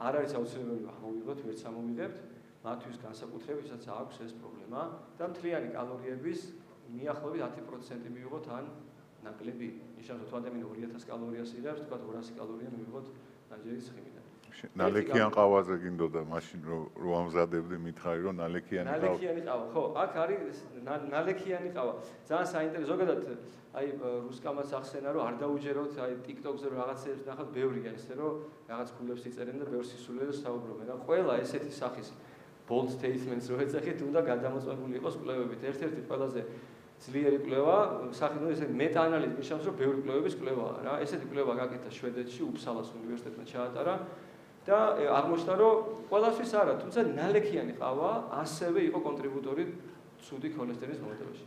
არ არის აუცილებელი ამოვიღოთ, ვერც ამოვიღებთ, მათთვის განსაკუთრებით, ვისაც აქვს ეს პრობლემა და მთლიანი კალორიების მიახლოებით 10% მივიღოთ ან ნაკლები. ნიშნავს, თუ ადამიანი 2000 კალორიას იღებს, თქვა 200 კალორია მივიღოთ ნაჯერი ცხიმიდან. ნალექიან ყავაზე გინდოდა მაშინ რომ ამზადებდი მითხარი რომ ნალექიანი ყავა. ნალექიანი ყავა, ხო, აქ არის ნალექიანი ყავა. ძალიან საინტერესო, ზოგადად აი რუსკამაც ახსენა რომ არ დაუჯეროთ აი TikTok-ზე რომ რაღაცებს ნახავთ, ბევრია ესე რომ რაღაც ქულებს იწერენ და ბევრ სისულელეს საუბრობენ. და ყველა ესეთი სახის bold statements რო ეძახით, უნდა გადამოწმებული იყოს კვლევებით. ერთ-ერთი ყველაზე ძლიერი კვლევა, სახით ესე მეტაანალიზი ნიშნავს რომ ბევრი კვლევების კვლევაა რა. ესეთი კვლევა გაკეთა შვედეთში, უფსალას უნივერსიტეტმა ჩაატარა. და აღმოჩნდა რომ ყველასთვის არა, თუმცა ნალექიანი ყავა ასევე იყო კონტრიბუტორი ცუდი ქოლესტერინის მომატებაში.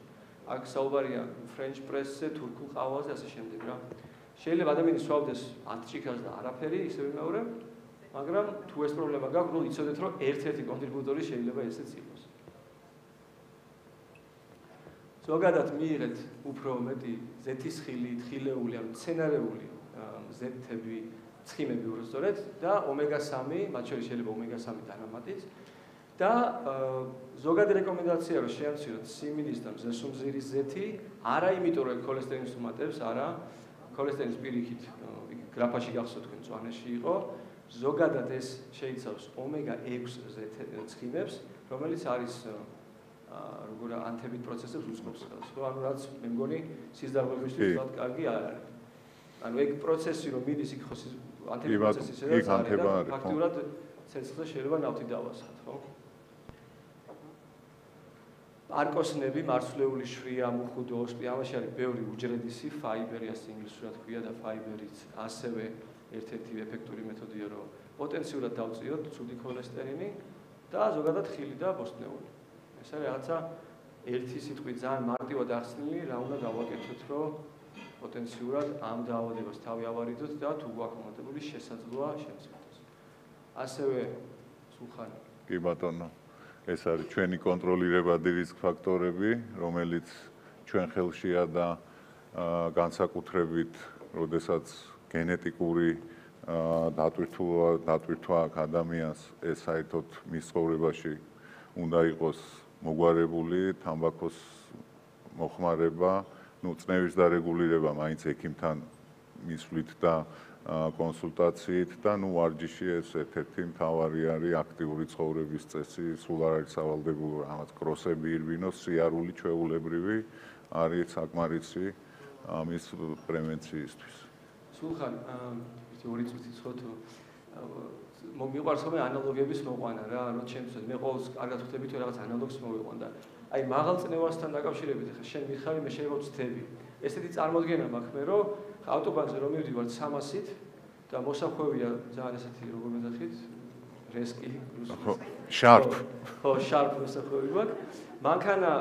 აქ საუბარია French press-ზე, თურქულ ყავაზე, ასე შემდეგ რა. შეიძლება ადამიანი სვავდეს 10 ჭიქას და არაფერი, ისე ვიმეორე, მაგრამ თუ ეს პრობლემა გაქვს, ნუ იცოდეთ რომ ერთ-ერთი კონტრიბუტორი შეიძლება ესეც იყოს. ზოგადად მიიღეთ უფრო მეტი ზეთისხილი, თხილეული, ანუ მცენარეული ზეთები, ცხიმები უბრალოდ და ომეგა-3, მათ შორის შეიძლება ომეგა-3 დანამატიც და ზოგადი რეკომენდაცია რომ შეამციროთ სიმინდის და მზესუმზირის ზეთი, არა იმიტომ რომ ქოლესტერინს უმატებს, არა, ქოლესტერინის პირიქით გრაფაში გახსოვთ თქვენ წვანეში იყო, ზოგადად ეს შეიცავს ომეგა-6 ცხიმებს, რომელიც არის როგორ ანთებით პროცესებს უწყობს ხელს. ანუ რაც მე მგონი სისხლდარღვევისთვის თვალ კარგი არ არის. ანუ ეგ პროცესი რომ მიდის იქ ხო ანთების პროცესი სადაც არის და ფაქტიურად ცეცხლზე შეიძლება ნავთი დავასხათ, ხო? არკოსნები, მარცვლეული შვრია, მუხუდო, ოსპი, ამაში არის ბევრი უჯრედისი ფაიბერი, ასე ინგლისურად ქვია და ფაიბერიც ასევე ერთ-ერთი ეფექტური მეთოდია, რომ პოტენციურად დავწიოთ ცუდი ქოლესტერინი და ზოგადად ხილი და ბოსტნეული. ეს არის რაღაცა ერთი სიტყვით ძალიან მარტივად ახსნილი, რა უნდა გავაკეთოთ, რომ პოტენციურად ამ დაავადებას თავი ავარიდოთ და თუ გვაქვს მომატებული შესაძლოა შემცირდეს. ასევე სულხანი. კი ბატონო. ეს არის ჩვენი კონტროლირებადი რისკ ფაქტორები, რომელიც ჩვენ ხელშია და განსაკუთრებით, როდესაც გენეტიკური დატვირთვა აქვს ადამიანს, ეს საერთოდ მის ცხოვრებაში უნდა იყოს მოგვარებული, თამბაქოს მოხმარება, წნევის დარეგულირება მაინც ექიმთან მისვლით და კონსულტაციით და ვარჯიში ეს ერთ-ერთი მთავარი არის აქტიური ცხოვრების წესი, სულ არ არის სავალდებულო რამაც კროსები ირბინოს, სიარული ჩვეულებრივი არის საკმარისი ამის პრევენციისთვის. სულხან, ორი წუთი ცხოთ მიყვარს ხოლმე ანალოგიების მოყვანა რა, რომ ჩემთვის მე ყოველს კარგად ვხვდები თუ რაღაც ანალოგს მოვიყვან და აი მაღალ წნევასთან დაკავშირებით ხა შენ მიხარი მე შეიძლება ვწდები. ესეთი წარმოდგენა მაქვს მე რომ ავტობანზე რომ მივდივარ 300-ით და მოსახვევია ძალიან ესეთი როგორ მეძახით რესკი ხო შარპ ხო შარპ მოსახვევი მაქვს მანქანა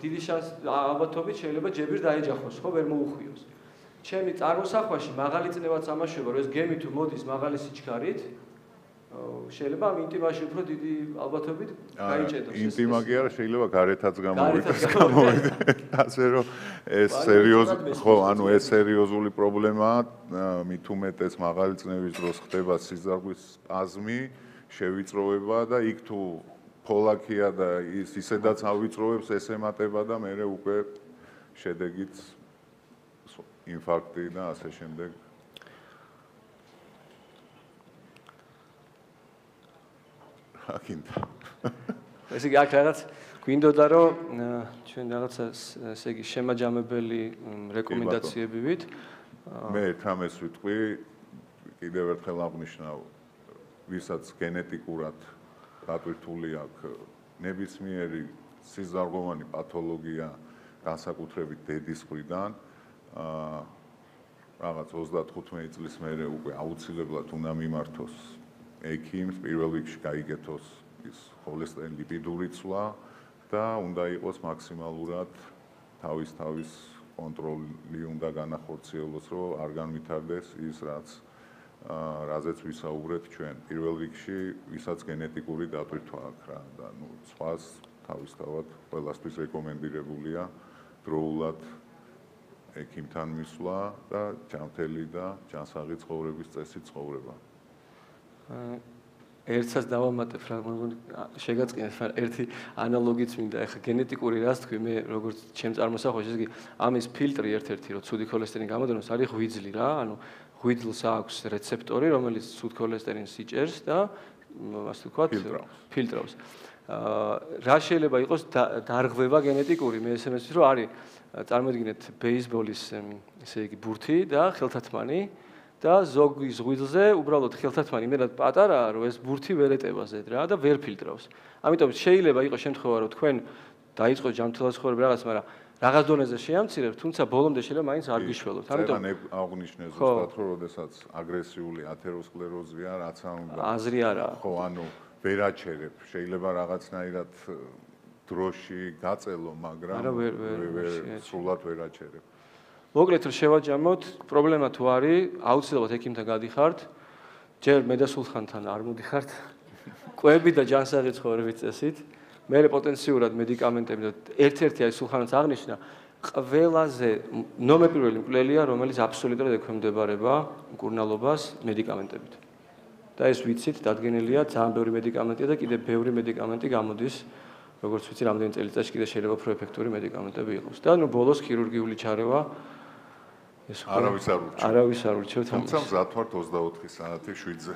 დიდი ალბათობით შეიძლება ჯებირ დაეჯახოს ხო ვერ მოუხვიოს ჩემი წარმოსახვაში მაღალი წნევაც ამაშუება რომ ეს გემი თუ მოდის მაღალი სიჩქარით შეიძლება ამ ინტიმაში უფრო დიდი ალბათობით გაიჭედოს. ინტიმა კი არა, შეიძლება გარეთაც გამოვიდეს. ასე რომ ეს სერიოზული პრობლემაა, მით უმეტეს მაღალი წნევის დროს ხდება სიზარგვის სპაზმი, შევიწროება და იქ თუ ფოლაქია და ისედაც ავიწროებს, ეს ემატება და მერე უკვე შედეგიც ინფარქტი და ასე შემდეგ. აკინდა. ესე იგი აქ რაღაც გვინდოდა რომ ჩვენ რაღაცა ესე იგი შემაჯამებელი რეკომენდაციები ვით. მე ერთამეს ვიტყვი კიდევ ერთხელ აღნიშნავ ვისაც გენეტიკურად დატვირთული აქვს ნებისმიერი სიზარღვოვანი პათოლოგია განსაკუთრებით დედის მხრიდან რაღაც 35 წლის მერე უკვე აუცილებლად უნდა მიმართოს ექიმს პირველ რიგში გაიგეთოს ის ხოლესტერინი ლიპიდური ცვლა და უნდა იყოს მაქსიმალურად თავის კონტროლი უნდა განახორციელოს რომ არ განვითარდეს ის რაზეც ვისაუბრეთ ჩვენ პირველ რიგში ვისაც გენეტიკური დატვირთვა აქვს რა და სხვას თავისთავად ყველასთვის რეკომენდირებულია დროულად ექიმთან მისვლა და ჯანმრთელი და ჯანსაღი ცხოვრების წესით ცხოვრება ერთსაც დავამატებ რა შეგაწყინეთ მაგრამ ერთი ანალოგიც მინდა ეხა გენეტიკური რას თქვი მე როგორც ჩემ წარმოსახვაში ეს იგი ამის ფილტრი ერთ-ერთი რომ ცუდი ქოლესტერინის გამოდენოს არის ღვიძლი რა ანუ ღვიძლს აქვს რეცეპტორი რომელიც ცუდ ქოლესტერინს იჭერს და ასე ვთქვათ ფილტრავს რა შეიძლება იყოს დარღვევა გენეტიკური მე ესე მესმის რომ არის წარმოიდგინეთ ბეისბოლის ესე იგი ბურთი და ხელთათმანი და ზოგის ღვიძლზე უბრალოდ ხელთათმანი იმედად პატარაა რომ ეს ბურთი ვერ ეტება ზედ რა და ვერ ფილტრავს. ამიტომ შეიძლება იყოს შემთხვევა რომ თქვენ დაიწყოთ ჯანმრთელობის ცხოვრება რაღაც, მაგრამ რაღაც დონეზე შეამცირებთ, თუმცა ბოლომდე შეიძლება მაინც არ გიშველოთ. ამიტომ აღნიშნე ზუსტად რომ როდესაც აგრესიული ათეროსკლეროზია რაც უნდა აზრი არაა. ხო, ანუ ვერ აჩერებ. შეიძლება რაღაცნაირად დროში გაწელო, მაგრამ სრულად ვერ აჩერებ. მოკლედ რომ შევაჯამოთ, პრობლემა თუ არის, აუცილებლად ექიმთან გადიხართ. ჯერ მე და სულხანთან არ მოდიხართ. კვები და ჯანსაღი ცხოვრების წესით. მე პოტენციურად მედიკამენტები და ერთ-ერთი არის სულხანაც აღნიშნა, ყველაზე ნომერპირველი მკვლელია, რომელიც აბსოლუტურად ექვემდებარება მკურნალობას მედიკამენტებით. და ეს ვიცით, დადგენილია ძალიან ბევრი მედიკამენტია და კიდევ ბევრი მედიკამენტი გამოდის, როგორც ვიცი, რამდენი წელიწადში კიდევ შეიძლება უფრო ეფექტური მედიკამენტები იყოს. და ბოლოს ქირურგიული ჩარევა არავის არ ურჩევთ. თუმცა მზად ვართ 24 საათი 7-ზე.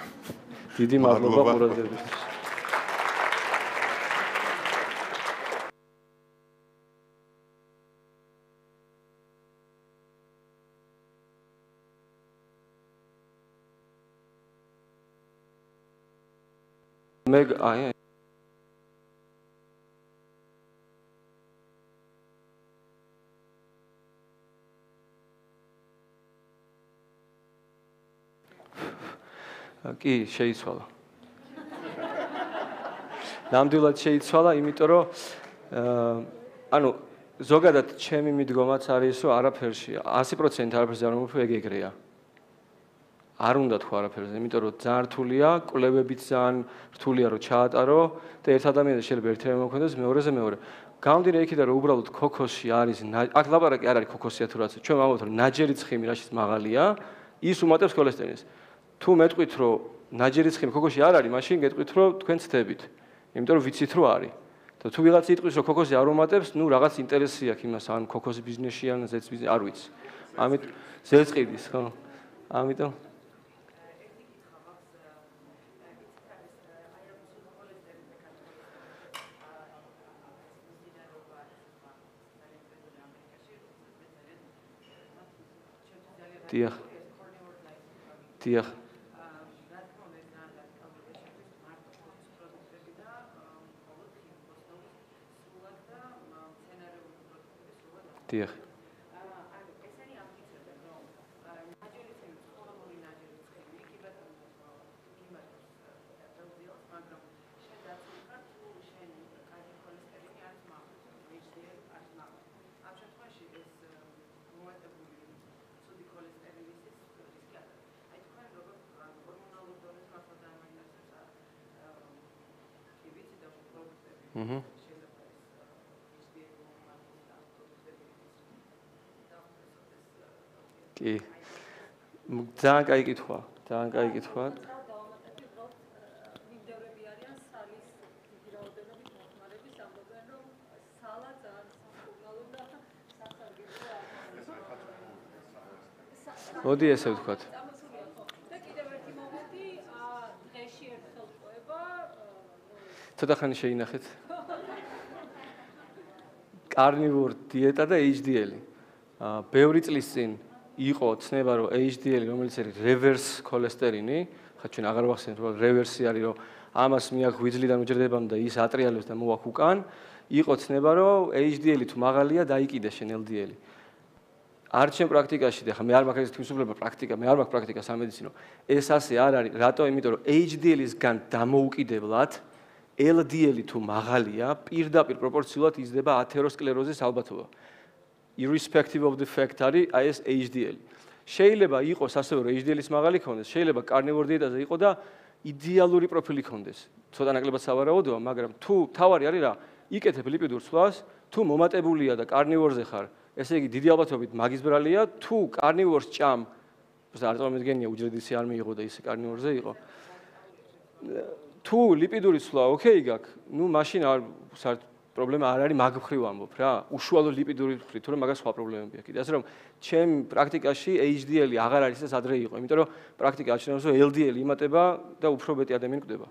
დიდი მადლობა ყურადღებისთვის. კი, შეიცვალა. ნამდვილად შეიცვალა, იმიტომ რომ ანუ ზოგადად ჩემი მიდგომაც არის, რომ არაფერში 100% არაფერზე არ მომფრთხო ეგ ეგრეა. არ უნდა თქვა არაფერზე, იმიტომ რომ ძალიან რთულია, კვლევებიც ძალიან რთულია რომ ჩაატარო და ერთ ადამიანზე შეიძლება ერთი რამე მოქმედოს, მეორეზე მეორე. გამომდინარე იქიდან რომ უბრალოდ ქოქოსში არის, აქ ლაპარაკი არ არის ქოქოსია თუ რაც, ჩვენ ვამბობთ რომ ნაჯერი ცხიმი რაშიც მაღალია, ის უმატებს ქოლესტერინს. თუ მეტყვით რომ ნაჯერი ცხიმი ქოქოსში არ არის, მაშინ გეტყვით რომ თქვენ ცდებით. იმიტომ რომ ვიცით რომ არის. და თუ ვიღაც იტყვის რომ ქოქოსი არ უმატებს, ნუ რაღაც ინტერესი აქვს იმას, ან ქოქოსის ბიზნესში ან ზეც ბიზნესში, არ ვიცი. ამიტომ ზეწყიდის, ხო? ამიტომ დიახ. დიახ. დიახ. კი. ძალიან კაი კითხვა, ძალიან კაი კითხვა. მოდი ესე ვთქვათ. ცოტა ხანი შეინახეთ. კარნივორ დიეტა და HDL-ი. ბევრი წლის წინ იყო ცნება რომ HDL-ი რომელიც არის რევერს ქოლესტერინი, ხა ჩვენ აღარ ვახსენებთ რომ რევერსი არის რომ ამას მიაქვს ვიძლიდან უჯრედებამდე და ის ატრიალებს და მოაქვს უკან, იყო ცნება რომ HDL-ი თუ მაღალია დაიკიდე შენ LDL-ი. არ ჩემ პრაქტიკაში და ხა მე არ მაქვს ეს თვისუფლება პრაქტიკა, მე არ მაქვს პრაქტიკა სამედიცინო. ეს ასე არ არის, რატო? იმიტომ რომ HDL-ისგან დამოუკიდებლად LDL-ი თუ მაღალია, პირდაპირ პროპორციულად იზრდება ათეროსკლეროზის ალბათობა. Irrespective of the fact არის აი ეს HDL. შეიძლება იყოს ასევე რომ HDL-ის მაღალი ქონდეს, შეიძლება კარნივორ დიეტაზე იყო და იდეალური პროფილი ქონდეს. ცოტა ნაკლებად სავარაუდოა, მაგრამ თუ თავარი არის რა, იკეთებ ლიპიდურ ცვლას, თუ მომატებულია და კარნივორზე ხარ, ესე იგი დიდი ალბათობით მაგის ბრალია, თუ კარნივორს ჭამ, არ წარმომედგენია უჯრედისი არ მიიღო და ისე კარნივორზე იყო. თუ ლიპიდური ცვლა ოკეი გაქვს, ნუ მაშინ არ პრობლემა არ არის, მაგ მხრივ ამბობ რა, უშუალო ლიპიდური მხრივ, თორემ მაგას სხვა პრობლემები აქვს. ასე რომ ჩემ პრაქტიკაში HDL-ი აღარ არის ეს ადრე იყო, იმიტომ რომ პრაქტიკა აჩვენებს რომ LDL-ი იმატება და უფრო მეტი ადამიანი კვდება.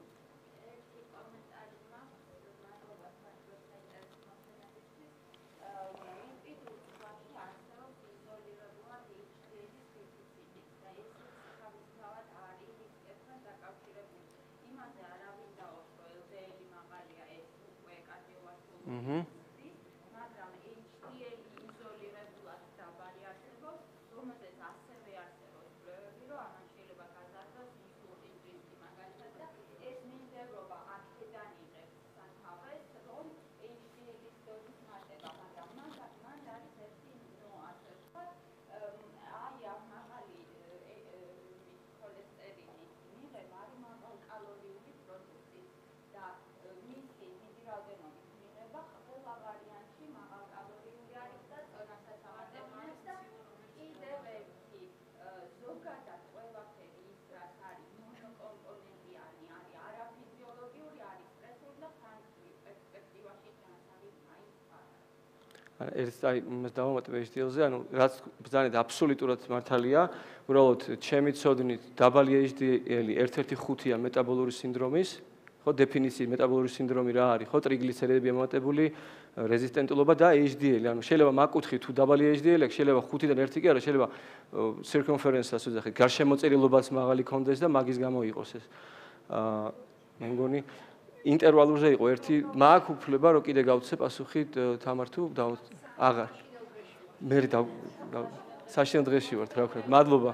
ეს აი მას დავამატებ HDL-ზე, ანუ რაც ბრძანეთ აბსოლუტურად მართალია, უბრალოდ ჩემი ცოდნით დაბალი HDL-ი ერთ-ერთი ხუთია მეტაბოლური სინდრომის, ხო დეფინიცია მეტაბოლური სინდრომი რა არის, ხო ტრიგლიცერიდები ამატებული, რეზისტენტულობა და HDL-ი, ანუ შეიძლება მაგკუთხით თუ დაბალი HDL-ი აქვს, შეიძლება 5-დან 1 კი არა, შეიძლება circumference-ას ვიძახით, გარშემოწერილობაც მაღალი კონდეს და მაგის გამო იყოს ეს. მე მგონი ინტერვალურზე იყო ერთი, მაქვს უფლება რომ კიდე გავცე პასუხი თამარ თუ აღარ. მე საშენ დღეში ვართ, რა ვქნათ. მადლობა.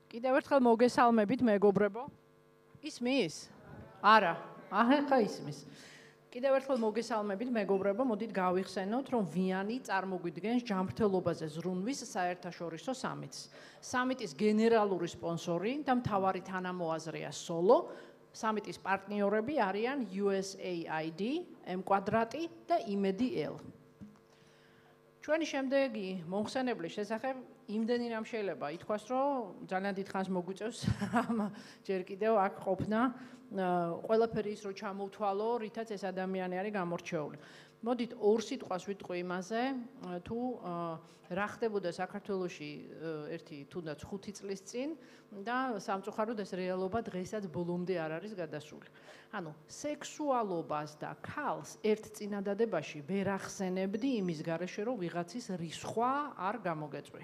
კიდევ ერთხელ მოგესალმებით მეგობრებო. ისმის? არა, ახლა ისმის. კიდევ ერთხელ მოგესალმებით მეგობრებო, მოდით გავიხსენოთ, რომ ვიანი წარმოგვიდგენს ჯანმრთელობაზე ზრუნვის საერთაშორისო სამიტს. სამიტის გენერალური სპონსორი და მთავარი თანამოაზრეა სოლო. სამიტის პარტნიორები არიან USAID, M-კვადრატი და იმედი-L. ჩვენი შემდეგი მომხსენებლის შესახებ იმდენი რამ შეიძლება ითქვას, რომ ძალიან დიდხანს მოგვიწევს ჯერ კიდევ აქ ყოფნა, ყველაფერი ის რომ ჩამოვთვალო, რითაც ეს ადამიანი არის გამორჩეული. მოდით ორ სიტყვას ვიტყვი იმაზე, თუ რა ხდებოდა საქართველოში ერთი თუნდაც 5 წლის წინ და სამწუხაროდ ეს რეალობა დღესაც ბოლომდე არ არის გადასული. ანუ სექსუალობას და ქალს ერთ წინადადებაში ვერ ახსენებდი იმის გარეშე, რომ ვიღაცის რისხვა არ გამოგეწვი.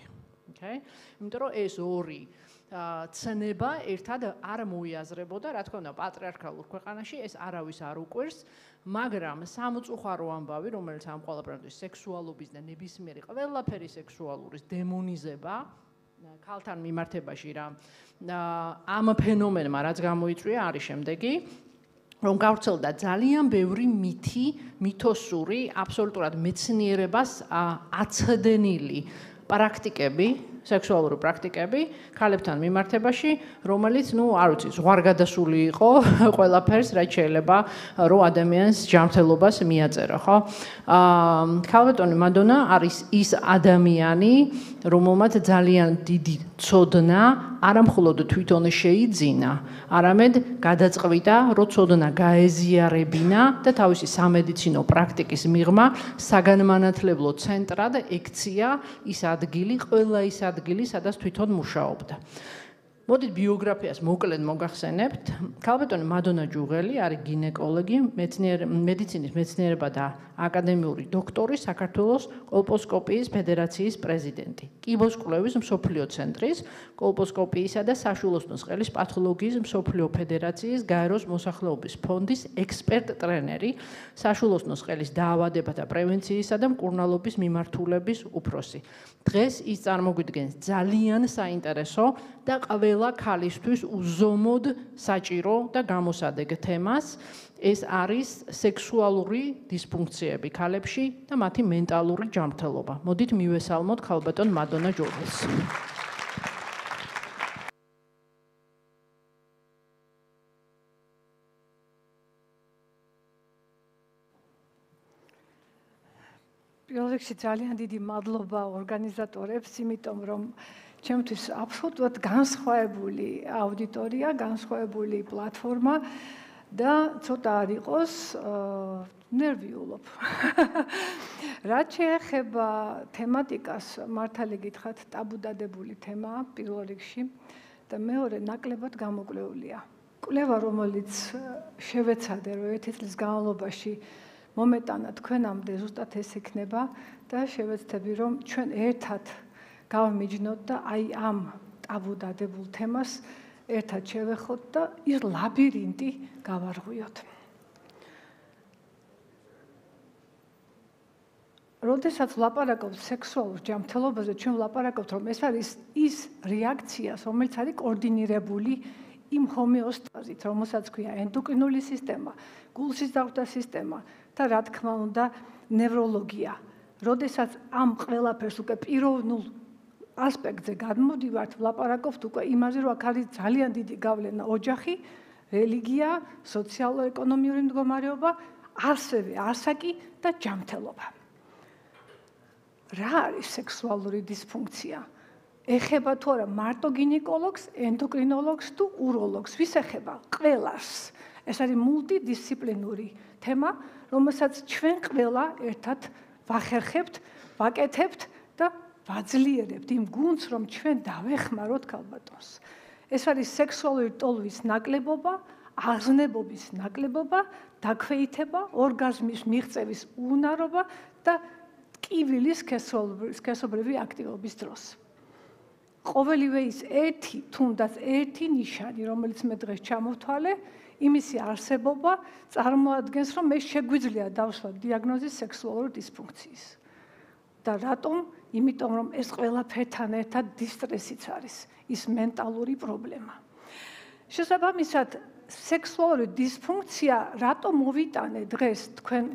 Okay? იმიტომ რომ ეს ორი ცნება ერთად არ მოიაზრებოდა, რა თქმა უნდა, პატრიარქალურ ქვეყანაში ეს არავის არ უყვირს, მაგრამ სამწუხარო ამბავი, რომელიც ამ ყველაფერთვის სექსუალობის და ნებისმიერი ყველაფერი სექსუალურის დემონიზება ქალთან მიმართებაში რა ამ ფენომენმა რაც გამოიწვია არის შემდეგი, რომ გავრცელდა ძალიან ბევრი მითოსური, აბსოლუტურად მეცნიერებას აცდენილი პრაქტიკები, სექსუალური პრაქტიკები ქალებთან მიმართებაში, რომელიც, არ ვიცი, ზღვარგადასული იყო ყველაფერს, რაც შეიძლება რომ ადამიანს ჯანმრთელობას მიაწერა, ხო? ქალბატონი მადონა არის ის ადამიანი, რომელმაც ძალიან დიდი ცოდნა არა მხოლოდ თვითონ შეიძინა, არამედ გადაწყვიტა, რომ ცოდნა გაეზიარებინა და თავისი სამედიცინო პრაქტიკის მიღმა საგანმანათლებლო ცენტრად ექცია ის ადგილი, ყველა ის ადგილი, სადაც თვითონ მუშაობდა. მოდით ბიოგრაფიას მოკლედ მოგახსენებთ. ქალბატონი მადონა ჯუღელი არის გინეკოლოგი, მედიცინის მეცნიერება და აკადემიური დოქტორი, საქართველოს კოლპოსკოპიის ფედერაციის პრეზიდენტი, კიბოს კვლევის მსოფლიო ცენტრის, კოლპოსკოპიისა და საშუალოსნოს ყელის პათოლოგიის მსოფლიო ფედერაციის გაეროს მოსახლეობის ფონდის ექსპერტ-ტრენერი, საშუალოსნოს ყელის დაავადებათა პრევენციისა და მკურნალობის მიმართულების უფროსი. დღეს ის წარმოგვიდგენს ძალიან საინტერესო და ყველა ქალისთვის უზომოდ საჭირო და გამოსადეგ თემას. ეს არის სექსუალური დისფუნქციები ქალებში და მათი მენტალური ჯანმრთელობა. მოდით მივესალმოთ ქალბატონ მადონა ჯუღელს. პირველ რიგში ძალიან დიდი მადლობა ორგანიზატორებს, იმიტომ რომ ჩემთვის აბსოლუტურად განსხვავებული აუდიტორია, განსხვავებული პლატფორმა და ცოტა არ იყოს ნერვიულობ. რაც შეეხება თემატიკას, მართალი გითხრათ, ტაბუდადებული თემაა პირველ რიგში და მეორე ნაკლებად გამოკვლეულია. კვლევა, რომელიც შევეცადე, რომ 1 წლის განმავლობაში მომეტანა თქვენამდე, ზუსტად ეს იქნება და შევეცდები, რომ ჩვენ ერთად გავმიჯნოთ და აი ამ ტაბუდადებულ თემას ერთად შევეხოთ და ის ლაბირინტი გავარღვიოთ. როდესაც ვლაპარაკობთ სექსუალურ ჯანმრთელობაზე, ჩვენ ვლაპარაკობთ, რომ ეს არის ის რეაქცია, რომელიც არის კოორდინირებული იმ ჰომეოსტაზით, რომელსაც ქვია ენდოკრინული სისტემა, გულსის დაღვრთა სისტემა და რა თქმა უნდა ნევროლოგია. როდესაც ამ ყველაფერს უკვე პიროვნულ ასპექტზე გადმოდივართ, ვლაპარაკობთ უკვე იმაზე, რომ აქ არის ძალიან დიდი გავლენა ოჯახი, რელიგია, სოციალურ-ეკონომიური მდგომარეობა, ასევე ასაკი და ჯანმრთელობა. რა არის სექსუალური დისფუნქცია? ეხება თუ არა მარტო გინეკოლოგს, ენდოკრინოლოგს თუ უროლოგს, ვის ეხება? ყველას. ეს არის მულტიდისციპლინური თემა, რომელსაც ჩვენ ყველა ერთად ვახერხებთ, ვაკეთებთ და ვაძლიერებთ იმ გუნდს, რომ ჩვენ დავეხმაროთ ქალბატონს. ეს არის სექსუალური ტოლვის ნაკლებობა, აღზნებობის ნაკლებობა, დაქვეითება, ორგაზმის მიღწევის უნარობა და ტკივილის სქესობრივი აქტივობის დროს. ყოველივე ის ერთი, თუნდაც ერთი ნიშანი, რომელიც მე დღეს ჩამოვთვალე, იმისი არსებობა წარმოადგენს, რომ მე შეგვიძლია დავსვა დიაგნოზი სექსუალური დისფუნქციის. და რატომ? იმიტომ რომ ეს ყველაფერთან ერთად დისტრესიც არის, ის მენტალური პრობლემა. შესაბამისად, სექსუალური დისფუნქცია რატომ მოვიტანე დღეს თქვენ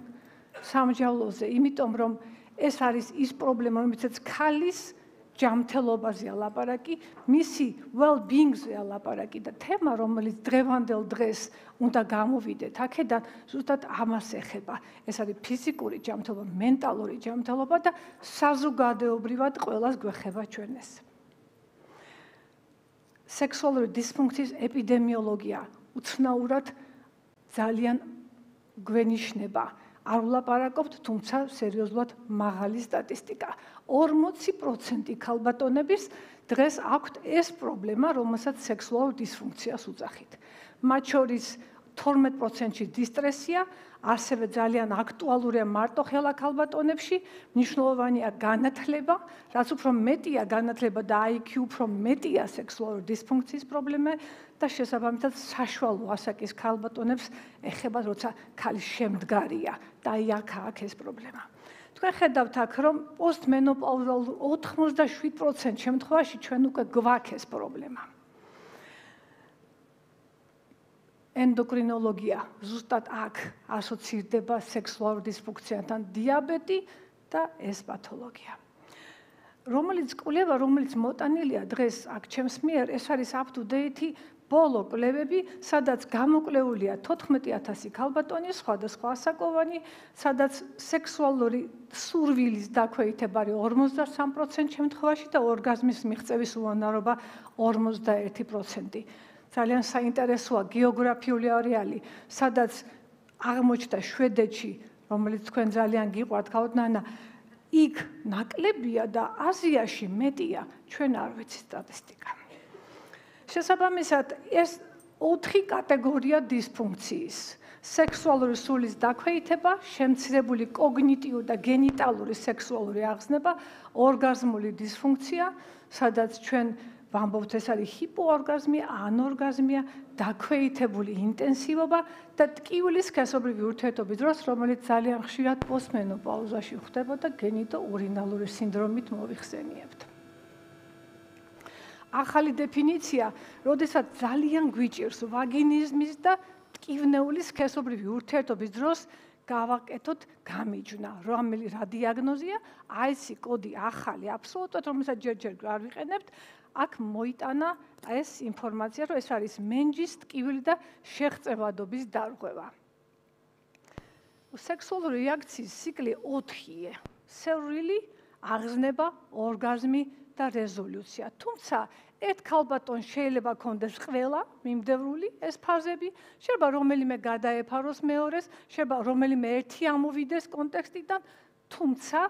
სამსჯავროზე? იმიტომ რომ ეს არის ის პრობლემა, რომელსაც ქალის ჯანმრთელობაზეა ლაპარაკი, მისი well-being-ზეა ლაპარაკი და თემა, რომელიც დღევანდელ დღეს უნდა გამოვიდეთ აქედან, ზუსტად ამას ეხება. ეს არის ფიზიკური ჯანმრთელობა, მენტალური ჯანმრთელობა და საზოგადოებრივად ყველას გვეხება ჩვენ ეს. სექსუალური დისფუნქციის ეპიდემიოლოგია უცნაურად ძალიან გვენიშნება. არ ვლაპარაკობთ, თუმცა სერიოზულად მაღალი სტატისტიკა. 40% ქალბატონების დღეს აქვთ ეს პრობლემა, რომელსაც სექსუალურ დისფუნქციას უძახით. მათ შორის 12%-ში დისტრესია, ასევე ძალიან აქტუალურია მარტოხელა ქალბატონებში, მნიშვნელოვანია განათლება, რაც უფრო მეტია განათლება და IQ უფრო მეტია სექსუალური დისფუნქციის პრობლემა და შესაბამისად საშუალო ასაკის ქალბატონებს ეხება, როცა ქალი შემდგარია და აქ ეს პრობლემა. თქვენ ხედავთ აქ, რომ პოსტმენოპაუზალურ 87% შემთხვევაში ჩვენ უკვე გვაქვს ეს პრობლემა. ენდოკრინოლოგია ზუსტად აქ ასოცირდება სექსუალურ დისფუნქციასთან დიაბეტი და ეს პათოლოგია. რომელიც კვლევა, რომელიც მოტანილია დღეს აქ ჩემს მიერ, ეს არის up to date ბოლო კვლევები, სადაც გამოკვლეულია 14,000 ქალბატონი, სხვადასხვა ასაკოვანი, სადაც სექსუალური სურვილის დაქვეითება არის 53% შემთხვევაში და ორგაზმის მიღწევის უვანარობა 41%. ძალიან საინტერესოა გეოგრაფიული არეალი, სადაც აღმოჩნდა შვედეთში, რომელიც თქვენ ძალიან გიყვართ, ქალბატონა, იქ ნაკლებია და აზიაში მეტია, ჩვენ არ ვიცით სტატისტიკა. შესაბამისად, ეს 4 კატეგორია დისფუნქციის. სექსუალური სურვილის დაქვეითება, შემცირებული კოგნიტიური და გენიტალური სექსუალური აღზნება, ორგაზმული დისფუნქცია, სადაც ჩვენ ვამბობთ, ეს არის ჰიპოორგაზმია, ანორგაზმია, დაქვეითებული ინტენსივობა და ტკივილის სქესობრივი ურთიერთობის დროს, რომელიც ძალიან ხშირად პოსტმენოპაუზაში ხდება და გენიტო-ურინალური სინდრომით მოვიხსენიებთ. ახალი დეფინიცია, როდესაც ძალიან გვიჭირს ვაგინიზმის და ტკივნეული სქესობრივი ურთიერთობის დროს გავაკეთოთ გამიჯვნა, რა დიაგნოზია, IC კოდი ახალი აბსოლუტურად, რომელსაც ჯერ-ჯერ არ ვიყენებთ, აქ მოიტანა ეს ინფორმაცია, რომ ეს არის მენჯის ტკივილი და შეღწევადობის დარღვევა. სექსუალური რეაქციის ციკლი 4-ია: სურვილი, აღზნება, ორგაზმი და რეზოლუცია. თუმცა ერთ ქალბატონს შეიძლება ქონდეს ყველა მიმდევრული ეს ფაზები, შეიძლება რომელიმე გადაეფაროს მეორეს, შეიძლება რომელიმე ერთი ამოვიდეს კონტექსტიდან, თუმცა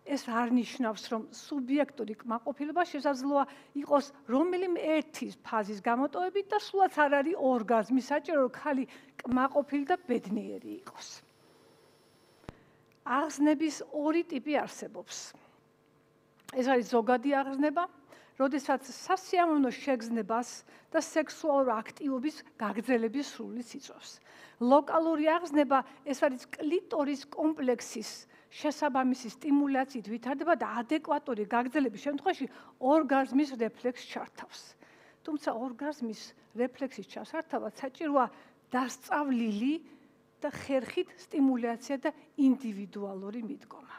ეს არ ნიშნავს, რომ სუბიექტური კმაყოფილება შესაძლოა იყოს რომელიმე ერთის ფაზის გამოტოვებით და სულაც არ არის ორგაზმი საჭირო, რომ ხალი კმაყოფილი და ბედნიერი იყოს. აღზნების 2 ტიპი არსებობს. ეს არის ზოგადი აღზნება, როდესაც სასიამოვნო შეგრძნებას და სექსუალურ აქტივობის გაგრძელების სურვილს იწვევს. ლოკალური აღზნება ეს არის კლიტორის კომპლექსის შესაბამისი სტიმულაციით ვითარდება და ადეკვატური გაგრძელების შემთხვევაში ორგაზმის რეფლექსს ჩართავს. თუმცა ორგაზმის რეფლექსის ჩასართავად საჭიროა დასწავლილი და ხერხით სტიმულაცია და ინდივიდუალური მიდგომა.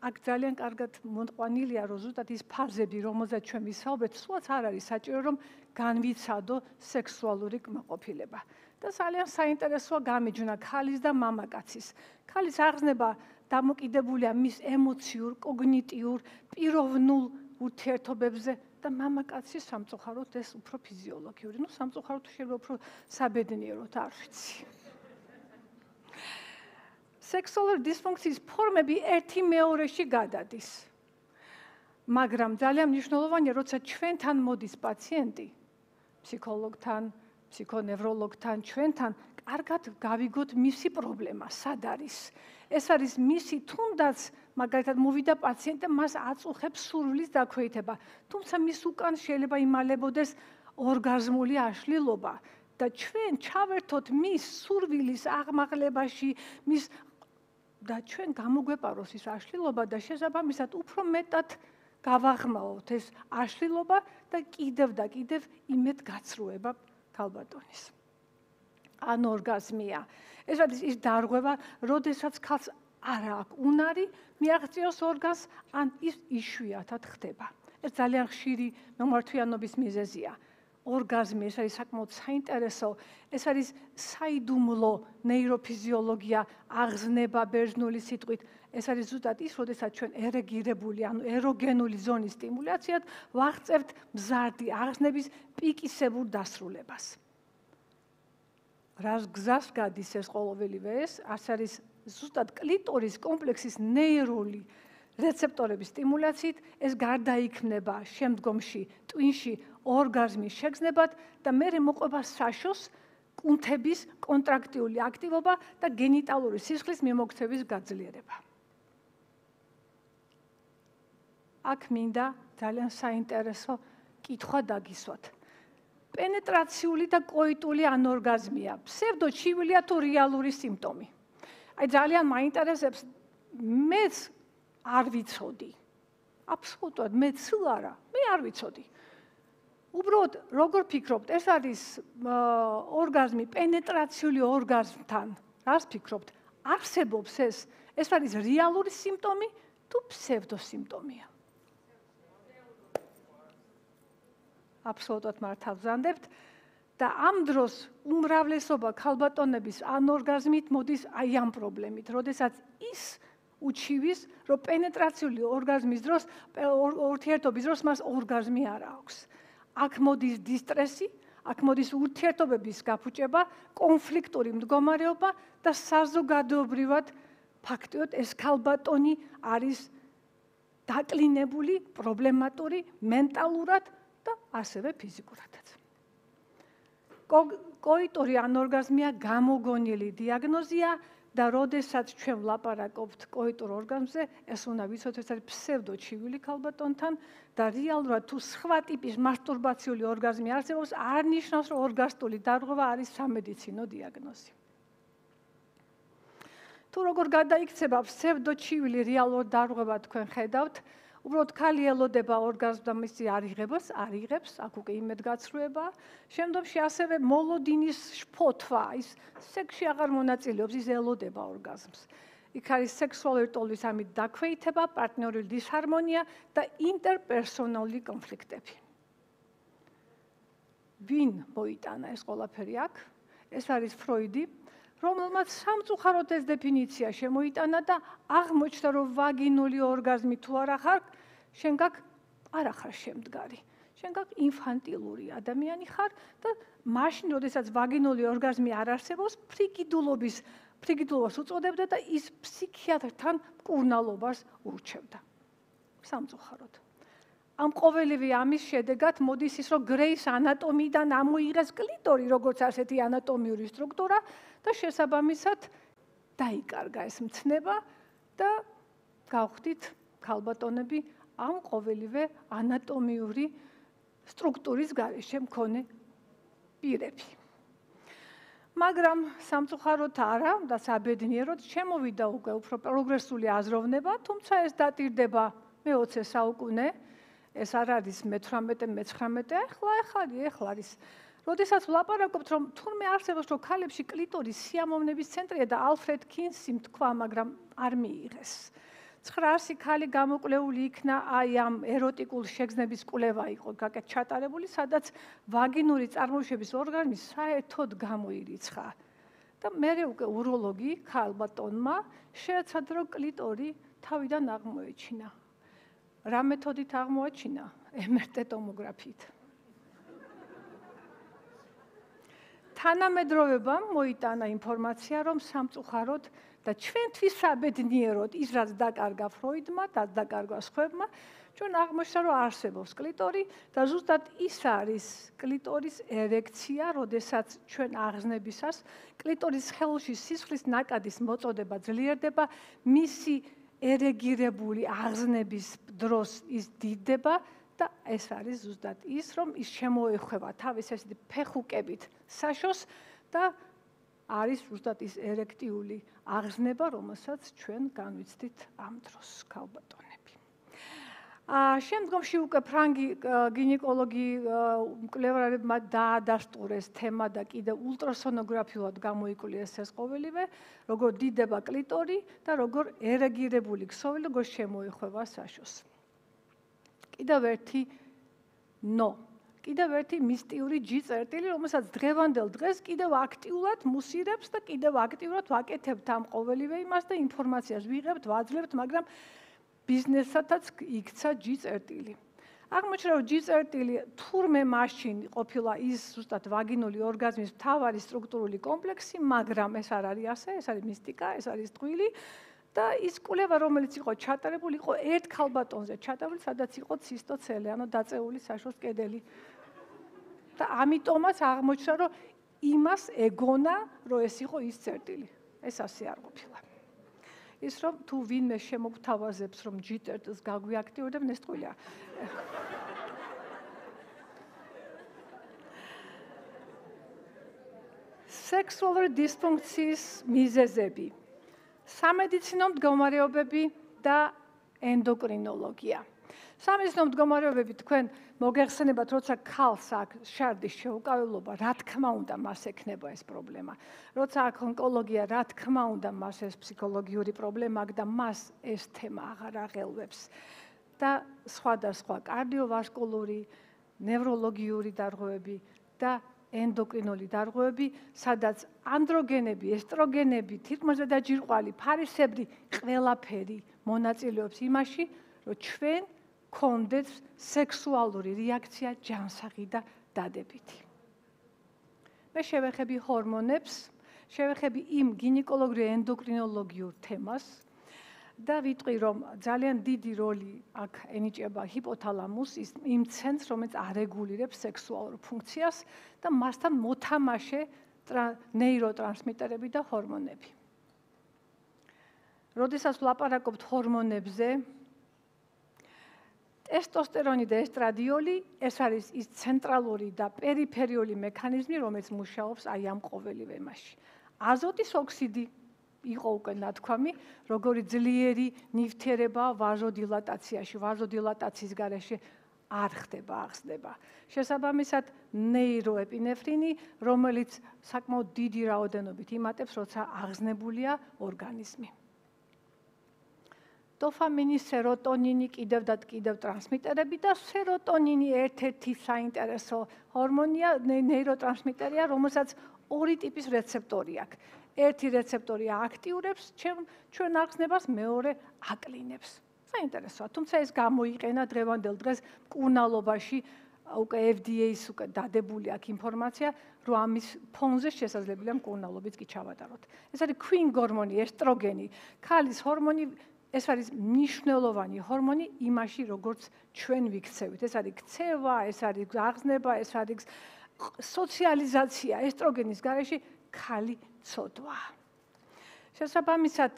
აქ ძალიან კარგად მომყვანილია, რომ ზუსტად ის ფაზები, რომელზეც ჩვენ ვისაუბრეთ, სულაც არ არის საჭირო, რომ განვიცადო სექსუალური კმაყოფილება. და ძალიან საინტერესოა გამიჯვნა ქალის და მამაკაცის. ქალის აღზნება დამოკიდებულია მის ემოციურ, კოგნიტიურ, პიროვნულ ურთიერთობებზე და მამაკაცის სამწუხაროდ ეს უფრო ფიზიოლოგიური. სამწუხაროდ შეიძლება უფრო საბედნიეროდ, არ ვიცი. სექსუალური დისფუნქციის ფორმები ერთი მეორეში გადადის. მაგრამ ძალიან მნიშვნელოვანია, როცა ჩვენთან მოდის პაციენტი, ფსიქოლოგთან, ფსიქონევროლოგთან, ჩვენთან კარგად გავიგოთ მისი პრობლემა, სად არის. ეს არის მისი თუნდაც მაგალითად მოვიდა პაციენტი და მას აწუხებს სურვილის დაქვეითება, თუმცა მის უკან შეიძლება იმალებოდეს ორგაზმული აშლილობა და ჩვენ ჩავერთოთ მის სურვილის აღმაღლებაში, და ჩვენ გამოგვეპაროს ის აშლილობა და შესაბამისად უფრო მეტად გავაღმაოთ ეს აშლილობა და კიდევ იმედ გაცრუება ქალბატონის. ან ორგაზმია. ეს არის ის დარღვევა, როდესაც ქალს არა აქვს უნარი მიაღწიოს ორგაზმს, ან ის იშვიათად ხდება. ეს ძალიან ხშირი მომართვიანობის მიზეზია. ორგაზმი ეს არის საკმაოდ საინტერესო, ეს არის საიდუმლო ნეიროფიზიოლოგია, აღზნება ბერძნული სიტყვით. ეს არის ზუსტად ის, როდესაც ჩვენ ერეგირებული, ანუ ეროგენული ზონის სტიმულაციად ვაღწევთ მზარდი აღზნების პიკისებურ დასრულებას. რას გზას გადის ეს ყოველივე ეს, არის ზუსტად კლიტორის კომპლექსის ნეირული რეცეპტორების სტიმულაციით, ეს გარდაიქმნება შემდგომში ტვინში ორგაზმის შეგრძნებად და მერე მოყვება საშოს კუნთების კონტრაქტიული აქტივობა და გენიტალური სისხლის მიმოქცევის გაძლიერება. აქ მინდა ძალიან საინტერესო კითხვა დაგისვათ. პენეტრაციული და კოიტული ანორგაზმია, ფსევდოჩივილია თუ რეალური სიმპტომი. აი ძალიან მაინტერესებს, მეც არ ვიცოდი. აბსოლუტურად მეც არა, მე არ ვიცოდი. უბრალოდ როგორ ფიქრობთ, ეს არის ორგაზმი პენეტრაციული ორგაზმთან, რას ფიქრობთ? არსებობს ეს არის რეალური სიმპტომი თუ ფსევდოსიმპტომია? აბსოლუტურად მართავ ვზანდებთ და ამ დროს უმრავლესობა ქალბატონების ანორგაზმით მოდის აი ამ პრობლემით, როდესაც ის უჩივის, რომ პენეტრაციული ორგაზმის დროს, ურთიერთობის დროს მას ორგაზმი არ აქვს. აქ მოდის დისტრესი, აქ მოდის ურთიერთობების გაფუჭება, კონფლიქტური მდგომარეობა და საზოგადოებრივად ფაქტიოდ ეს ქალბატონი არის დაკლინებული, პრობლემატური, მენტალურად და ასევე ფიზიკურადაც. კოიტური ანორგაზმია გამოგონილი დიაგნოზია და როდესაც ჩვენ ვლაპარაკობთ კოიტურ ორგაზმზე, ეს უნდა ვიცოთ, ეს არის ფსევდოჩივილი ქალბატონთან და რეალურად თუ სხვა ტიპის მასტურბაციული ორგაზმი არსებობს, არ ნიშნავს, რომ ორგასტული დარღვევა არის სამედიცინო დიაგნოზი. თუ როგორ გადაიქცება ფსევდოჩივილი რეალურ დარღვევა თქვენ ხედავთ, უბრალოდ ქალი ელოდება ორგაზმს და მისი არ იღებს, აქ უკვე იმედგაცრუება. შემდგომში ასევე მოლოდინის შფოთვა, ის სექსში აღარ მონაწილეობს, ის ელოდება ორგაზმს. იქ არის სექსუალური ტოლვის ამით დაქვეითება, პარტნიორული დისჰარმონია და ინტერპერსონალური კონფლიქტები. ვინ მოიტანა ეს ყველაფერი აქ? ეს არის ფროიდი, რომელმაც სამწუხაროდ ეს დეფინიცია შემოიტანა და აღმოჩნდა, რომ ვაგინული ორგაზმი თუ არა ხარ, შენ გაკ არ ხარ შემდგარი. შენ გაკ ინფანტილური ადამიანი ხარ და მაშინ, როდესაც ვაგინული ორგაზმი არ არსებობს, ფრიგიდულობას უწოდებდა და ის ფსიქიატრთან მკურნალობას ურჩევდა. სამწუხაროდ. ამ ყოველივე ამის შედეგად მოდის ის, რომ გრეის ანატომიიდან ამოიღეს კლიტორი, როგორც ასეთი ანატომიური სტრუქტურა და შესაბამისად დაიკარგა ეს მცნება და გავხდით ქალბატონები ამ ყოველივე ანატომიური სტრუქტურის გარეშე მქონე პირები. მაგრამ სამწუხაროდ არა და საბედნიეროდ შემოვიდა უკვე უფრო პროგრესული აზროვნება, თუმცა ეს დატირდება მე-20 საუკუნე. ეს არ არის მე-18, ეხლა არის. როდესაც ვლაპარაკობთ, რომ თურმე არსებობს, რომ ქალებში კლიტორის სიამოვნების ცენტრია და ალფრედ კინსიმ თქვა, მაგრამ არ მიიღეს. 900 ქალი გამოკვლეული იქნა აი ამ ეროტიკულ შეგრძნების კვლევა იყო ჩატარებული, სადაც ვაგინური წარმოშობის ორგანიზმი საერთოდ გამოირიცხა. და მერე უკვე უროლოგი ქალბატონმა შეეცადა, რომ კლიტორი თავიდან აღმოეჩინა. რა მეთოდით აღმოაჩინა? MRT ტომოგრაფიით. თანამედროვებამ მოიტანა ინფორმაცია, რომ სამწუხაროდ და ჩვენთვის საბედნიეროდ ის რაც დაკარგა ფროიდმა და დაკარგა სხვებმა, ჩვენ აღმოჩნდა, რომ არსებობს კლიტორი და ზუსტად ის არის კლიტორის ერექცია, როდესაც ჩვენ აღზნებისას კლიტორის ხელში სისხლის ნაკადის მოწოდება ძლიერდება, მისი ერეგირებული აღზნების დროს ის დიდდება და ეს არის ზუსტად ის, რომ ის შემოეხვევა თავის ესეთი ფეხუკებით საშოს და არის ზუსტად ის ერექტიული აღზნება, რომელსაც ჩვენ განვიცდით ამ დროს, ქალბატონები. შემდგომში უკვე ფრანგი გინეკოლოგი მკვლევარებმა დაადასტურეს თემა და კიდევ ულტრასონოგრაფიულად გამოიკვლიეს ეს ყოველივე, როგორ დიდება კლიტორი და როგორ ერეგირებული ქსოვილი, როგორ შემოეხვევა საშოს. კიდევ ერთი კიდევ ერთი მისტიური ჯი-წერტილი, რომელსაც დღევანდელ დღეს კიდევ აქტიურად მუსირებს და კიდევ აქტიურად ვაკეთებთ ამ ყოველივე იმას და ინფორმაციას ვიღებთ, ვაძლევთ, მაგრამ ბიზნესათაც იქცა ჯი-წერტილი. აღმოჩნდა, რომ ჯი-წერტილი თურმე მაშინ ყოფილა ის ზუსტად ვაგინური ორგაზმის მთავარი სტრუქტურული კომპლექსი, მაგრამ ეს არ არის ასე, ეს არის მისტიკა, ეს არის ტყვილი. და ის კვლევა, რომელიც იყო ჩატარებული, იყო ერთ ქალბატონზე ჩატარებული, სადაც იყო ცისტოცელი, ანუ დაწეული საშოს კედელი. და ამიტომაც აღმოჩნდა, რომ იმას ეგონა, რომ ეს იყო ის წერტილი. ეს ასე არ ყოფილა. ის რომ თუ ვინმე შემოგთავაზებს, რომ ჯი-წერტილს გაგვიაქტიურებენ, ეს ტყუილია. სექსუალური დისფუნქციის მიზეზები. სამედიცინო მდგომარეობები და ენდოკრინოლოგია. სამედიცინო მდგომარეობები თქვენ მოგეხსენებათ, როცა ქალს აქვს შარდის შეუკავებლობა, რა თქმა უნდა, მას ექნება ეს პრობლემა. როცა აქვს ონკოლოგია, რა თქმა უნდა, მას ეს ფსიქოლოგიური პრობლემა აქვს და მას ეს თემა აღარ აღელვებს. და სხვადასხვა კარდიოვასკულური, ნევროლოგიური დარღვევები და ენდოკრინული დარღვევები, სადაც ანდროგენები, ესტროგენები, თირკმელზედაჯირყვალი, ფარისებრი ყველაფერი მონაწილეობს იმაში, რომ ჩვენ გქონდეთ სექსუალური რეაქცია ჯანსაღი და დადებითი. მე შევეხები ჰორმონებს, შევეხები იმ გინეკოლოგიურ ენდოკრინოლოგიურ თემას და ვიტყვი, რომ ძალიან დიდი როლი აქ ენიჭება ჰიპოთალამუსს, იმ ცენტრს, რომელიც არეგულირებს სექსუალურ ფუნქციას და მასთან მოთამაშე ნეიროტრანსმიტერები და ჰორმონები. როდესაც ვლაპარაკობთ ჰორმონებზე, ტესტოსტერონი და ესტრადიოლი, ეს არის ის ცენტრალური და პერიფერიული მექანიზმი, რომელიც მუშაობს აი ამ ყოველივე მასში. აზოტის ოქსიდი იყო უკვე ნათქვამი, როგორი ძლიერი ნივთიერება ვაზოდილატაციაში, ვაზოდილატაციის გარეშე არ ხდება აღზრდება. შესაბამისად, ნეიროეპინეფრინი, რომელიც საკმაოდ დიდი რაოდენობით იმატებს, როცა აღზნებულია ორგანიზმი. დოფამინი, სეროტონინი, კიდევ და კიდევ ტრანსმიტერები და სეროტონინი ერთ-ერთი საინტერესო ჰორმონია, ნეიროტრანსმიტერია, რომელსაც ორი ტიპის რეცეპტორი აქვს. ერთი რეცეპტორი აქტიურებს ჩვენ აღზნებას, მეორე აკლინებს. საინტერესოა, თუმცა ეს გამოიყენა დღევანდელ დღეს მკურნალობაში, უკვე FDA-ის უკვე დადებული აქვს ინფორმაცია, რომ ამის ფონზე შესაძლებელია მკურნალობით კი ჩავატაროთ. ეს არის ქვინ ჰორმონი, ესტროგენი, ქალის ჰორმონი, ეს არის მნიშვნელოვანი ჰორმონი იმაში, როგორც ჩვენ ვიქცევით. ეს არის ქცევა, ეს არის აღზნება, ეს არის სოციალიზაცია, ესტროგენის გარეშე ქალი ცოდვა. შესაბამისად,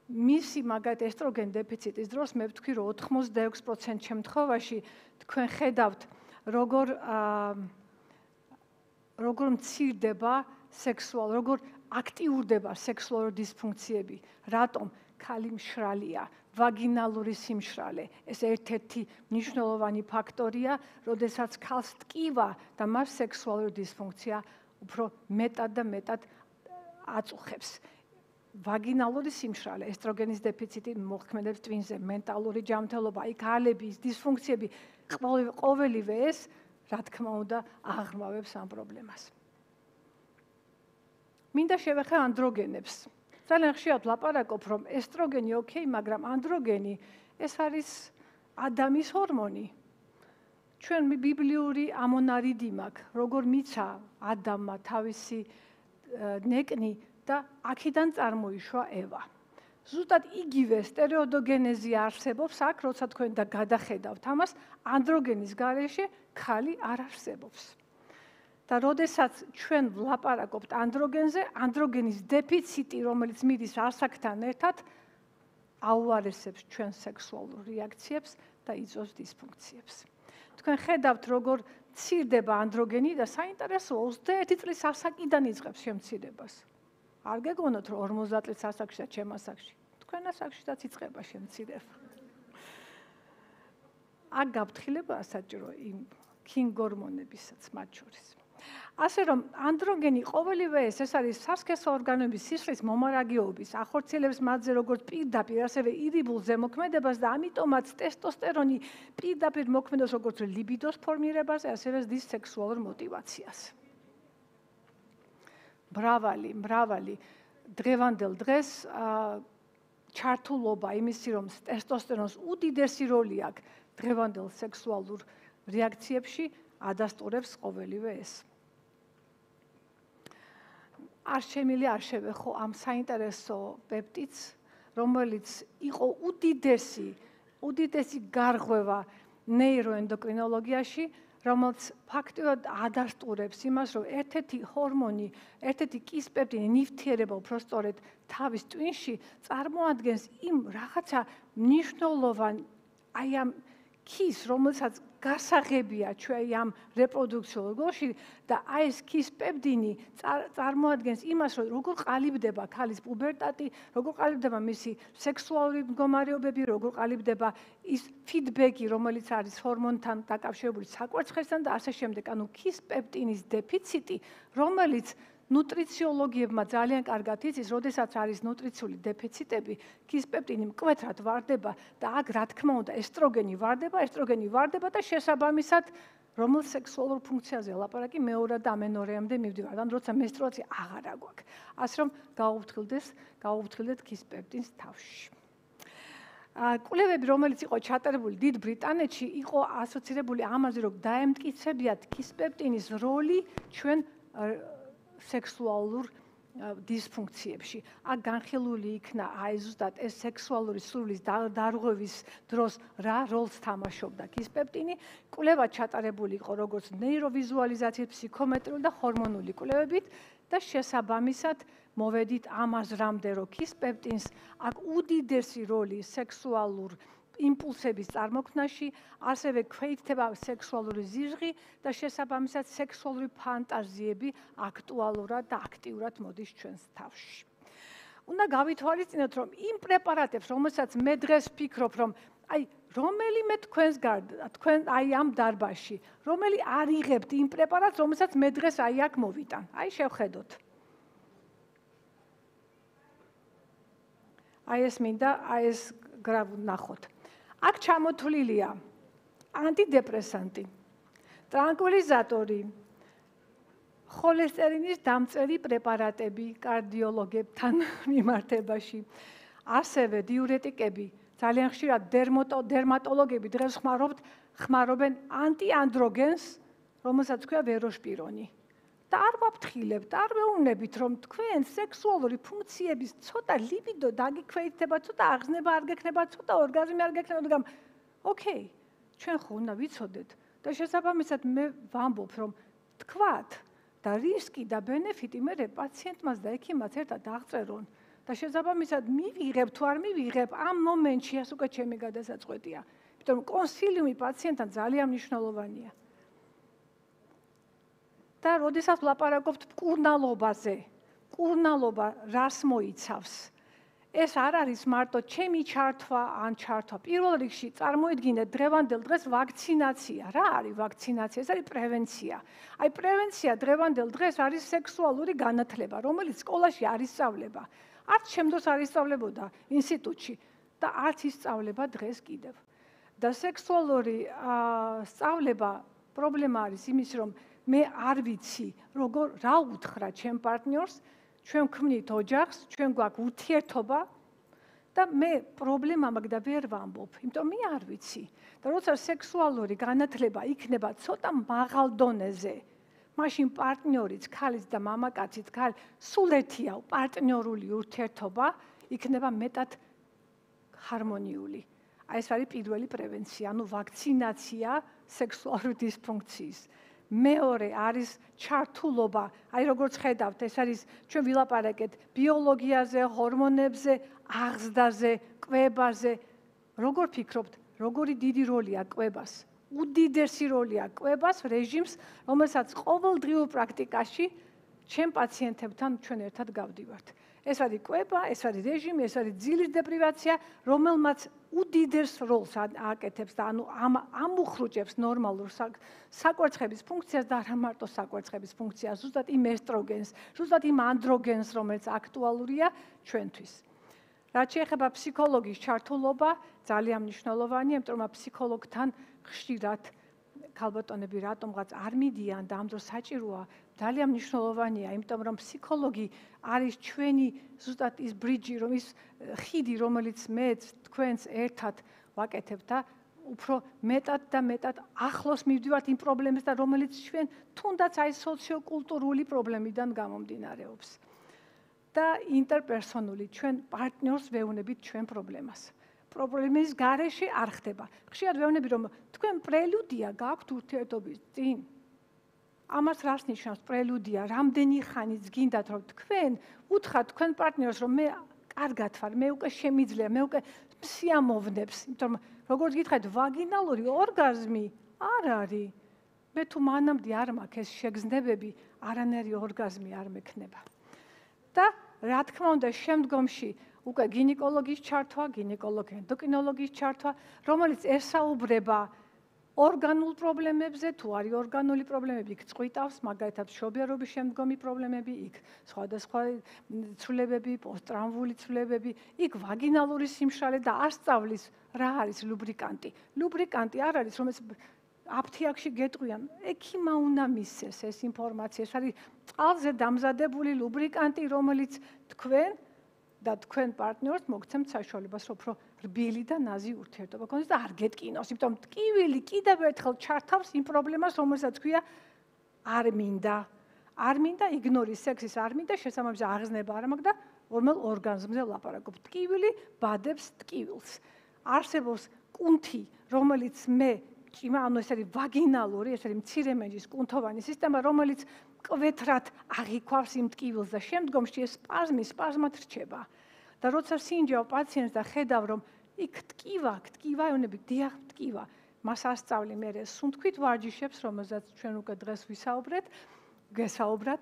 მისი მაგათ ესტროგენ დეფიციტის დროს მე ვთქვი, რომ 86% შემთხვევაში თქვენ ხედავთ, როგორ მცირდება როგორ აქტიურდება სექსუალური დისფუნქციები. რატომ? ქალი მშრალია, ვაგინალური სიმშრალე. ეს ერთ-ერთი მნიშვნელოვანი ფაქტორია, როდესაც ქალს ტკივა და მას სექსუალური დისფუნქცია უფრო მეტად და მეტად აწუხებს. ვაგინალური სიმშრალე, ესტროგენის დეფიციტი მოქმედებს ტვინზე, მენტალური ჯანმრთელობა, აი ქალების დისფუნქციები, ყოველივე ეს, რა თქმა უნდა, აღრმავებს ამ პრობლემას. მინდა შევეხე ანდროგენებს. ძალიან ხშირად ვლაპარაკობ, რომ ესტროგენი ოკეი, მაგრამ ანდროგენი ეს არის ადამის ჰორმონი. ჩვენ ბიბლიური ამონარიდი მაქვს, როგორ მიცა ადამმა თავისი ნეკნი და აქედან წარმოიშვა ევა. ზუსტად იგივე სტერეოდოგენეზი არსებობს აქ, როცა თქვენ და გადახედავთ ამას, ანდროგენის გარეშე ქალი არ არსებობს. და როდესაც ჩვენ ვლაპარაკობთ ანდროგენზე, ანდროგენის დეფიციტი, რომელიც მიდის ასაკთან ერთად, აუარესებს ჩვენ სექსუალურ რეაქციებს და იწვევს დისფუნქციებს. თქვენ ხედავთ, როგორ მცირდება ანდროგენი და საინტერესოა 21 წლის ასაკიდან იწყებს შემცირებას. არ გეგონოთ, რომ 50 წლის ასაკში და ჩემ ასაკში. თქვენ ასაკშიც იწყება შემცირება. აქ გაფრთხილებაა საჭირო იმ ქინგორმონებისაც მათ შორის. ასე რომ ანდროგენი ყოველივე ეს არის სასქესო ორგანოების სისხლის მომარაგეობის, ახორციელებს მათზე როგორც პირდაპირ, ასევე ირიბულ ზემოქმედებას და ამიტომაც ტესტოსტერონი პირდაპირ მოქმედებს როგორც ლიბიდოს ფორმირებაზე, ასევე ზრდის სექსუალურ მოტივაციას. მრავალი დღევანდელ დღეს ჩართულობა იმისი, რომ ტესტოსტერონს უდიდესი როლი აქვს დღევანდელ სექსუალურ რეაქციებში, ადასტურებს ყოველივე ეს. არ შემიძლია არ შევეხო ამ საინტერესო პეპტიდს, რომელიც იყო უდიდესი გარღვევა ნეიროენდოკრინოლოგიაში, რომელიც ფაქტიურად ადასტურებს იმას, რომ ერთ-ერთი ჰორმონი, ერთ-ერთი კისპეპტიდი ნივთიერება უпростоრედ თავის ტვინში წარმოადგენს იმ რაღაცა მნიშვნელოვან აი ამ ქის, რომელსაც გასაღებია ჩვენ ამ რეპროდუქციულ გოლში და აი ეს კისპეპტიდი წარმოადგენს იმას, რომ როგორ ყალიბდება ქალის პუბერტატი, როგორ ყალიბდება მისი სექსუალური მდგომარეობები, როგორ ყალიბდება ის ფიდბექი, რომელიც არის ჰორმონთან დაკავშირებული საკვერცხლთან და ასე შემდეგ. ანუ კისპეპტიდის დეფიციტი, რომელიც ნუტრიციოლოგებმა ძალიან კარგად იცის, როდესაც არის ნუტრიციული დეფიციტები, კისპეპტიდი მკვეთრად ვარდება და აქ რა თქმა უნდა ესტროგენი ვარდება და შესაბამისად რომელ სექსუალურ ფუნქციაზე ლაპარაკი მეორად და ამენორეამდე მივდივართ, ან როცა მენსტრუაცია აღარა გვაქვს. ასე რომ გაუვფრთხილდეთ კისპეპტიდის თავში. კვლევები, რომელიც იყო ჩატარებული დიდ ბრიტანეთში, იყო ასოცირებული ამაზე, რომ დაემტკიცებიათ კისპეპტიდის როლი ჩვენ სექსუალურ დისფუნქციებში. აქ განხილული იქნა აი ზუსტად ეს სექსუალური სურვილის დარღვევის დროს რა როლს თამაშობდა კისპეპტიდი. კვლევა ჩატარებული იყო როგორც ნეიროვიზუალიზაციის, ფსიქომეტრიული და ჰორმონული კვლევებით და შესაბამისად მოვედით ამ აზრამდე, რომ კისპეპტიდს აქ უდიდესი როლი სექსუალურ იმპულსების წარმოქმნაში, ასევე ქვეითდება სექსუალური ზიზღი და შესაბამისად სექსუალური ფანტაზიები აქტუალურად და აქტიურად მოდის ჩვენს თავში. უნდა გავითვალისწინოთ, რომ იმ პრეპარატებს, რომელსაც მე დღეს ვფიქრობ, რომ აი რომელიმე თქვენს გარდა, თქვენ აი ამ დარბაზში, რომელი არ იღებთ იმ პრეპარატს, რომელსაც მე დღეს აი აქ მოვიტან. აი შევხედოთ. აი ეს მინდა, აი ეს გრაფი ნახოთ. აქ ჩამოთვლილია ანტიდეპრესანტი, ტრანკვილიზატორი, холестериნის დამწერი პრეპარატები კარდიოლოგებთან მიმართებაში, ასევე დიურეტიკები, ძალიან ხშირად დერმატოლოგები დღეს ხმარობენ ანტიანდროგენს, რომელსაც ქვია ვეროშპირონი. და არ ვაფრთხილებთ, არ ვეუბნებით, რომ თქვენ სექსუალური ფუნქციების ცოტა ლიბიდო დაგიქვეითდება, ცოტა აღზნება არ გექნება, ცოტა ორგაზმი არ გექნება, მაგრამ ოკეი, ჩვენ ხო უნდა ვიცოდეთ და შესაბამისად მე ვამბობ, რომ თქვათ და რისკი და ბენეფიტი მე პაციენტმაც და ექიმაც ერთად აღწერონ და შესაბამისად მივიღებ თუ არ მივიღებ ამ მომენტში ეს უკვე ჩემი გადასაწყვეტია. იმიტომ რომ კონსილიუმი პაციენტთან ძალიან მნიშვნელოვანია. და როდესაც ვლაპარაკობთ მკურნალობაზე, მკურნალობა რას მოიცავს? ეს არ არის მარტო ჩემი ჩართვა ან ჩართვა. პირველ რიგში წარმოიდგინეთ დღევანდელ დღეს ვაქცინაცია. რა არის ვაქცინაცია? ეს არის პრევენცია. აი პრევენცია დღევანდელ დღეს არის სექსუალური განათლება, რომელიც სკოლაში არ ისწავლება. არც შემდგოს არ ისწავლებოდა ინსტიტუტში და არც ისწავლება დღეს კიდევ. და სექსუალური სწავლება პრობლემა არის იმის, რომ მე არ ვიცი, რა უთხრა ჩემ პარტნიორს, ჩვენ ქმნით ოჯახს, ჩვენ გვაქვს ურთიერთობა და მე პრობლემა მაქვს და ვერ ვამბობ, იმიტომ მე არ ვიცი. და როცა სექსუალური განათლება იქნება ცოტა მაღალ დონეზე, მაშინ პარტნიორიც, ქალის და მამაკაცის, სულ ერთია პარტნიორული ურთიერთობა, იქნება მეტად ჰარმონიული. აი ეს არის პირველი პრევენცია, ანუ ვაქცინაცია სექსუალური დისფუნქციის. მეორე არის ჩართულობა, აი როგორც ხედავთ, ეს არის ჩვენ ვილაპარაკეთ ბიოლოგიაზე, ჰორმონებზე, აღზრდაზე, კვებაზე. როგორ ფიქრობთ, როგორი დიდი როლია კვებას? უდიდესი როლია კვებას რეჟიმს, რომელსაც ყოველდღიურ პრაქტიკაში ჩემ პაციენტებთან ჩვენ ერთად გავდივართ. ეს არის კვება, ეს არის რეჟიმი, ეს არის ძილის დეპრივაცია, რომელმაც უდიდეს როლს ააკეთებს და ანუ ამუხრუჭებს ნორმალურ საკვერცხების ფუნქციას და არა მარტო საკვერცხების ფუნქციას, ზუსტად იმ ესტროგენს, ზუსტად იმ ანდროგენს, რომელიც აქტუალურია ჩვენთვის. რაც შეეხება ფსიქოლოგის ჩართულობა, ძალიან მნიშვნელოვანია, იმიტომ რომ ფსიქოლოგთან ხშირად ქალბატონები რატომღაც არ მიდიან და ამ დროს საჭიროა ძალიან მნიშვნელოვანია, იმიტომ რომ ფსიქოლოგი არის ჩვენი ზუსტად ის ბრიჯი, რომ ის ხიდი, რომელიც მეც თქვენს ერთად ვაკეთებთ და უფრო მეტად და მეტად ახლოს მივდივართ იმ პრობლემებს და რომელიც ჩვენ თუნდაც აი სოციოკულტურული პრობლემიდან გამომდინარეობს. და ინტერპერსონული ჩვენ პარტნიორს ვეუბნებით ჩვენ პრობლემას. პრობლემის გარეშე არ ხდება. ხშირად ვეუბნები რომ თქვენ პრელუდია გაქვთ ურთიერთობის წინ. ამას რას ნიშნავს პრელუდია? რამდენი ხანიც გინდათ რომ თქვენ უთხრათ თქვენ პარტნიორს რომ მე კარგად ვარ, მე უკვე შემიძლია, მე უკვე სიამოვნებს, იმიტომ რომ როგორც გითხარით ვაგინალური ორგაზმი არ არის. მე თუ მანამდე არ მაქვს ეს შეგრძნებები, არანაირი ორგაზმი არ მექნება. და რა თქმა უნდა შემდგომში უკვე გინეკოლოგის ჩართვა, გინეკოლოგ-ენდოკრინოლოგის ჩართვა, რომელიც ესაუბრება ორგანულ პრობლემებზე, თუ არის ორგანული პრობლემები, იქ წყვიტავს, მაგალითად მშობიარობის შემდგომი პრობლემები, იქ სხვადასხვა ცვლილებები, პოსტტრაუმული ცვლილებები, იქ ვაგინალური სიმშრალე და არ სწავლის რა არის ლუბრიკანტი. ლუბრიკანტი არ არის, რომელიც აფთიაქში გეტყვიან, ექიმა უნდა მისცეს ეს ინფორმაცია, ეს არის წყალზე დამზადებული ლუბრიკანტი, რომელიც თქვენ და თქვენ პარტნიორს მოგცემთ საშუალებას, რომ უფრო რბილი და ნაზი ურთიერთობა გქონდეს და არ გეტკინოს, იმიტომ რომ ტკივილი კიდევ ერთხელ ჩართავს იმ პრობლემას, რომელსაც ქვია არ მინდა. არ მინდა იგნორის სექსის არ მინდა, შესაბამისად აღზნება არ მაქვს და რომელ ორგანიზმზე ვლაპარაკობ. ტკივილი ბადებს ტკივილს. არსებობს კუნთი, რომელიც მე ანუ ეს არის ვაგინალური, ეს არის მცირე მენჯის კუნთოვანი სისტემა, რომელიც კვეთრად აღიქვავს იმ ტკივილს და შემდგომში ეს სპაზმად რჩება. და როცა სინჯავ პაციენტს და ხედავ, რომ იქ ტკივა, ეუბნები, დიახ, ტკივა. მას ასწავლი მე სუნთქვით ვარჯიშებს, რომელზეც ჩვენ უკვე დღეს გესაუბრათ.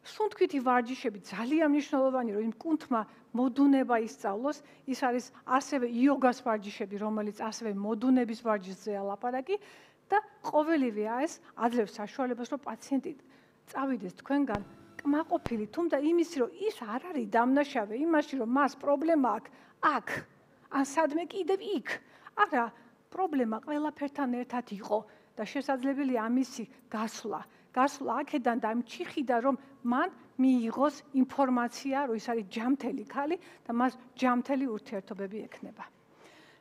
სუნთქვითი ვარჯიშები ძალიან მნიშვნელოვანია, რომ იმ კუნთმა მოდუნება ისწავლოს. ის არის ასევე იოგას ვარჯიშები, რომელიც ასევე მოდუნების ვარჯიშზეა ლაპარაკი და ყოველივე ეს აძლევს საშუალებას, რომ პაციენტი წავიდეს თქვენგან კმაყოფილი, თუმცა იმისი, რომ ის არ არის დამნაშავე იმაში, რომ მას პრობლემა აქ, ან სადმე კიდევ იქ. არა, პრობლემა ყველაფერთან ერთად იყო და შესაძლებელია ამისი გასვლა აქედან და ამ ჩიხიდან, რომ მან მიიღოს ინფორმაცია, რომ ის არის ჯამთელი ქალი და მას ჯამთელი ურთიერთობები ექნება.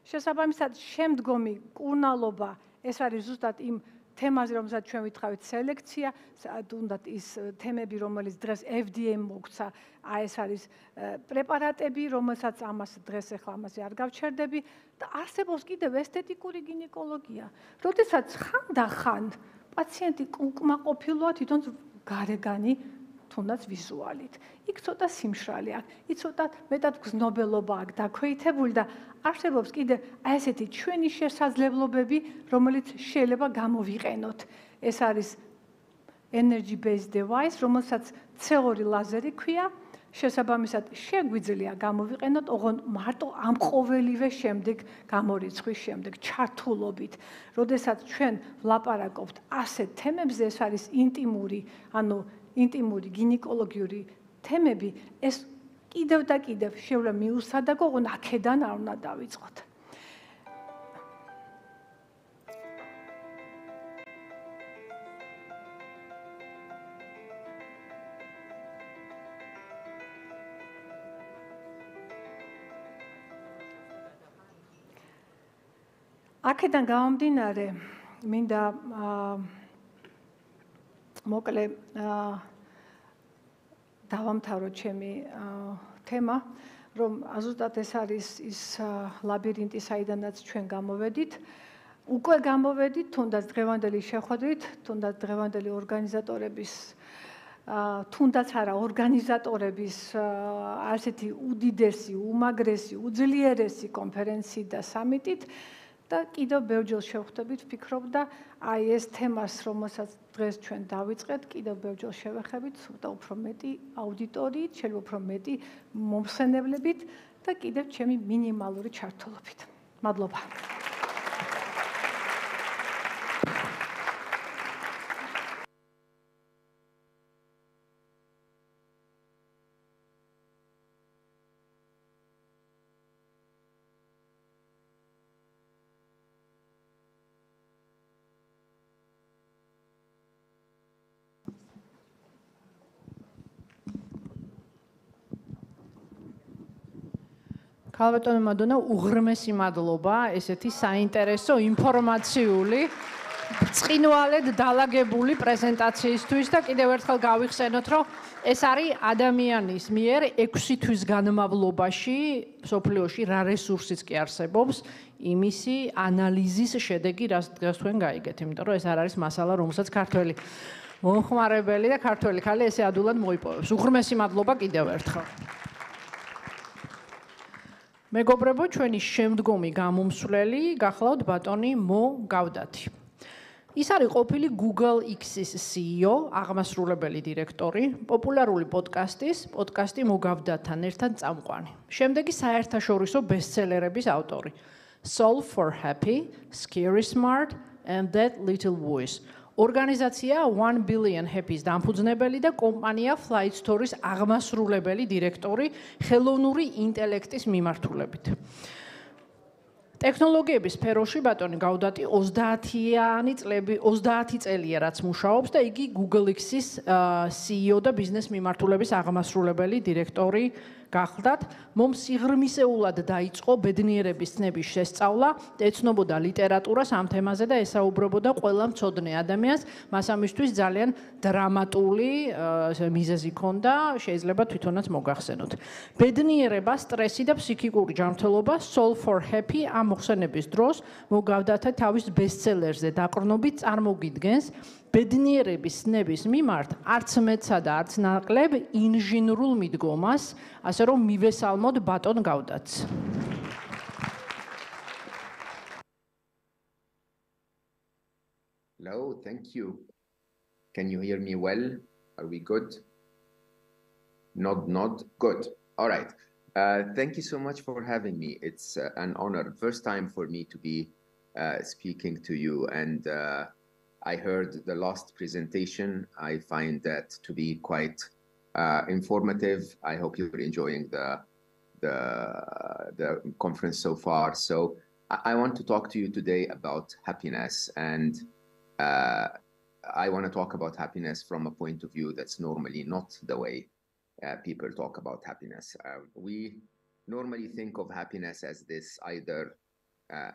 შესაბამისად, შემდგომი კურნალობა, ეს არის ზუსტად იმ თემაზე, რომელსაც ჩვენ ვითხავით სელექცია, თუნდაც ის თემები, რომელიც დღეს FDA-მ მოგცა, ეს არის პრეპარატები, რომელსაც ამას დღეს ახლა ამაზე არ გავჩერდები და არსებობს კიდევ ესთეტიკური გინეკოლოგია. როდესაც ხანდახან პაციენტი უკმაყოფილოა თვითონ გარეგანი, თუნდაც ვიზუალით. იქ ცოტა სიმშრალე აქვს, იქ ცოტა მეტად გზნობელობა აქვს დაქვეითებული და არსებობს კიდე აი ესეთი ჩვენი შესაძლებლობები, რომელიც შეიძლება გამოვიყენოთ. ეს არის energy based device, რომელსაც CO2 ლაზერი ქვია. შესაბამისად შეგვიძლია გამოვიყენოთ ოღონდ მარტო ამ ყოველივე შემდეგ გამორიცხვის შემდეგ ჩართულობით. როდესაც ჩვენ ვლაპარაკობთ ასეთ თემებზე, ეს არის ინტიმური გინეკოლოგიური თემები, ეს კიდევ და კიდევ შეუძლია მიუსადაგო, ოღონდ აქედან არ უნდა დავიწყოთ. აქედან გამომდინარე, მინდა მოკლე დავამთავრო ჩემი თემა, რომ ზუსტად ეს არის ის ლაბირინტი, საიდანაც ჩვენ გამოვედით. უკვე გამოვედით, თუნდაც დღევანდელი შეხვედრით, თუნდაც დღევანდელი ორგანიზატორების თუნდაც არა ორგანიზატორების ასეთი უდიდესი, უმაგრესი, უძლიერესი კონფერენციით და სამიტით და კიდევ ბევრჯერ შევხვდებით, ვფიქრობ და აი ეს თემას, რომელსაც დღეს ჩვენ დავიწყეთ, კიდევ ბევრჯერ შევეხებით, და უფრო მეტი აუდიტორიით, შეიძლება უფრო მეტი მომხსენებლებით და კიდევ ჩემი მინიმალური ჩართულობით. მადლობა. ქალბატონო მადონა, უღრმესი მადლობა ესეთი საინტერესო ინფორმაციული ბრწყინვალედ დალაგებული პრეზენტაციისთვის და კიდევ ერთხელ გავიხსენოთ, რომ ეს არის ადამიანის მიერ 6 თვის განმავლობაში სოფლიოში რა რესურსიც კი არსებობს, იმისი ანალიზის შედეგი, რაც დღეს თქვენ გაიგეთ, იმიტომ რომ ეს არ არის მასალა, რომელსაც ქართველი მომხმარებელი და ქართველი ხალი ესე ადულად მოიპოვებს. უღრმესი მადლობა კიდევ ერთხელ. მეგობრებო, ჩვენი შემდგომი გამომსვლელი გახლავთ ბატონი მოგავდათი. ის არის ყოფილი Google X-ის CEO, აღმასრულებელი დირექტორი, პოპულარული პოდკასტი მოგავდათთან ერთად წამყვანი. შემდეგი საერთაშორისო ბესტსელერების ავტორი. Solve for Happy, Scary Smart and That Little Voice. ორგანიზაცია 1 Billion Happy-ს დამფუძნებელი და კომპანია Flight Story-ს აღმასრულებელი დირექტორი ხელოვნური ინტელექტის მიმართულებით. ტექნოლოგიების სფეროში ბატონი გავდათი 30 წელია რაც მუშაობს და იგი Google X-ის CEO და ბიზნეს მიმართულების აღმასრულებელი დირექტორი გახლდათ. მომ სიღრმისეულად დაიწყო ბედნიერების ცნების შესწავლა, ეცნობოდა ლიტერატურას ამ თემაზე და ესაუბრებოდა ყველა მცოდნე ადამიანს. მას ამისთვის ძალიან დრამატული მიზეზი ჰქონდა, შეიძლება თვითონაც მოგახსენოთ. ბედნიერება, სტრესი და ფსიქიკური ჯანმრთელობა Solve for Happy ამ მოხსენების დროს მოგავდათა თავის ბესტსელერზე დაყრდნობით წარმოგიდგენს ბედნიერების ცნების მიმართ არც მეცსა და არც ნაკლებ ინჟინრულ მიდგომას, ასე რომ მივესალმოთ ბატონ გავდათს. Hello, thank you. Can you hear me well? Are we good? Nod. Good. All right. Thank you so much for having me. It's an honor. First time for me to be speaking to you. And I heard the last presentation. I find that to be quite informative. I hope you're enjoying the conference so far. So I want to talk to you today about happiness. And I want to talk about happiness from a point of view that's normally not the way people talk about happiness. We normally think of happiness as this either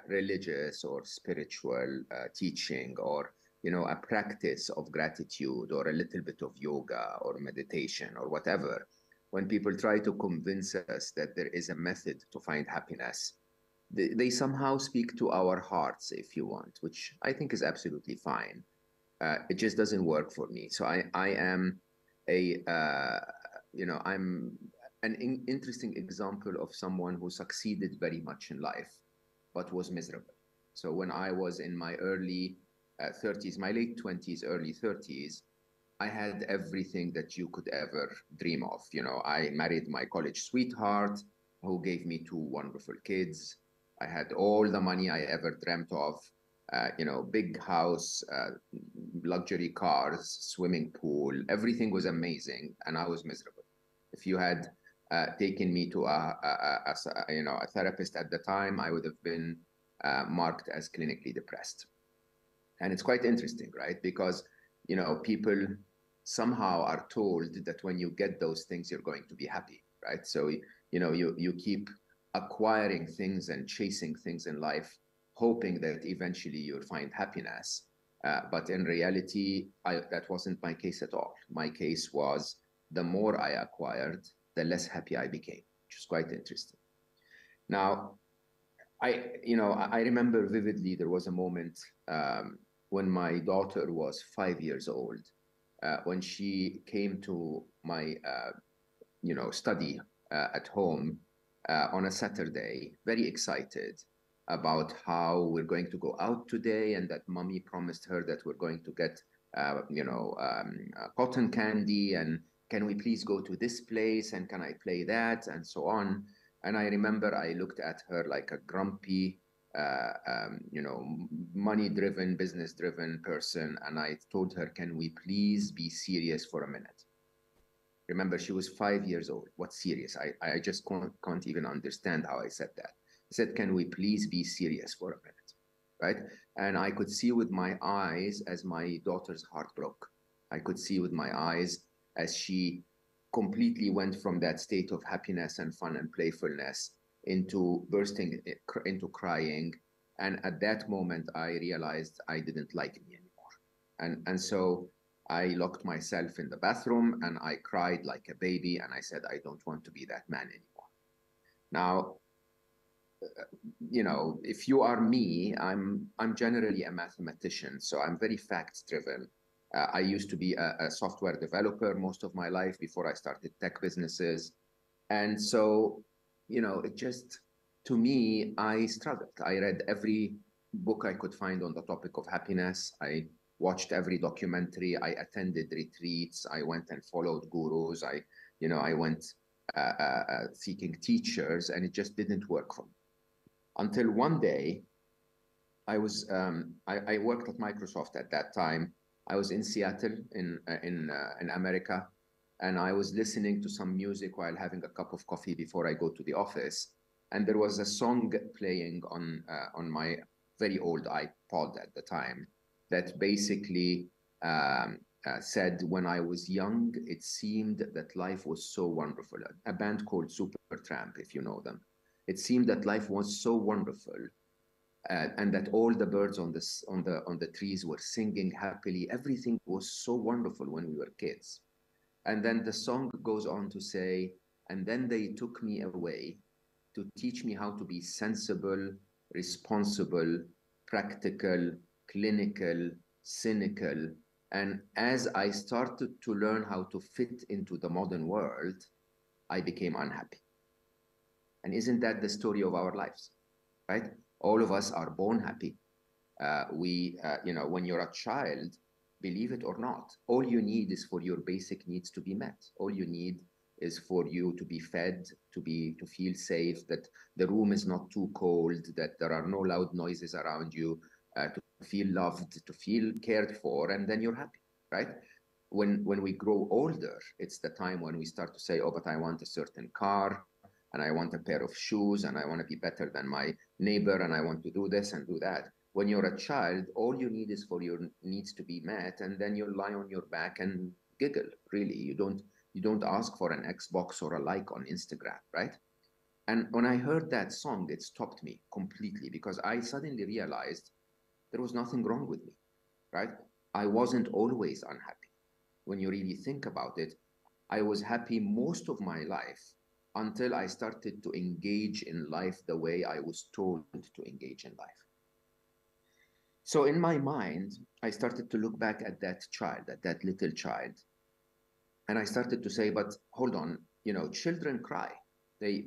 religious or spiritual teaching, or a practice of gratitude, or a little bit of yoga or meditation or whatever. When people try to convince us that there is a method to find happiness, they somehow speak to our hearts, if you want, which I think is absolutely fine. It just doesn't work for me. So I am I'm an interesting example of someone who succeeded very much in life, but was miserable. So when I was in my early 30s, my late 20s, early 30s, I had everything that you could ever dream of. I married my college sweetheart, who gave me 2 wonderful kids. I had all the money I ever dreamt of, big house, luxury cars, swimming pool, everything was amazing, and I was miserable. If you had taken me to a therapist at the time, I would have been marked as clinically depressed. And it's quite interesting, right? Because, people somehow are told that when you get those things, you're going to be happy, right? So, you keep acquiring things and chasing things in life, hoping that eventually you'll find happiness. But in reality, that wasn't my case at all. My case was the more I acquired, the less happy I became. which is quite interesting. Now, I remember vividly there was a moment when my daughter was 5 years old, when she came to my, study at home on a Saturday, very excited about how we're going to go out today, and that mommy promised her that we're going to get, cotton candy, and can we please go to this place, and can I play that, and so on. And I remember I looked at her like a grumpy, money-driven, business-driven person, and I told her, can we please be serious for a minute? Remember, she was 5 years old. What's serious? I just can't even understand how I said that. I said, can we please be serious for a minute, right? And I could see with my eyes as my daughter's heart broke. I could see with my eyes as she completely went from that state of happiness and fun and playfulness into bursting into crying. And at that moment, I realized I didn't like me anymore. And so I locked myself in the bathroom and I cried like a baby. And I said, I don't want to be that man anymore. Now, if you are me, I'm generally a mathematician, so I'm very facts driven. I used to be a software developer most of my life before I started tech businesses. And so, it just, to me, I struggled. I read every book I could find on the topic of happiness. I watched every documentary. I attended retreats. I went and followed gurus. I went seeking teachers, and it just didn't work for me. Until one day, I worked at Microsoft at that time. I was in Seattle in America, and I was listening to some music while having a cup of coffee before I go to the office. And there was a song playing on my very old iPod at the time that basically said, when I was young, it seemed that life was so wonderful. A band called Supertramp, if you know them. It seemed that life was so wonderful. And that all the birds on the trees were singing happily. Everything was so wonderful when we were kids. And then the song goes on to say, and then they took me away to teach me how to be sensible, responsible, practical, clinical, cynical. And as I started to learn how to fit into the modern world, I became unhappy. And isn't that the story of our lives, right? All of us are born happy. When you're a child, believe it or not, all you need is for your basic needs to be met. All you need is for you to be fed, to feel safe, that the room is not too cold, that there are no loud noises around you, to feel loved, to feel cared for, and then you're happy, right? When we grow older, it's the time when we start to say, oh, but I want a certain car, and I want a pair of shoes, and I want to be better than my neighbor, and I want to do this and do that. When you're a child, all you need is for your needs to be met, and then you lie on your back and giggle, really. You don't ask for an Xbox or a like on Instagram, right? And when I heard that song, it stopped me completely, because I suddenly realized there was nothing wrong with me, right? I wasn't always unhappy. When you really think about it, I was happy most of my life, until I started to engage in life the way I was told to engage in life. So in my mind, I started to look back at that child, at that little child. And I started to say, but hold on, children cry. They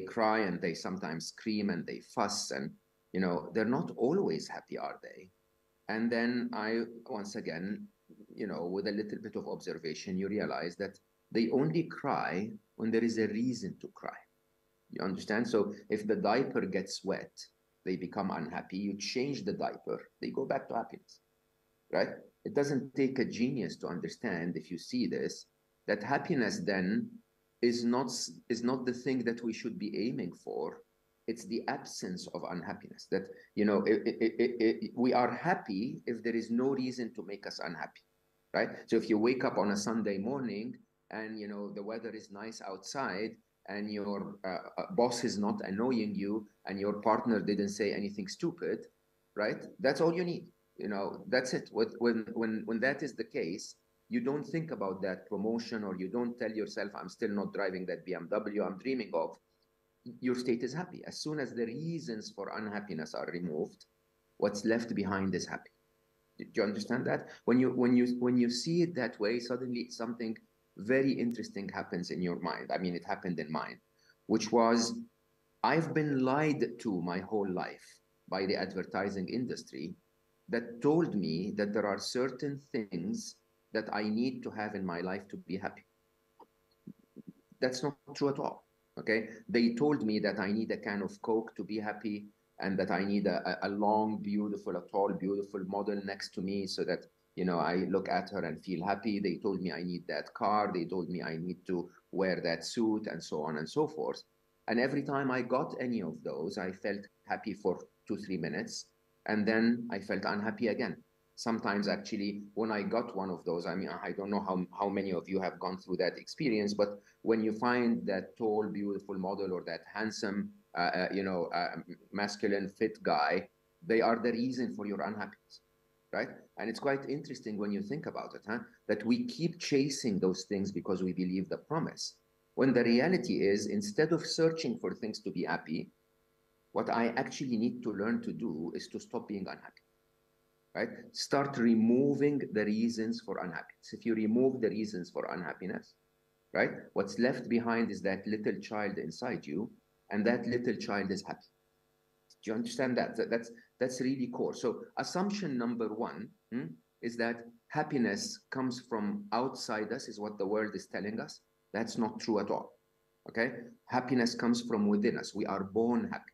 cry, and they sometimes scream, and they fuss, and, they're not always happy, are they? And then I, once again, with a little bit of observation, you realize that they only cry when there is a reason to cry. You understand? So if the diaper gets wet, they become unhappy. You change the diaper, they go back to happiness, right? It doesn't take a genius to understand, if you see this, that happiness then is not the thing that we should be aiming for. It's the absence of unhappiness. That, we are happy if there is no reason to make us unhappy, right? So if you wake up on a Sunday morning and, the weather is nice outside, and your boss is not annoying you, and your partner didn't say anything stupid, right? That's all you need. That's it. When that is the case, you don't think about that promotion, or you don't tell yourself, I'm still not driving that BMW I'm dreaming of, your state is happy. As soon as the reasons for unhappiness are removed, what's left behind is happy. Do you understand that? When you see it that way, suddenly something very interesting happens in your mind. I mean, it happened in mine, which was, I've been lied to my whole life by the advertising industry that told me that there are certain things that I need to have in my life to be happy. That's not true at all, okay? They told me that I need a can of Coke to be happy, and that I need a long, beautiful, a tall, beautiful model next to me so that, you know, I look at her and feel happy. They told me I need that car. They told me I need to wear that suit, and so on and so forth. And every time I got any of those, I felt happy for 2-3 minutes, and then I felt unhappy again. Sometimes actually, when I got one of those, I mean, I don't know how many of you have gone through that experience, but when you find that tall, beautiful model, or that handsome, masculine, fit guy, they are the reason for your unhappiness, right? And it's quite interesting when you think about it, that we keep chasing those things because we believe the promise. When the reality is, instead of searching for things to be happy, what I actually need to learn to do is to stop being unhappy, right? Start removing the reasons for unhappiness. If you remove the reasons for unhappiness, right, what's left behind is that little child inside you, and that little child is happy. Do you understand that? That's really core. So assumption number one is that happiness comes from outside us, is what the world is telling us. That's not true at all, okay? Happiness comes from within us. We are born happy.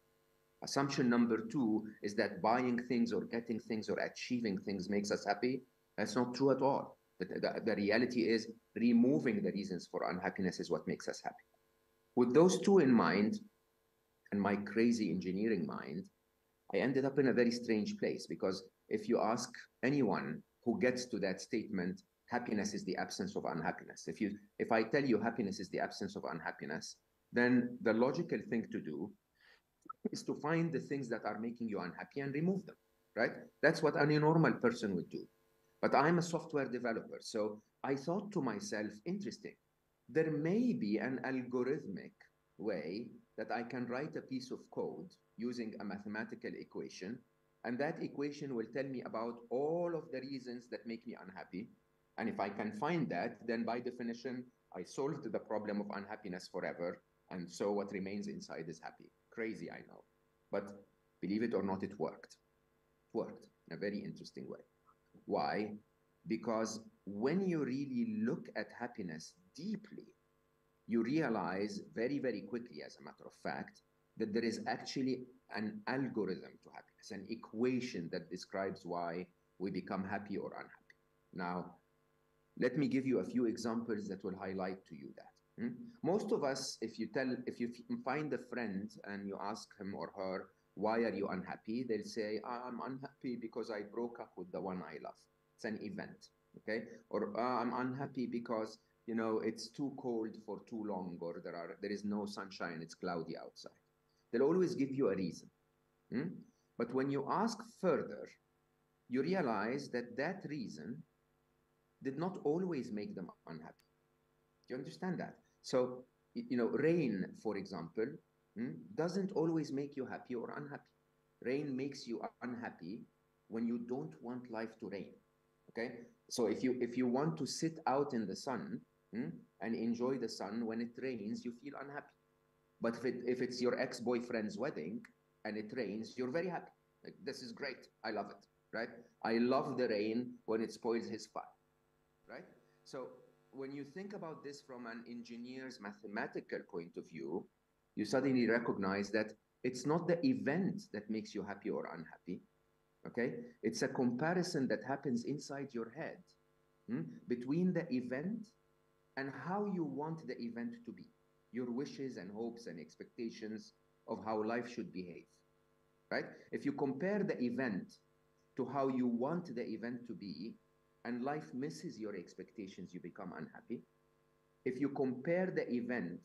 Assumption number two is that buying things or getting things or achieving things makes us happy. That's not true at all. The reality is, removing the reasons for unhappiness is what makes us happy. With those two in mind, and my crazy engineering mind, I ended up in a very strange place, because if you ask anyone who gets to that statement, happiness is the absence of unhappiness. If I tell you happiness is the absence of unhappiness, then the logical thing to do is to find the things that are making you unhappy and remove them, right? That's what any normal person would do. But I'm a software developer, so I thought to myself, interesting, there may be an algorithmic way that I can write a piece of code using a mathematical equation, and that equation will tell me about all of the reasons that make me unhappy. And if I can find that, then by definition, I solved the problem of unhappiness forever, and so what remains inside is happy. Crazy, I know. But believe it or not, it worked. It worked in a very interesting way. Why? Because when you really look at happiness deeply, you realize very, very quickly, as a matter of fact, that there is actually an algorithm to happiness, an equation that describes why we become happy or unhappy. Now, let me give you a few examples that will highlight to you that. Most of us, if you find a friend and you ask him or her, why are you unhappy? They'll say, I'm unhappy because I broke up with the one I love. It's an event, okay? Or I'm unhappy because, you know, it's too cold for too long, or there is no sunshine, it's cloudy outside. They'll always give you a reason. But when you ask further, you realize that that reason did not always make them unhappy. Do you understand that? So, you know, rain, for example, doesn't always make you happy or unhappy. Rain makes you unhappy when you don't want life to rain, okay? So if you want to sit out in the sun and enjoy the sun, when it rains, you feel unhappy. But if it's your ex-boyfriend's wedding and it rains, you're very happy. Like, this is great. I love it, right? I love the rain when it spoils his fun, right? So when you think about this from an engineer's mathematical point of view, you suddenly recognize that it's not the event that makes you happy or unhappy, okay? It's a comparison that happens inside your head between the event and how you want the event to be, your wishes and hopes and expectations of how life should behave, right? If you compare the event to how you want the event to be, and life misses your expectations, you become unhappy. If you compare the event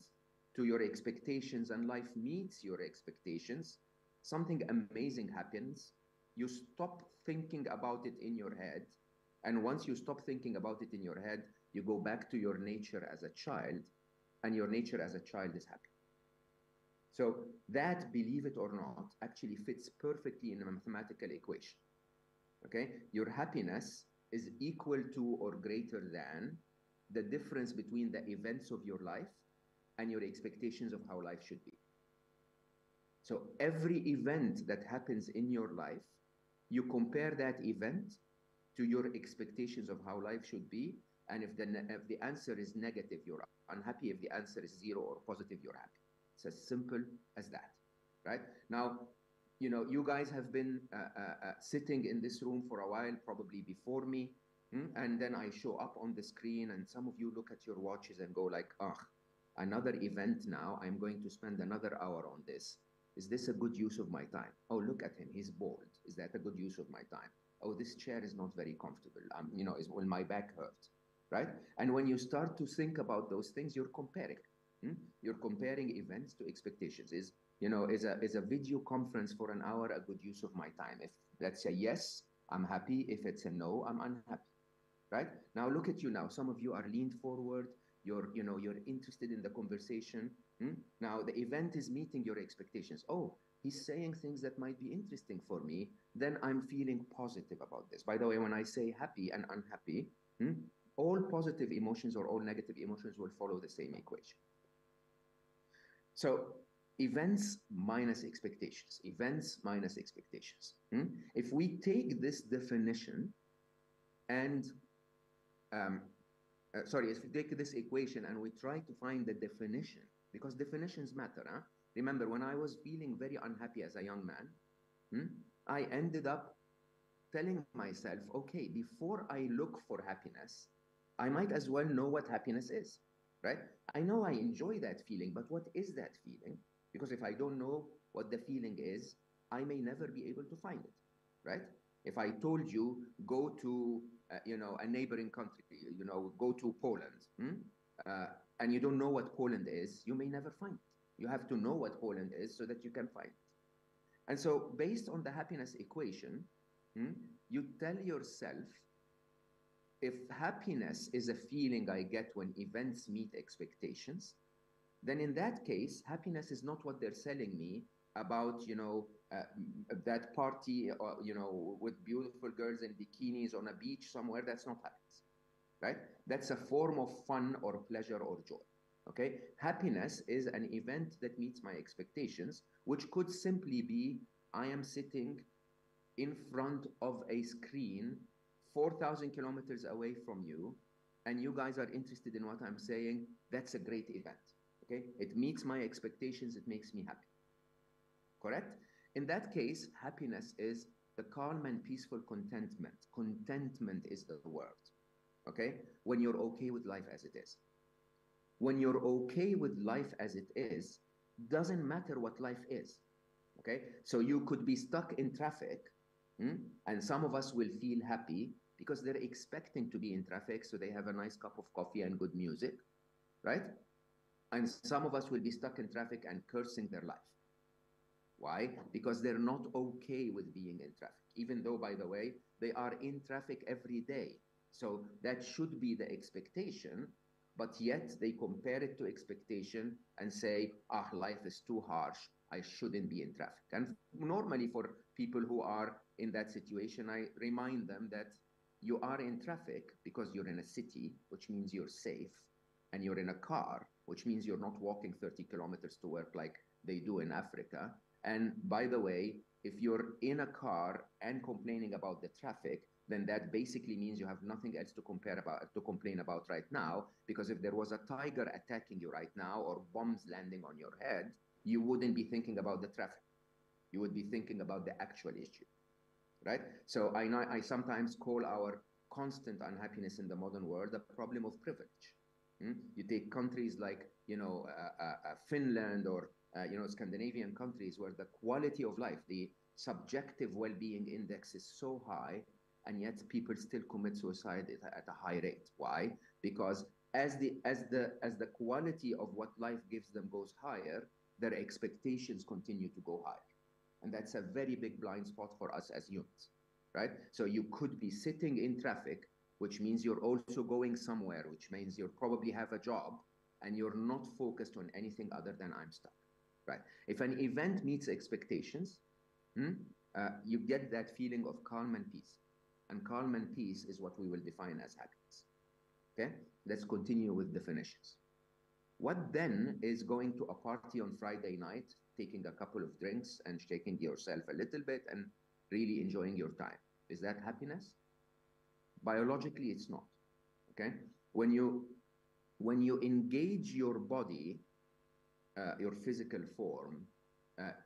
to your expectations and life meets your expectations, something amazing happens. You stop thinking about it in your head And once you stop thinking about it in your head, you go back to your nature as a child, and your nature as a child is happy. So that, believe it or not, actually fits perfectly in a mathematical equation. Okay? Your happiness is equal to or greater than the difference between the events of your life and your expectations of how life should be. So every event that happens in your life, you compare that event to your expectations of how life should be, and if the answer is negative, you're unhappy. If the answer is 0 or positive, you're happy. It's as simple as that, right? Now, you guys have been sitting in this room for a while, probably before me, and then I show up on the screen, and some of you look at your watches and go like, another event now, I'm going to spend another hour on this. Is this a good use of my time? Oh, look at him, he's bored. Is that a good use of my time? Oh, this chair is not very comfortable. Will my back hurt, right? And when you start to think about those things, you're comparing. You're comparing events to expectations. Is a video conference for an hour a good use of my time? If that's a yes, I'm happy. If it's a no, I'm unhappy, right? Now look at you now. Some of you are leaned forward. You're interested in the conversation. Now the event is meeting your expectations. Oh, he's saying things that might be interesting for me. Then I'm feeling positive about this. By the way, when I say happy and unhappy, all positive emotions or all negative emotions will follow the same equation. So events minus expectations, events minus expectations. If we take this definition and, if we take this equation and we try to find the definition, because definitions matter. Remember, when I was feeling very unhappy as a young man, I ended up telling myself, okay, before I look for happiness, I might as well know what happiness is, right? I know I enjoy that feeling, but what is that feeling? Because if I don't know what the feeling is, I may never be able to find it, right? If I told you, go to, a neighboring country, go to Poland, and you don't know what Poland is, you may never find it. You have to know what Poland is so that you can find it. And so based on the happiness equation, you tell yourself, if happiness is a feeling I get when events meet expectations, then in that case, happiness is not what they're selling me about, that party, with beautiful girls in bikinis on a beach somewhere. That's not happiness, right? That's a form of fun or pleasure or joy, okay? Happiness is an event that meets my expectations, which could simply be, I am sitting in front of a screen 4,000 kilometers away from you, and you guys are interested in what I'm saying. That's a great event, okay? It meets my expectations, it makes me happy, correct? In that case, happiness is the calm and peaceful contentment. Contentment is the word, okay? When you're okay with life as it is. When you're okay with life as it is, doesn't matter what life is, okay? So you could be stuck in traffic, and some of us will feel happy because they're expecting to be in traffic, so they have a nice cup of coffee and good music, right? And some of us will be stuck in traffic and cursing their life. Why? Because they're not okay with being in traffic, even though, by the way, they are in traffic every day. So that should be the expectation, but yet they compare it to expectation and say, life is too harsh, I shouldn't be in traffic. And normally for people who are in that situation, I remind them that you are in traffic because you're in a city, which means you're safe, and you're in a car, which means you're not walking 30 kilometers to work like they do in Africa. And by the way, if you're in a car and complaining about the traffic, then that basically means you have nothing else to complain about right now, because if there was a tiger attacking you right now or bombs landing on your head, you wouldn't be thinking about the traffic. You would be thinking about the actual issue, right? So I sometimes call our constant unhappiness in the modern world a problem of privilege. You take countries like, Finland or, Scandinavian countries where the quality of life, the subjective well-being index is so high, and yet people still commit suicide at a high rate. Why? Because as the quality of what life gives them goes higher, their expectations continue to go higher. And that's a very big blind spot for us as humans, right? So you could be sitting in traffic which means you're also going somewhere, which means you probably have a job, and you're not focused on anything other than I'm stuck, right? If an event meets expectations, you get that feeling of calm and peace. And calm and peace is what we will define as happiness. Okay, let's continue with definitions. What then is going to a party on Friday night, taking a couple of drinks and shaking yourself a little bit and really enjoying your time? Is that happiness? Biologically, it's not. Okay, when you engage your body, your physical form,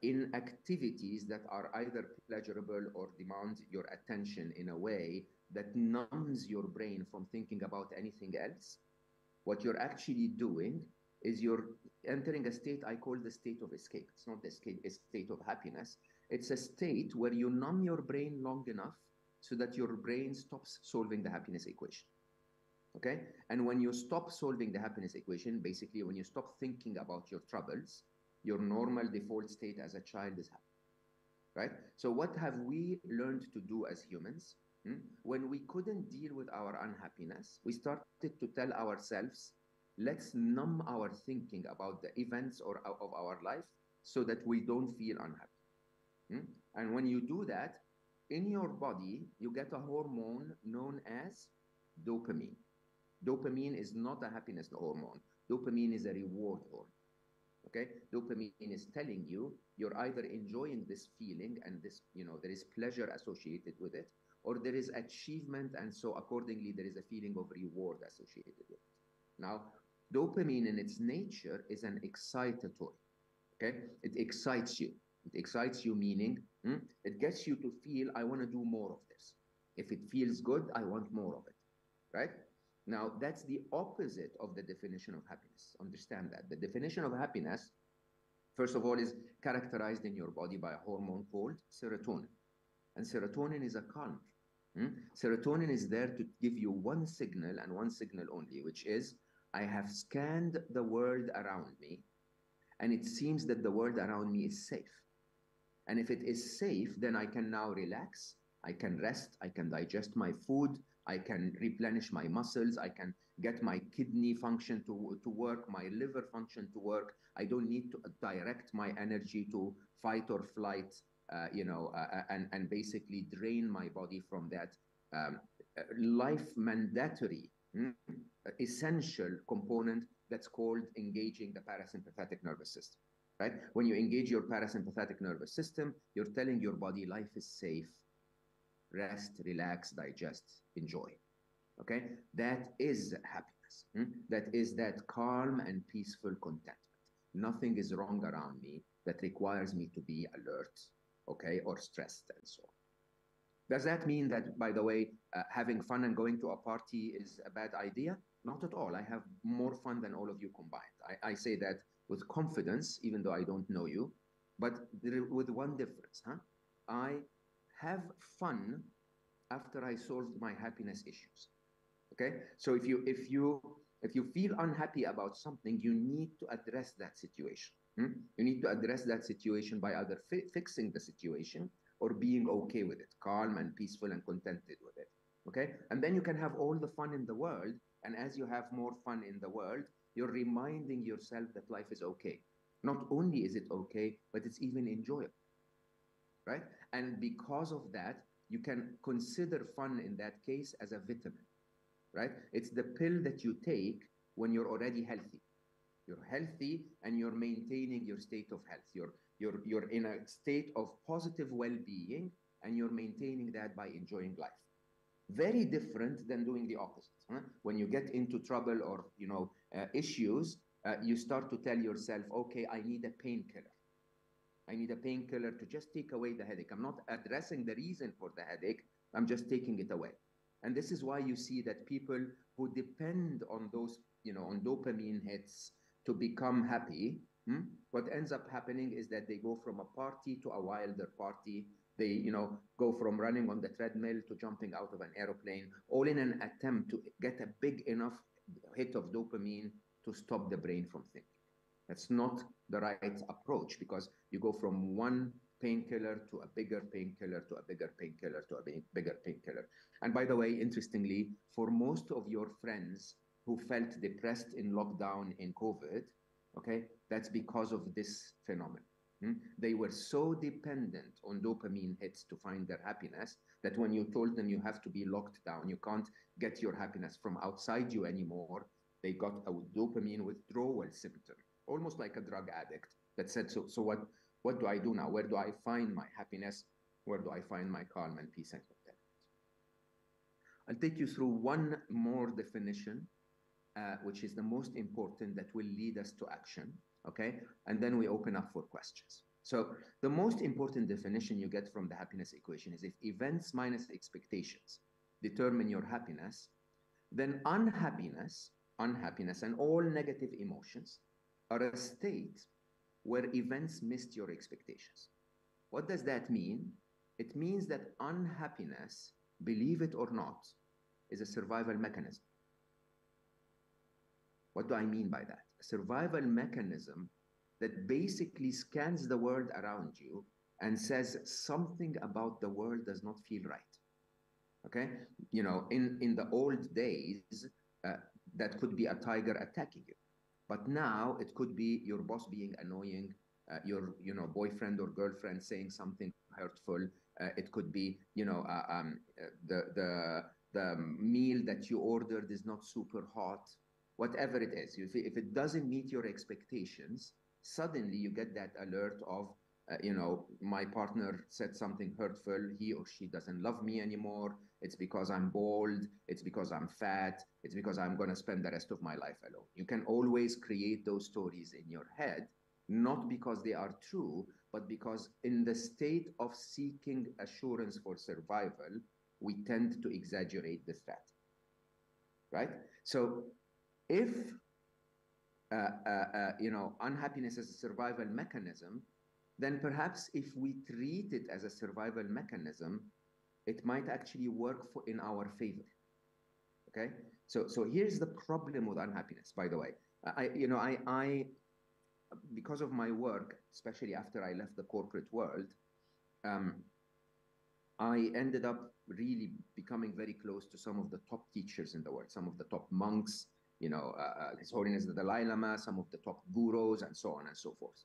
in activities that are either pleasurable or demand your attention in a way that numbs your brain from thinking about anything else, what you're actually doing is you're entering a state I call the state of escape. It's not a state of happiness. It's a state where you numb your brain long enough so that your brain stops solving the happiness equation. Okay? And when you stop solving the happiness equation, basically when you stop thinking about your troubles, your normal default state as a child is happy, right? So what have we learned to do as humans? When we couldn't deal with our unhappiness, we started to tell ourselves, let's numb our thinking about the events of our life so that we don't feel unhappy. And when you do that, in your body, you get a hormone known as dopamine. Dopamine is not a happiness hormone. Dopamine is a reward hormone. Okay, dopamine is telling you you're either enjoying this feeling and this, there is pleasure associated with it, or there is achievement, and so accordingly there is a feeling of reward associated with it. Now, dopamine in its nature is an excitatory. Okay, it excites you. It excites you meaning it gets you to feel, I want to do more of this. If it feels good, I want more of it, right? Now, that's the opposite of the definition of happiness. Understand that. The definition of happiness, first of all, is characterized in your body by a hormone called serotonin. And serotonin is a calmer. Serotonin is there to give you one signal and one signal only, which is, I have scanned the world around me, and it seems that the world around me is safe. And if it is safe, then I can now relax, I can rest, I can digest my food, I can replenish my muscles, I can get my kidney function to work, my liver function to work. I don't need to direct my energy to fight or flight, and basically drain my body from that life mandatory, essential component that's called engaging the parasympathetic nervous system, right? When you engage your parasympathetic nervous system, you're telling your body life is safe. Rest, relax, digest, enjoy. Okay? That is happiness. That is that calm and peaceful contentment. Nothing is wrong around me that requires me to be alert, okay, or stressed and so on. Does that mean that, by the way, having fun and going to a party is a bad idea? Not at all. I have more fun than all of you combined. I say that with confidence, even though I don't know you, but with one difference. I have fun after I solved my happiness issues. Okay, so if you feel unhappy about something, you need to address that situation. You need to address that situation by either fixing the situation or being okay with it, calm and peaceful and contented with it. Okay, and then you can have all the fun in the world, and as you have more fun in the world, you're reminding yourself that life is okay. Not only is it okay, but it's even enjoyable. Right? And because of that, you can consider fun in that case as a vitamin, right? It's the pill that you take when you're already healthy. You're healthy and you're maintaining your state of health. You're in a state of positive well-being and you're maintaining that by enjoying life. Very different than doing the opposite. When you get into trouble or issues, you start to tell yourself, okay, I need a painkiller. I need a painkiller to just take away the headache. I'm not addressing the reason for the headache. I'm just taking it away. And this is why you see that people who depend on those, on dopamine hits to become happy, what ends up happening is that they go from a party to a wilder party. They, go from running on the treadmill to jumping out of an airplane, all in an attempt to get a big enough hit of dopamine to stop the brain from thinking. That's not the right approach, because you go from one painkiller to a bigger painkiller to a bigger painkiller to a bigger painkiller. And by the way, interestingly, for most of your friends who felt depressed in lockdown in COVID, okay, that's because of this phenomenon. They were so dependent on dopamine hits to find their happiness that when you told them you have to be locked down, you can't get your happiness from outside you anymore, they got a dopamine withdrawal symptom, almost like a drug addict that said, so what do I do now? Where do I find my happiness? Where do I find my calm and peace and contentment? I'll take you through one more definition, which is the most important that will lead us to action, okay? And then we open up for questions. So the most important definition you get from the happiness equation is if events minus expectations determine your happiness, then unhappiness and all negative emotions are a state where events missed your expectations. What does that mean? It means that unhappiness, believe it or not, is a survival mechanism. What do I mean by that? A survival mechanism that basically scans the world around you and says something about the world does not feel right. Okay? You know, in the old days, that could be a tiger attacking you. But now it could be your boss being annoying, your boyfriend or girlfriend saying something hurtful. It could be the meal that you ordered is not super hot. Whatever it is, if it doesn't meet your expectations, suddenly you get that alert of, my partner said something hurtful, he or she doesn't love me anymore, it's because I'm bald, it's because I'm fat, it's because I'm going to spend the rest of my life alone. You can always create those stories in your head, not because they are true, but because in the state of seeking assurance for survival, we tend to exaggerate the threat, right? So if unhappiness is a survival mechanism, then perhaps if we treat it as a survival mechanism, it might actually work in our favor. Okay, so here's the problem with unhappiness. By the way, I because of my work, especially after I left the corporate world, I ended up really becoming very close to some of the top teachers in the world, some of the top monks, His Holiness the Dalai Lama, some of the top gurus, and so on and so forth.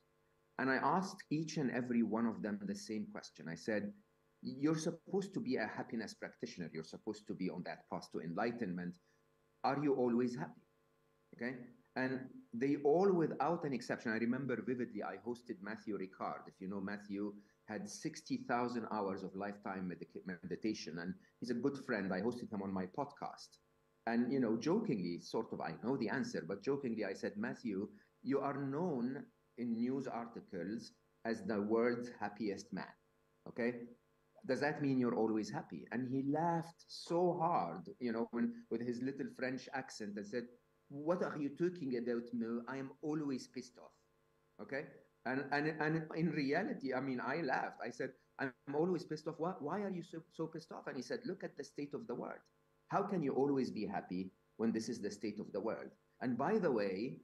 And I asked each and every one of them the same question. I said, you're supposed to be a happiness practitioner. You're supposed to be on that path to enlightenment. Are you always happy? Okay? And they all, without an exception, I remember vividly, I hosted Matthew Ricard. If you know Matthew, had 60,000 hours of lifetime meditation, and he's a good friend. I hosted him on my podcast. And, jokingly, sort of, I know the answer, but jokingly, I said, Matthew, you are known in news articles as the world's happiest man, okay? Does that mean you're always happy? And he laughed so hard, with his little French accent and said, what are you talking about, Mo? I am always pissed off, okay? And in reality, I laughed. I said, I'm always pissed off. Why are you so pissed off? And he said, look at the state of the world. How can you always be happy when this is the state of the world? And by the way,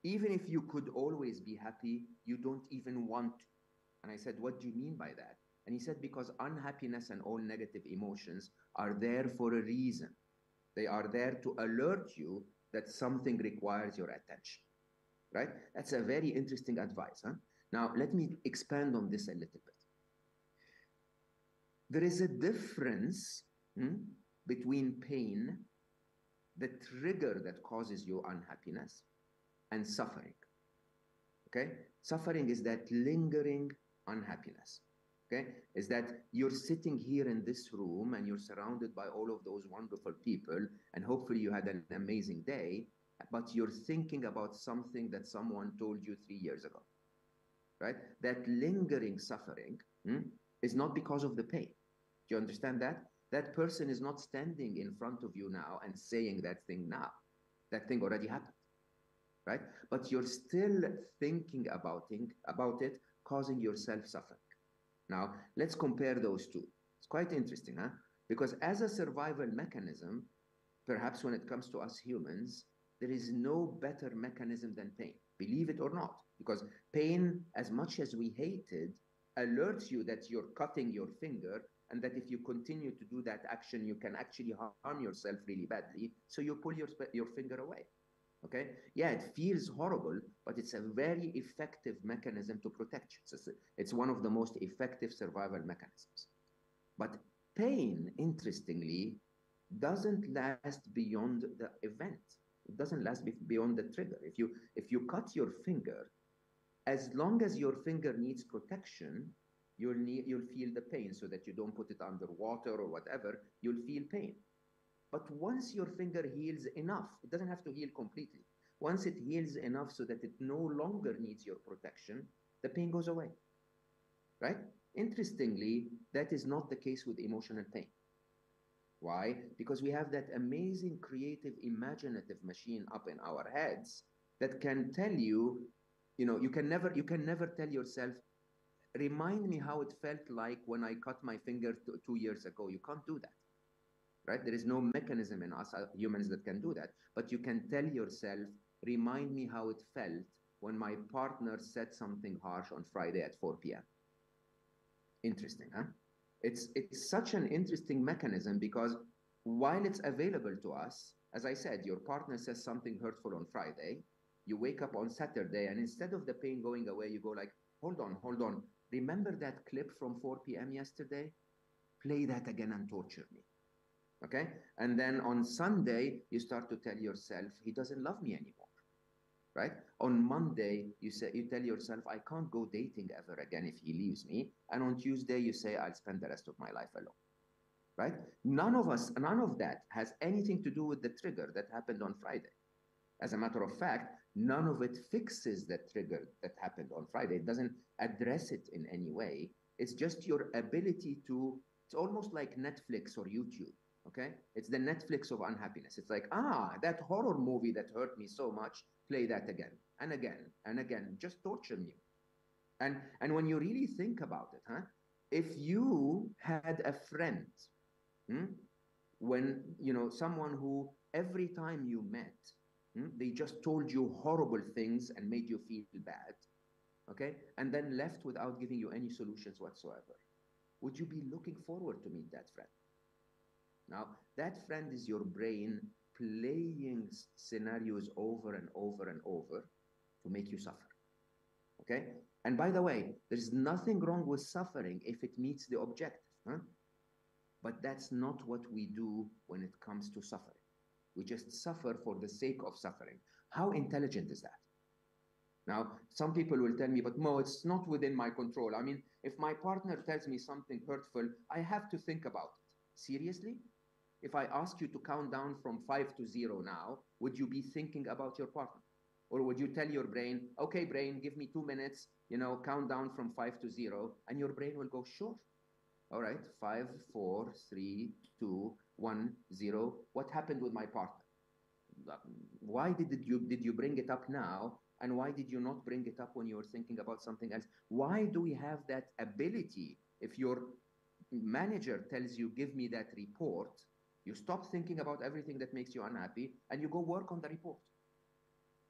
even if you could always be happy, you don't even want to. And I said, what do you mean by that? And he said, because unhappiness and all negative emotions are there for a reason. They are there to alert you that something requires your attention, right? That's a very interesting advice, huh? Now, let me expand on this a little bit. There is a difference between pain, the trigger that causes you unhappiness, and suffering, okay? Suffering is that lingering unhappiness, okay? Is that you're sitting here in this room and you're surrounded by all of those wonderful people, and hopefully you had an amazing day, but you're thinking about something that someone told you 3 years ago, right? That lingering suffering is not because of the pain. Do you understand that? That person is not standing in front of you now and saying that thing now. That thing already happened, right? But you're still thinking about it, causing yourself suffering. Now, let's compare those two. It's quite interesting, huh? Because as a survival mechanism, perhaps when it comes to us humans, there is no better mechanism than pain, believe it or not. Because pain, as much as we hate it, alerts you that you're cutting your finger and that if you continue to do that action, you can actually harm yourself really badly. So you pull your finger away. Okay? Yeah, it feels horrible, but it's a very effective mechanism to protect you. It's one of the most effective survival mechanisms. But pain, interestingly, doesn't last beyond the event. It doesn't last beyond the trigger. If you cut your finger, as long as your finger needs protection, you'll feel the pain, so that you don't put it under water or whatever, you'll feel pain. But once your finger heals enough, it doesn't have to heal completely. Once it heals enough so that it no longer needs your protection, the pain goes away, right? Interestingly, that is not the case with emotional pain. Why? Because we have that amazing, creative, imaginative machine up in our heads that can tell you, you can never tell yourself, remind me how it felt like when I cut my finger 2 years ago. You can't do that, right? There is no mechanism in us humans that can do that. But you can tell yourself, remind me how it felt when my partner said something harsh on Friday at 4 p.m. Interesting, huh? It's such an interesting mechanism, because while it's available to us, as I said, your partner says something hurtful on Friday, you wake up on Saturday, and instead of the pain going away, you go like, hold on. Remember that clip from 4 p.m. yesterday? Play that again and torture me. Okay? And then on Sunday, you start to tell yourself, he doesn't love me anymore. Right? On Monday, you tell yourself, I can't go dating ever again if he leaves me. And on Tuesday, you say, I'll spend the rest of my life alone. Right? None of that has anything to do with the trigger that happened on Friday. As a matter of fact, none of it fixes the trigger that happened on Friday. It doesn't address it in any way. It's just your ability to, it's almost like Netflix or YouTube. Okay? It's the Netflix of unhappiness. It's like, that horror movie that hurt me so much, play that again and again and again. Just torture me. And when you really think about it, if you had a friend, when, someone who every time you met, they just told you horrible things and made you feel bad, okay? And then left without giving you any solutions whatsoever, would you be looking forward to meet that friend? Now, that friend is your brain playing scenarios over and over and over to make you suffer, okay? And by the way, there's nothing wrong with suffering if it meets the objective, but that's not what we do when it comes to suffering. We just suffer for the sake of suffering. How intelligent is that? Now, some people will tell me, but Mo, it's not within my control. I mean, if my partner tells me something hurtful, I have to think about it. Seriously? If I ask you to count down from 5 to 0 now, would you be thinking about your partner? Or would you tell your brain, okay, brain, give me 2 minutes, count down from 5 to 0, and your brain will go, sure. All right, 5, 4, 3, 2, 1, 0. What happened with my partner? Why did you bring it up now? And why did you not bring it up when you were thinking about something else? Why do we have that ability? If your manager tells you, give me that report, you stop thinking about everything that makes you unhappy and you go work on the report,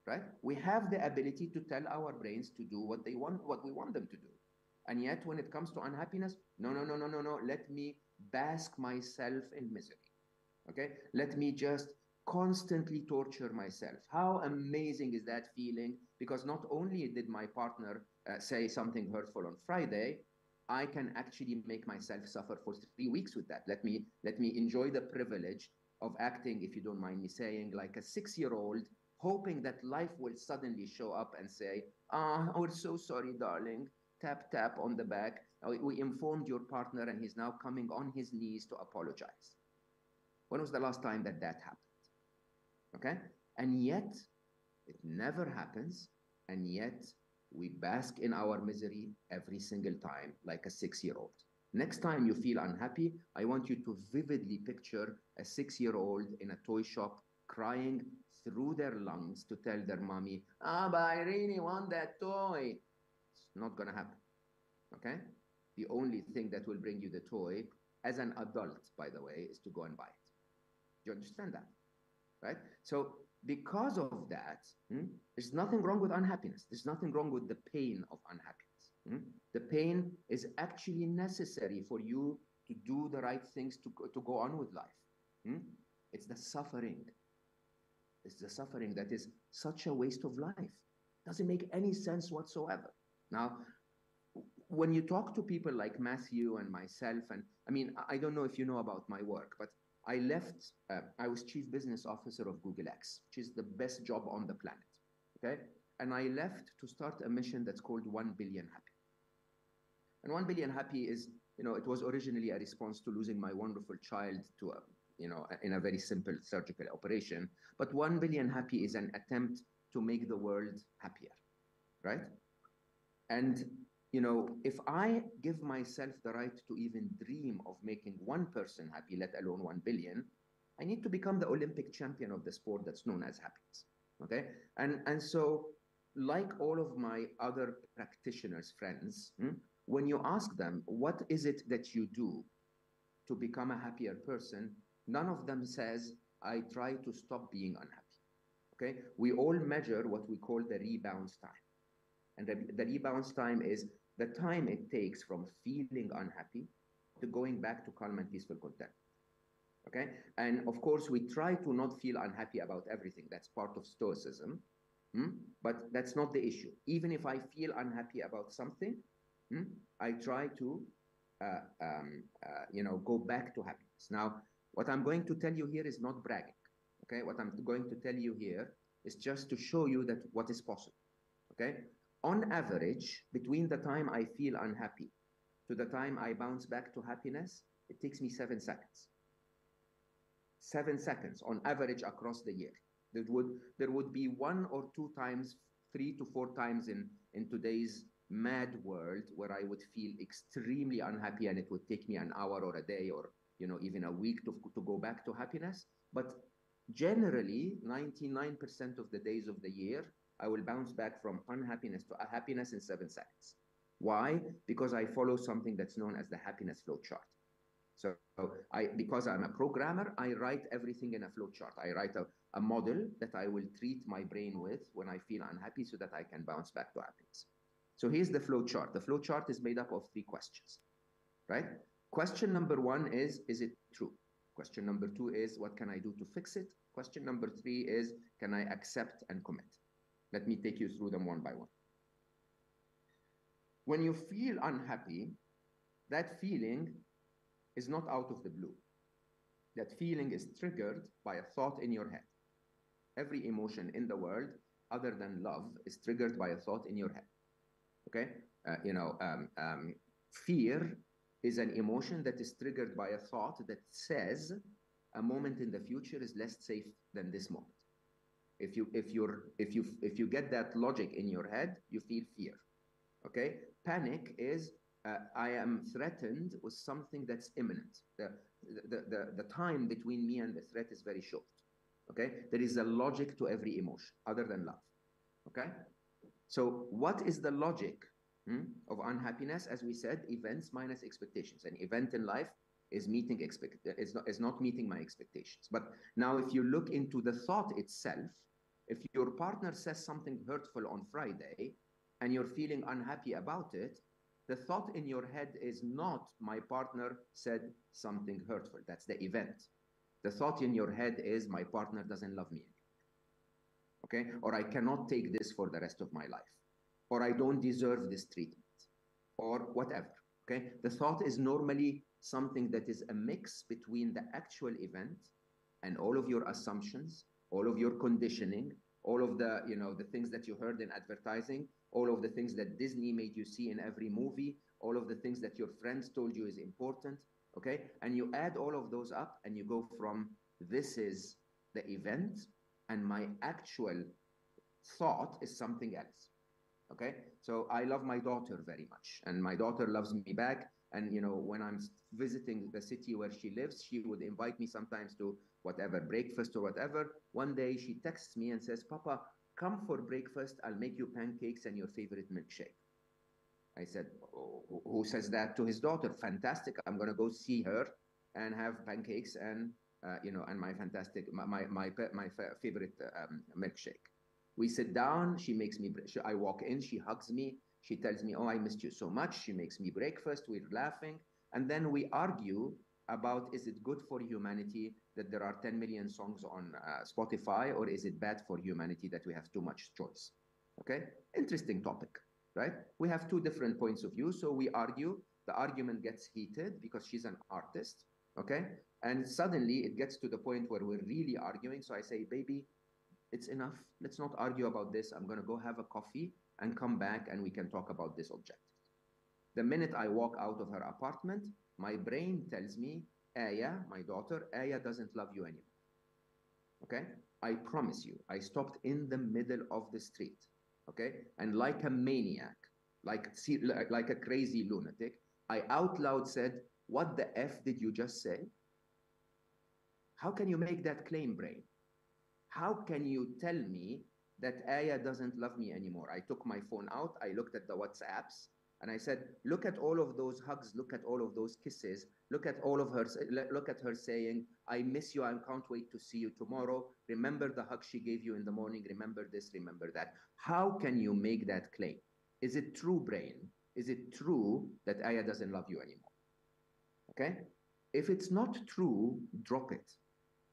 right? We have the ability to tell our brains to do what we want them to do. And yet when it comes to unhappiness, no, let me bask myself in misery, okay? Let me just constantly torture myself. How amazing is that feeling? Because not only did my partner say something hurtful on Friday, I can actually make myself suffer for 3 weeks with that. Let me enjoy the privilege of acting, if you don't mind me saying, like a 6-year-old, hoping that life will suddenly show up and say, we're so sorry, darling. Tap, tap on the back. We informed your partner and he's now coming on his knees to apologize. When was the last time that happened? Okay? And yet, it never happens, and yet we bask in our misery every single time, like a 6-year-old. Next time you feel unhappy, I want you to vividly picture a 6-year-old in a toy shop crying through their lungs to tell their mommy, but I really want that toy. It's not gonna happen, okay? The only thing that will bring you the toy, as an adult, by the way, is to go and buy it. Do you understand that? Right? So because of that, there's nothing wrong with unhappiness. There's nothing wrong with the pain of unhappiness. The pain is actually necessary for you to do the right things to go on with life. It's the suffering. It's the suffering that is such a waste of life. Doesn't make any sense whatsoever. Now, when you talk to people like Matthew and myself, and I mean, I don't know if you know about my work, but I left, I was chief business officer of Google X, which is the best job on the planet, okay? And I left to start a mission that's called 1 Billion Happy. And 1 Billion Happy is, you know, it was originally a response to losing my wonderful child to a, you know, in a very simple surgical operation. But 1 Billion Happy is an attempt to make the world happier, right? And, you know, if I give myself the right to even dream of making one person happy, let alone 1 billion, I need to become the Olympic champion of the sport that's known as happiness, okay? And so, like all of my other practitioners, friends, when you ask them, what is it that you do to become a happier person, none of them says, I try to stop being unhappy, okay? We all measure what we call the rebound time. And the rebound time is the time it takes from feeling unhappy to going back to calm and peaceful content, okay? And of course, we try to not feel unhappy about everything. That's part of Stoicism, but that's not the issue. Even if I feel unhappy about something, I try to, you know, go back to happiness. Now, what I'm going to tell you here is not bragging, okay? What I'm going to tell you here is just to show you that what is possible, okay? On average, between the time I feel unhappy to the time I bounce back to happiness, it takes me 7 seconds. 7 seconds on average across the year. There would be 1 or 2 times, 3 to 4 times in today's mad world where I would feel extremely unhappy and it would take me an hour or a day or, you know, even a week to go back to happiness. But generally, 99% of the days of the year, I will bounce back from unhappiness to happiness in 7 seconds. Why? Because I follow something that's known as the happiness flow chart. So because I'm a programmer, I write everything in a flow chart. I write a model that I will treat my brain with when I feel unhappy so that I can bounce back to happiness. So here's the flow chart. The flow chart is made up of 3 questions, right? Question number 1 is it true? Question number 2 is, what can I do to fix it? Question number 3 is, can I accept and commit? Let me take you through them one by one. When you feel unhappy, that feeling is not out of the blue. That feeling is triggered by a thought in your head. Every emotion in the world, other than love, is triggered by a thought in your head. Okay? Fear is an emotion that is triggered by a thought that says a moment in the future is less safe than this moment. If you get that logic in your head, you feel fear. Okay? Panic is I am threatened with something that's imminent. The time between me and the threat is very short. Okay? There is a logic to every emotion other than love. Okay? So what is the logic of unhappiness? As we said, events minus expectations. An event in life is not meeting my expectations. But now if you look into the thought itself, if your partner says something hurtful on Friday and you're feeling unhappy about it, the thought in your head is not my partner said something hurtful. That's the event. The thought in your head is my partner doesn't love me anymore. Okay? Or I cannot take this for the rest of my life. Or I don't deserve this treatment. Or whatever. Okay? The thought is normally something that is a mix between the actual event and all of your assumptions, all of your conditioning, all of the, you know, the things that you heard in advertising, all of the things that Disney made you see in every movie, all of the things that your friends told you is important, okay? And you add all of those up and you go from this is the event and my actual thought is something else, okay? So I love my daughter very much and my daughter loves me back. And, you know, when I'm visiting the city where she lives, she would invite me sometimes to whatever, breakfast or whatever. One day she texts me and says, Papa, come for breakfast. I'll make you pancakes and your favorite milkshake. I said, oh, who says that to his daughter? Fantastic. I'm going to go see her and have pancakes and, you know, and my favorite milkshake. We sit down. She makes me, I walk in, she hugs me. She tells me, oh, I missed you so much. She makes me breakfast. We're laughing. And then we argue about, is it good for humanity that there are 10 million songs on Spotify, or is it bad for humanity that we have too much choice? Okay, interesting topic, right? We have two different points of view, so we argue. The argument gets heated because she's an artist, okay? And suddenly it gets to the point where we're really arguing. So I say, baby, it's enough. Let's not argue about this. I'm gonna go have a coffee and come back and we can talk about this objective. The minute I walk out of her apartment, my brain tells me, Aya, my daughter, Aya doesn't love you anymore. Okay? I promise you, I stopped in the middle of the street. Okay? And like a maniac, like a crazy lunatic, I out loud said, what the F did you just say? How can you make that claim, brain? How can you tell me that Aya doesn't love me anymore? I took my phone out, I looked at the WhatsApps, and I said, look at all of those hugs, look at all of those kisses, look at her saying, I miss you, I can't wait to see you tomorrow. Remember the hug she gave you in the morning, remember this, remember that. How can you make that claim? Is it true, brain? Is it true that Aya doesn't love you anymore? Okay? If it's not true, drop it.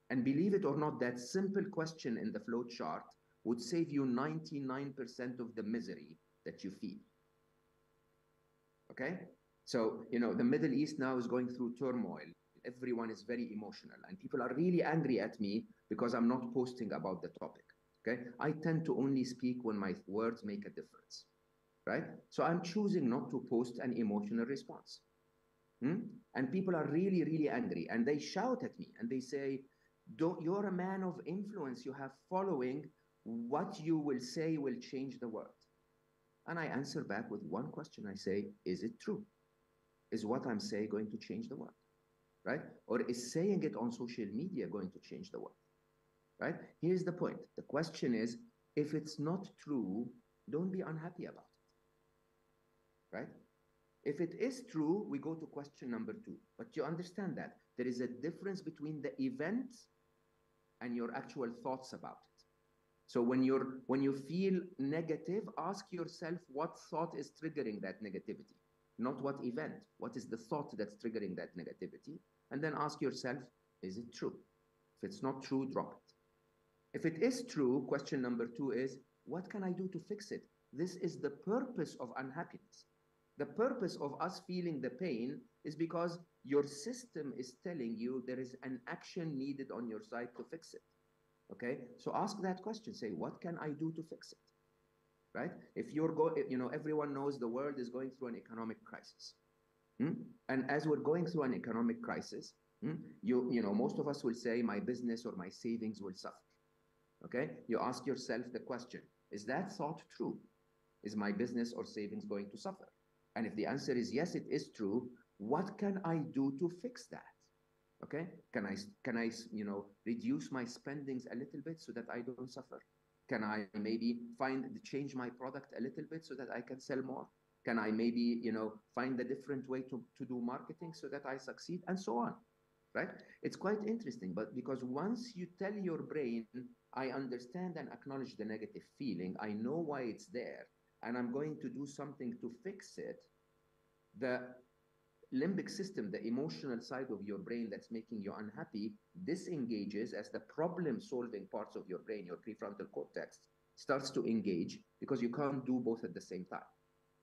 And believe it or not, that simple question in the flow chart would save you 99% of the misery that you feel. Okay? So, you know, the Middle East now is going through turmoil. Everyone is very emotional, and people are really angry at me because I'm not posting about the topic. Okay? I tend to only speak when my words make a difference. Right? So I'm choosing not to post an emotional response. And people are really, really angry, and they shout at me and they say, you're a man of influence. You have following. What you will say will change the world. And I answer back with one question. I say, is it true? Is what I'm saying going to change the world? Right? Or is saying it on social media going to change the world? Right? Here's the point. The question is, if it's not true, don't be unhappy about it. Right? If it is true, we go to question number 2. But you understand that there is a difference between the event and your actual thoughts about it. So when you feel negative, ask yourself what thought is triggering that negativity, not what event. What is the thought that's triggering that negativity? And then ask yourself, is it true? If it's not true, drop it. If it is true, question number 2 is, what can I do to fix it? This is the purpose of unhappiness. The purpose of us feeling the pain is because your system is telling you there is an action needed on your side to fix it. Okay, so ask that question. Say, what can I do to fix it? Right? If everyone knows the world is going through an economic crisis, and as we're going through an economic crisis, most of us will say, my business or my savings will suffer. Okay, you ask yourself the question: is that thought true? Is my business or savings going to suffer? And if the answer is yes, it is true. What can I do to fix that? Okay, can I reduce my spendings a little bit so that I don't suffer? Can I maybe change my product a little bit so that I can sell more? Can I maybe find a different way to do marketing so that I succeed, and so on? Right? It's quite interesting, but because once you tell your brain, I understand and acknowledge the negative feeling, I know why it's there, and I'm going to do something to fix it, the limbic system, the emotional side of your brain that's making you unhappy, disengages as the problem-solving parts of your brain, your prefrontal cortex, starts to engage, because you can't do both at the same time.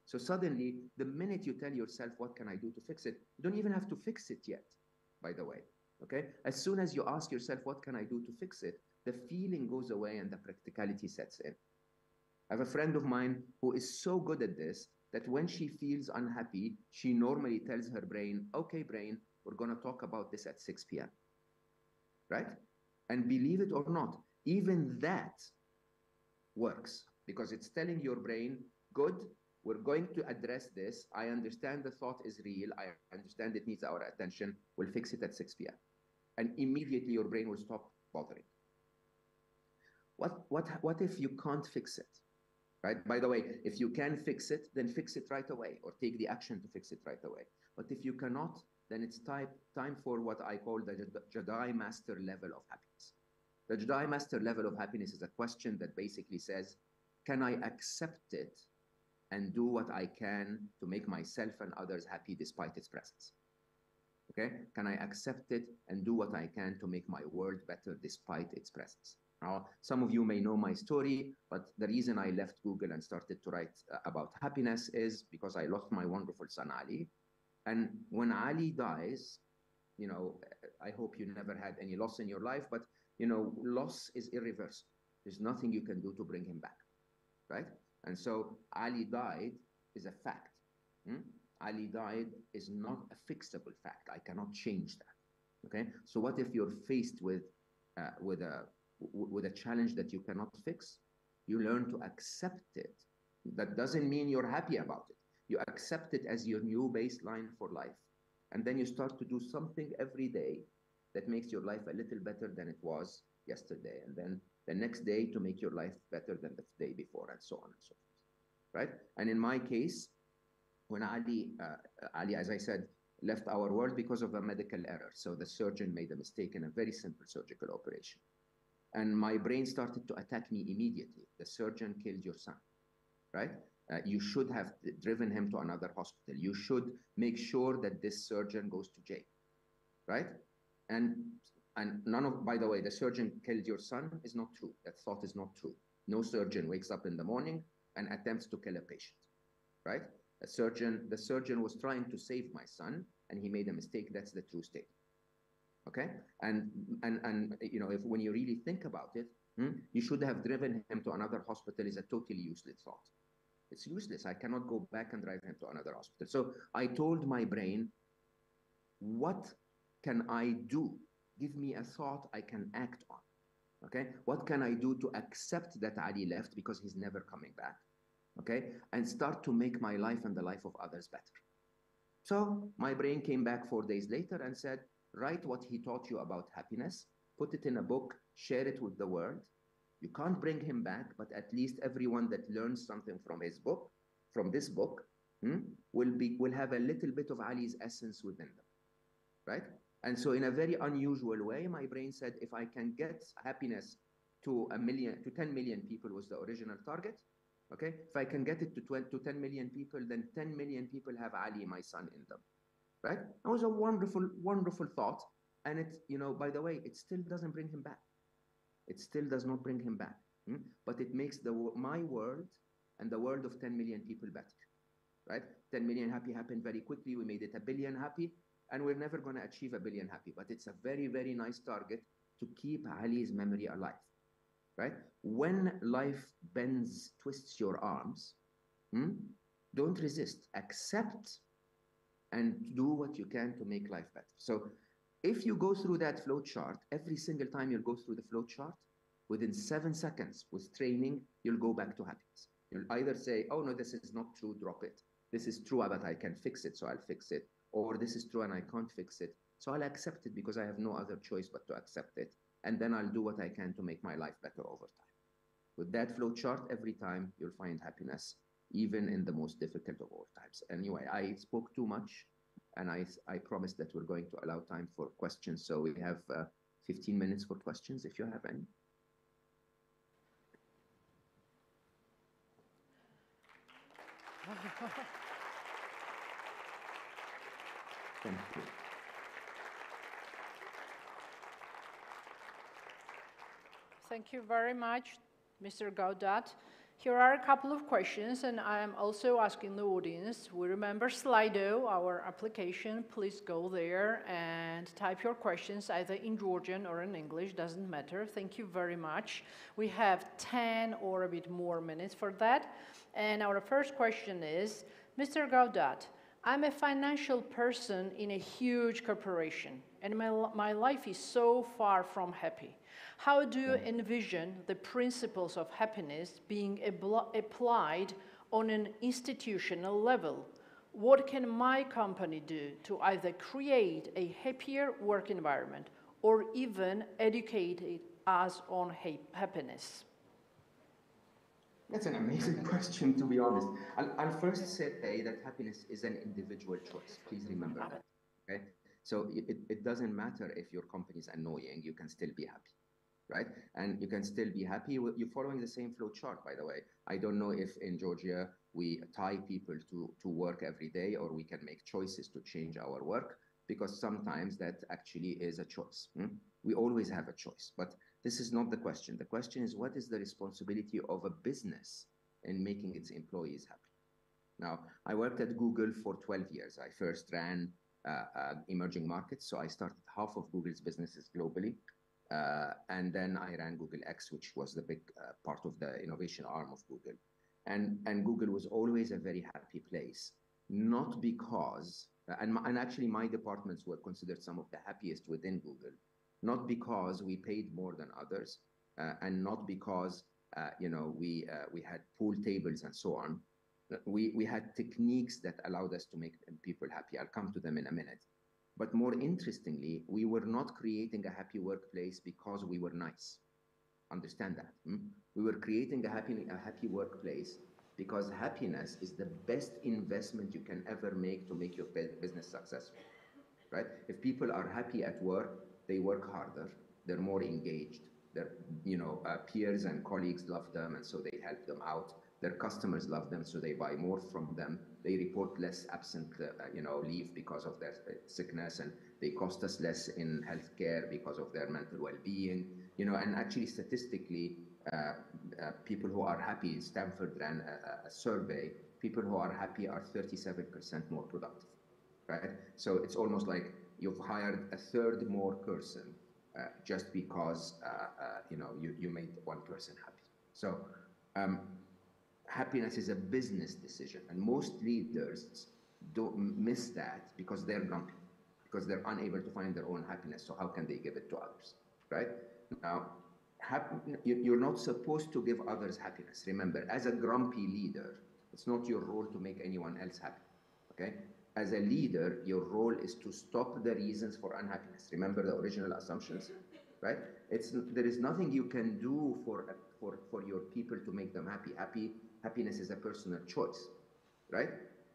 So suddenly, the minute you tell yourself, what can I do to fix it? You don't even have to fix it yet, by the way. Okay? As soon as you ask yourself, what can I do to fix it? The feeling goes away and the practicality sets in. I have a friend of mine who is so good at this that when she feels unhappy, she normally tells her brain, okay, brain, we're going to talk about this at 6 p.m. Right? And believe it or not, even that works, because it's telling your brain, good, we're going to address this. I understand the thought is real. I understand it needs our attention. We'll fix it at 6 p.m. And immediately your brain will stop bothering. What if you can't fix it? Right? By the way, if you can fix it, then fix it right away, or take the action to fix it right away. But if you cannot, then it's time for what I call the Jedi Master level of happiness. The Jedi Master level of happiness is a question that basically says, can I accept it and do what I can to make myself and others happy despite its presence? Okay? Can I accept it and do what I can to make my world better despite its presence? Now, some of you may know my story, but the reason I left Google and started to write about happiness is because I lost my wonderful son, Ali. And when Ali dies, you know, I hope you never had any loss in your life, but, you know, loss is irreversible. There's nothing you can do to bring him back, right? And so Ali died is a fact. Ali died is not a fixable fact. I cannot change that, okay? So what if you're faced with a challenge that you cannot fix? You learn to accept it. That doesn't mean you're happy about it. You accept it as your new baseline for life. And then you start to do something every day that makes your life a little better than it was yesterday. And then the next day to make your life better than the day before, and so on and so forth, right? And in my case, when Ali, as I said, left our world because of a medical error. So the surgeon made a mistake in a very simple surgical operation. And my brain started to attack me immediately. The surgeon killed your son, right? You should have driven him to another hospital. You should make sure that this surgeon goes to jail, right? And none of, by the way, the surgeon killed your son is not true. That thought is not true. No surgeon wakes up in the morning and attempts to kill a patient, right? The surgeon was trying to save my son and he made a mistake. That's the true state. Okay? And you know, when you really think about it, you should have driven him to another hospital is a totally useless thought. It's useless. I cannot go back and drive him to another hospital. So I told my brain, what can I do? Give me a thought I can act on. Okay? What can I do to accept that Ali left because he's never coming back? Okay? And start to make my life and the life of others better. So my brain came back 4 days later and said, write what he taught you about happiness, put it in a book, share it with the world. You can't bring him back, but at least everyone that learns something from his book, from this book, will have a little bit of Ali's essence within them, right? And so in a very unusual way, my brain said, if I can get happiness to 10 million people was the original target, okay? If I can get it to 10 million people, then 10 million people have Ali, my son, in them, right? It was a wonderful, wonderful thought. And it, you know, by the way, it still doesn't bring him back. It still does not bring him back, but it makes my world and the world of 10 million people better, right? 10 million happy happened very quickly. We made it 1 billion happy, and we're never going to achieve 1 billion happy, but it's a very, very nice target to keep Ali's memory alive, right? When life bends, twists your arms, don't resist. Accept and do what you can to make life better. So if you go through that flow chart, every single time you'll go through the flow chart, within 7 seconds with training, you'll go back to happiness. You'll either say, oh no, this is not true, drop it. This is true, but I can fix it, so I'll fix it. Or this is true and I can't fix it, so I'll accept it because I have no other choice but to accept it. And then I'll do what I can to make my life better over time. With that flow chart, every time you'll find happiness, even in the most difficult of all times. Anyway, I spoke too much. And I promised that we're going to allow time for questions. So we have 15 minutes for questions, if you have any. Thank you. Thank you very much, Mr. Gaudat. Here are a couple of questions, and I am also asking the audience. We remember Slido, our application. Please go there and type your questions either in Georgian or in English, doesn't matter. Thank you very much. We have 10 or a bit more minutes for that. And our first question is, Mr. Gaudat, I'm a financial person in a huge corporation, and my life is so far from happy. How do you envision the principles of happiness being applied on an institutional level? What can my company do to either create a happier work environment or even educate us on happiness? That's an amazing question, to be honest. I'll first say that happiness is an individual choice. Please remember that, okay? So it doesn't matter if your company is annoying, you can still be happy. right? And you can still be happy. You're following the same flow chart, by the way. I don't know if in Georgia we tie people to work every day, or we can make choices to change our work, because sometimes that actually is a choice. We always have a choice, but this is not the question. The question is, what is the responsibility of a business in making its employees happy? Now, I worked at Google for 12 years. I first ran emerging markets, so I started half of Google's businesses globally. And then I ran Google X, which was the big part of the innovation arm of Google. And Google was always a very happy place, not because, and actually my departments were considered some of the happiest within Google, not because we paid more than others, and not because we had pool tables and so on. We had techniques that allowed us to make people happy. I'll come to them in a minute. But more interestingly, we were not creating a happy workplace because we were nice. Understand that. We were creating a happy workplace because happiness is the best investment you can ever make to make your business successful, right? If people are happy at work, they work harder, they're more engaged, their peers and colleagues love them, and so they help them out. Their customers love them, so they buy more from them. They report less absent, leave because of their sickness, and they cost us less in healthcare because of their mental well-being. And actually, statistically, people who are happy, Stanford ran a survey. People who are happy are 37% more productive, right? So it's almost like you've hired a third more person just because you made one person happy. So. Happiness is a business decision, and most leaders don't miss that because they're grumpy, because they're unable to find their own happiness. So how can they give it to others, right? Now, you're not supposed to give others happiness. Remember, as a grumpy leader, it's not your role to make anyone else happy, okay? As a leader, your role is to stop the reasons for unhappiness. Remember the original assumptions, right? There is nothing you can do for your people to make them happy. Happiness is a personal choice, right?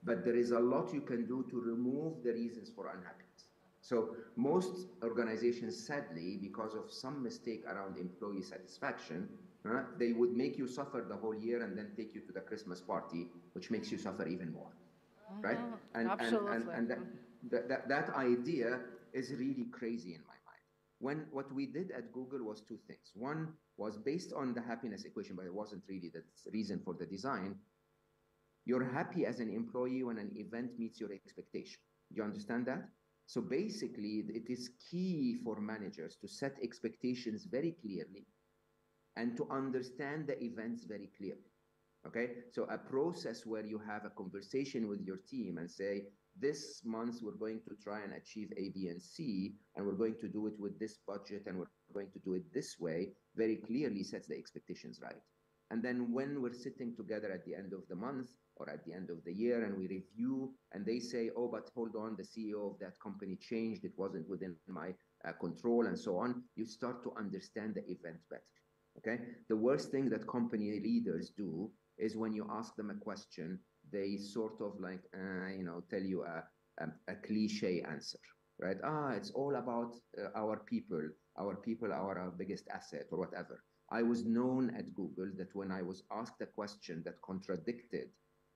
But there is a lot you can do to remove the reasons for unhappiness. So most organizations, sadly, because of some mistake around employee satisfaction, they would make you suffer the whole year and then take you to the Christmas party, which makes you suffer even more, right? Absolutely. And that idea is really crazy in my mind. What we did at Google was two things. One was based on the happiness equation, but it wasn't really the reason for the design. You're happy as an employee when an event meets your expectation. Do you understand that? So basically, it is key for managers to set expectations very clearly and to understand the events very clearly, okay? So a process where you have a conversation with your team and say, this month we're going to try and achieve A, B, and C, and we're going to do it with this budget, and we're going to do it this way, very clearly sets the expectations right. And then when we're sitting together at the end of the month or at the end of the year and we review, and they say, oh, but hold on, the CEO of that company changed, it wasn't within my control, and so on, you start to understand the event better, okay? The worst thing that company leaders do is when you ask them a question, they sort of like, tell you a cliche answer, right? It's all about our people are our biggest asset or whatever. I was known at Google that when I was asked a question that contradicted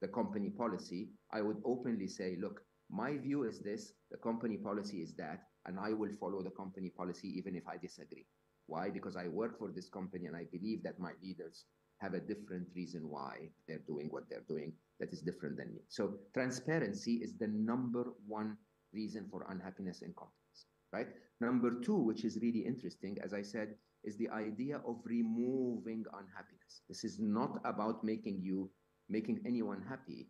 the company policy, I would openly say, look, my view is this, the company policy is that, and I will follow the company policy even if I disagree. Why? Because I work for this company and I believe that my leaders have a different reason why they're doing what they're doing that is different than me. So transparency is the number one reason for unhappiness in companies, right? Number two, which is really interesting, as I said, is the idea of removing unhappiness. This is not about making anyone happy.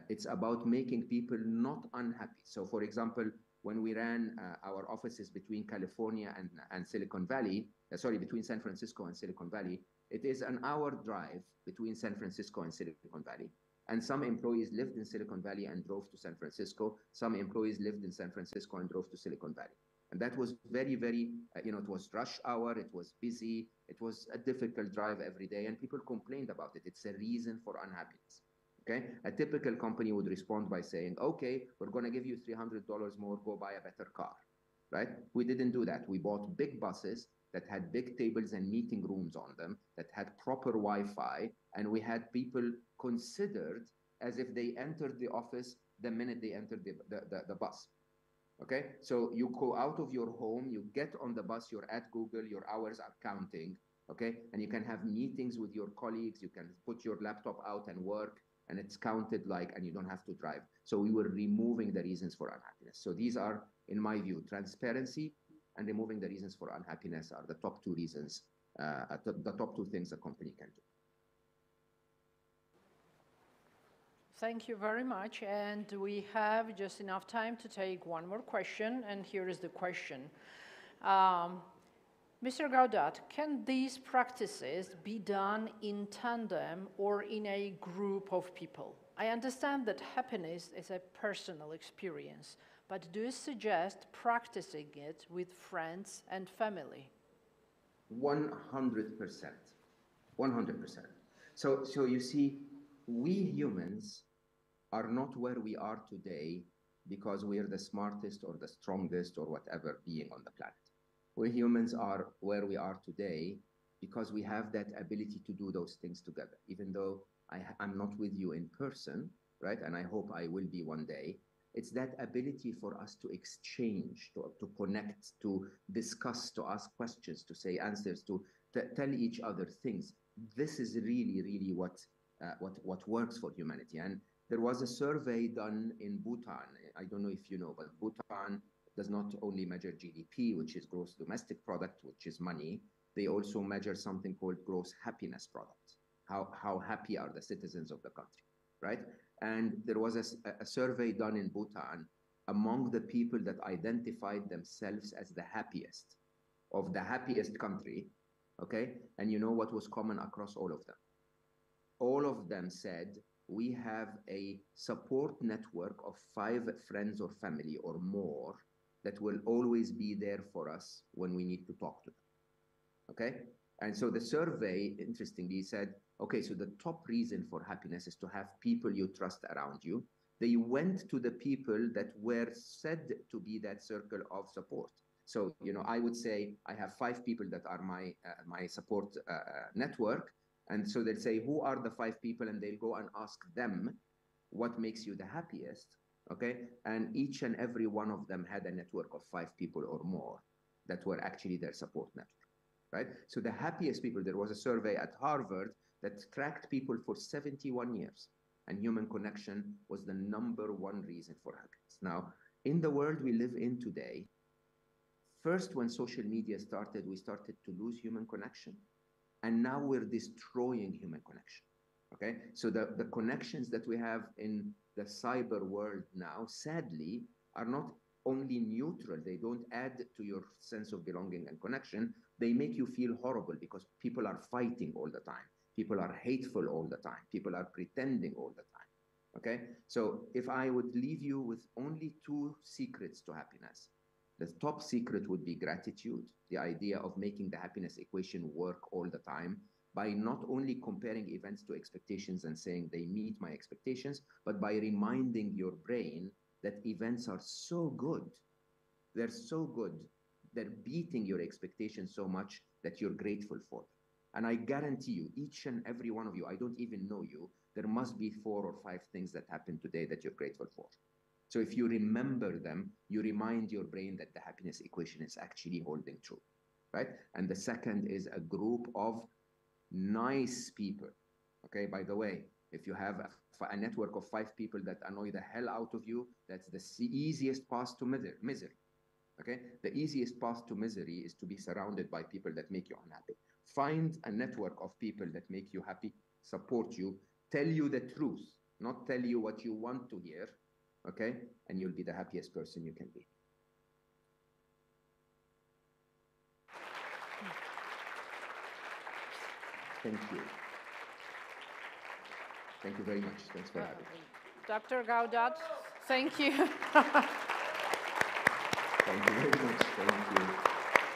It's about making people not unhappy. So for example, when we ran our offices between California and Silicon Valley, between San Francisco and Silicon Valley, it is an hour drive between San Francisco and Silicon Valley. And some employees lived in Silicon Valley and drove to San Francisco. Some employees lived in San Francisco and drove to Silicon Valley. And that was very, very, it was rush hour, it was busy, it was a difficult drive every day, and people complained about it. It's a reason for unhappiness, okay? A typical company would respond by saying, okay, we're gonna give you $300 more, go buy a better car, right? We didn't do that. We bought big buses that had big tables and meeting rooms on them, that had proper Wi-Fi, and we had people considered as if they entered the office the minute they entered the bus. Okay, so you go out of your home, you get on the bus, you're at Google, your hours are counting, okay, and you can have meetings with your colleagues, you can put your laptop out and work, and it's counted like, and you don't have to drive. So we were removing the reasons for unhappiness. So these are, in my view, transparency and removing the reasons for unhappiness are the top two reasons, the top two things a company can do. Thank you very much. And we have just enough time to take one more question. And here is the question. Mr. Gaudat, can these practices be done in tandem or in a group of people? I understand that happiness is a personal experience, but do you suggest practicing it with friends and family? 100%. 100%. So you see, we humans are not where we are today because we are the smartest or the strongest or whatever being on the planet. We humans are where we are today because we have that ability to do those things together. Even though I'm not with you in person, right? And I hope I will be one day. It's that ability for us to exchange, to connect, to discuss, to ask questions, to say answers, to tell each other things. This is really, really what works for humanity. And there was a survey done in Bhutan. I don't know if you know, but Bhutan does not only measure GDP, which is gross domestic product, which is money. They also measure something called gross happiness product. How happy are the citizens of the country, right? And there was a survey done in Bhutan among the people that identified themselves as the happiest of the happiest country, okay? And you know what was common across all of them? All of them said, we have a support network of 5 friends or family or more that will always be there for us when we need to talk to them, okay? And so the survey, interestingly, said, okay, so the top reason for happiness is to have people you trust around you. They went to the people that were said to be that circle of support. So, you know, I would say I have 5 people that are my support network. And so they'll say, who are the 5 people? And they'll go and ask them, what makes you the happiest? Okay. And each and every one of them had a network of 5 people or more that were actually their support network. Right? So the happiest people, there was a survey at Harvard that tracked people for 71 years, and human connection was the #1 reason for happiness. Now, in the world we live in today, first when social media started, we started to lose human connection, and now we're destroying human connection. Okay? So the connections that we have in the cyber world now, sadly, are not only neutral, they don't add to your sense of belonging and connection, they make you feel horrible because people are fighting all the time. People are hateful all the time. People are pretending all the time, okay? So if I would leave you with only 2 secrets to happiness, the top secret would be gratitude, the idea of making the happiness equation work all the time by not only comparing events to expectations and saying they meet my expectations, but by reminding your brain that events are so good, they're so good, they're beating your expectations so much that you're grateful for them. And I guarantee you, each and every one of you, I don't even know you, there must be 4 or 5 things that happened today that you're grateful for. So if you remember them, you remind your brain that the happiness equation is actually holding true, right? And the second is a group of nice people, okay? By the way, if you have a network of 5 people that annoy the hell out of you, that's the easiest path to misery. Okay? The easiest path to misery is to be surrounded by people that make you unhappy. Find a network of people that make you happy, support you, tell you the truth, not tell you what you want to hear, okay? And you'll be the happiest person you can be. Thank you. Thank you very much. Thanks for having me. Dr. Gaudat, thank you. Thank you very much. Thank you.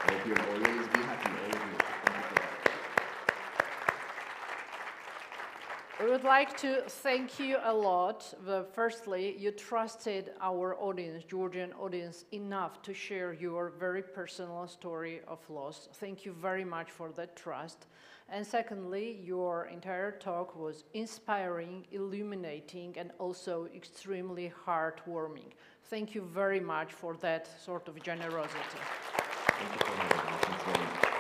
I hope you'll always be happy, all of you. Thank you for that. We would like to thank you a lot. Firstly, you trusted our audience, Georgian audience, enough to share your very personal story of loss. Thank you very much for that trust. And secondly, your entire talk was inspiring, illuminating, and also extremely heartwarming. Thank you very much for that sort of generosity. Thank you for having me. Thanks very much.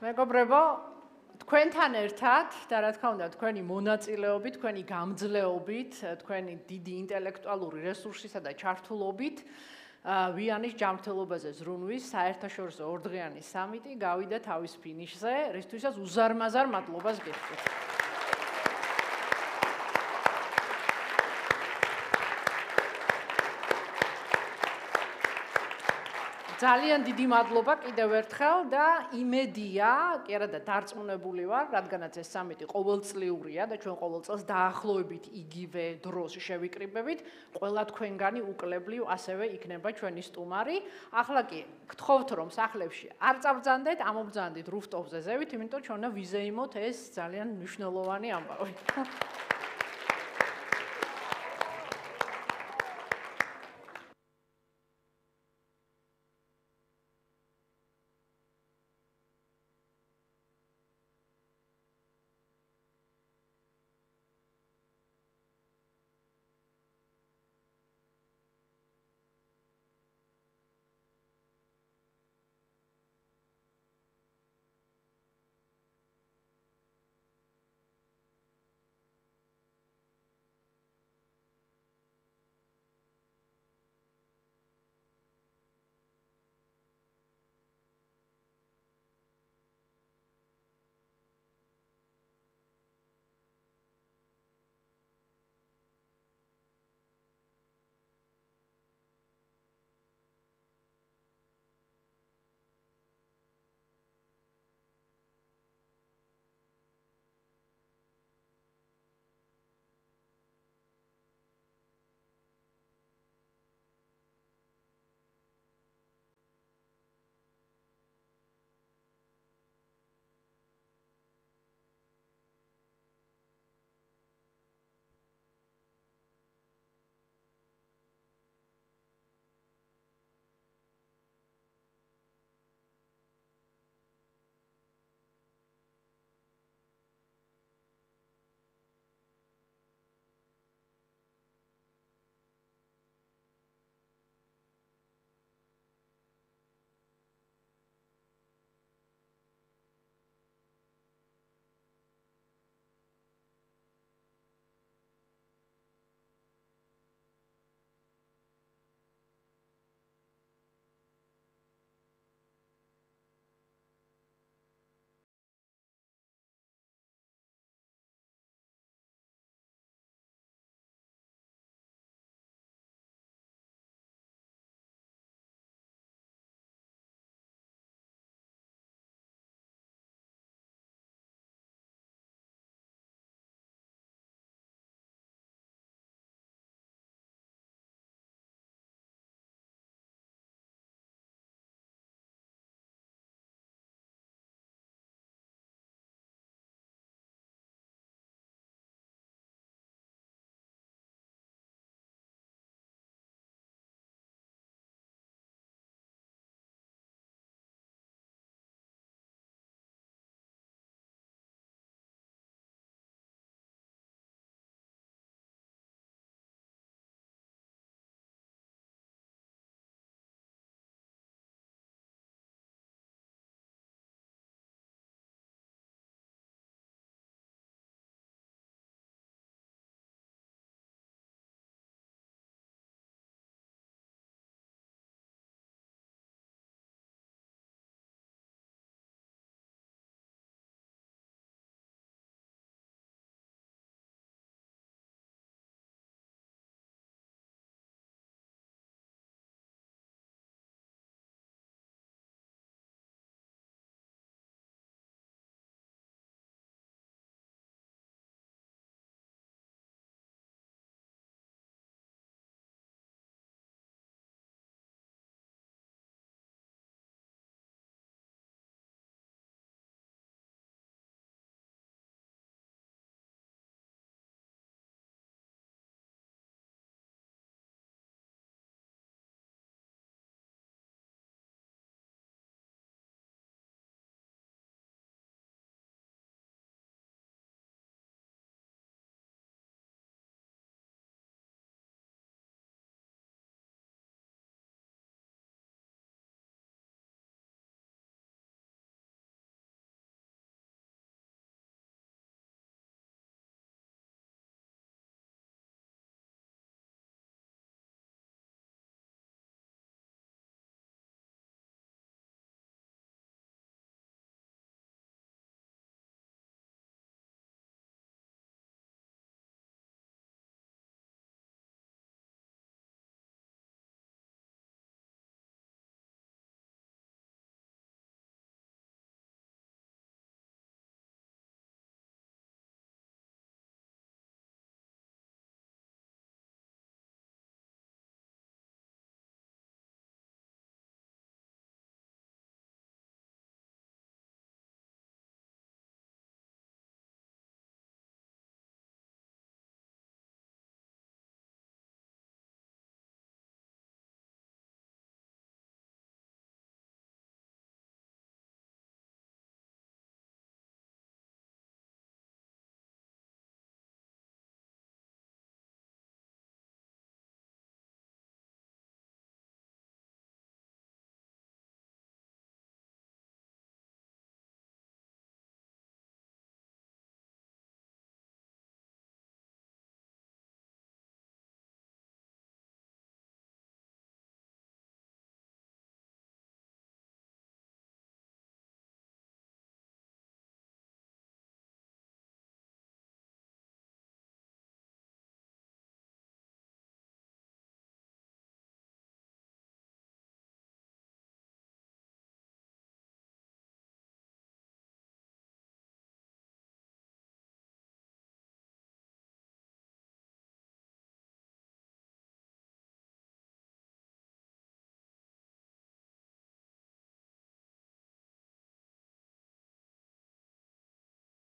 მეგობრებო, თქვენთან ერთად და რა თქმა უნდა, თქვენი მონაწილეობით, თქვენი გამძლეობით, თქვენი დიდი ინტელექტუალური რესურსისა და ჩართულობით ვიანის ჯანმრთელობაზე ზრუნვის საერთაშორისო ორდღიანი სამიტი გავიდა თავის ფინიშზე, რისთვისაც უზარმაზარ მადლობას გიხდით. ძალიან დიდი მადლობა კიდევ ერთხელ და იმედია, კი არა და დარწმუნებული ვარ, რადგანაც ეს სამიტი ყოველწლიურია და ჩვენ ყოველ წელს დაახლოებით იგივე დროს შევიკრიბებით, ყველა თქვენგანი უკლებლივ ასევე იქნება ჩვენი სტუმარი. ახლა კი გთხოვთ რომ სახლებში არ წაბრძანდეთ, ამობრძანდით რუფტოპზე ზევით, იმიტომ ჩვენ ვიზეიმოთ ეს ძალიან მნიშვნელოვანი ამბავი.